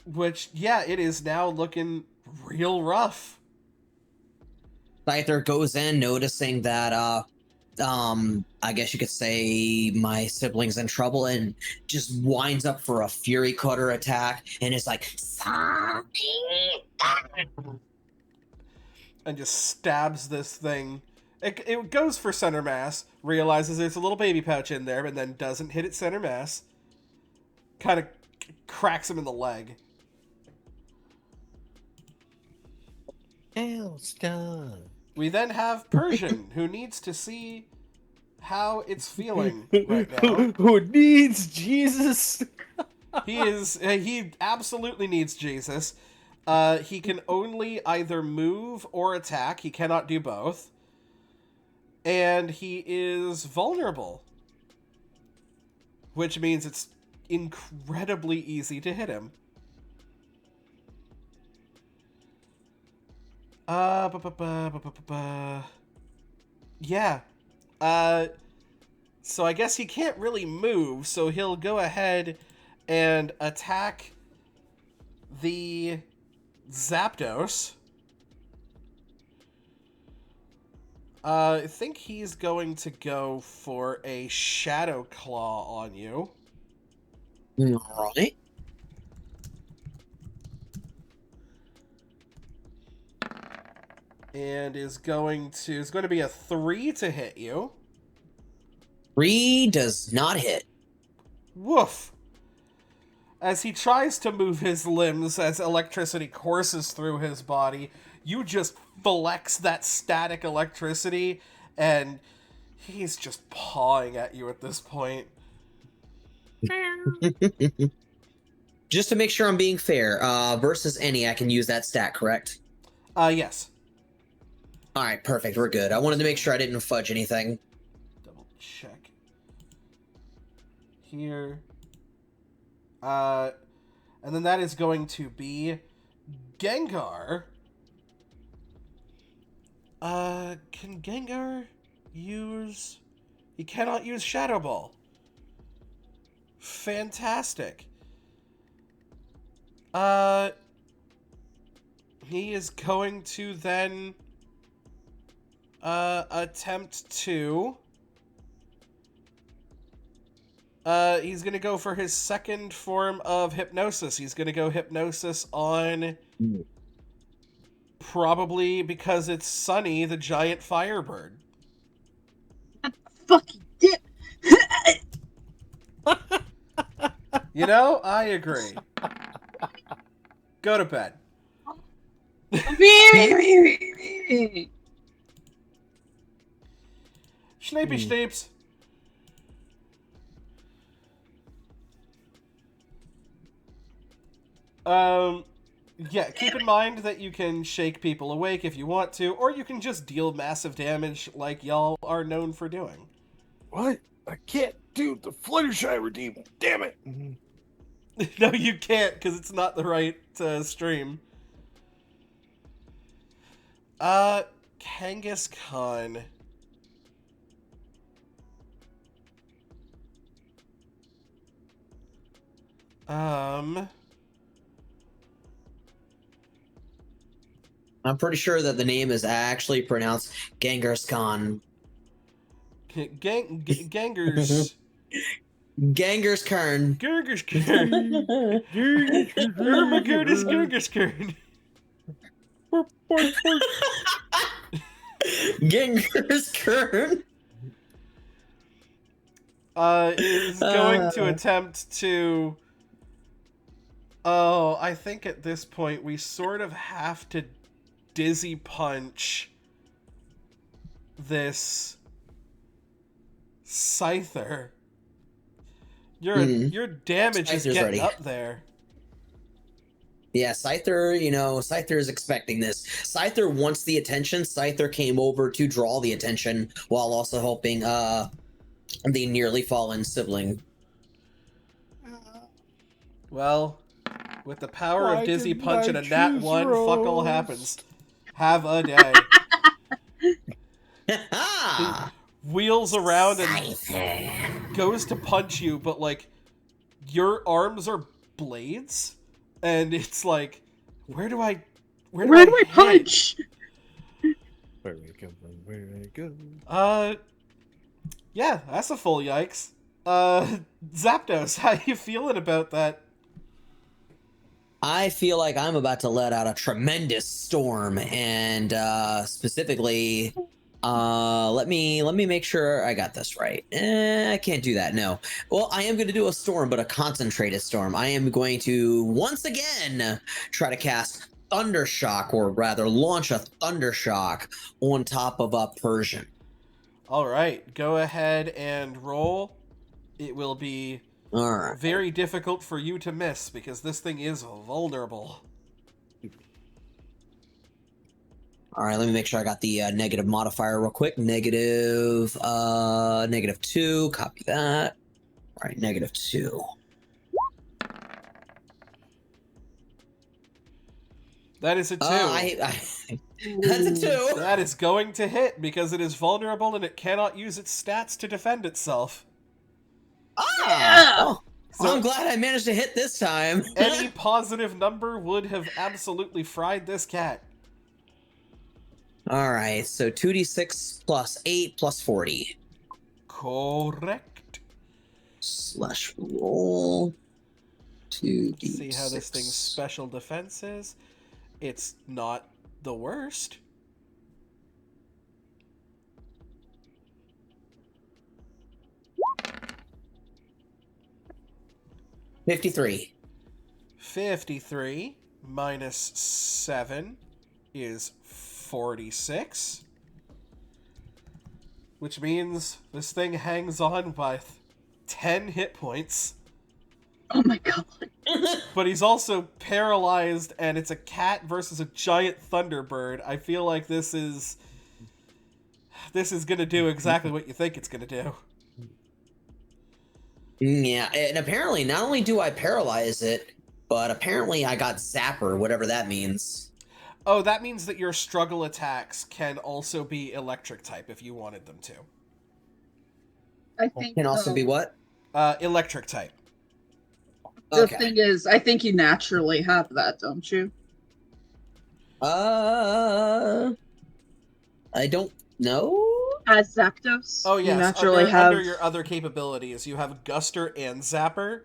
Which, yeah, it is now looking real rough. Scyther goes in, noticing that, I guess you could say my sibling's in trouble, and just winds up for a Fury Cutter attack, and is like, "Sorry." And just stabs this thing. It goes for center mass, realizes there's a little baby pouch in there, but then doesn't hit its center mass. Kind of cracks him in the leg. Hellstar. We then have Persian, who needs to see how it's feeling right now. Who needs Jesus? He absolutely needs Jesus. He can only either move or attack. He cannot do both. And he is vulnerable, which means it's incredibly easy to hit him. Yeah. So I guess he can't really move, so he'll go ahead and attack the Zapdos. I think he's going to go for a Shadow Claw on you. All right. And is going to be a 3 to hit you. 3 does not hit. Woof. As he tries to move his limbs as electricity courses through his body, you just flex that static electricity, and he's just pawing at you at this point. Just to make sure I'm being fair, versus any, I can use that stat, correct? Yes. All right, perfect. We're good. I wanted to make sure I didn't fudge anything. Double check. Here. And then that is going to be Gengar. Can Gengar use... He cannot use Shadow Ball. Fantastic. He is going to then attempt to he's gonna go for his second form of hypnosis. He's gonna go hypnosis on probably, because it's Sunny, the giant firebird. Fucking dip. You know, I agree. Go to bed. Snappy Snapes. Yeah, keep in mind that you can shake people awake if you want to, or you can just deal massive damage like y'all are known for doing. What? I can't do the Fluttershy redeem. Damn it! No, you can't, because it's not the right stream. Kangaskhan. I'm pretty sure that the name is actually pronounced Gengarskan. Gangers. Gengarskarn. Gergerskern. Oh my goodness, Gergerskern. Gengarskarn. Is going to attempt to... Oh, I think at this point we sort of have to Dizzy Punch this Scyther. Your damage Scyther's is getting ready. up there. Yeah, Scyther, Scyther is expecting this. Scyther wants the attention. Scyther came over to draw the attention while also helping the nearly fallen sibling. Well, with the power Why of Dizzy didn't Punch I and a nat choose 1, fuck all Rose? happens. Have a day. Ha! Wheels around and Scyther. goes to punch you, but like your arms are blades, and it's like, where do I I punch? Where we go? Where we go? Yeah, that's a full yikes. Zapdos, how you feeling about that? I feel like I'm about to let out a tremendous storm, and specifically, let me make sure I got this right. I can't do that. No. Well, I am going to do a storm, but a concentrated storm. I am going to once again try to cast Thunder Shock, or rather launch a Thunder Shock on top of a Persian. All right, go ahead and roll. It will be All right. very difficult for you to miss because this thing is vulnerable. All right, let me make sure I got the negative modifier real quick. -2. Copy that. All right, -2. That is a 2. That's a 2. That is going to hit because it is vulnerable and it cannot use its stats to defend itself. Ah! Oh, So- I'm glad I managed to hit this time. Any positive number would have absolutely fried this cat. All right, so 2d6 plus 8 plus 40. Correct. Slash roll. 2d6. See how this thing's special defense is? It's not the worst. $53. 53 minus 7 is 46. Which means this thing hangs on by 10 hit points. Oh my god. But he's also paralyzed, and it's a cat versus a giant thunderbird. I feel like this is gonna do exactly what you think it's gonna do. Yeah, and apparently not only do I paralyze it, but apparently I got Zapper, whatever that means. Oh, that means that your struggle attacks can also be electric type if you wanted them to. I think Can also be what? Electric type. the Okay. thing is, I think you naturally have that, don't you? I don't know. As Zapdos, Oh you yes, naturally under, have. under your other capabilities, you have Guster and Zapper,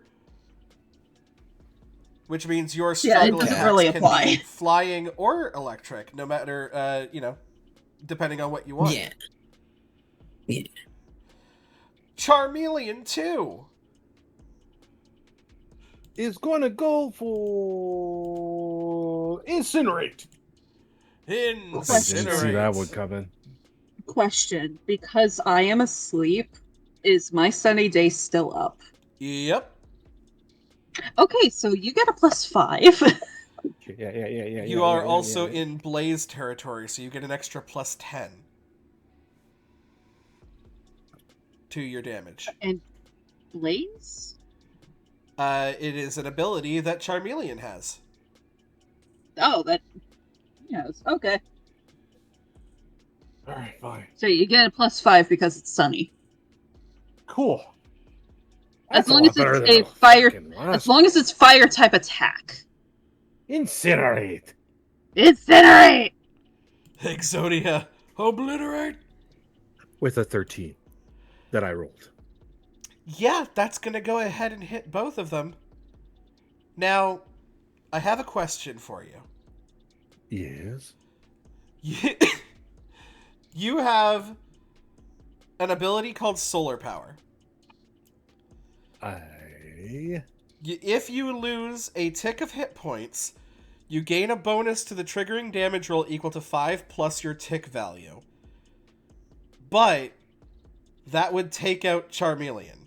which means your Yeah, it struggle doesn't attacks really can apply. be flying or electric, no matter depending on what you want. Yeah. Yeah. Charmeleon 2. Is gonna go for incinerate. I didn't see Incinerate. that one coming. Question: because I am asleep, is my sunny day still up? Yep. Okay, so you get a +5. Yeah. You are also in Blaze territory, so you get an extra +10 to your damage. And Blaze? It is an ability that Charmeleon has. Oh, that. Yes. Okay. All right, fine. So you get a +5 because it's sunny. Cool. As That's long lot as better it's than a the fire- fucking As last long as it's fire type attack. Incinerate. Incinerate! Exodia, obliterate. With a 13 that I rolled. Yeah, that's gonna go ahead and hit both of them. Now, I have a question for you. Yes. You have an ability called Solar Power. If you lose a tick of hit points, you gain a bonus to the triggering damage roll equal to 5 plus your tick value. But that would take out Charmeleon.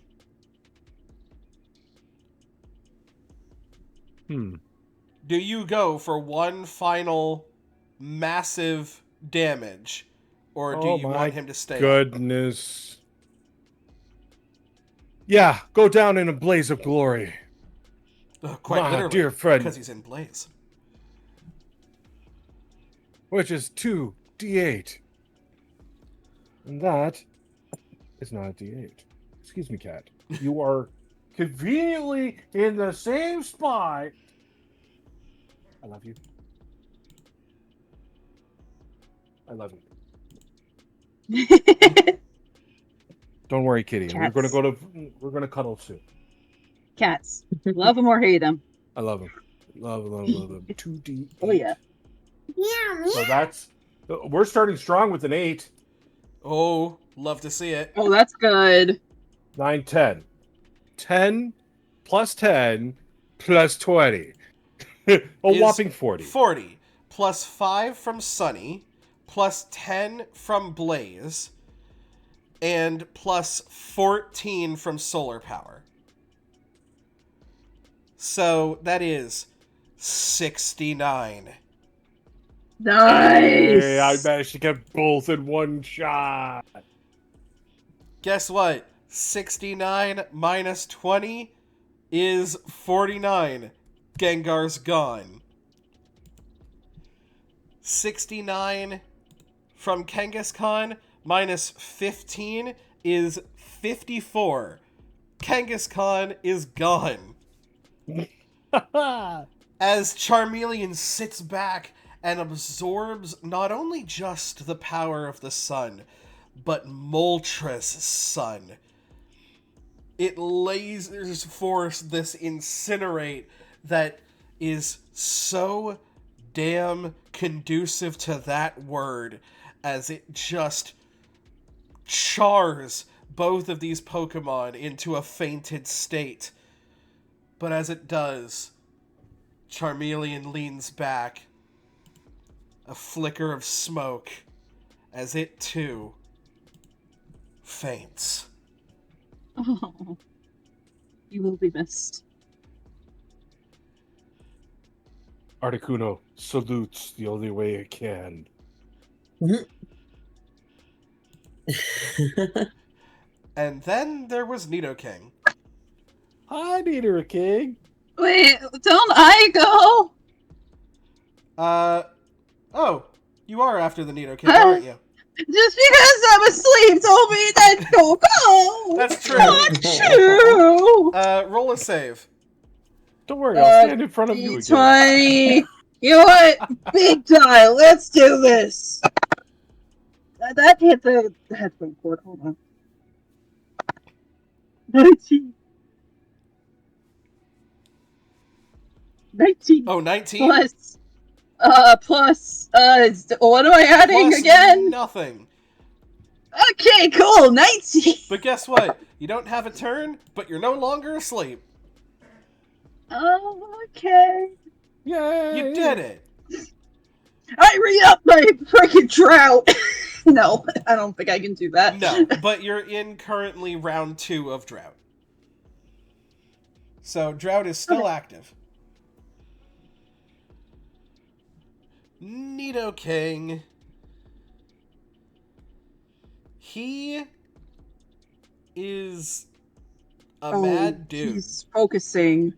Do you go for one final massive damage, or do you want him to stay up? Goodness. Yeah, go down in a blaze of glory. Quite My literally, dear friend. because he's in Blaze. Which is 2d8. And that is not a d8. Excuse me, cat. You are conveniently in the same spot. I love you. I love you. Don't worry, kitty. Cats. We're gonna cuddle soon. Cats. Love them or hate them. I love him. Love him. 2d8. Oh, yeah. So that's we're starting strong with an 8. Oh, love to see it. Oh, that's good. 9, 10. 10 plus 10 plus 20. A Is whopping 40. 40. plus 5 from Sunny, plus 10 from Blaze, and plus 14 from solar power. So that is 69. Nice. Hey, I managed to get both in one shot. Guess what? 69 minus 20 is 49. Gengar's gone. 69 from Kangaskhan minus 15 is 54. Kangaskhan is gone. As Charmeleon sits back and absorbs not only just the power of the sun, but Moltres' sun. It lasers forth this Incinerate that is so damn conducive to that word, as it just chars both of these Pokemon into a fainted state. But as it does, Charmeleon leans back, a flicker of smoke, as it too faints. Oh, you will be missed. Articuno salutes the only way it can. And then there was Nidoking. Hi, Nidoking. Wait, don't I go? Oh, you are after the Nidoking, aren't you? Just because I'm asleep told me that don't go. That's true. Not true. Roll a save. Don't worry, I'll stand in front of you again. D20. You know what? Big die. Let's do this. That hit the headphone cord. Hold on. 19. 19. Oh, 19? Plus, what am I adding Plus again? nothing. Okay, cool, 19. But guess what? You don't have a turn, but you're no longer asleep. Oh, okay. Yay! You did it. I re-up my freaking drought. No, I don't think I can do that. No, but you're in currently round 2 of Drought. So Drought is still active. Nidoking. He is a mad dude. He's focusing.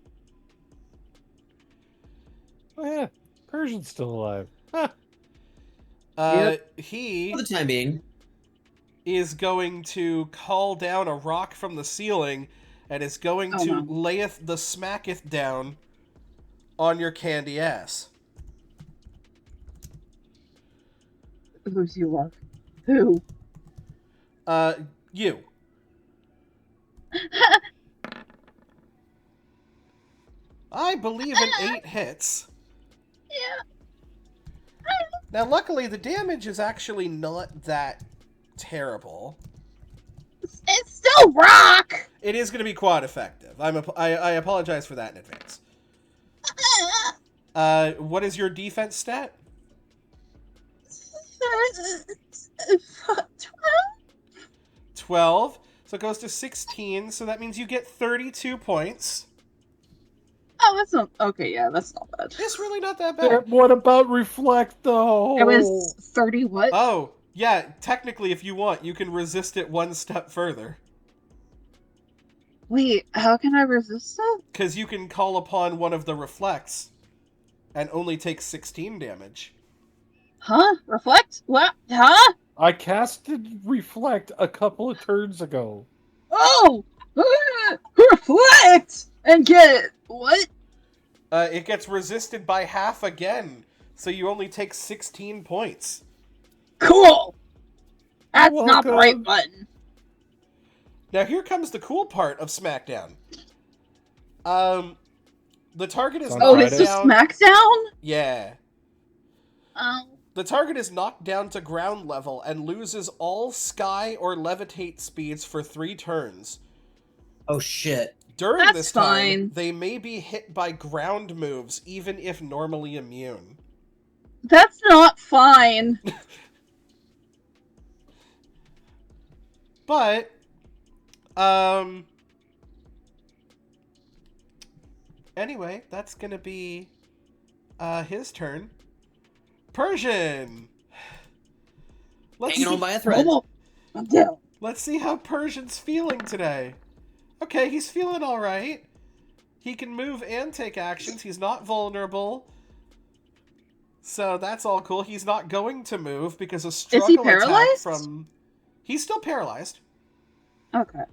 Oh, yeah, Persian's still alive. He For the time being. is going to call down a rock from the ceiling and is going to layeth the smacketh down on your candy ass. Who's you love? Who? You. I believe in 8 hits. Yeah. Now, luckily, the damage is actually not that terrible. It's still rock! It is going to be quad effective. I apologize for that in advance. What is your defense stat? 12. So it goes to 16, so that means you get 32 points. Oh, that's not... Okay, yeah, that's not bad. It's really not that bad. What about Reflect, though? It was 30 what? Oh, yeah, technically, if you want, you can resist it one step further. Wait, how can I resist it? Because you can call upon one of the reflects and only take 16 damage. Huh? Reflect? What? Huh? I casted Reflect a couple of turns ago. Oh! Reflect! And get... What? It gets resisted by half again, so you only take 16 points. Cool! That's You're not the welcome. right button. Now here comes the cool part of SmackDown. The target is Oh, Oh, knocked it's down. just SmackDown? Yeah. Oh. The target is knocked down to ground level and loses all sky or levitate speeds for 3 turns. Oh shit. During That's this time, fine. they may be hit by ground moves, even if normally immune. That's not fine. But, anyway, that's gonna be, his turn. Persian! Hanging on by a thread. Let's see how Persian's feeling today. Okay, he's feeling alright. He can move and take actions. He's not vulnerable. So that's all cool. He's not going to move because a struggle Is he attack paralyzed? from... He's still paralyzed. Okay.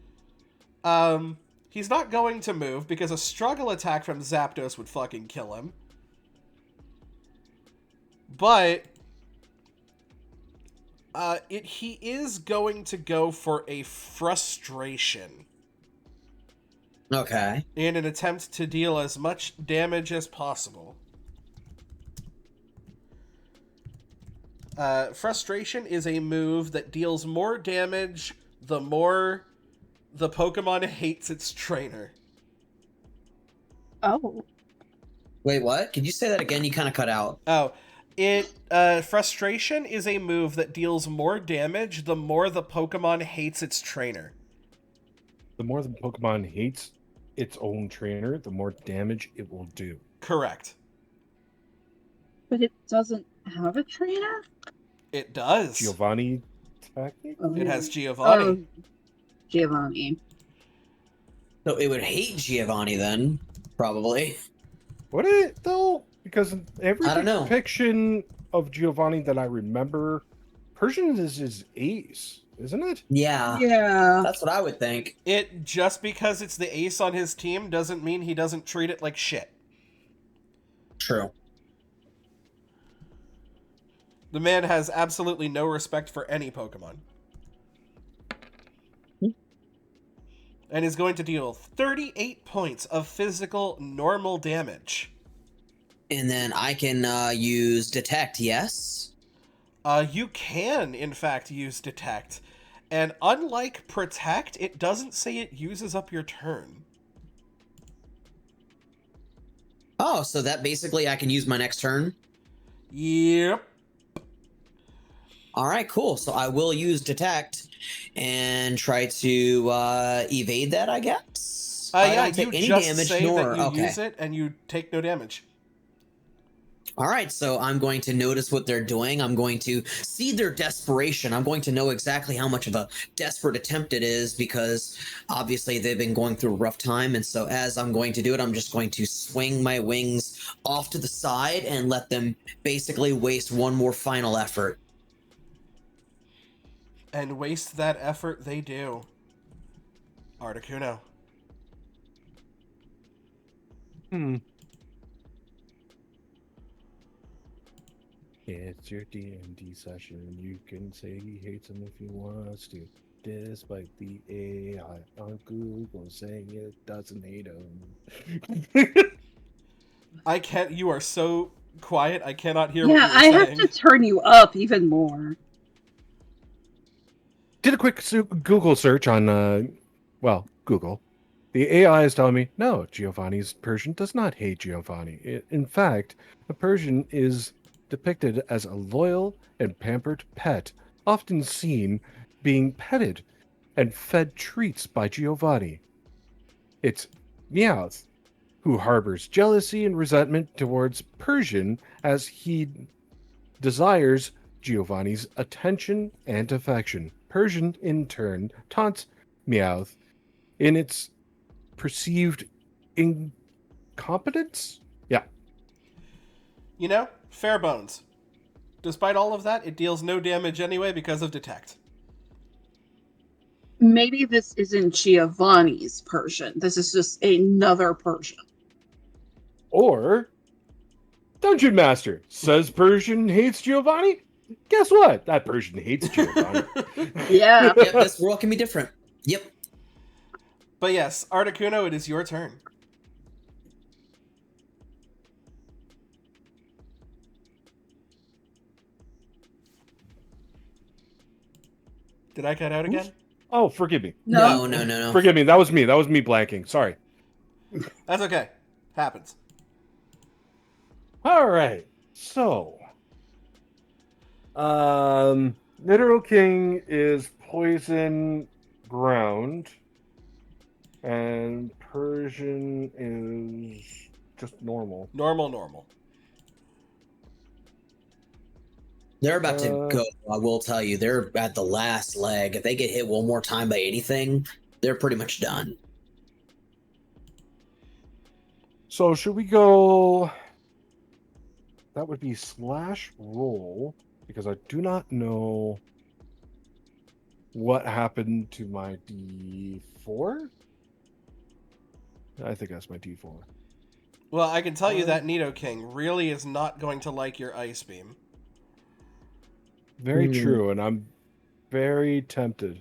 He's not going to move because a struggle attack from Zapdos would fucking kill him. But he is going to go for a frustration Okay. in an attempt to deal as much damage as possible. Frustration is a move that deals more damage the more the Pokemon hates its trainer. Oh. Wait, what? Could you say that again? You kind of cut out. Oh, frustration is a move that deals more damage the more the Pokemon hates its trainer. The more the Pokemon hates its own trainer, the more damage it will do. Correct. But it doesn't have a trainer? It does. Giovanni, technically? It has Giovanni. Oh, Giovanni. So it would hate Giovanni then, probably. Would it, though? Because every I don't know. depiction of Giovanni that I remember, Persian is his ace, isn't it? Yeah. Yeah. That's what I would think. It just because it's the ace on his team doesn't mean he doesn't treat it like shit. True. The man has absolutely no respect for any Pokemon. And is going to deal 38 points of physical normal damage. And then I can use Detect, yes? You can, in fact, use Detect. And unlike Protect, it doesn't say it uses up your turn. Oh, so that basically I can use my next turn? Yep. All right, cool. So I will use Detect and try to evade that, I guess? I Yeah, don't take you any just damage, say nor... that you okay. use it and you take no damage. All right, so I'm going to notice what they're doing. I'm going to see their desperation. I'm going to know exactly how much of a desperate attempt it is because obviously they've been going through a rough time. And so as I'm going to do it, I'm just going to swing my wings off to the side and let them basically waste one more final effort. And waste that effort they do. Articuno. It's your D&D session. You can say he hates him if he wants to. Despite the AI on Google saying it doesn't hate him. I can't. You are so quiet. I cannot hear what Yeah, you're I have saying. to turn you up even more. Did a quick Google search on, Google. The AI is telling me, no, Giovanni's Persian does not hate Giovanni. In fact, a Persian is depicted as a loyal and pampered pet, often seen being petted and fed treats by Giovanni. It's Meowth, who harbors jealousy and resentment towards Persian as he desires Giovanni's attention and affection. Persian, in turn, taunts Meowth in its perceived incompetence? Yeah. You know, fair bones. Despite all of that, it deals no damage anyway because of Detect. Maybe this isn't Giovanni's Persian. This is just another Persian. Or Dungeon Master says Persian hates Giovanni. Guess what? That Persian hates Giovanni. Yeah. Yep, this world can be different. Yep. But yes, Articuno, it is your turn. Did I cut out again? Oh, forgive me. No. Forgive me. That was me. That was me blanking. Sorry. That's okay. Happens. All right. So, Nidoru King is poison ground, and Persian is just normal. Normal. They're about to go. I will tell you, they're at the last leg. If they get hit one more time by anything, they're pretty much done. So should we go? That would be slash roll, because I do not know what happened to my D4. I think that's my D4. Well, I can tell you that Nidoking really is not going to like your Ice Beam. Very true, and I'm very tempted.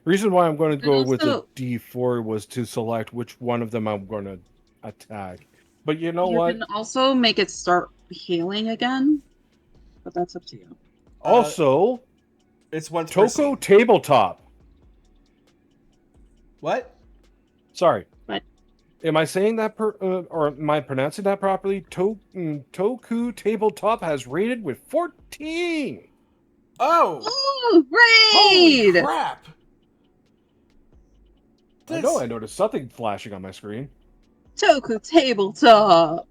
Reason why I'm going to go with the D4 was to select which one of them I'm going to attack. But you know what? You can also make it start healing again, but that's up to you. Also, it's once per Toko scene. Tabletop. What? Sorry. What? Am I saying that or am I pronouncing that properly? Toku Tabletop has rated with 14. Oh! Ooh, Holy raid! crap! I know, I noticed something flashing on my screen. Toku Tabletop!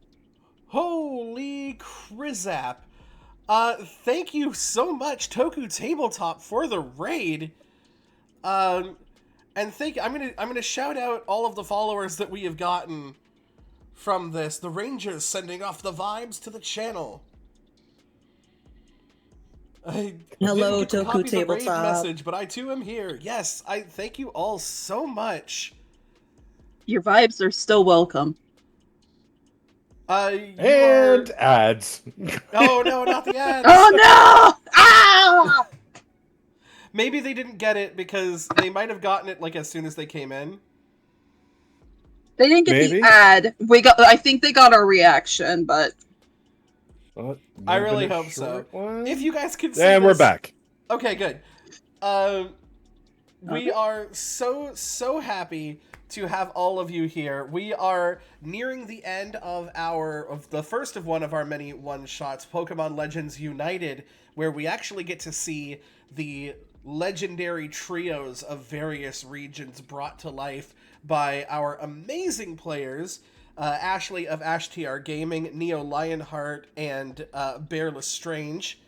Holy crizap! Thank you so much, Toku Tabletop, for the raid. And I'm gonna shout out all of the followers that we have gotten from this. The Rangers sending off the vibes to the channel. I Hello, didn't get to Toku copy the raid Tabletop. message, but I too am here. Yes, I thank you all so much. Your vibes are still welcome. And ads. Oh no, not the ads. Oh no! Ah! Maybe they didn't get it because they might have gotten it like as soon as they came in. They didn't get Maybe. the ad. I think they got our reaction, but I really hope so. If you guys can see and we're this- back. Okay, good. We are so happy to have all of you here. We are nearing the end of the first of one of our many one-shots, Pokemon Legends United, where we actually get to see the legendary trios of various regions brought to life by our amazing players, Ashley of AshTR Gaming, Neo Lionheart, and Bear Lestrange,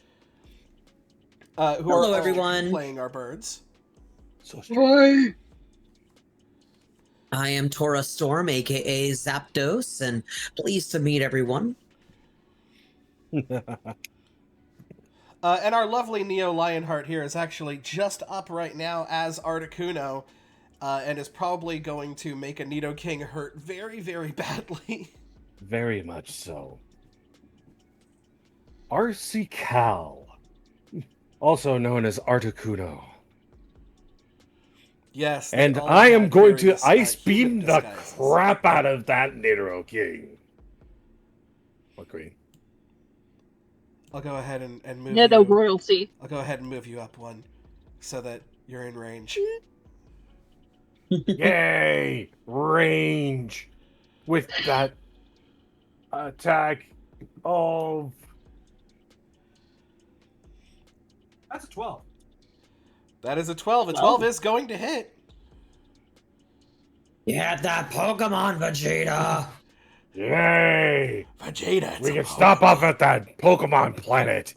who Hello, are everyone. playing our birds. why? I am Tora Storm, aka Zapdos, and pleased to meet everyone. And our lovely Neo Lionheart here is actually just up right now as Articuno, and is probably going to make a Nidoking hurt very, very badly. Very much so. RC Cal, also known as Articuno. Yes. they And all I am had going to various, ice human beam the disguises. crap out of that Nidoru King. What queen? I'll go ahead and move Yeah, no you. royalty. I'll go ahead and move you up one, so that you're in range. Yay! Range! With that attack of... That's a 12. That is a 12. A 12 is going to hit. You had that Pokemon, Vegeta. Yay! Vegeta, We can stop off at that Pokemon planet.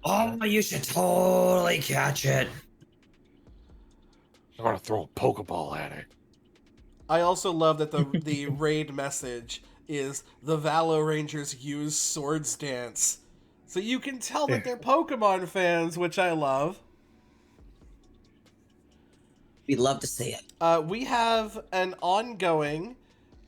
Oh, you should totally catch it. I'm gonna throw a Pokeball at it. I also love that the raid message is the Valo Rangers use Swords Dance. So you can tell that they're Pokemon fans, which I love. We'd love to see it. We have an ongoing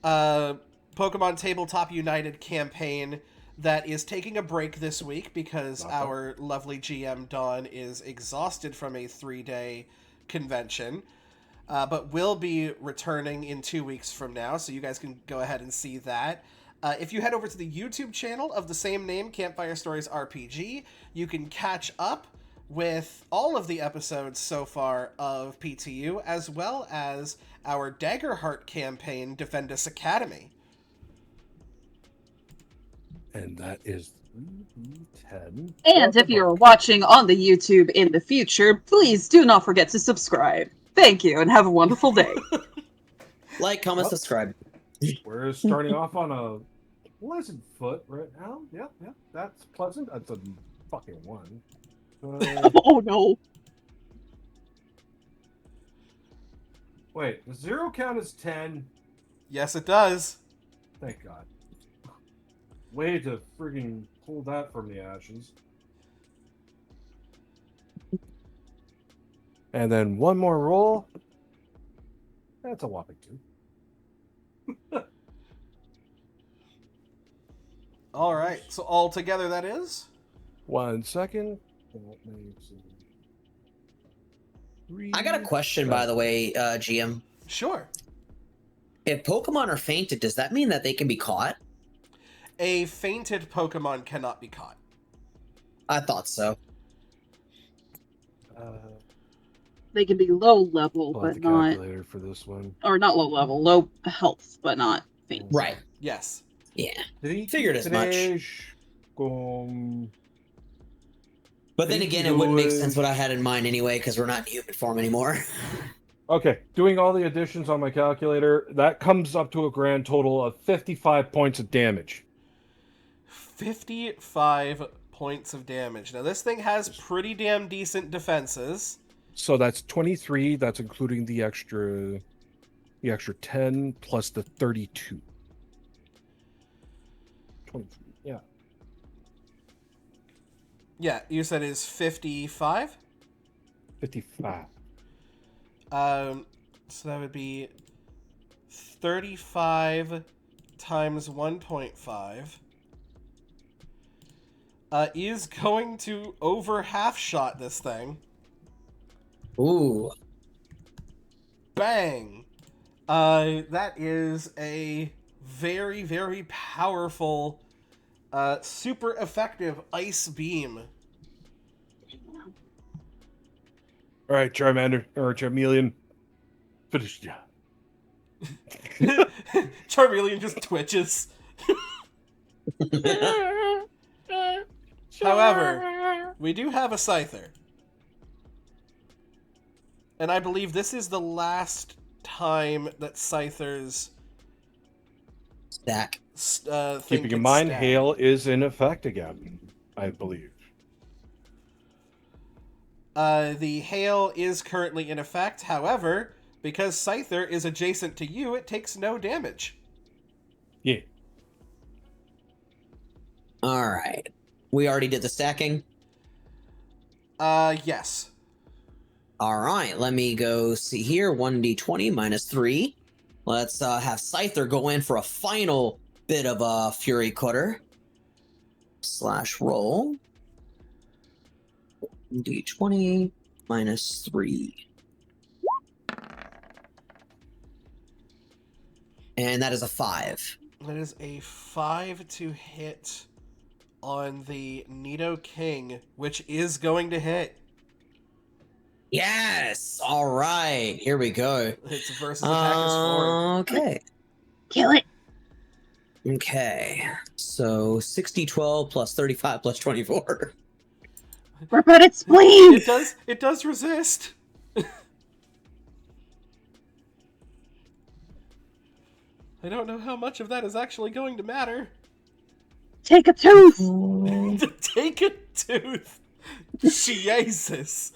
Pokemon Tabletop United campaign that is taking a break this week because our lovely GM Dawn is exhausted from a 3-day convention, but will be returning in 2 weeks from now, so you guys can go ahead and see that. If you head over to the YouTube channel of the same name, Campfire Stories RPG, you can catch up with all of the episodes so far of PTU, as well as our Daggerheart campaign, Defend Us Academy. And that is 3d10. And if you're watching on the YouTube in the future, please do not forget to subscribe. Thank you, and have a wonderful day. Like, comment, Well, subscribe. We're starting off on a pleasant foot right now. Yep, that's pleasant. That's a fucking 1. Oh no. Wait, does 0 count as 10? Yes, it does. Thank God. Way to friggin' pull that from the ashes. And then one more roll. That's a whopping 2. All right. So all together, that is 1 second. That makes it 3. I got a question, by the way, GM. sure. If Pokemon are fainted, does that mean that they can be caught? A fainted Pokemon cannot be caught. I thought so. They can be low level, Pull out but the not, calculator for this one. or not low level, low health, but not faint. Right. Yes. Yeah. Three, Figured as much. 3, com- But then again, it wouldn't make sense what I had in mind anyway, because we're not in human form anymore. Okay, doing all the additions on my calculator, that comes up to a grand total of 55 points of damage. 55 points of damage. Now, this thing has pretty damn decent defenses. So that's 23. That's including the extra 10 plus the 32. 23. Yeah. Yeah, you said is 55? 55. So that would be 35 times 1.5. Is going to over half shot this thing. Ooh. Bang! That is a very, very powerful, super effective ice beam. All right, Charmander, or Charmeleon, finish the job. Charmeleon just twitches. However, we do have a Scyther. And I believe this is the last time that Scythers Stack. thing Keeping in can mind, stack. hail is in effect again, I believe. The hail is currently in effect. However, because Scyther is adjacent to you, it takes no damage. Yeah. All right. We already did the stacking. Yes. All right. Let me go see here. 1d20 minus 3. Let's have Scyther go in for a final bit of a Fury Cutter. / roll. D20 minus 3. And that is a 5. That is a 5 to hit on the Nido King, which is going to hit. Yes! All right. Here we go. Its versus attack is 4. Okay. Kill it. Okay. So 60, 12 plus 35 plus 24. Rip out its spleen. It does resist. I don't know how much of that is actually going to matter. Take a tooth. To take a tooth. Jesus.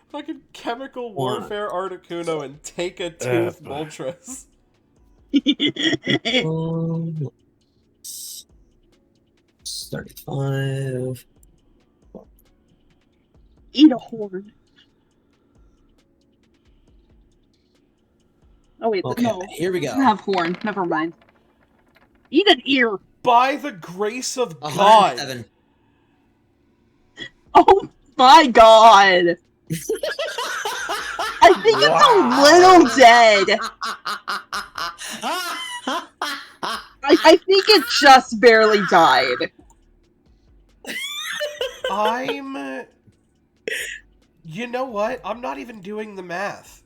Fucking chemical warfare Articuno and take a tooth Moltres. 35. Eat a horn. Oh wait, Okay, no. here we go. Doesn't have horn. Never mind. Eat an ear. By the grace of God. 107. Oh my god. I think it's a little dead. I think it just barely died. You know what? I'm not even doing the math.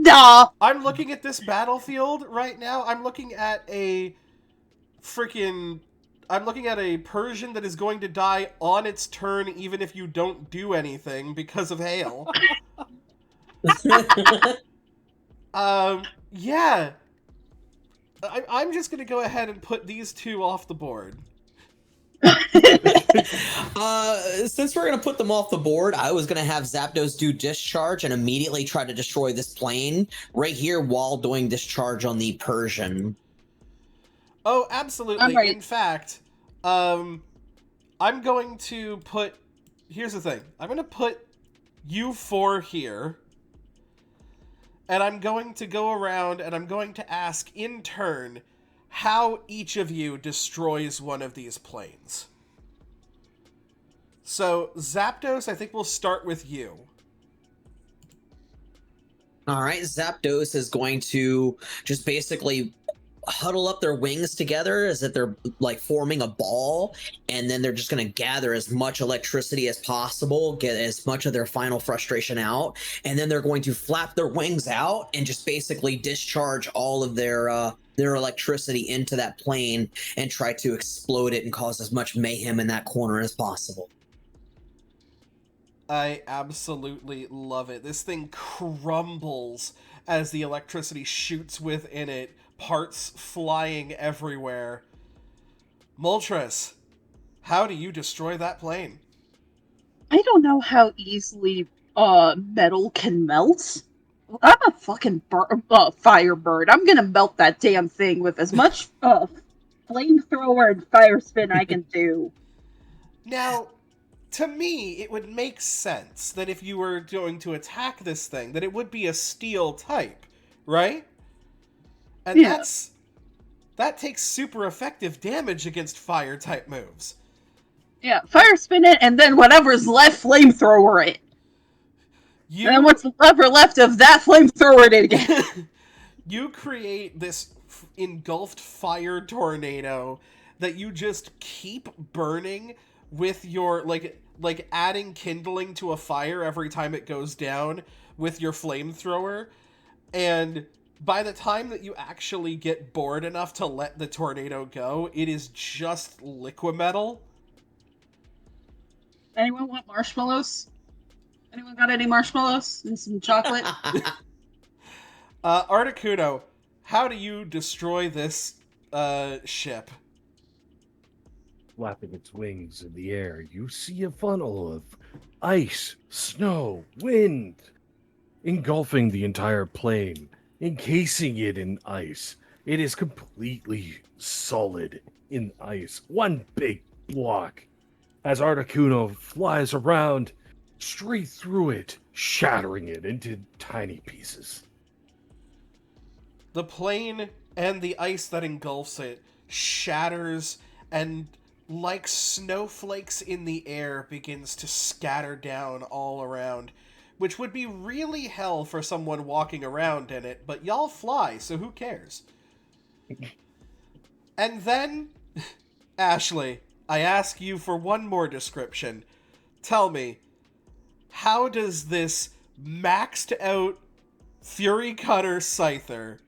Nah. I'm looking at this battlefield right now. I'm looking at a Persian that is going to die on its turn even if you don't do anything because of hail. Yeah. I'm just going to go ahead and put these two off the board. Since we're gonna put them off the board, I was gonna have Zapdos do discharge and immediately try to destroy this plane right here while doing discharge on the Persian. Oh, absolutely. I'm right. In fact, I'm going to put... Here's the thing. I'm going to put you four here. And I'm going to go around and I'm going to ask in turn how each of you destroys one of these planes. So, Zapdos, I think we'll start with you. All right, Zapdos is going to just basically huddle up their wings together as if they're like forming a ball, and then they're just going to gather as much electricity as possible, get as much of their final frustration out, and then they're going to flap their wings out and just basically discharge all of their electricity into that plane and try to explode it and cause as much mayhem in that corner as possible. I absolutely love it. This thing crumbles as the electricity shoots within it, parts flying everywhere. Moltres, how do you destroy that plane? I don't know how easily metal can melt. I'm a fucking fire bird. I'm gonna melt that damn thing with as much flamethrower and fire spin I can do. Now, to me, it would make sense that if you were going to attack this thing, that it would be a steel type, right? And Yeah. that takes super effective damage against fire type moves. Yeah, fire spin it, and then whatever's left, flamethrower it. And then what's ever left of that, flamethrower it again. You create this engulfed fire tornado that you just keep burning with your, like adding kindling to a fire every time it goes down with your flamethrower. And by the time that you actually get bored enough to let the tornado go, it is just liquimetal. Anyone want marshmallows? Anyone got any marshmallows and some chocolate? Articuno, how do you destroy this ship? Flapping its wings in the air, you see a funnel of ice, snow, wind, engulfing the entire plane, encasing it in ice. It is completely solid in ice, one big block. As Articuno flies around, straight through it, shattering it into tiny pieces. The plane and the ice that engulfs it shatters and, like snowflakes in the air, begins to scatter down all around, which would be really hell for someone walking around in it, but y'all fly, so who cares? And then, Ashley, I ask you for one more description. Tell me, how does this maxed out Fury Cutter Scyther,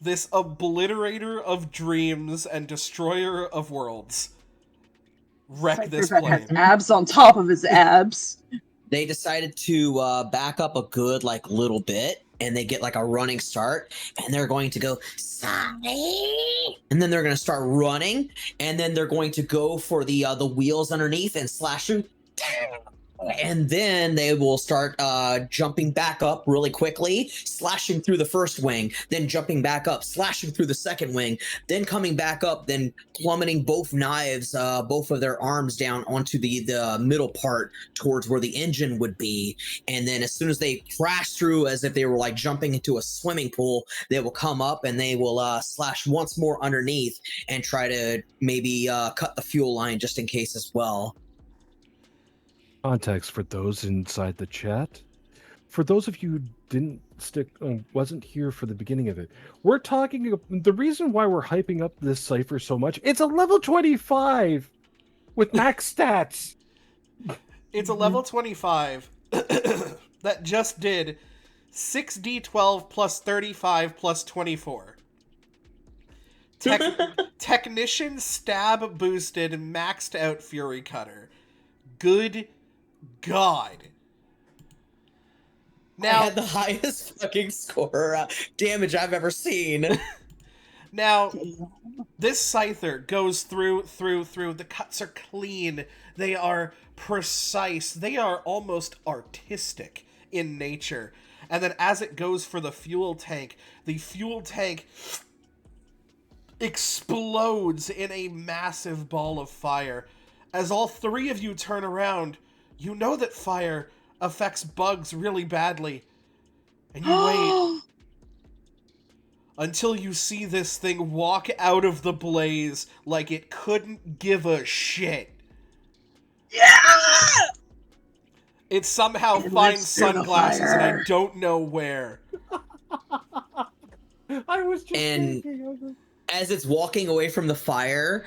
this obliterator of dreams and destroyer of worlds, wreck this That plane? has abs on top of his abs. They decided to back up a good little bit, and they get a running start, and they're going to go sorry, and then they're going to start running, and then they're going to go for the wheels underneath and slash them. And then they will start jumping back up really quickly, slashing through the first wing, then jumping back up, slashing through the second wing, then coming back up, then plummeting both knives, both of their arms down onto the middle part towards where the engine would be. And then as soon as they crash through as if they were jumping into a swimming pool, they will come up and they will slash once more underneath and try to maybe cut the fuel line just in case as well. Context for those inside the chat. For those of you who wasn't here for the beginning of it, we're talking. The reason why we're hyping up this cipher so much, it's a level 25 with max stats. It's a level 25 that just did 6d12 plus 35 plus 24. Technician stab boosted maxed out Fury Cutter. Good God. Now, I had the highest fucking score damage I've ever seen. now, this Scyther goes through. The cuts are clean. They are precise. They are almost artistic in nature. And then as it goes for the fuel tank explodes in a massive ball of fire. As all three of you turn around, you know that fire affects bugs really badly. And you wait until you see this thing walk out of the blaze like it couldn't give a shit. Yeah! It somehow It finds lives through the sunglasses and I fire. don't know where. I was just And- thinking of it. As it's walking away from the fire,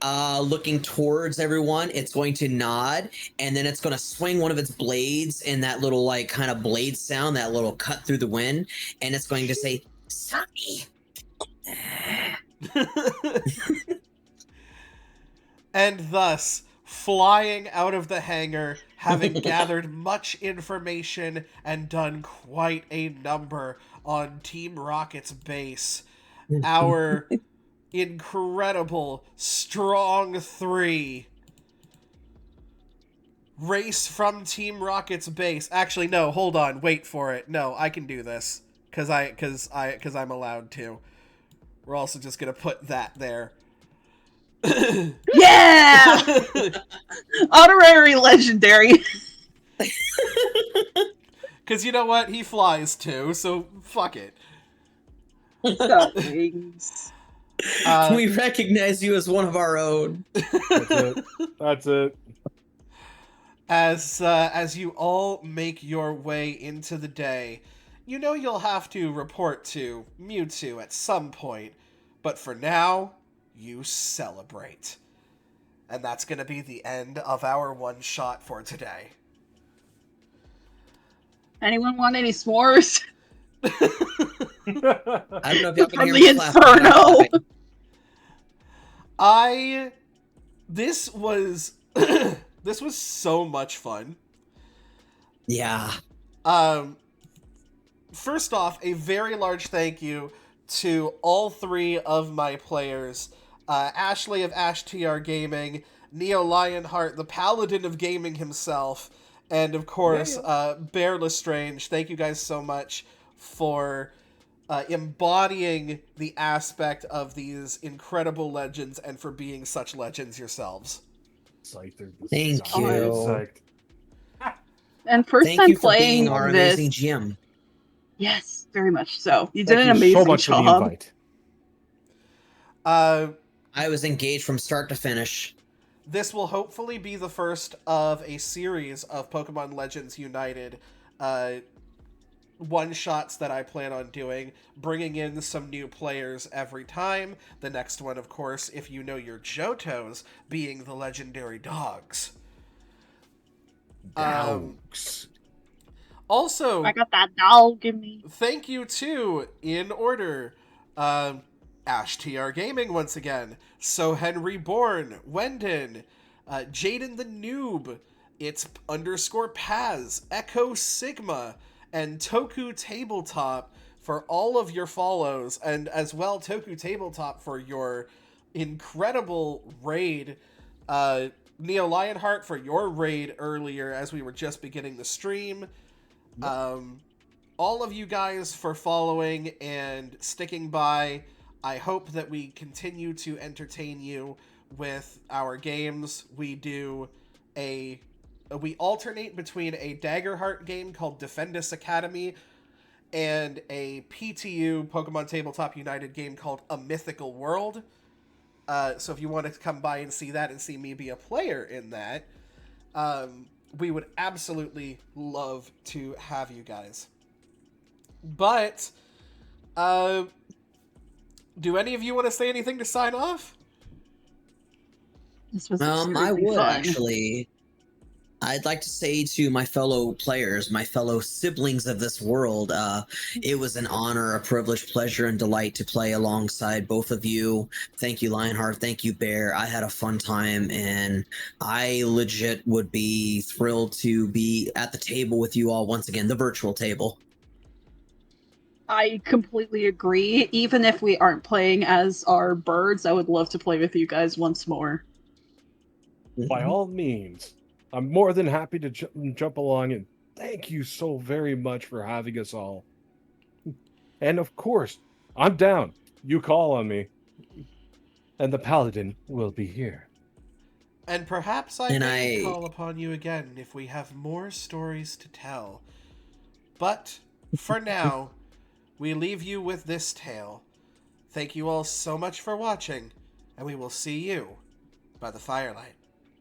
looking towards everyone, it's going to nod, and then it's going to swing one of its blades in that little, like, kind of blade sound, that little cut through the wind, and it's going to say, "Sorry." And thus, flying out of the hangar, having gathered much information and done quite a number on Team Rocket's base, our incredible strong 3 race from Team Rocket's base. Actually, no, hold on, wait for it. No, I can do this because I'm allowed to. We're also just gonna put that there. Yeah! Honorary legendary. Because you know what? He flies too, so fuck it. Got wings. We recognize you as one of our own. That's it. That's it. As you all make your way into the day, you know you'll have to report to Mewtwo at some point, but for now, you celebrate. And that's going to be the end of our one-shot for today. Anyone want any s'mores? I don't know if y'all can From hear the me clapping. inferno! This was this was so much fun. Yeah. First off, a very large thank you to all 3 of my players. Ashley of AshTR Gaming, Neo Lionheart, the paladin of gaming himself, and of course, Bear Lestrange. Thank you guys so much for embodying the aspect of these incredible legends and for being such legends yourselves. Scyther. Thank I'm you. psyched. And first Thank time you for playing being our this. amazing GM. Yes, very much so. You did Thank an you amazing so much for the job. invite. I was engaged from start to finish. This will hopefully be the first of a series of Pokemon Legends United one-shots that I plan on doing, bringing in some new players every time. The next one, of course, if you know your Johtos, being the legendary dogs. Dogs. Also, I got that dog in me. thank you to, in order, AshTR Gaming once again, So Henry Born, Wendon, Jaden the Noob, it's _Paz, Echo Sigma, and Toku Tabletop for all of your follows, and as well Toku Tabletop for your incredible raid, Neo Lionheart for your raid earlier as we were just beginning the stream. All of you guys for following and sticking by. I hope that we continue to entertain you with our games. We alternate between a Daggerheart game called Defendus Academy and a PTU, Pokemon Tabletop United game called A Mythical World. So if you want to come by and see that and see me be a player in that, we would absolutely love to have you guys. But, do any of you want to say anything to sign off? This was I extremely would fun. actually. I'd like to say to my fellow players, my fellow siblings of this world, it was an honor, a privilege, pleasure, and delight to play alongside both of you. Thank you, Lionheart. Thank you, Bear. I had a fun time, and I legit would be thrilled to be at the table with you all once again, the virtual table. I completely agree. Even if we aren't playing as our birds, I would love to play with you guys once more. By all means, I'm more than happy to jump along, and thank you so very much for having us all. And of course, I'm down. You call on me, and the paladin will be here. And perhaps I And may I- call upon you again if we have more stories to tell. But for now, we leave you with this tale. Thank you all so much for watching, and we will see you by the firelight.